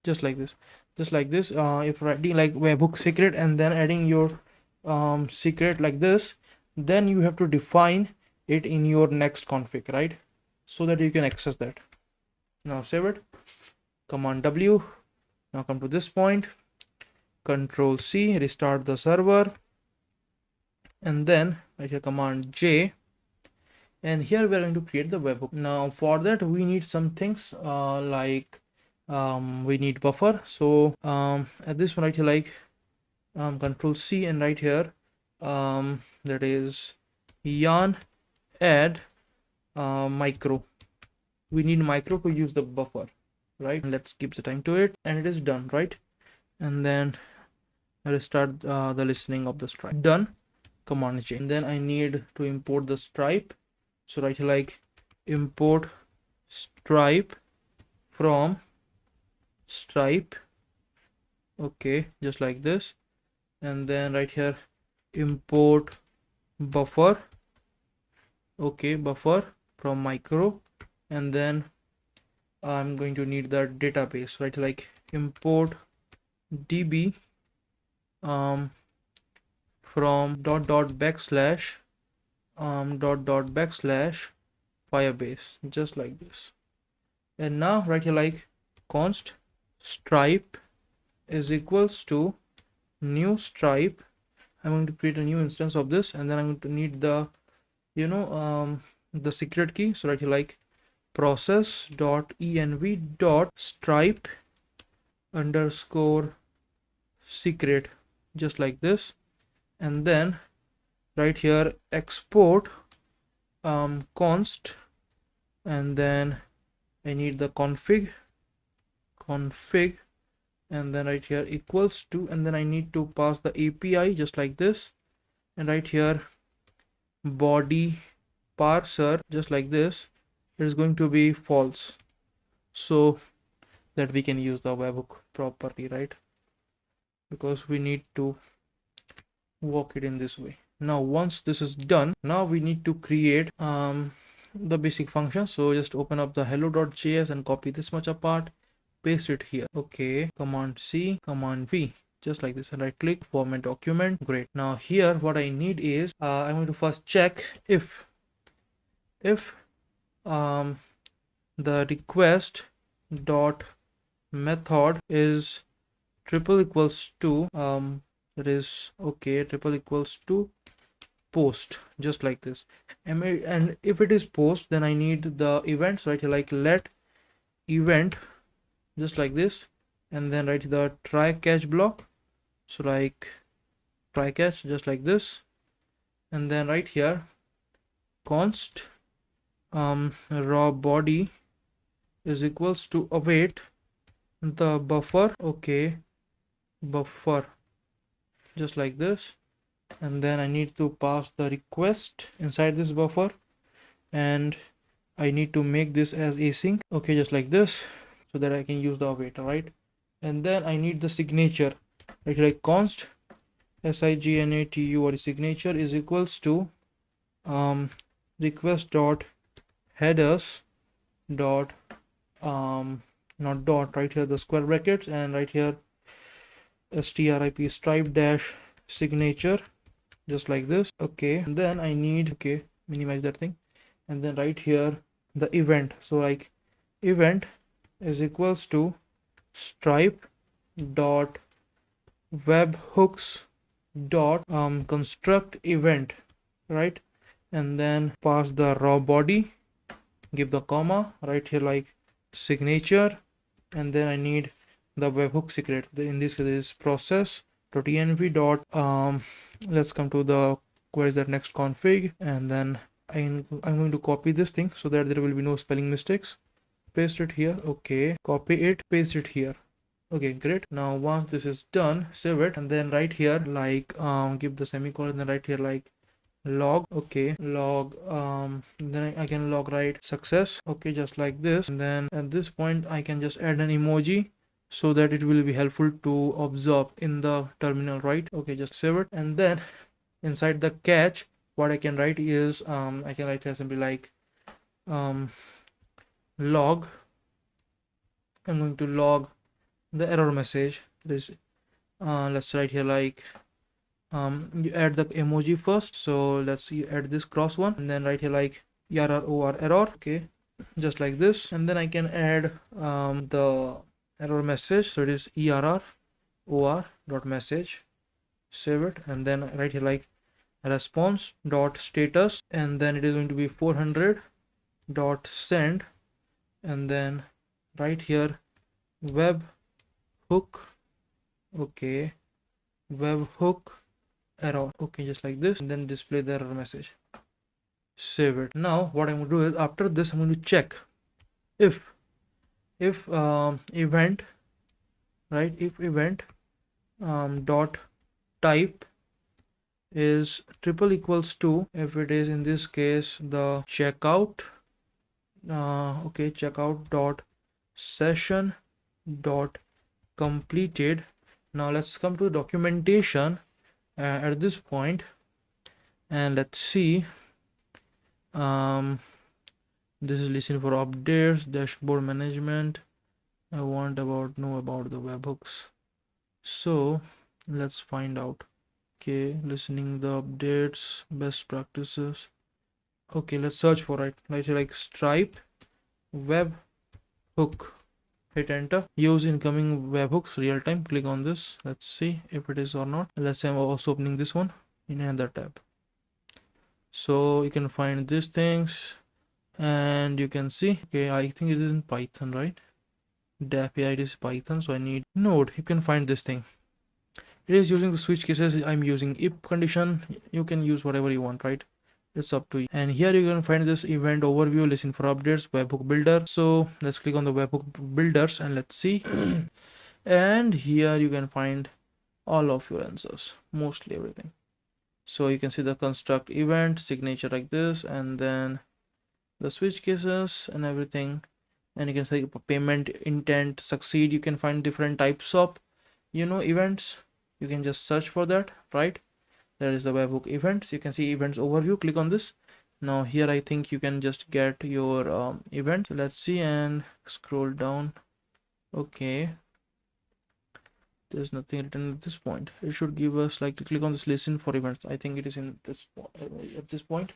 just like this, if writing like webhook secret and then adding your secret like this, then you have to define it in your next config, right, so that you can access that. Now save it, command W. Now come to this point, control C, restart the server, and then right here command J, and here we are going to create the webhook. Now for that we need some things like we need buffer. So at this one right here like control C, and right here that is yarn add micro. We need micro to use the buffer, right? Let's keep the time to it, and it is done, right? And then I restart the listening of the stripe. Done, command J. And then I need to import the stripe. So right here like import stripe from stripe, okay, just like this, and then right here import buffer, okay, buffer from micro, and then I'm going to need the database, right, like import db from backslash Firebase, just like this. And now right here like const stripe is equals to new stripe. I'm going to create a new instance of this, and then I'm going to need the the secret key. So right here like process.env.stripe underscore secret, just like this, and then right here export const, and then I need the config, and then right here equals to, and then I need to pass the API, just like this, and right here body parser, just like this, it is going to be false, so that we can use the webhook properly, right? Because we need to work it in this way. Now once this is done, now we need to create the basic function. So just open up the hello.js and copy this much apart, paste it here. Okay, command C, command V, just like this, and right click, format document. Great. Now here what I need is I'm going to first check if the request dot method is triple equals to that is okay, triple equals to post, just like this. And if it is post, then I need the events, right? Like let event, just like this, and then write the try catch block, so like try catch, just like this, and then right here const raw body is equals to await the buffer. Okay, buffer, just like this, and then I need to pass the request inside this buffer, and I need to make this as async. Okay, just like this, so that I can use the await, right? And then I need the signature, right? Like const signatu or signature is equals to request dot headers dot not dot, right here the square brackets, and right here strip stripe dash signature, just like this. Okay, and then I need, okay, minimize that thing, and then right here the event, so like event is equals to stripe dot webhooks dot construct event, right? And then pass the raw body, give the comma right here like signature, and then I need the webhook secret. In this case is process.env dot let's come to the where is that next config, and then I'm going to copy this thing so that there will be no spelling mistakes. Paste it here. Okay, copy it, paste it here. Okay, great. Now once this is done, save it, and then right here like give the semicolon, then right here like log. Okay, log then I can log right success. Okay, just like this, and then at this point I can just add an emoji so that it will be helpful to observe in the terminal, right? Okay, just save it, and then inside the catch what I can write is I can write here simply like log. I'm going to log the error message. This let's write here like you add the emoji first, so let's see, add this cross one, and then write here like error error. Okay, just like this, and then I can add the error message, so it is error dot message. Save it, and then write here like response dot status, and then it is going to be 400 dot send, and then right here web hook. Okay, web hook error. Okay, just like this, and then display the error message. Save it. Now what I'm going to do is after this I'm going to check if event, right, if event dot type is triple equals to, if it is in this case the checkout, okay, checkout dot session dot completed. Now let's come to documentation at this point, and let's see this is listen for updates, dashboard management. I want know about the webhooks, so let's find out. Okay, listening the updates, best practices. Okay, let's search for it. Like stripe web hook, hit enter, use incoming webhooks real time. Click on this, let's see if it is or not. Let's say I'm also opening this one in another tab, so you can find these things and you can see. Okay, I think it is in Python, right? The API is Python, so I need Node. You can find this thing. It is using the switch cases. I'm using if condition. You can use whatever you want, right? It's up to you. And here you can find this event overview, listen for updates, webhook builder. So let's click on the webhook builders and let's see. And here you can find all of your answers, mostly everything. So you can see the construct event signature like this, and then the switch cases and everything, and you can say payment intent succeed. You can find different types of events. You can just search for that, right? There is the webhook events. You can see events overview. Click on this. Now here I think you can just get your event. So let's see and scroll down. Okay, there's nothing written at this point. It should give us, like, click on this listen for events. I think it is in this at this point.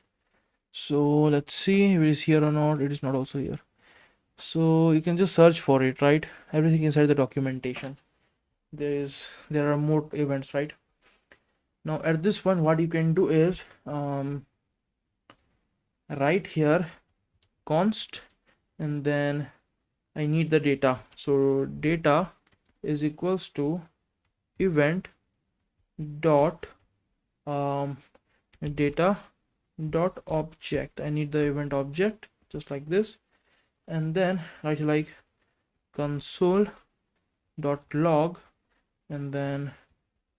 So let's see if it is here or not. It is not also here. So you can just search for it, right? Everything inside the documentation. There are more events, right? Now at this one, what you can do is right here const, and then I need the data. So data is equals to event dot data dot object. I need the event object, just like this, and then write like console dot log, and then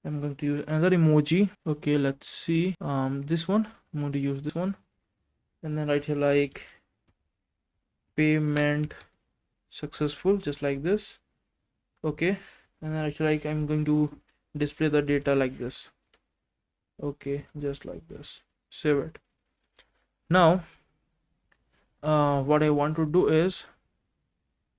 I'm going to use another emoji. Okay, let's see this one. I'm going to use this one, and then write here like payment successful, just like this. Okay, and then write like I'm going to display the data like this. Okay, just like this. Save it. Now what I want to do is,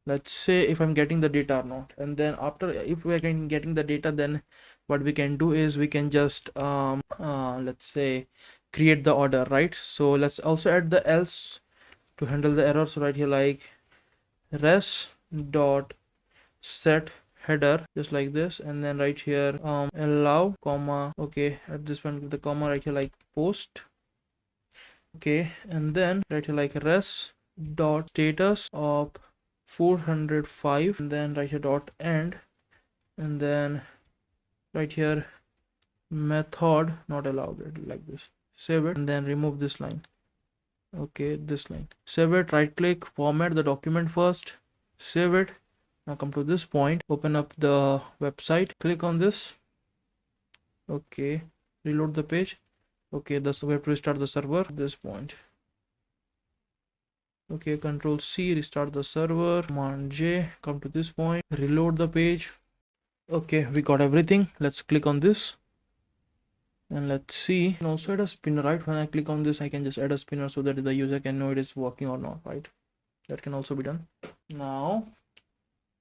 let's say if I'm getting the data or not, and then after, if we are getting the data, then what we can do is we can just let's say create the order, right? So let's also add the else to handle the error. So right here like res dot set header, just like this, and then right here allow comma. Okay, at this point with the comma right here like post. Okay, and then right here like res dot status of 405, and then right here dot end, and then right here method not allowed, like this. Save it, and then remove this line. Okay, this line. Save it, right click, format the document first, save it. Now come to this point, open up the website, click on this. Okay, reload the page. Okay, thus we have to restart the server at this point. Okay, control C, restart the server, command J, come to this point, reload the page. Okay, we got everything. Let's click on this and let's see. I can also add a spinner, right? When I click on this, I can just add a spinner so that the user can know it is working or not, right? That can also be done. Now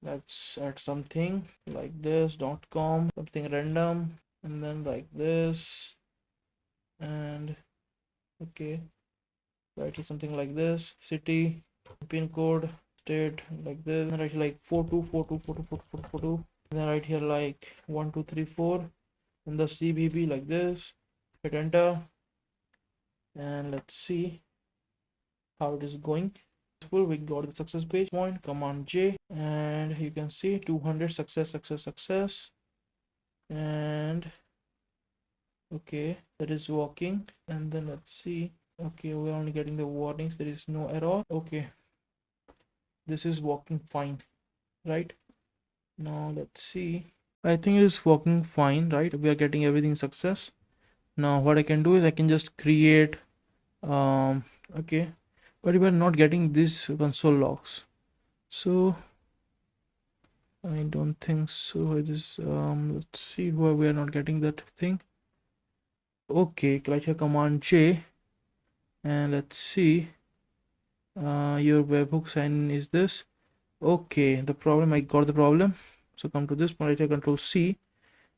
let's add something like this .com, something random, and then like this, and okay, write something like this, city, pin code, state, like this, and write like 4242424242, and then right here like 1234, and the CBB like this. Hit enter, and let's see how it is going. We got the success page point, command J, and you can see 200 success, and okay, that is working. And then let's see. Okay, we're only getting the warnings, there is no error. Okay, this is working fine, right? Now let's see. I think it is working fine, right? We are getting everything success. Now what I can do is I can just create okay, but we are not getting these console logs, so I don't think so. I just let's see why we are not getting that thing. Okay, click here command J, and let's see. Your webhook sign is this. Okay, the problem, I got the problem. So come to this point, right here, control C,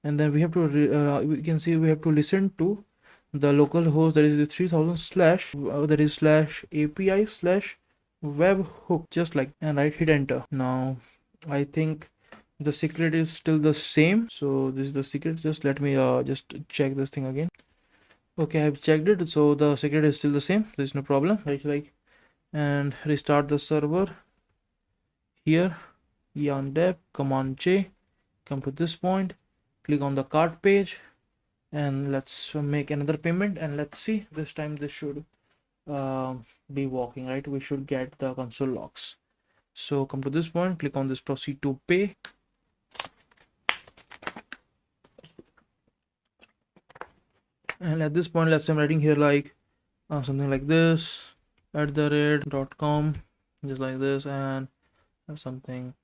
and then we have to we can see we have to listen to the local host, that is the 3000 slash that is slash API slash webhook, just like, and right, hit enter. Now I think the secret is still the same, so this is the secret. Just let me just check this thing again. Okay, I have checked it, so the secret is still the same, there's no problem, right? Like, and restart the server here, yarn dev, command J, come to this point, click on the cart page, and let's make another payment, and let's see, this time this should be working, right? We should get the console logs. So come to this point, click on this proceed to pay, and at this point, let's say I'm writing here like something like this, @.com, just like this, and something.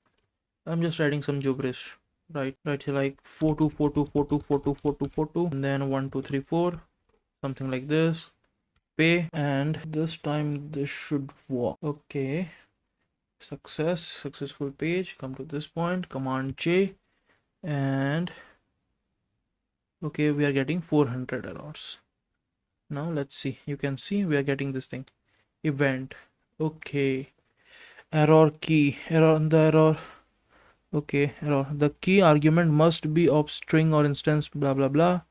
I'm just writing some gibberish, right here, like 4242424242, and then 1234, something like this. Pay, and this time this should work. Okay, successful page. Come to this point, Command J, and okay, we are getting 400 errors. Now let's see. You can see we are getting this thing, event. Okay, error key, error, the error. Okay, error, the key argument must be of string or instance, blah blah blah.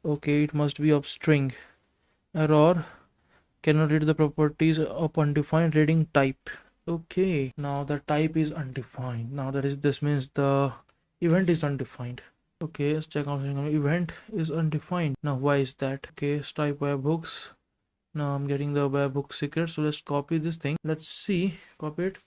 Okay, it must be of string. Error, cannot read the properties of undefined reading type. Okay, now the type is undefined. Now this means the event is undefined. Okay, let's check out event is undefined. Now why is that? Okay, stripe webhooks. Now I'm getting the webhook secret, so let's copy this thing. Let's see, copy it.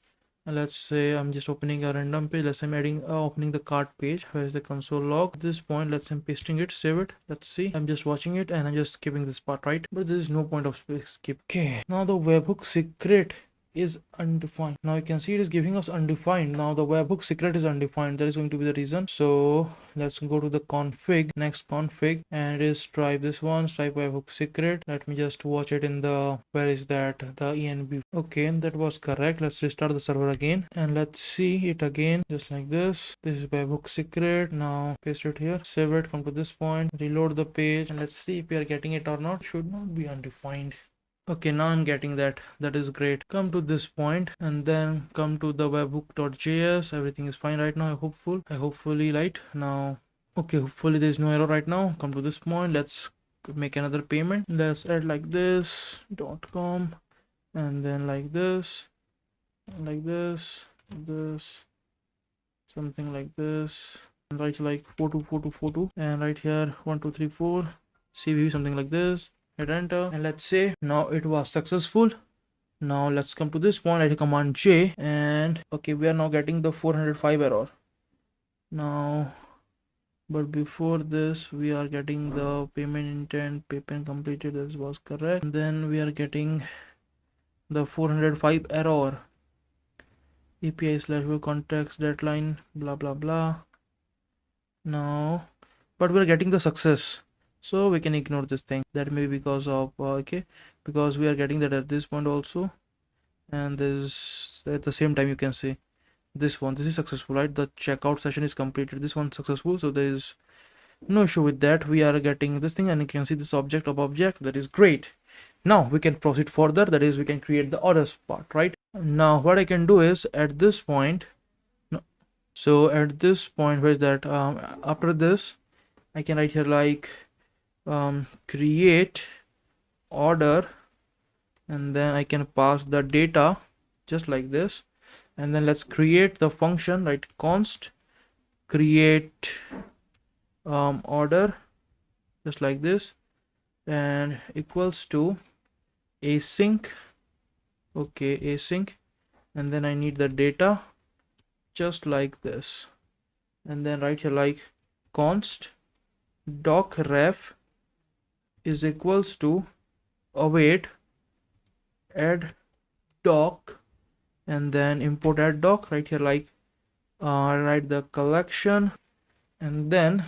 And let's say I'm just opening a random page. Let's say I'm adding opening the cart page. Where's the console log? At this point, let's say I'm pasting it, save it. Let's see, I'm just watching it and I'm just skipping this part, right? But there is no point of skip. Okay, now the webhook secret is undefined. Now you can see it is giving us undefined. Now the webhook secret is undefined. That is going to be the reason. So let's go to the config, next config, and it is stripe this one, stripe webhook secret. Let me just watch it in the, where is that, the env. Okay, that was correct. Let's restart the server again and let's see it again, just like this. This is webhook secret. Now paste it here, save it, come to this point, reload the page, and let's see if we are getting it or not. Should not be undefined. Okay, now I'm getting that. That is great. Come to this point and then come to the webhook.js. Everything is fine right now. I hopefully right now. Okay, hopefully there's no error right now. Come to this point. Let's make another payment. Let's add like this .com, and then like this, this, something like this, and right like 424242, and right here 1234 CV, something like this. Hit enter, and let's say now it was successful. Now let's come to this point, I hit Command J, and okay, we are now getting the 405 error now. But before this, we are getting the payment intent, payment completed, this was correct. And then we are getting the 405 error, API/web context deadline, blah blah blah. Now, but we are getting the success, so we can ignore this thing. That may be because of okay, because we are getting that at this point also, and this at the same time you can see this one, this is successful, right? The checkout session is completed, this one successful, so there is no issue with that. We are getting this thing, and you can see this object of object. That is great. Now we can proceed further, that is we can create the orders part, right? Now what I can do is at this point, so at this point, where is that, after this I can write here like create order, and then I can pass the data just like this, and then let's create the function, right? Const create order, just like this, and equals to async. Okay, async, and then I need the data just like this, and then right here like const doc ref is equals to await add doc, and then import add doc right here like write the collection, and then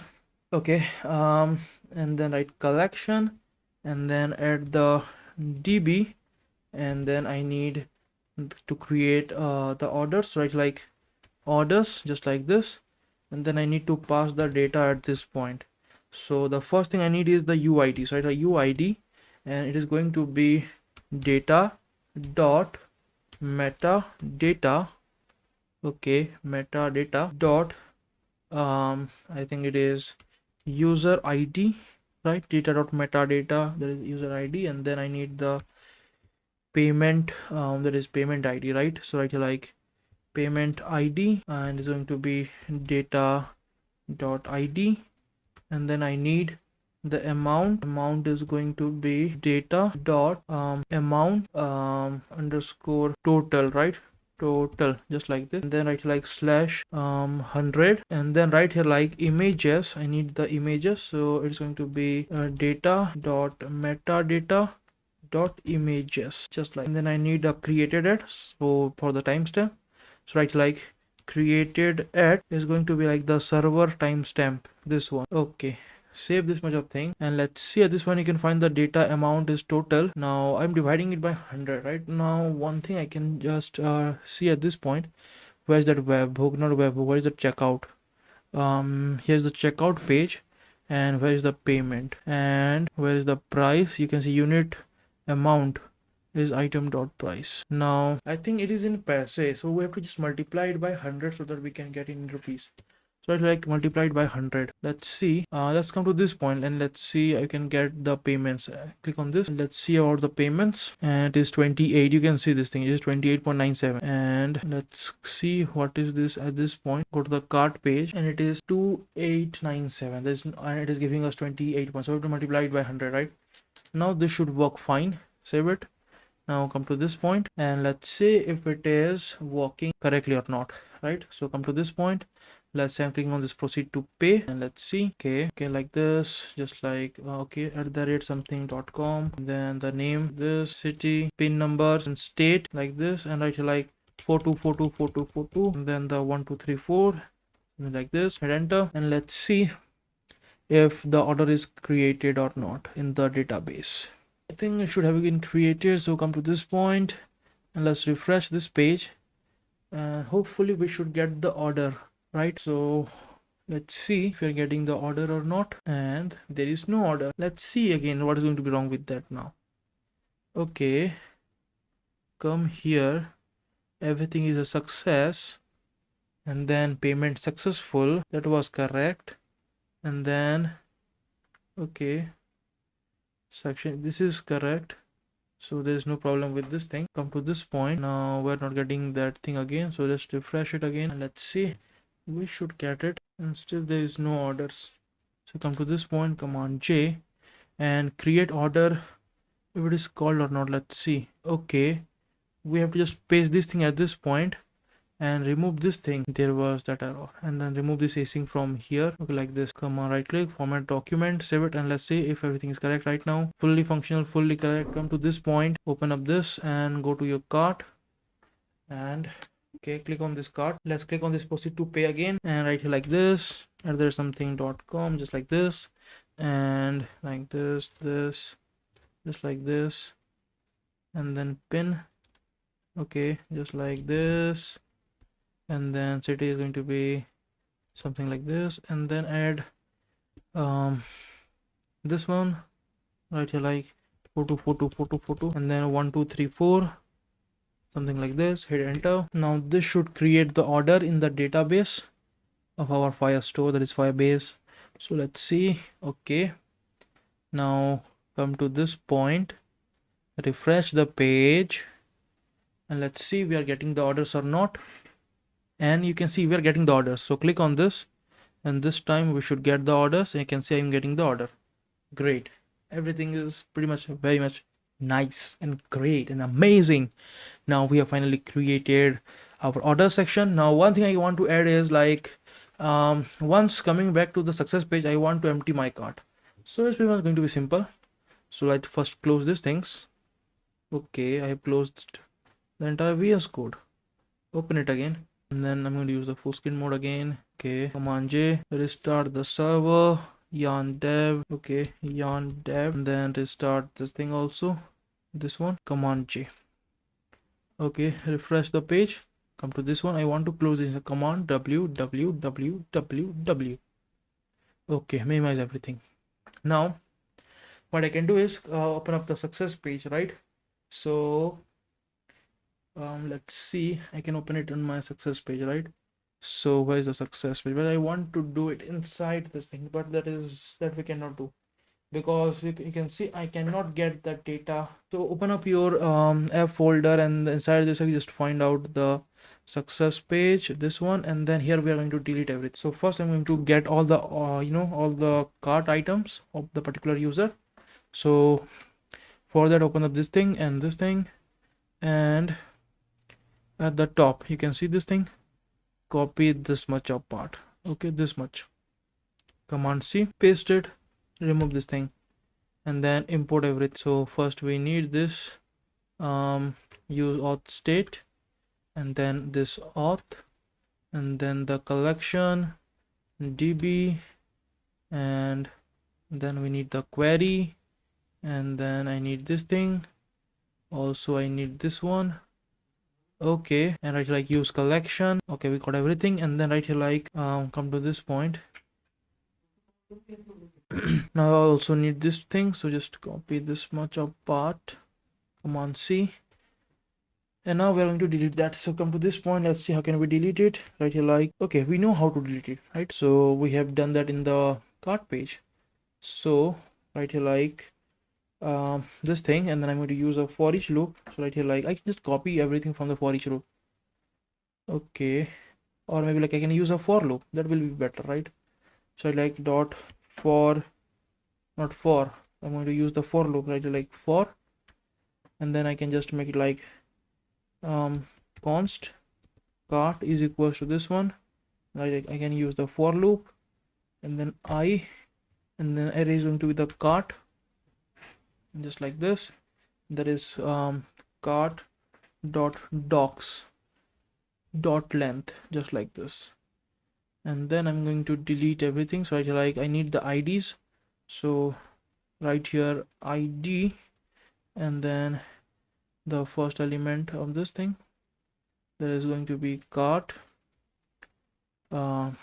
okay, and then write collection, and then add the db, and then I need to create the orders, right? Like orders, just like this, and then I need to pass the data at this point. So the first thing I need is the UID, so a UID, and it is going to be data dot metadata. Okay, metadata dot I think it is user ID, right? Data dot metadata, that is user ID, and then I need the payment, that is payment ID, right? So right here like payment ID, and it's going to be data dot ID, and then I need the amount is going to be data dot amount underscore total, right? Total, just like this, and then right here like slash 100, and then right here like images, I need the images, so it's going to be data dot metadata dot images, just like, and then I need a created at, so for the timestamp, so right, like created at is going to be like the server timestamp, this one. Okay, save this much of thing, and let's see. At this point you can find the data amount is total. Now I'm dividing it by 100. Right now, one thing I can just see at this point, where's that webhook, not webhook, where is the checkout? Here's the checkout page, and where is the payment, and where is the price? You can see unit amount is item dot price. Now I think it is in paise, so we have to just multiply it by 100 so that we can get in rupees. So it's like multiplied by 100. Let's see. Let's come to this point and let's see. I can get the payments. Click on this. Let's see about the payments. And it is 28. You can see this thing. It is 28.97. And let's see what is this at this point. Go to the cart page and it is 2897. And it is giving us 28 points. So we have to multiply it by 100, right? Now this should work fine. Save it. Now come to this point and let's see if it is working correctly or not, right? So come to this point. Let's say I'm clicking on this proceed to pay and let's see. Okay, like this, just like okay, @something.com, then the name, this city, pin numbers and state, like this, and right here like 42424242, and then the 1234, like this. Hit enter and let's see if the order is created or not in the database. I think it should have been created. So come to this point and let's refresh this page and hopefully we should get the order, right? So let's see if we're getting the order or not, and there is no order. Let's see again what is going to be wrong with that now. Okay, come here, everything is a success, and then payment successful, that was correct, and then okay, section, this is correct, so there's no problem with this thing. Come to this point. Now we're not getting that thing again, so let's refresh it again and let's see. We should get it, and still there is no orders. So come to this point, command J and create order, if it is called or not. Let's see. Okay, we have to just paste this thing at this point and remove this thing. There was that error, and then remove this async from here. Okay, like this. Come on, right click, format document, save it, and let's see if everything is correct right now. Fully functional, fully correct. Come to this point, open up this and go to your cart, and okay, click on this cart. Let's click on this proceed to pay again, and right here like this, @something.com, just like this, and like this, just like this, and then pin. Okay, just like this, and then city is going to be something like this, and then add this one right here like 42424242, and then 1234, something like this. Hit enter. Now this should create the order in the database of our Firestore, that is Firebase. So let's see. Okay, now come to this point, refresh the page, and let's see we are getting the orders or not. And you can see we are getting the orders. So click on this, and this time we should get the orders, and you can see I'm getting the order. Great. Everything is pretty much very much nice and great and amazing. Now we have finally created our order section. Now one thing I want to add is like once coming back to the success page, I want to empty my cart. So it's pretty much going to be simple. So let's first close these things. Okay, I have closed the entire VS Code. Open it again, and then I'm going to use the full screen mode again. Okay, command J, restart the server, yarn dev. Okay, yarn dev, and then restart this thing also, this one, command J. Okay, refresh the page. Come to this one. I want to close this, command W. Okay, minimize everything. Now what I can do is open up the success page, right? So let's see, I can open it on my success page, right? So where is the success page? But I want to do it inside this thing, but that we cannot do, because you can see I cannot get that data. So open up your app folder, and inside this I just find out the success page, this one, and then here we are going to delete everything. So first I'm going to get all the all the cart items of the particular user. So for that, open up this thing and this thing, and at the top you can see this thing, copy this much of part. Okay, this much, command C, paste it, remove this thing, and then import everything. So first we need this use auth state, and then this auth, and then the collection db, and then we need the query, and then I need this thing also, I need this one. Okay, and right here like use collection. Okay, we got everything, and then right here like come to this point. Now I also need this thing, so just copy this much of part, command C, and now we're going to delete that. So come to this point, let's see how can we delete it. Right here like, okay, we know how to delete it, right? So we have done that in the cart page. So right here like this thing, and then I'm going to use a for each loop. So right here like I can just copy everything from the for each loop. Okay, or maybe like I can use a for loop, that will be better, right? So I like dot for, not for, I'm going to use the for loop, right? Like for, and then I can just make it like const cart is equals to this one, right? I can use the for loop, and then I, and then array is going to be the cart, just like this. That is cart dot docs dot length, just like this. And then I'm going to delete everything. So I need the IDs, so right here ID, and then the first element of this thing, that is going to be cart dot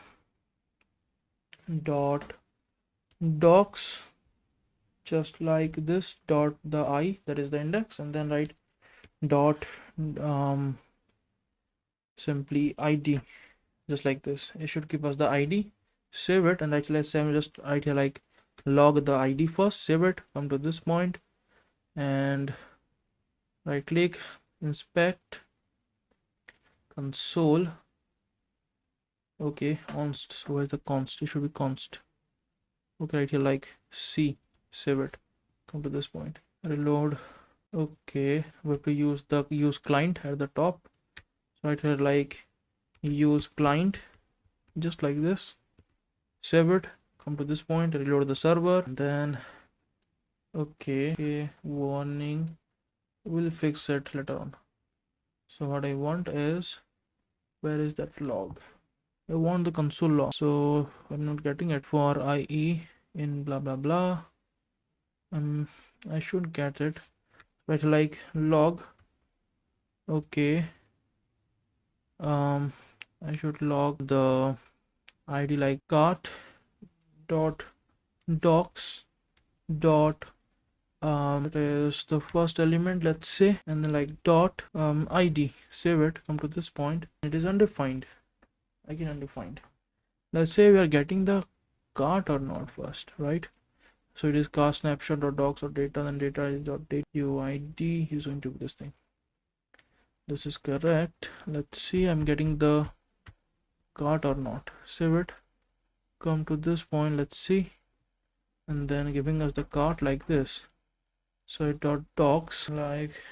docs, just like this, dot the I, that is the index, and then write dot simply ID, just like this. It should give us the ID. Save it, and actually let's say I'm just right here like log the ID first, save it, come to this point, and right click, inspect console. Okay, const, where's the const? It should be const. Okay, right here like C, save it, come to this point, reload. Okay, we have to use the use client at the top. So right here like use client, just like this, save it, come to this point, reload the server, and then okay, warning, we'll fix it later on. So what I want is, where is that log? I want the console log, so I'm not getting it. For IE in blah blah blah, I should get it, right? Like log. Okay, I should log the ID like cart dot docs dot it is the first element, let's say, and then like dot ID, save it, come to this point, it is undefined, again undefined. Let's say we are getting the cart or not first, right? So it is cart snapshot dot docs or data, then data is dot date UID is going to be this thing. This is correct. Let's see, I'm getting the cart or not, save it, come to this point, let's see, and then giving us the cart like this. So it dot docs like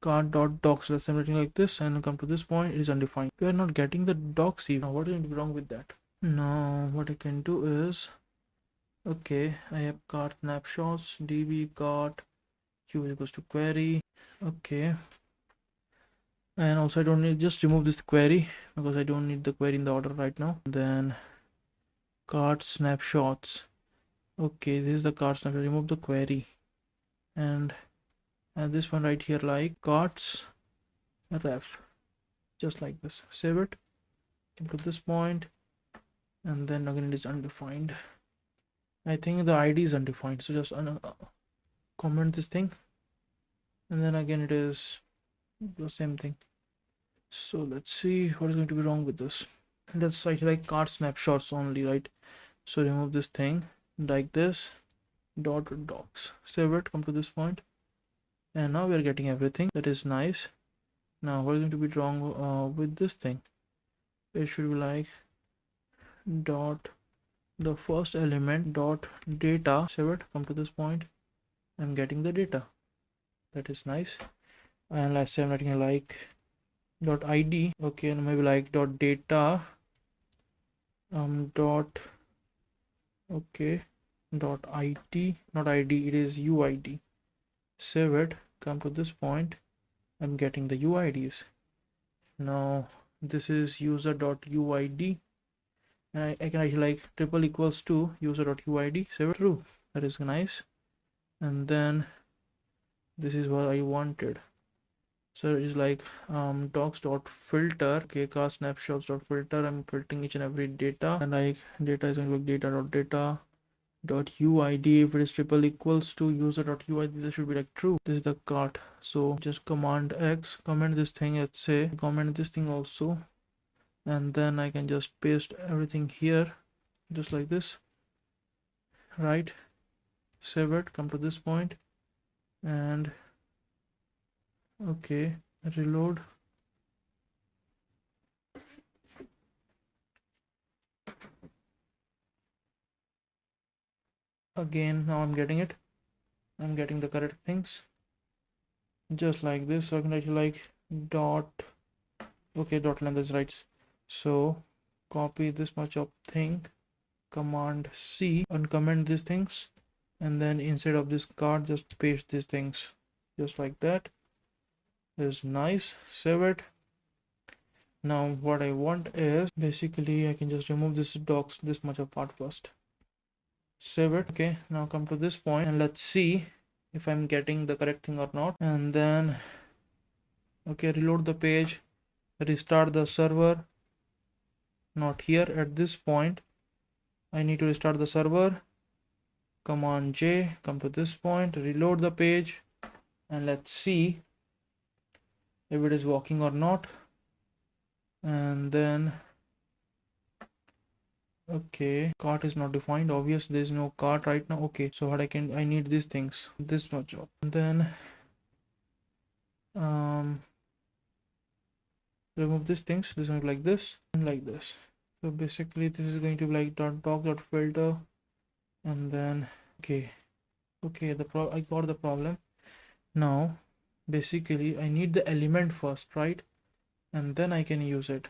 cart dot docs, let's say something like this, and come to this point, it is undefined. We are not getting the docs even. Now what is wrong with that? Now what I can do is, okay, I have cart snapshots db cart q is equals to query. Okay, and also I don't need, just remove this query because I don't need the query in the order right now. Then cart snapshots, okay, this is the cart snapshot, remove the query, and this one right here like carts ref, just like this, save it, come to this point, and then again it is undefined. I think the ID is undefined, so just comment this thing, and then again it is the same thing. So let's see what is going to be wrong with this. That's like card snapshots only, right? So remove this thing like this, dot docs, save it, come to this point, and now we are getting everything. That is nice. Now what is going to be wrong with this thing? It should be like dot the first element dot data, save it, come to this point, I'm getting the data. That is nice. And let's say I'm writing like dot id, okay, and maybe like dot data dot, okay, dot it, not id, it is uid. Save it, come to this point. I'm getting the uids. Now this is user.uid, and I can actually like triple equals to user.uid. Save it. True, that is nice. And then this is what I wanted. So it's like docs.filter, okay, car snapshots.filter. I'm filtering each and every data, and like data is going to be data.data dot uid. If it is triple equals to user.uid, this should be like true. This is the cart. So just command x, comment this thing, let's say comment this thing also, and then I can just paste everything here just like this, right? Save it, come to this point, and okay, reload. Again, now I'm getting it. I'm getting the correct things just like this. So I can actually like dot, okay, dot length is right. So copy this much of thing, command C, uncomment these things, and then inside of this card just paste these things just like that. Is nice. Save it. Now what I want is basically I can just remove this docs, this much of part first. Save it. Okay, now come to this point and let's see if I'm getting the correct thing or not. And then okay, reload the page, restart the server. Not here at this point. I need to restart the server. Command J, come to this point, reload the page, and let's see if it is working or not. And then okay, cart is not defined. Obvious, there is no cart right now. Okay, so what I need these things, this much of, and then remove these things. This one like this and like this. So basically this is going to be like doc.filter, and then okay, I got the problem. Now basically I need the element first, right? And then I can use it.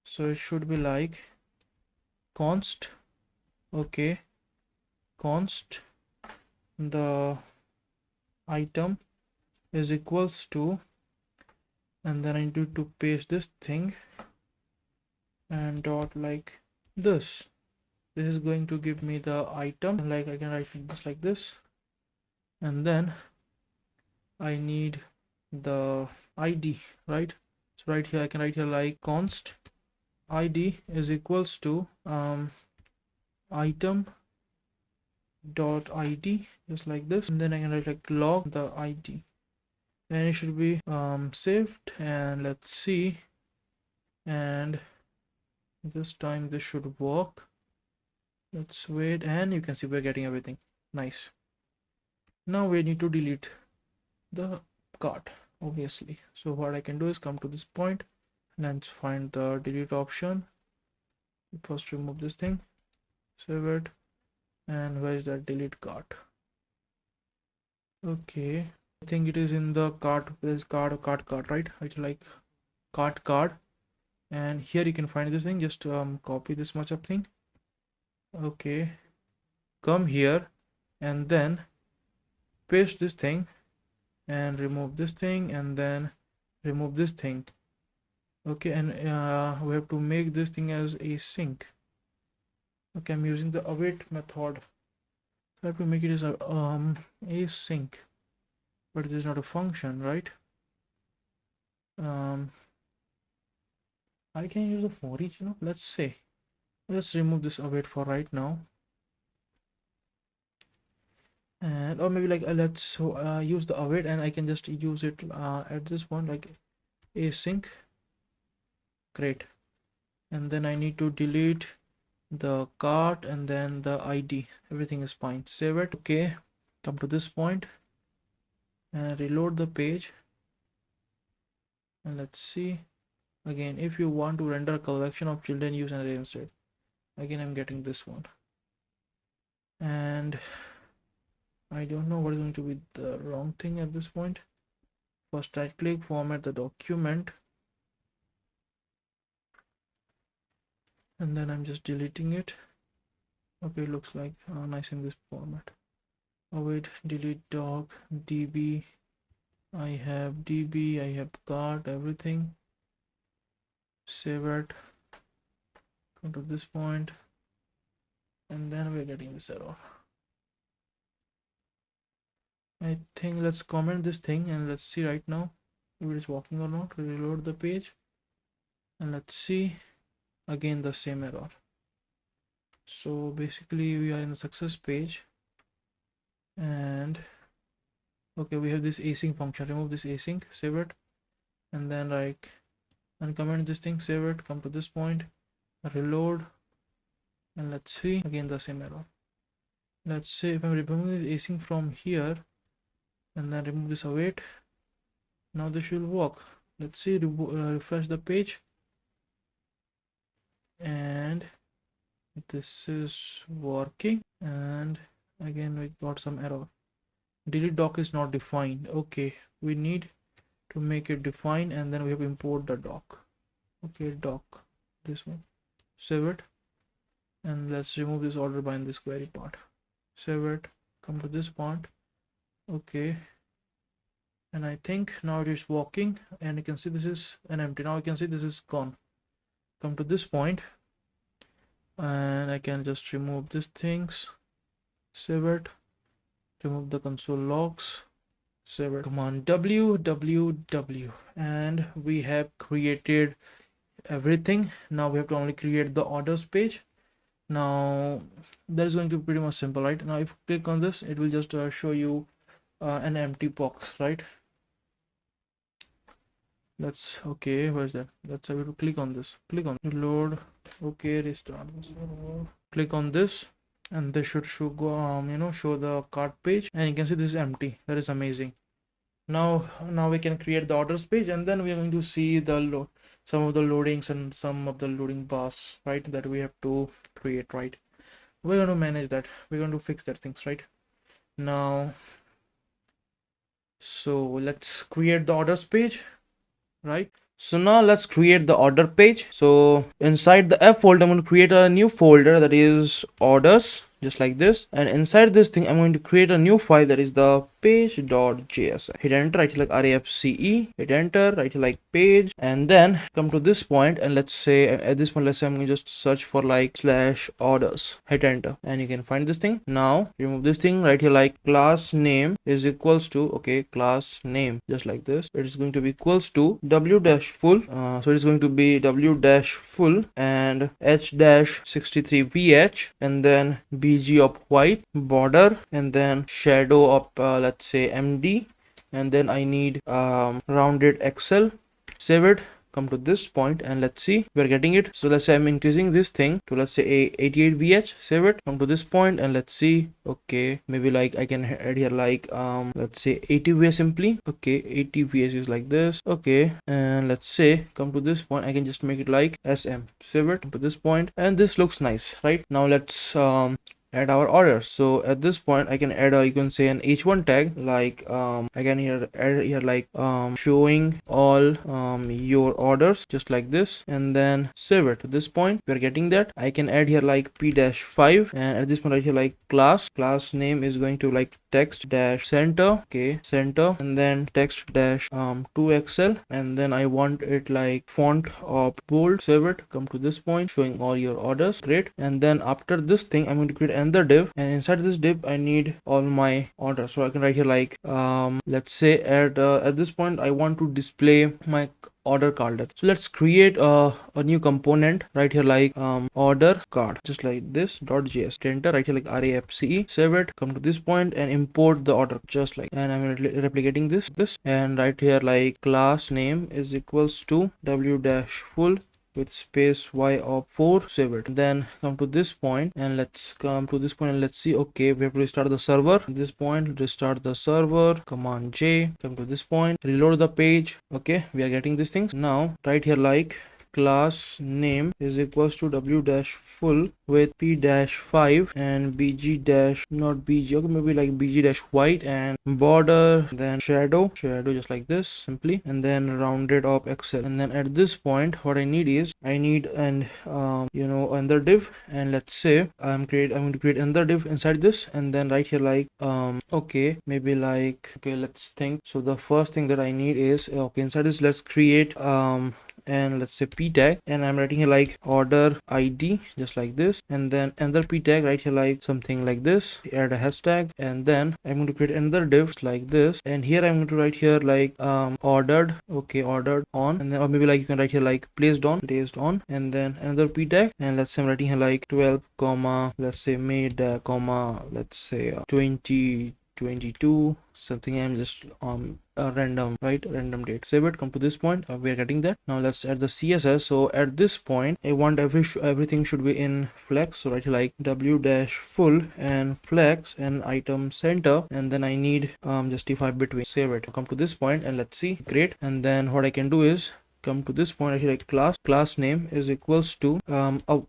So it should be like const, okay, const the item is equals to, and then I need to paste this thing and dot like this. This is going to give me the item. Like I can write this like this, and then I need the id, right? So right here I can write here like const id is equals to item dot id, just like this, and then I can write like log the id, and it should be saved. And let's see, and this time this should work. Let's wait, and you can see we're getting everything nice. Now we need to delete the cart, obviously. So what I can do is come to this point, let's find the delete option. First remove this thing, save it, and where is that delete cart? Okay, I think it is in the cart. There's cart, right? It's like cart, and here you can find this thing. Just copy this much of thing. Okay, come here and then paste this thing and remove this thing, and then remove this thing. Okay, and we have to make this thing as async. Okay, I'm using the await method. I have to make it as a async, but it is not a function, right? I can use a for each, let's say. Let's remove this await for right now, and or maybe like let's use the await, and I can just use it at this point like async. Great. And then I need to delete the cart and then the id. Everything is fine. Save it. Okay, come to this point and reload the page, and let's see. Again, if you want to render a collection of children, use an array instead. Again, I'm getting this one, and I don't know what is going to be the wrong thing at this point. First right click, format the document, and then I'm just deleting it. Okay, it looks like nice in this format. Oh wait, delete doc, db. I have db, I have cart, everything. Save it. Come to this point, and then we're getting this error. I think let's comment this thing and let's see right now if it is working or not. Reload the page and let's see again the same error. So basically we are in the success page, and okay, we have this async function. Remove this async, save it, and then like uncomment this thing, save it, come to this point, reload, and let's see again the same error. Let's say if I'm removing the async from here and then remove this await, now this should work. Let's see, refresh the page, and this is working, and again we got some error. Delete doc is not defined. Okay, we need to make it define, and then we have import the doc. Okay, doc, this one, save it, and let's remove this order by in this query part. Save it, come to this point. Okay, and I think now it is working, and you can see this is an empty. Now you can see this is gone. Come to this point, and I can just remove these things, save it, remove the console logs, save it, command www, and we have created everything. Now we have to only create the orders page. Now that is going to be pretty much simple, right? Now if you click on this, it will just show you an empty box, right? Let's, okay, where's that? Let's have to click on this, click on reload. Okay, restart this, click on this, and this should show show the cart page, and you can see this is empty. That is amazing. Now we can create the orders page, and then we are going to see the some of the loadings and some of the loading bars, right, that we have to create, right? We're going to manage that, we're going to fix that things right now. So let's create the orders page, right? So now let's create the order page. So inside the F folder, I'm going to create a new folder that is orders, just like this, and inside this thing I'm going to create a new file that is the page.js. Hit enter, right, like RAFCE, hit enter, right, like page, and then come to this point, and let's say at this point, let's say I'm going to just search for like /orders, hit enter, and you can find this thing. Now remove this thing, right here, like class name is equals to, okay, class name, just like this, it is going to be equals to w dash full, so it is going to be w dash full and h dash 63vh, and then bg of white border, and then shadow of let's say md, and then I need rounded xl. Save it, come to this point, and let's see, we're getting it. So let's say I'm increasing this thing to, let's say, 88vh. Save it, come to this point, and let's see. Okay, maybe like I can add here like let's say 80vh simply. Okay, 80vh is like this. Okay, and let's say come to this point, I can just make it like sm. Save it, come to this point, and this looks nice, right? Now let's add our order. So at this point I can add a, you can say, an h1 tag, like I can add here like showing all your orders, just like this, and then save it. At this point we're getting that. I can add here like p-5, and at this point right here like class name is going to like text dash center, okay, center, and then text dash 2xl, and then I want it like font of bold. Save it, come to this point, showing all your orders, great. And then after this thing I'm going to create another div, and inside this div I need all my orders. So I can write here like let's say at this point I want to display my order card. So let's create a new component right here like order card, just like this .js. Enter, right here like RAFCE, save it, come to this point and import the order, just like, and I'm replicating this, and right here like class name is equals to w dash full with space y of 4. Save it, then come to this point, and let's come to this point, and let's see. Okay, we have to restart the server. At this point, restart the server, command J, come to this point, reload the page. Okay, we are getting these things. Now right here like class name is equals to w dash full with p dash 5 and bg dash not bg, okay, maybe like bg dash white, and border, then shadow just like this simply, and then rounded up excel. And then at this point what I need is I need an another div, and let's say I'm going to create another div inside this, and then right here like okay, maybe like, okay, let's think. So the first thing that I need is, okay, inside this let's create and let's say p tag, and I'm writing here like order id just like this, and then another p tag right here like something like this, add a hashtag, and then I'm going to create another div like this, and here I'm going to write here like ordered, okay, ordered on, and then or maybe like you can write here like placed on, and then another p tag, and let's say I'm writing here like 12 comma, let's say made comma, let's say 2022 something. I'm just a random, right, random date. Save it, come to this point, we are getting that. Now let's add the CSS. So at this point I want everything should be in flex, so right here like w dash full and flex and item center, and then I need justify between. Save it, come to this point, and let's see, great. And then what I can do is come to this point, I like class name is equals to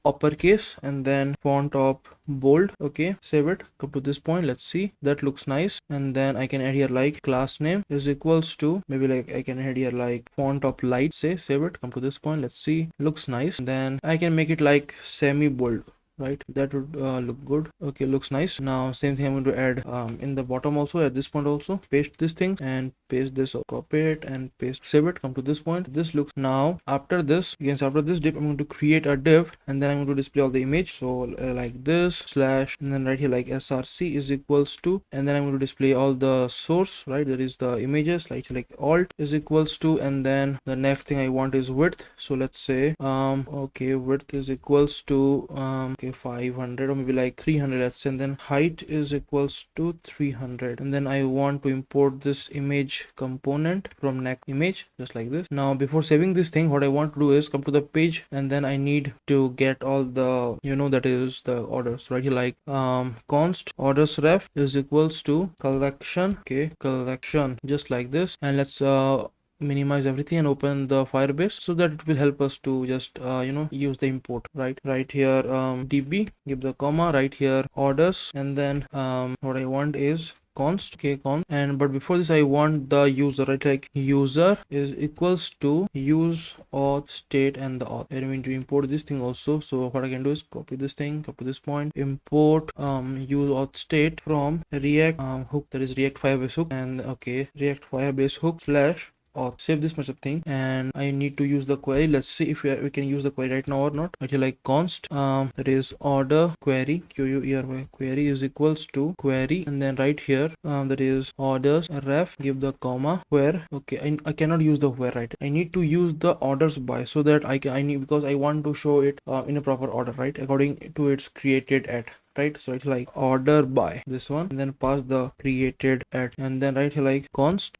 uppercase and then font of bold, okay, save it, come to this point, let's see, that looks nice. And then I can add here like class name is equals to, maybe like I can add here like font of light, say, save it, come to this point, let's see, looks nice. Then I can make it like semi bold, right, that would look good, okay, looks nice. Now same thing I'm going to add in the bottom also, at this point also, paste this thing and paste this, or copy it and paste, save it, come to this point, this looks. Now after this, again, after this div I'm going to create a div, and then I'm going to display all the image, so like this slash, and then right here like src is equals to, and then I'm going to display all the source, right, that is the images, like alt is equals to, and then the next thing I want is width, so let's say okay, width is equals to okay, 500 or maybe like 300, let's say, and then height is equals to 300, and then I want to import this image component from next image just like this. Now before saving this thing, what I want to do is come to the page, and then I need to get all the, that is the orders, right here like const orders ref is equals to collection, okay, collection just like this. And let's minimize everything and open the Firebase, so that it will help us to just use the import, right here db, give the comma, right here orders, and then what I want is const, okay, const, and but before this I want the user, right, like user is equals to use auth state and the auth, and we need to import this thing also. So what I can do is copy this thing, up to this point, import use auth state from react hook, that is react firebase hook, and okay, react firebase hook slash auth. Save this much of thing, and I need to use the query. Let's see if we can use the query right now or not. Okay, like const that is order query, query is equals to query, and then right here that is orders ref, give the comma where, okay, I cannot use the where, right, I need to use the orders by, so that I need, because I want to show it in a proper order, right, according to its created at, right. So it's like order by this one, and then pass the created at, and then right here like const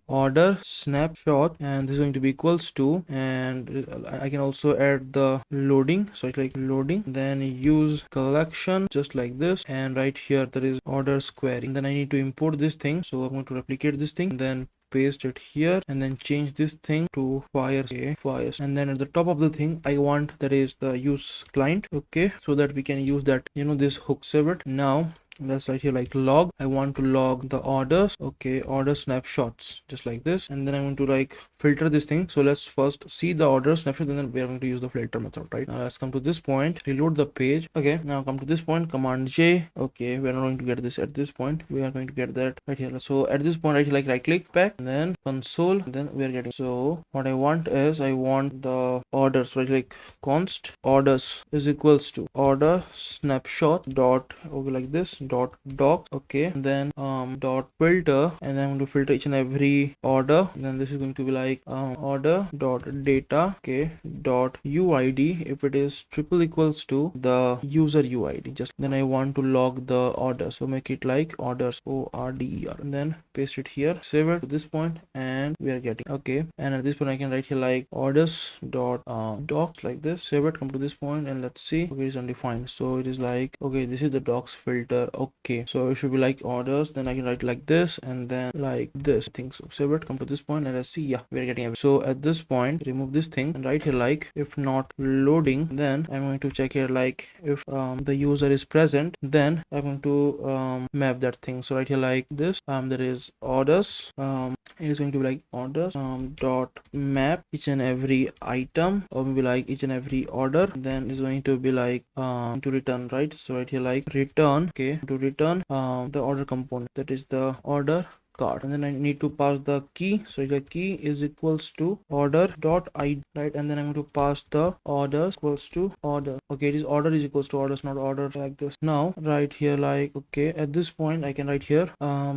order snapshot, and this is going to be equals to, and I can also add the loading, so it's like loading, then use collection just like this, and right here there is orders query, and then I need to import this thing, so I'm going to replicate this thing, and then paste it here, and then change this thing to fires, and then at the top of the thing I want, that is the use client, okay, so that we can use that, this hook. Save it. Now let's write here like log, I want to log the orders, okay, order snapshots just like this, and then I want to like filter this thing. So let's first see the order snapshot, and then we are going to use the filter method, right. Now let's come to this point, reload the page, okay, now come to this point, command J, okay, we are not going to get this at this point, we are going to get that right here. So at this point, right here, like right click back, and then console, and then we are getting, so what I want is I want the orders, right, like const orders is equals to order snapshot dot, okay, like this dot doc, okay, and then dot filter, and then I'm going to filter each and every order, and then this is going to be like order dot data, okay, dot uid, if it is triple equals to the user uid, just then I want to log the order, so make it like orders, order, and then paste it here, save it to this point, and we are getting, okay, and at this point I can write here like orders dot docs like this, save it, come to this point, and let's see, okay, it's undefined, so it is like, okay, this is the docs filter okay, so it should be like orders, then I can write like this and then like this thing. So save it, come to this point and let's see. Yeah, we're getting everything. So at this point, remove this thing and write here like if not loading, then I'm going to check here like if the user is present, then I'm going to map that thing. So right here like this, there is orders, it is going to be like orders dot map each and every item, or maybe like each and every order, then it's going to be like to return, right? So right here like return, okay, to return the order component, that is the order card, and then I need to pass the key. So the key is equals to order dot id, right? And then I'm going to pass the orders equals to order. Okay, it is order is equals to orders, not order, like this. Now right here like okay, at this point I can write here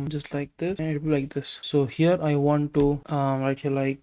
just like this, and it'll be like this. So here I want to write here like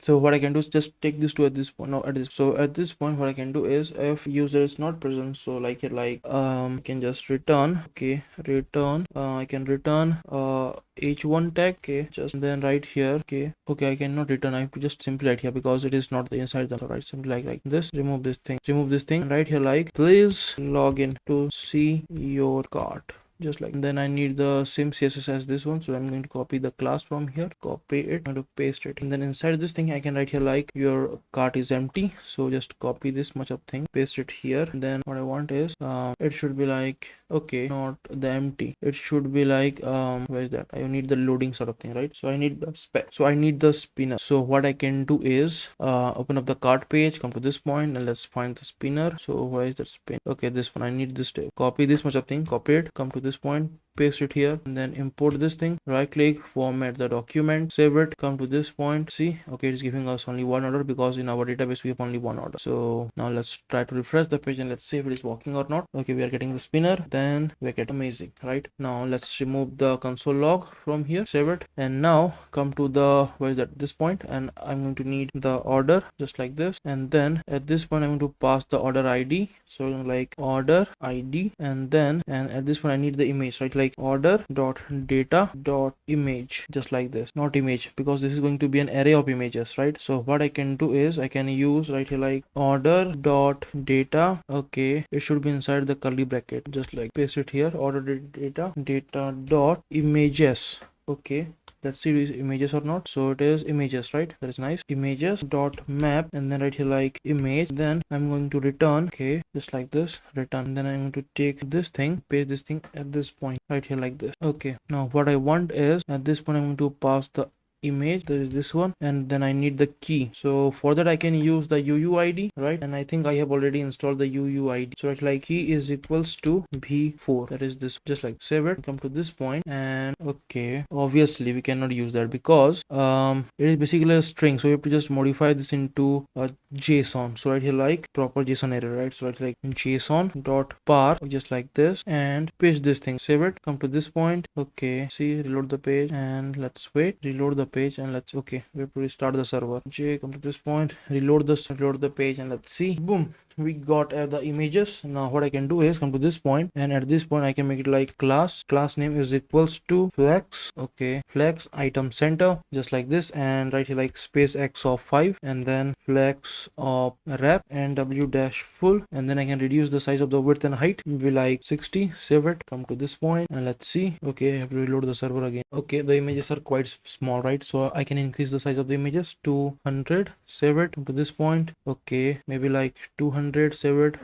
so what I can do is just take this to at this point. Now at this, so at this point what I can do is if user is not present, so like here like I can just return, okay, return I can return h1 tag, okay, just then right here, okay, I cannot return, I have to just simply write here because it is not the inside the, so right, simply like this, remove this thing, and right here like please log in to see your cart, just like. Then I need the same CSS as this one, so I'm going to copy the class from here, copy it, and to paste it, and then inside this thing I can write here like your cart is empty, so just copy this much of thing, paste it here. And then what I want is it should be like okay, not the empty, it should be like where is that, I need the loading sort of thing, right? So I need the spinner. So what I can do is open up the cart page, come to this point, and let's find the spinner. So where is that spin? Okay, this one, I need this to copy this much of thing, copy it, come to this point, paste it here, and then import this thing, right click, format the document, save it, come to this point, see, okay, it is giving us only one order because in our database we have only one order. So now let's try to refresh the page and let's see if it is working or not. Okay, we are getting the spinner, then we get amazing, right? Now let's remove the console log from here, save it, and now come to the where is that, this point, and I'm going to need the order just like this, and then at this point I'm going to pass the order ID, so like order ID, and then at this point I need the image, right? Like order dot data dot image, just like this, not image because this is going to be an array of images, right? So what I can do is I can use right here like order dot data, okay, it should be inside the curly bracket, just like paste it here, order data dot images, okay, let's see these images or not. So it is images, right? That is nice. Images dot map, and then right here like image, then I'm going to return, okay, just like this, return, and then I'm going to take this thing, paste this thing at this point right here like this. Okay, now what I want is at this point I'm going to pass the image, there is this one, and then I need the key. So for that I can use the UUID, right? And I think I have already installed the UUID. So it's like key is equals to v4, that is this, just like save it, come to this point, and okay, obviously we cannot use that because it is basically a string, so you have to just modify this into a JSON. So right here like proper JSON array, right? So it's like JSON dot par, just like this, and paste this thing, save it, come to this point, okay, see, reload the page, and let's wait, reload the page, and let's, okay, we have to restart the server. Come to this point, reload the page, and let's see, boom, we got the images. Now what I can do is come to this point, and at this point I can make it like class name is equals to flex, okay, flex item center, just like this, and right here like space x of 5, and then flex of rep and w dash full, and then I can reduce the size of the width and height, be like 60, save it, come to this point, and let's see, okay, I have to reload the server again. Okay, the images are quite small, right? So I can increase the size of the images to 100, save it, come to this point, okay, maybe like 200, save it.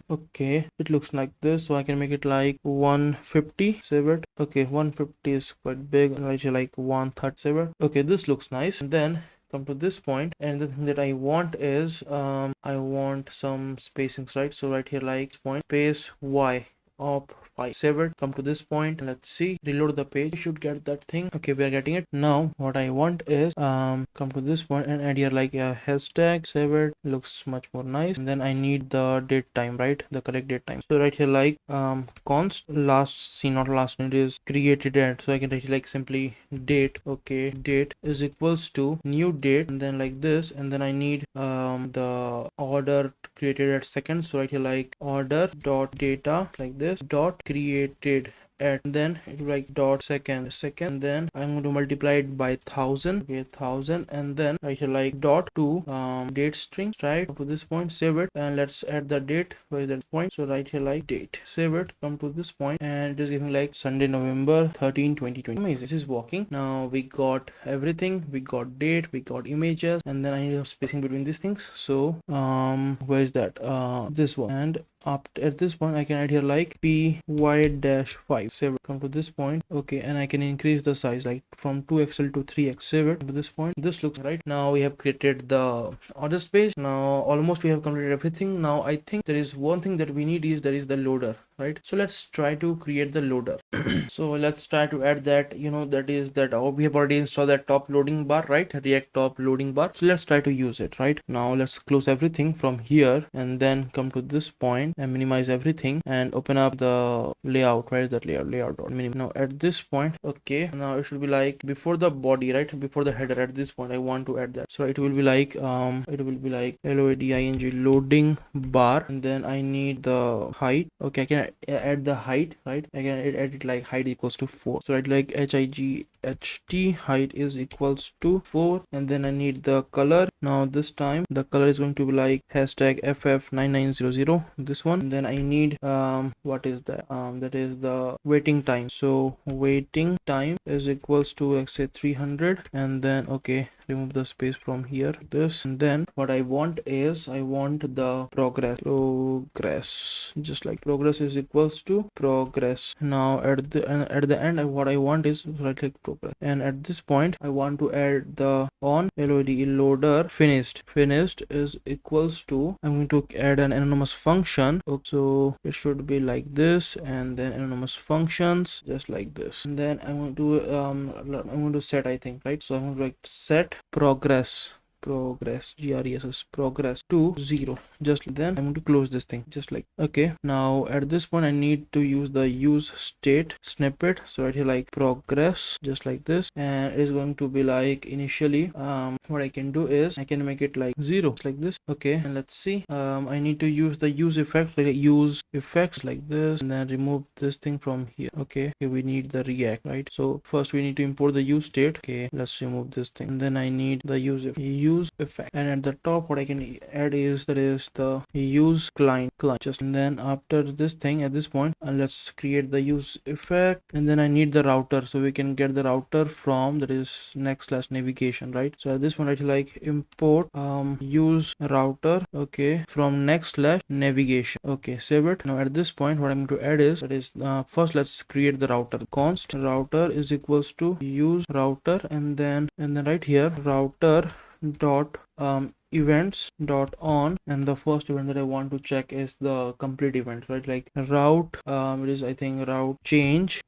Okay, it looks like this, so I can make it like 150, save it. Okay, 150 is quite big, right here like 130, save it. Okay, this looks nice. And then come to this point, and the thing that I want is I want some spacings, right? So right here like point space y op 5, save it, come to this point, and let's see, reload the page, we should get that thing. Okay, we are getting it. Now what I want is come to this point and add here like a hashtag, save it, looks much more nice. And then I need the date time, right? The correct date time. So right here like const last seen, not last name, is created at, so I can write like simply date, okay, date is equals to new date, and then like this, and then I need the order created at second, so right here like order dot data like this dot created add, then it will be like dot second, and then I'm going to multiply it by 1000. Okay, 1000, and then I shall like dot to date string, right? Up to this point, save it, and let's add the date. Where is that point? So right here like date, save it, come to this point, and it is giving like Sunday, November 13, 2020. Amazing, this is working. Now we got everything, we got date, we got images, and then I need a spacing between these things. So where is that? This one. And at this point I can add here like py-5, save it, come to this point. Okay, and I can increase the size like from 2xl to 3x, save it to this point. This looks right. Now we have created the order space. Now almost we have completed everything. Now I think there is one thing that we need, is there is the loader, right? So let's try to create the loader. So let's try to add that, that is that we have already installed that top loading bar, right? React top loading bar. So let's try to use it. Right now let's close everything from here and then come to this point and minimize everything and open up the layout. Where is that layout dot minimum? Now at this point, okay, now it should be like before the body, right? Before the header. At this point I want to add that, so it will be like loading bar, and then I need the height. Okay, I can add the height, right? I can add it like height equals to 4. So I like HIGHT height is equals to 4, and then I need the color. Now this time the color is going to be like hashtag FF9900, this one. And then I need what is that? That is the waiting time. So waiting time is equals to, let's say, 300, and then okay, remove the space from here, this. And then what I want is I want the progress, just like progress is equals to progress. Now at the end, what I want is right click progress, and at this point I want to add the on loader finished is equals to, I'm going to add an anonymous function. So it should be like this, and then anonymous functions just like this. And then I'm going to set, I think, right? So I'm going to like set progress progress to 0. Just then I'm going to close this thing just like. Okay, now at this point I need to use the use state snippet. So right here like progress just like this, and it is going to be like initially what I can do is I can make it like 0 like this. Okay, and let's see, I need to use the use effect, like use effects like this, and then remove this thing from here. Okay, we need the react, right? So first we need to import the use state. Okay, let's remove this thing, and then I need the use effect, and at the top what I can add is the use client just. And then after this thing, at this point let's create the use effect, and then I need the router, so we can get the router from that is next/navigation, right? So at this point I like import use router, okay, from next/navigation. Okay, save it. Now at this point what I'm going to add is first let's create the router. Const router is equals to use router, and then right here router dot events dot on, and the first event that I want to check is the complete event, right? Like route, it is I think route change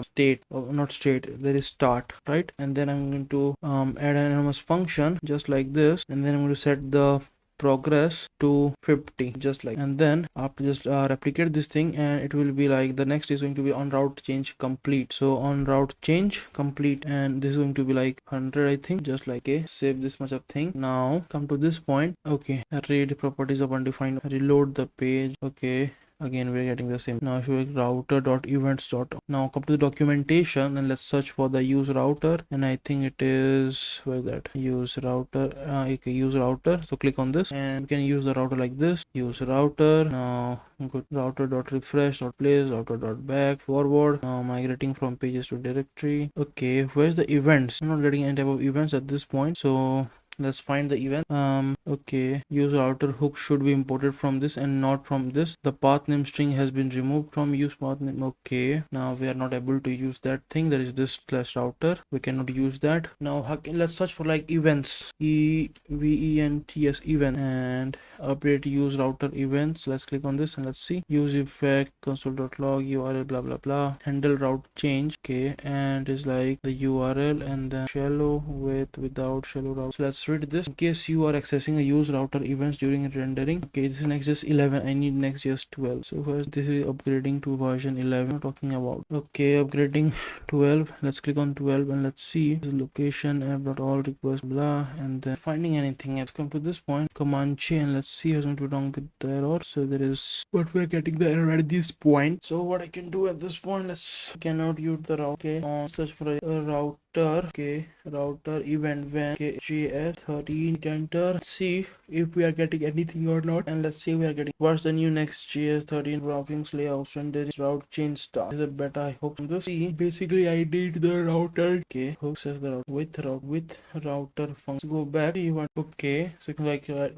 state, not state, there is start, right? And then I'm going to add an anonymous function just like this, and then I'm going to set the progress to 50 just like. And then after just replicate this thing, and it will be like the next is going to be on route change complete. So on route change complete, and this is going to be like 100, I think, just like. Okay, save this much of thing. Now come to this point. Okay, read properties of undefined, reload the page. Okay, again we're getting the same. Now if you router dot events dot, now come to the documentation and let's search for the use router, and I think it is where that use router. Okay, use router. So click on this, and you can use the router like this. Use router. Now go router dot refresh dot place, router dot back forward. Now migrating from pages to directory. Okay, where's the events? I'm not getting any type of events at this point, so let's find the event. Okay, use router hook should be imported from this and not from this. The path name string has been removed from use path name. Okay, now we are not able to use that thing, that is this slash router, we cannot use that. Now let's search for like events, events event, and update use router events. Let's click on this and let's see. Use effect console.log url blah blah blah, handle route change. Okay, and it's like the url and then shallow with without shallow route. So let's read this. In case you are accessing a use router events during rendering. Okay, this is nextjs 11. I need nextjs 12. So first this is upgrading to version 11 we're talking about. Okay, upgrading 12. Let's click on 12 and let's see the location app.all request blah, and then finding anything else. Come to this point, command chain. Let's see what's going to be wrong with the error. So there is what we're getting the error at this point. So what I can do at this point, let's cannot use the route. Okay, search for a router. Okay, router event when JS 13 enter, see if we are getting anything or not, and let's see we are getting what's the new nextjs 13 routings layouts when there is route change start. Is it better? I hope this. See, basically I need the router. Okay, hook says the route with router function. Go back. See what? Okay, so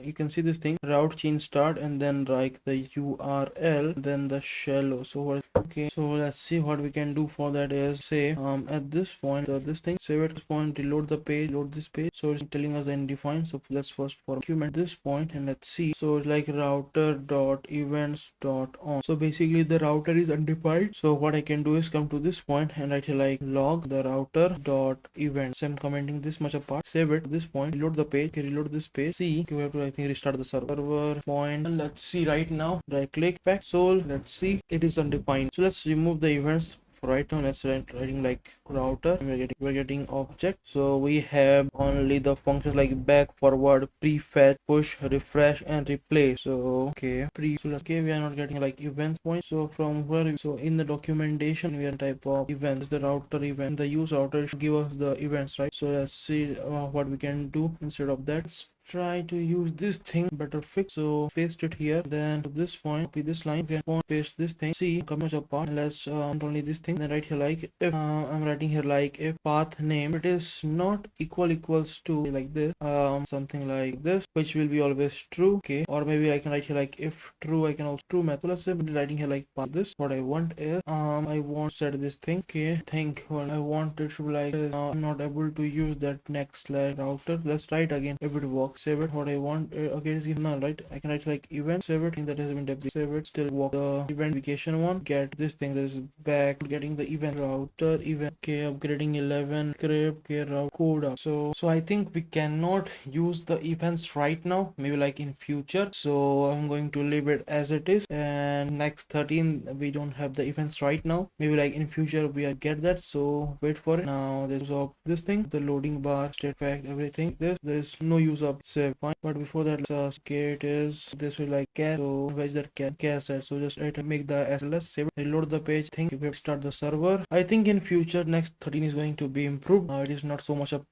you can see this thing route change start, and then like the URL, then the shallow. So what? Okay, so let's see what we can do for that is say at this point this thing save at this point, reload the page, load this page. So it's telling us undefined. So let's first for document this point and let's see. So it's like router dot events dot on. So basically the router is undefined. So what I can do is come to this point and write here like log the router dot events. So I'm commenting this much apart, save it. This point, reload the page. Okay, reload this page. See, we have to I think restart the server point, and let's see right now. Right click back. So let's see, it is undefined. So let's remove the events. Right now let's writing like router, we're getting object. So we have only the functions like back, forward, prefetch, push, refresh, and replace. So okay, okay, we are not getting like events point. So from where, so in the documentation we are type of events, the router event, the use router should give us the events, right? So let's see what we can do instead of that. Let's try to use this thing better fix. So paste it here, then to this point copy this line, we can paste this thing, see come much apart, and let's only this thing, then write here like if I'm writing here like if path name it is not equals to like this, something like this, which will be always true. Okay, or maybe I can write here like if true, I can also true method. Let's say writing here like path this. What I want is I want set this thing. Okay, think what I want it to be like I'm not able to use that next slash router. Let's try it again if it works. Save it. What I want okay, it's given null, right? I can write like event, save it, that has been w, save it, still work. The event vacation one, get this thing that is back, getting the event router event. Okay, upgrading 11 script, okay, route code up. So I think we cannot use the events right now, maybe like in future. So I'm going to leave it as it is, and next 13 we don't have the events right now, maybe like in future we are get that. So wait for it. Now there's of this thing, the loading bar, state fact, everything. There's no use of save fine, but before that let's it is this will like cat. So where's that cat set? So just try to make the SLS, save it, reload the page. Think we have start the server. I think in future next 13 is going to be improved. It is not so much up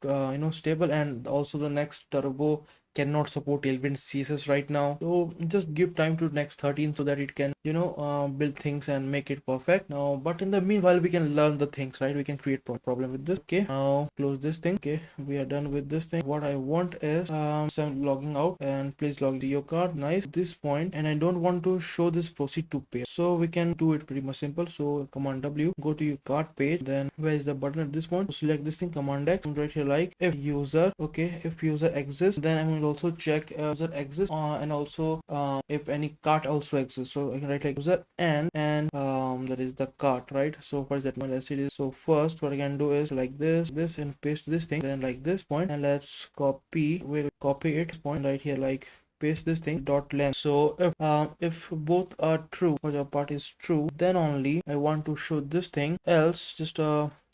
stable, and also the next turbo cannot support Tailwind CSS right now. So just give time to next 13 so that it can build things and make it perfect now. But in the meanwhile we can learn the things, right? We can create problem with this. Okay, now close this thing. Okay, we are done with this thing. What I want is some logging out, and please log into your card. Nice. This point, and I don't want to show this proceed to pay, so we can do it pretty much simple. So command W, go to your card page, then where is the button at this point? So select this thing, command X, and right here like if user, okay, if user exists, then I'm going to also check user exists, and also if any cart also exists. So I can write like user and that is the cart, right? So what is that one? Let's see this. So first what I can do is like this and paste this thing, then like this point, and let's copy, we'll copy it point right here like paste this thing dot length. So if both are true, or the part is true, then only I want to show this thing, else just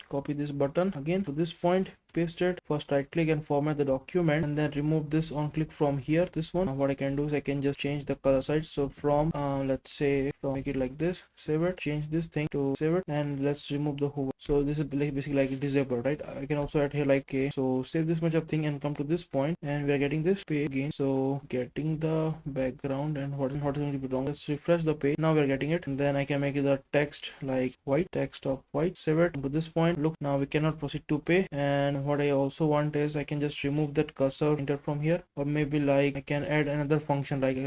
copy this button again to this point, paste it, first right click and format the document, and then remove this on click from here, this one. What I can do is I can just change the color side. So from let's say make it like this, save it, change this thing to save it, and let's remove the hover. So this is basically like disabled, right? I can also add here like okay, so save this much of thing and come to this point, and we are getting this page again. So getting the background, and what is going to be wrong, let's refresh the page. Now we are getting it, and then I can make the text like white, text of white, save it to this point. Look, now we cannot proceed to pay. And what I also want is I can just remove that cursor, enter from here, or maybe like I can add another function like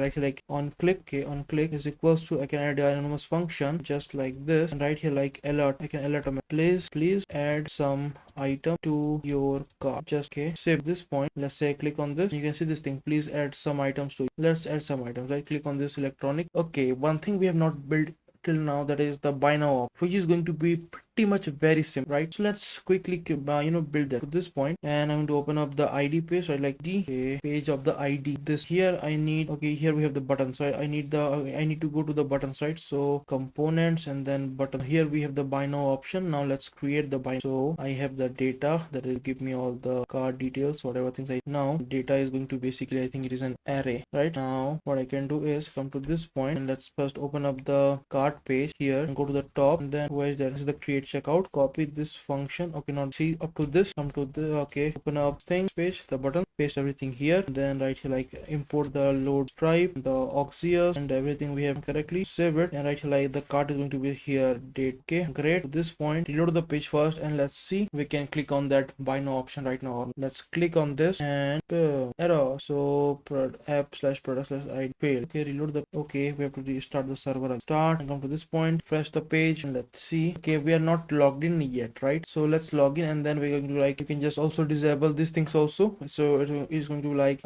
on click. Okay, on click is equals to, I can add an anonymous function just like this, and right here like alert, I can alert them, please add some item to your cart. Just okay, save this point. Let's say I click on this, you can see this thing, please add some items to it. Let's add some items. I click on this electronic. Okay, one thing we have not built till now, that is the buy now, which is going to be pretty much very simple, right? So let's quickly build that to this point, and I'm going to open up the ID page. So I like the page of the ID. This here I need, okay, here we have the button. So I need to go to the buttons, right? So components and then button. Here we have the buy now option. Now let's create the buy. So I have the data that will give me all the card details, whatever things I now. Data is going to basically, I think it is an array, right? Now what I can do is come to this point and let's first open up the cart page here and go to the top, and then where is that? This is the create checkout. Copy this function. Okay, not see up to this. Come to the, okay, open up things page, the button, paste everything here, then right here like import the load stripe, the auxias and everything we have correctly. Save it, and right here like the cart is going to be here, date. Okay, great. At this point reload the page first, and let's see, we can click on that buy now option right now. Let's click on this and error. So app slash product slash I failed. Okay, reload the, okay, we have to restart the server. Start and come to this point, refresh the page, and let's see. Okay, we are not logged in yet, right? So let's log in, and then we're going to like, you can just also disable these things also. So it is going to like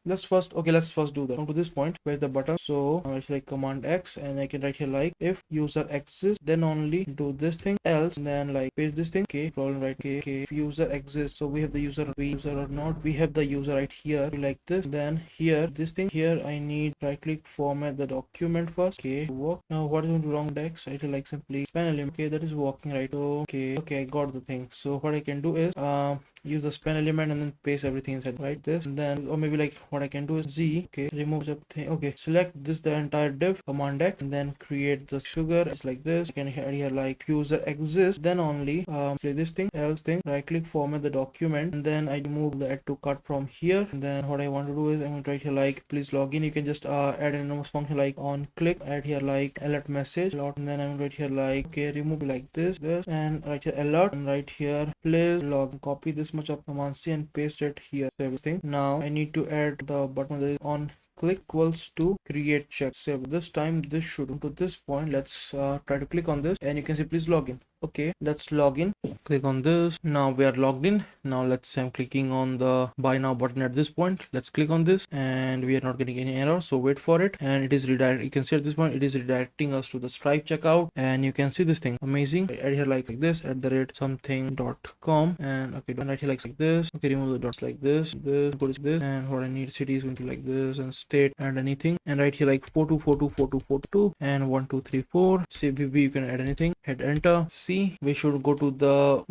let's first do that. Come to this point, where's the button? So I like command X, and I can write here like if user exists then only do this thing, else then like paste this thing. Okay, problem right. Okay, if user exists, so we have the user or not, we have the user right here, like this. Then here this thing here, I need right click, format the document first. Okay, work. Now what is going to wrong text? I like simply span element. Okay, that is working right. Okay, I got the thing. So what I can do is use the span element and then paste everything inside, right? This, and then, or maybe like what I can do is Z, okay, remove the thing. Okay, select this, the entire div, command X, and then create the sugar. It's like this. You can add here like user exists then only play this thing, else thing, right click, format the document, and then I remove the add to cart from here. And then what I want to do is I'm going to write here like please log in. You can just add an anonymous function like on click, add here like alert message lot, and then I'm going to write here like, okay, remove like this, and write here alert, and right here please log. Copy this much of command C and paste it here. So everything. Now I need to add the button that is on click equals to create check. Save. This time this should to this point. Let's try to click on this, and you can say please log in. Okay, let's log in. Click on this. Now we are logged in. Now let's say I'm clicking on the buy now button at this point. Let's click on this, and we are not getting any error, so wait for it. And it is redirect. You can see at this point it is redirecting us to the Stripe checkout, and you can see this thing amazing. I add here like this at the rate something.com, and okay, don't write here like this. Okay, remove the dots like this, go to this, and what I need city is going to like this, and state and anything, and right here like 42424242 and 1234. CBB, you can add anything. Hit enter. See, we should go to the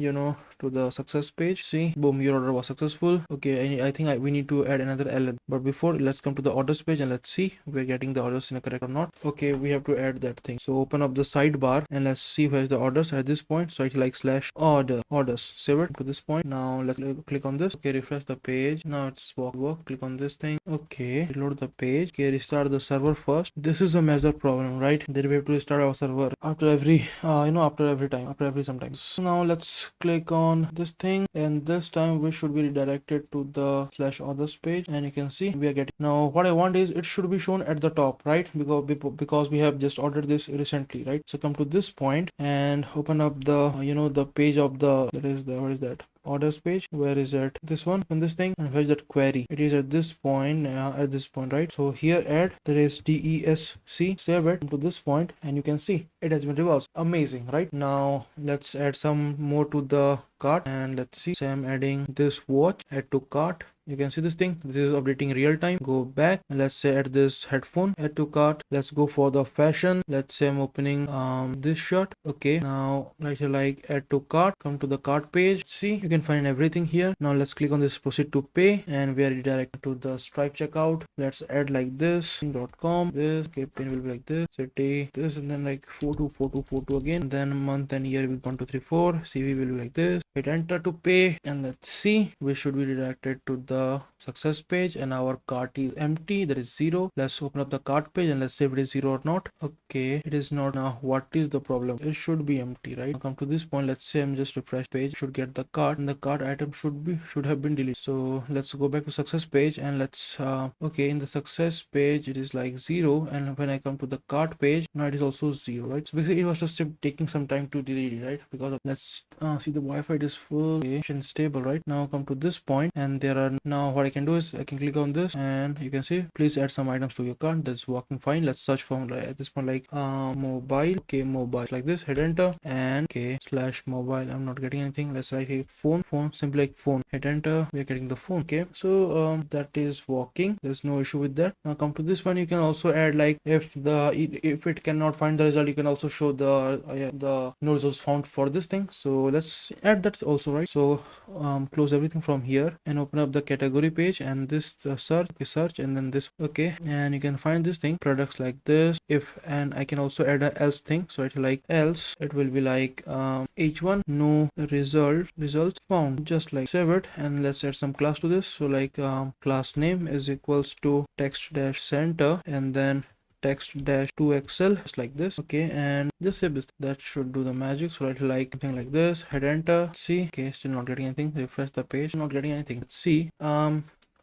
to the success page. See, boom, your order was successful. Okay, I think we need to add another element, but before, let's come to the orders page and let's see we're getting the orders in a correct or not. Okay, we have to add that thing. So open up the sidebar and let's see where's the orders at this point. So it's like slash orders. Save it to this point. Now let's click on this. Okay, refresh the page. Now it's work. Click on this thing. Okay, reload the page. Okay, restart the server first. This is a major problem, right? Then we have to restart our server after every after every sometimes. So now let's click on this thing, and this time we should be redirected to the slash orders page, and you can see we are getting. Now what I want is it should be shown at the top, right? Because we have just ordered this recently, right? So come to this point and open up the the page of the, that is the, what is that, orders page. Where is it? This one, on this thing. And where's that query? It is at this point, right? So here add, there is DESC. Save it to this point, and you can see it has been reversed. Amazing, right? Now let's add some more to the cart, and let's see. So I'm adding this watch, add to cart. You can see this thing, this is updating real time. Go back and let's say add this headphone, add to cart. Let's go for the fashion. Let's say I'm opening this shirt. Okay, now right here like add to cart. Come to the cart page. See, you can find everything here. Now let's click on this proceed to pay, and we are redirected to the Stripe checkout. Let's add like this .com, this, okay, pin will be like this, city, this, and then like 424242 again, and then month and year will be 1234. CV will be like this. Hit enter to pay, and let's see, we should be redirected to the success page, and our cart is empty, there is 0. Let's open up the cart page and let's see if it is 0 or not. Okay, it is not. Now what is the problem? It should be empty, right? Now come to this point, let's say I'm just refresh page, should get the cart, and the cart item should have been deleted. So let's go back to success page, and let's okay, in the success page it is like 0, and when I come to the cart page, now it is also 0, right? So basically it was just taking some time to delete it, right? Because of, let's see, the Wi-Fi is full, okay, and stable, right? Now come to this point, and there are Now what I can do is I can click on this and you can see please add some items to your cart. That's working fine. Let's search for at this point like mobile. Okay, mobile like this, hit enter and okay slash mobile. I'm not getting anything. Let's write here phone, simply like phone, hit enter, we're getting the phone. Okay, so that is working, there's no issue with that. Now come to this one, you can also add like if it cannot find the result, you can also show the no results found for this thing. So let's add that also, right? So close everything from here and open up the category page and this search and then this. Okay, and you can find this thing products like this. If and I can also add a else thing, so it like else it will be like h1 no results found, just like save it and let's add some class to this. So like class name is equals to text dash center and then text dash to excel, just like this. Okay, and just save this. That should do the magic. So write like something like this, hit enter, see. Okay, still not getting anything. Refresh the page, not getting anything. Let's see.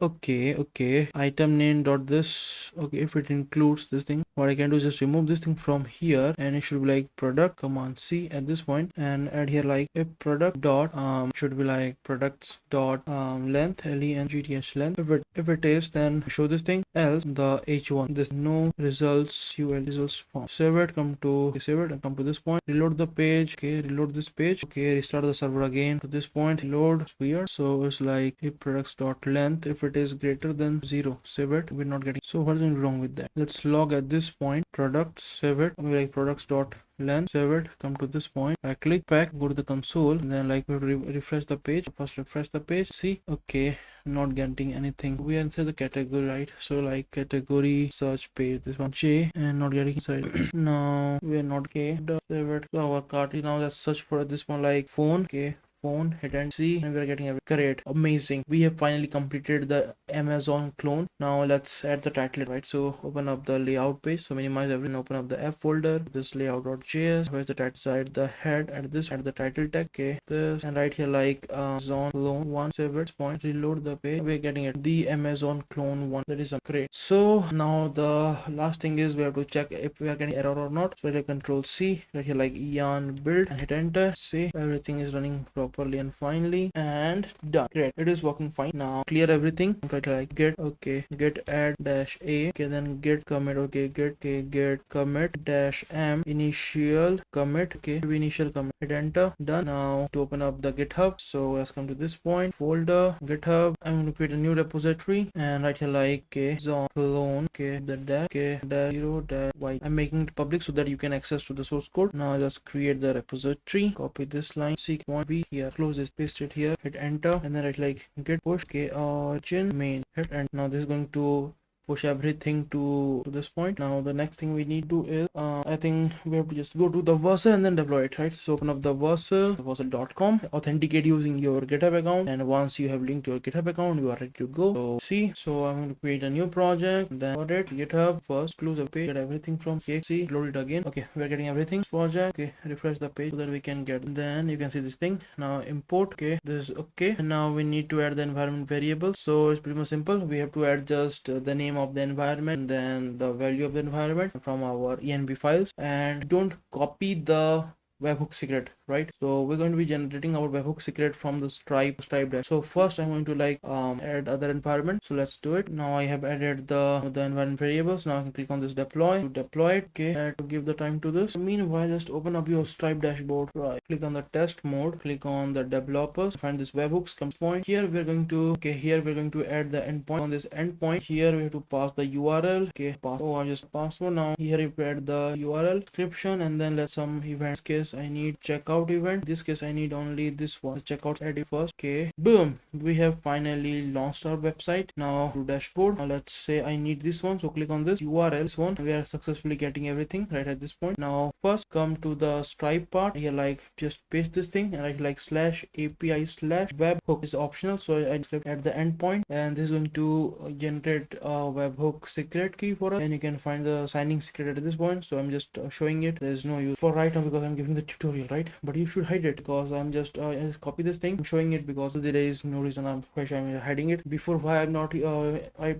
Okay, item name dot this. Okay, if it includes this thing, what I can do is just remove this thing from here and it should be like product, command C at this point and add here like a product dot should be like products dot length, length if it is, then show this thing, else the h1 this no results results form. Save it, come to save it and come to this point, reload the page. Okay, reload this page. Okay, restart the server again to this point, reload. It's weird. So it's like if products dot length, if it is greater than 0, save it. We're not getting, so what is wrong with that? Let's log at this point, products, save it. We like products dot length, save it, come to this point, I click back, go to the console and then like we refresh the page. First refresh the page, see. Okay, not getting anything. We inside the category, right? So like category search page, this one J, and not getting inside. No, we're not. Okay, save it to our cart. Now let's search for this one like phone. Okay, phone, hit and see, and we're getting great, amazing. We have finally completed the Amazon clone. Now let's add the title, right? So open up the layout page, so minimize everything, open up the F folder, this layout.js, where's the title side, the head, at this, at the title tag. Okay, this, and right here like Amazon clone 1, save it, point, reload the page, we're getting it, the Amazon clone 1. That is great. So now the last thing is we have to check if we are getting error or not. So like control C, right here like yarn build and hit enter, see everything is running properly and finally, and done. Great, it is working fine. Now clear everything, try to like get, okay, get add dash a, okay, then get commit, okay, get commit dash m initial commit, okay, initial commit, hit enter, done. Now to open up the GitHub, so let's come to this point, folder GitHub, I'm going to create a new repository and right here like okay zone clone, okay, the dash, okay, dash 0 dash y, I'm making it public so that you can access to the source code. Now just create the repository, copy this line, seek point b here, close this, paste it here, hit enter, and then write like git push, okay, origin main, hit enter. Now this is going to push everything to this point. Now the next thing we need to is I think we have to just go to the vercel and then deploy it, right? So open up the vercel.com, authenticate using your GitHub account, and once you have linked your GitHub account, you are ready to go. So see, so I'm going to create a new project, then load it, GitHub first, close the page, get everything from KC, load it again. Okay, we're getting everything project. Okay, refresh the page so that we can get, then you can see this thing. Now import, okay, this is okay, and now we need to add the environment variable. So it's pretty much simple. We have to add just the name of the environment and then the value of the environment from our env files, and don't copy the webhook secret, right? So we're going to be generating our webhook secret from the stripe dash. So first I'm going to like add other environment, so let's do it. Now I have added the environment variables. Now I can click on this deploy to deploy it. Okay, and to give the time to this, meanwhile just open up your stripe dashboard, right, click on the test mode, click on the developers, find this webhooks come point. Here we're going to, okay, here we're going to add the endpoint. On this endpoint here we have to pass the URL, okay, or just password. Now here you add the URL description, and then let some events case I need checkout event. This case I need only this one, checkout edit first. Okay, boom, we have finally launched our website. Now to dashboard, now let's say I need this one, so click on this URL, this one. We are successfully getting everything right at this point. Now first come to the stripe part here, like just paste this thing and write like slash API slash webhook is optional, so I script at the endpoint, and this is going to generate a webhook secret key for us, and you can find the signing secret at this point. So I'm just showing it. There is no use for right now because I'm giving the tutorial, right? But you should hide it because I'm just I just copy this thing, I'm showing it because there is no reason I'm hiding it. Before, why I've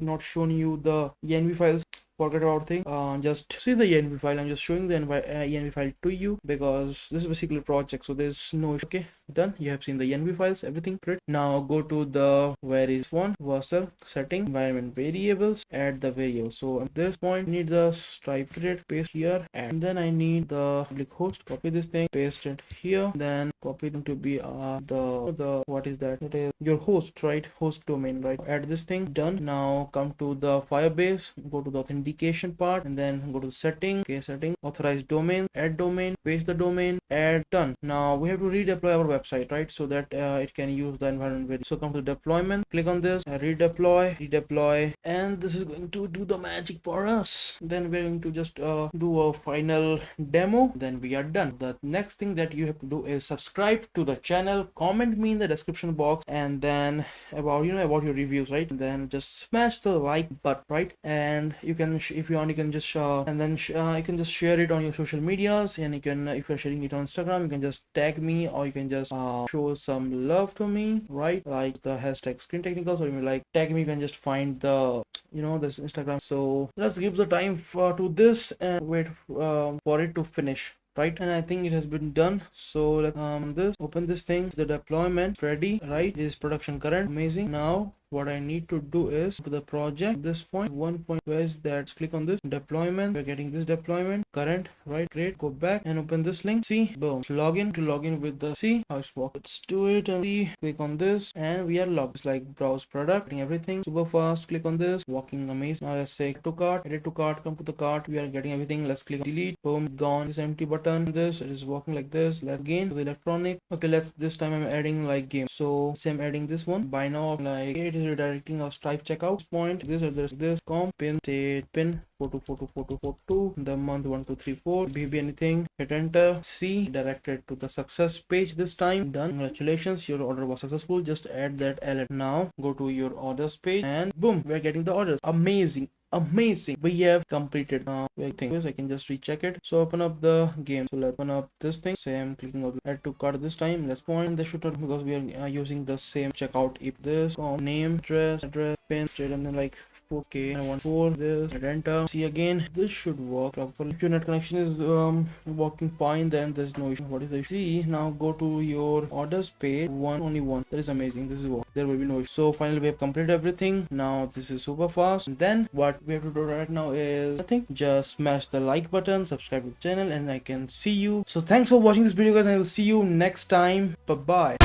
not shown you the env files forget about thing. Just see the env file. I'm just showing the env file to you because this is basically a project, so there's no issue. Okay, done. You have seen the env files, everything great. Now go to the where is one vercel setting, environment variables, add the variable. So at this point need the stripe rate, paste here, and then I need the public host. Copy this thing, paste it here, then copy them to be the what is that? It is your host, right? Host domain, right? Add this thing, done. Now come to the Firebase, go to the authentication part, and then go to setting. Okay, setting, authorize domain, add domain, paste the domain, add, done. Now we have to redeploy our website, right? So that it can use the environment variable. So come to deployment, click on this, redeploy, and this is going to do the magic for us. Then we're going to just do a final demo, then we are done. The next thing that you have to do is subscribe to the channel, comment me in the description box, and then about about your reviews, right? And then just smash the like button, right? And you can if you want, you can just and then you can just share it on your social medias, and you can if you're sharing it on Instagram, you can just tag me, or you can just show some love to me, right? Like the hashtag screen technicals, or even like tag me, you can just find the this Instagram. So let's give the time to this and wait for it to finish, right? And I think it has been done. So let's this open this thing, the deployment ready, right? This production current, amazing. Now what I need to do is to the project, this point, one point, where is that? Let's click on this deployment. We're getting this deployment current, right? Great. Go back and open this link. See, boom, login with the, see how it's working. Let's do it and see. Click on this and we are logged. It's like browse product, everything super fast. Click on this, working amazing. Now let's say to cart, edit to cart, come to the cart. We are getting everything. Let's click on delete, boom, gone. This empty button, this it is working like this. Let's again to the electronic. Okay, let's this time I'm adding like game. So same adding this one by now, like it is redirecting our stripe checkout point. This com pin state pin 42424242, the month 1234, maybe anything, hit enter. See, directed to the success page this time. Done. Congratulations, your order was successful. Just add that alert. Now go to your orders page and boom, we're getting the orders. Amazing, we have completed everything. I can just recheck it. So open up the game. So let's open up this thing. Same, clicking on add to cart this time. Let's point the shooter because we are using the same checkout. If this name, address, pin, straight, and then like 4K. I want 4 this, hit enter. See again, this should work properly. If your net connection is working fine, then there's no issue. What is the issue? See, now go to your orders page. Only one. That is amazing. This is what there will be no issue. So finally we have completed everything. Now this is super fast. And then what we have to do right now is nothing. Just smash the like button, subscribe to the channel, and I can see you. So thanks for watching this video, guys, and I will see you next time. Bye bye.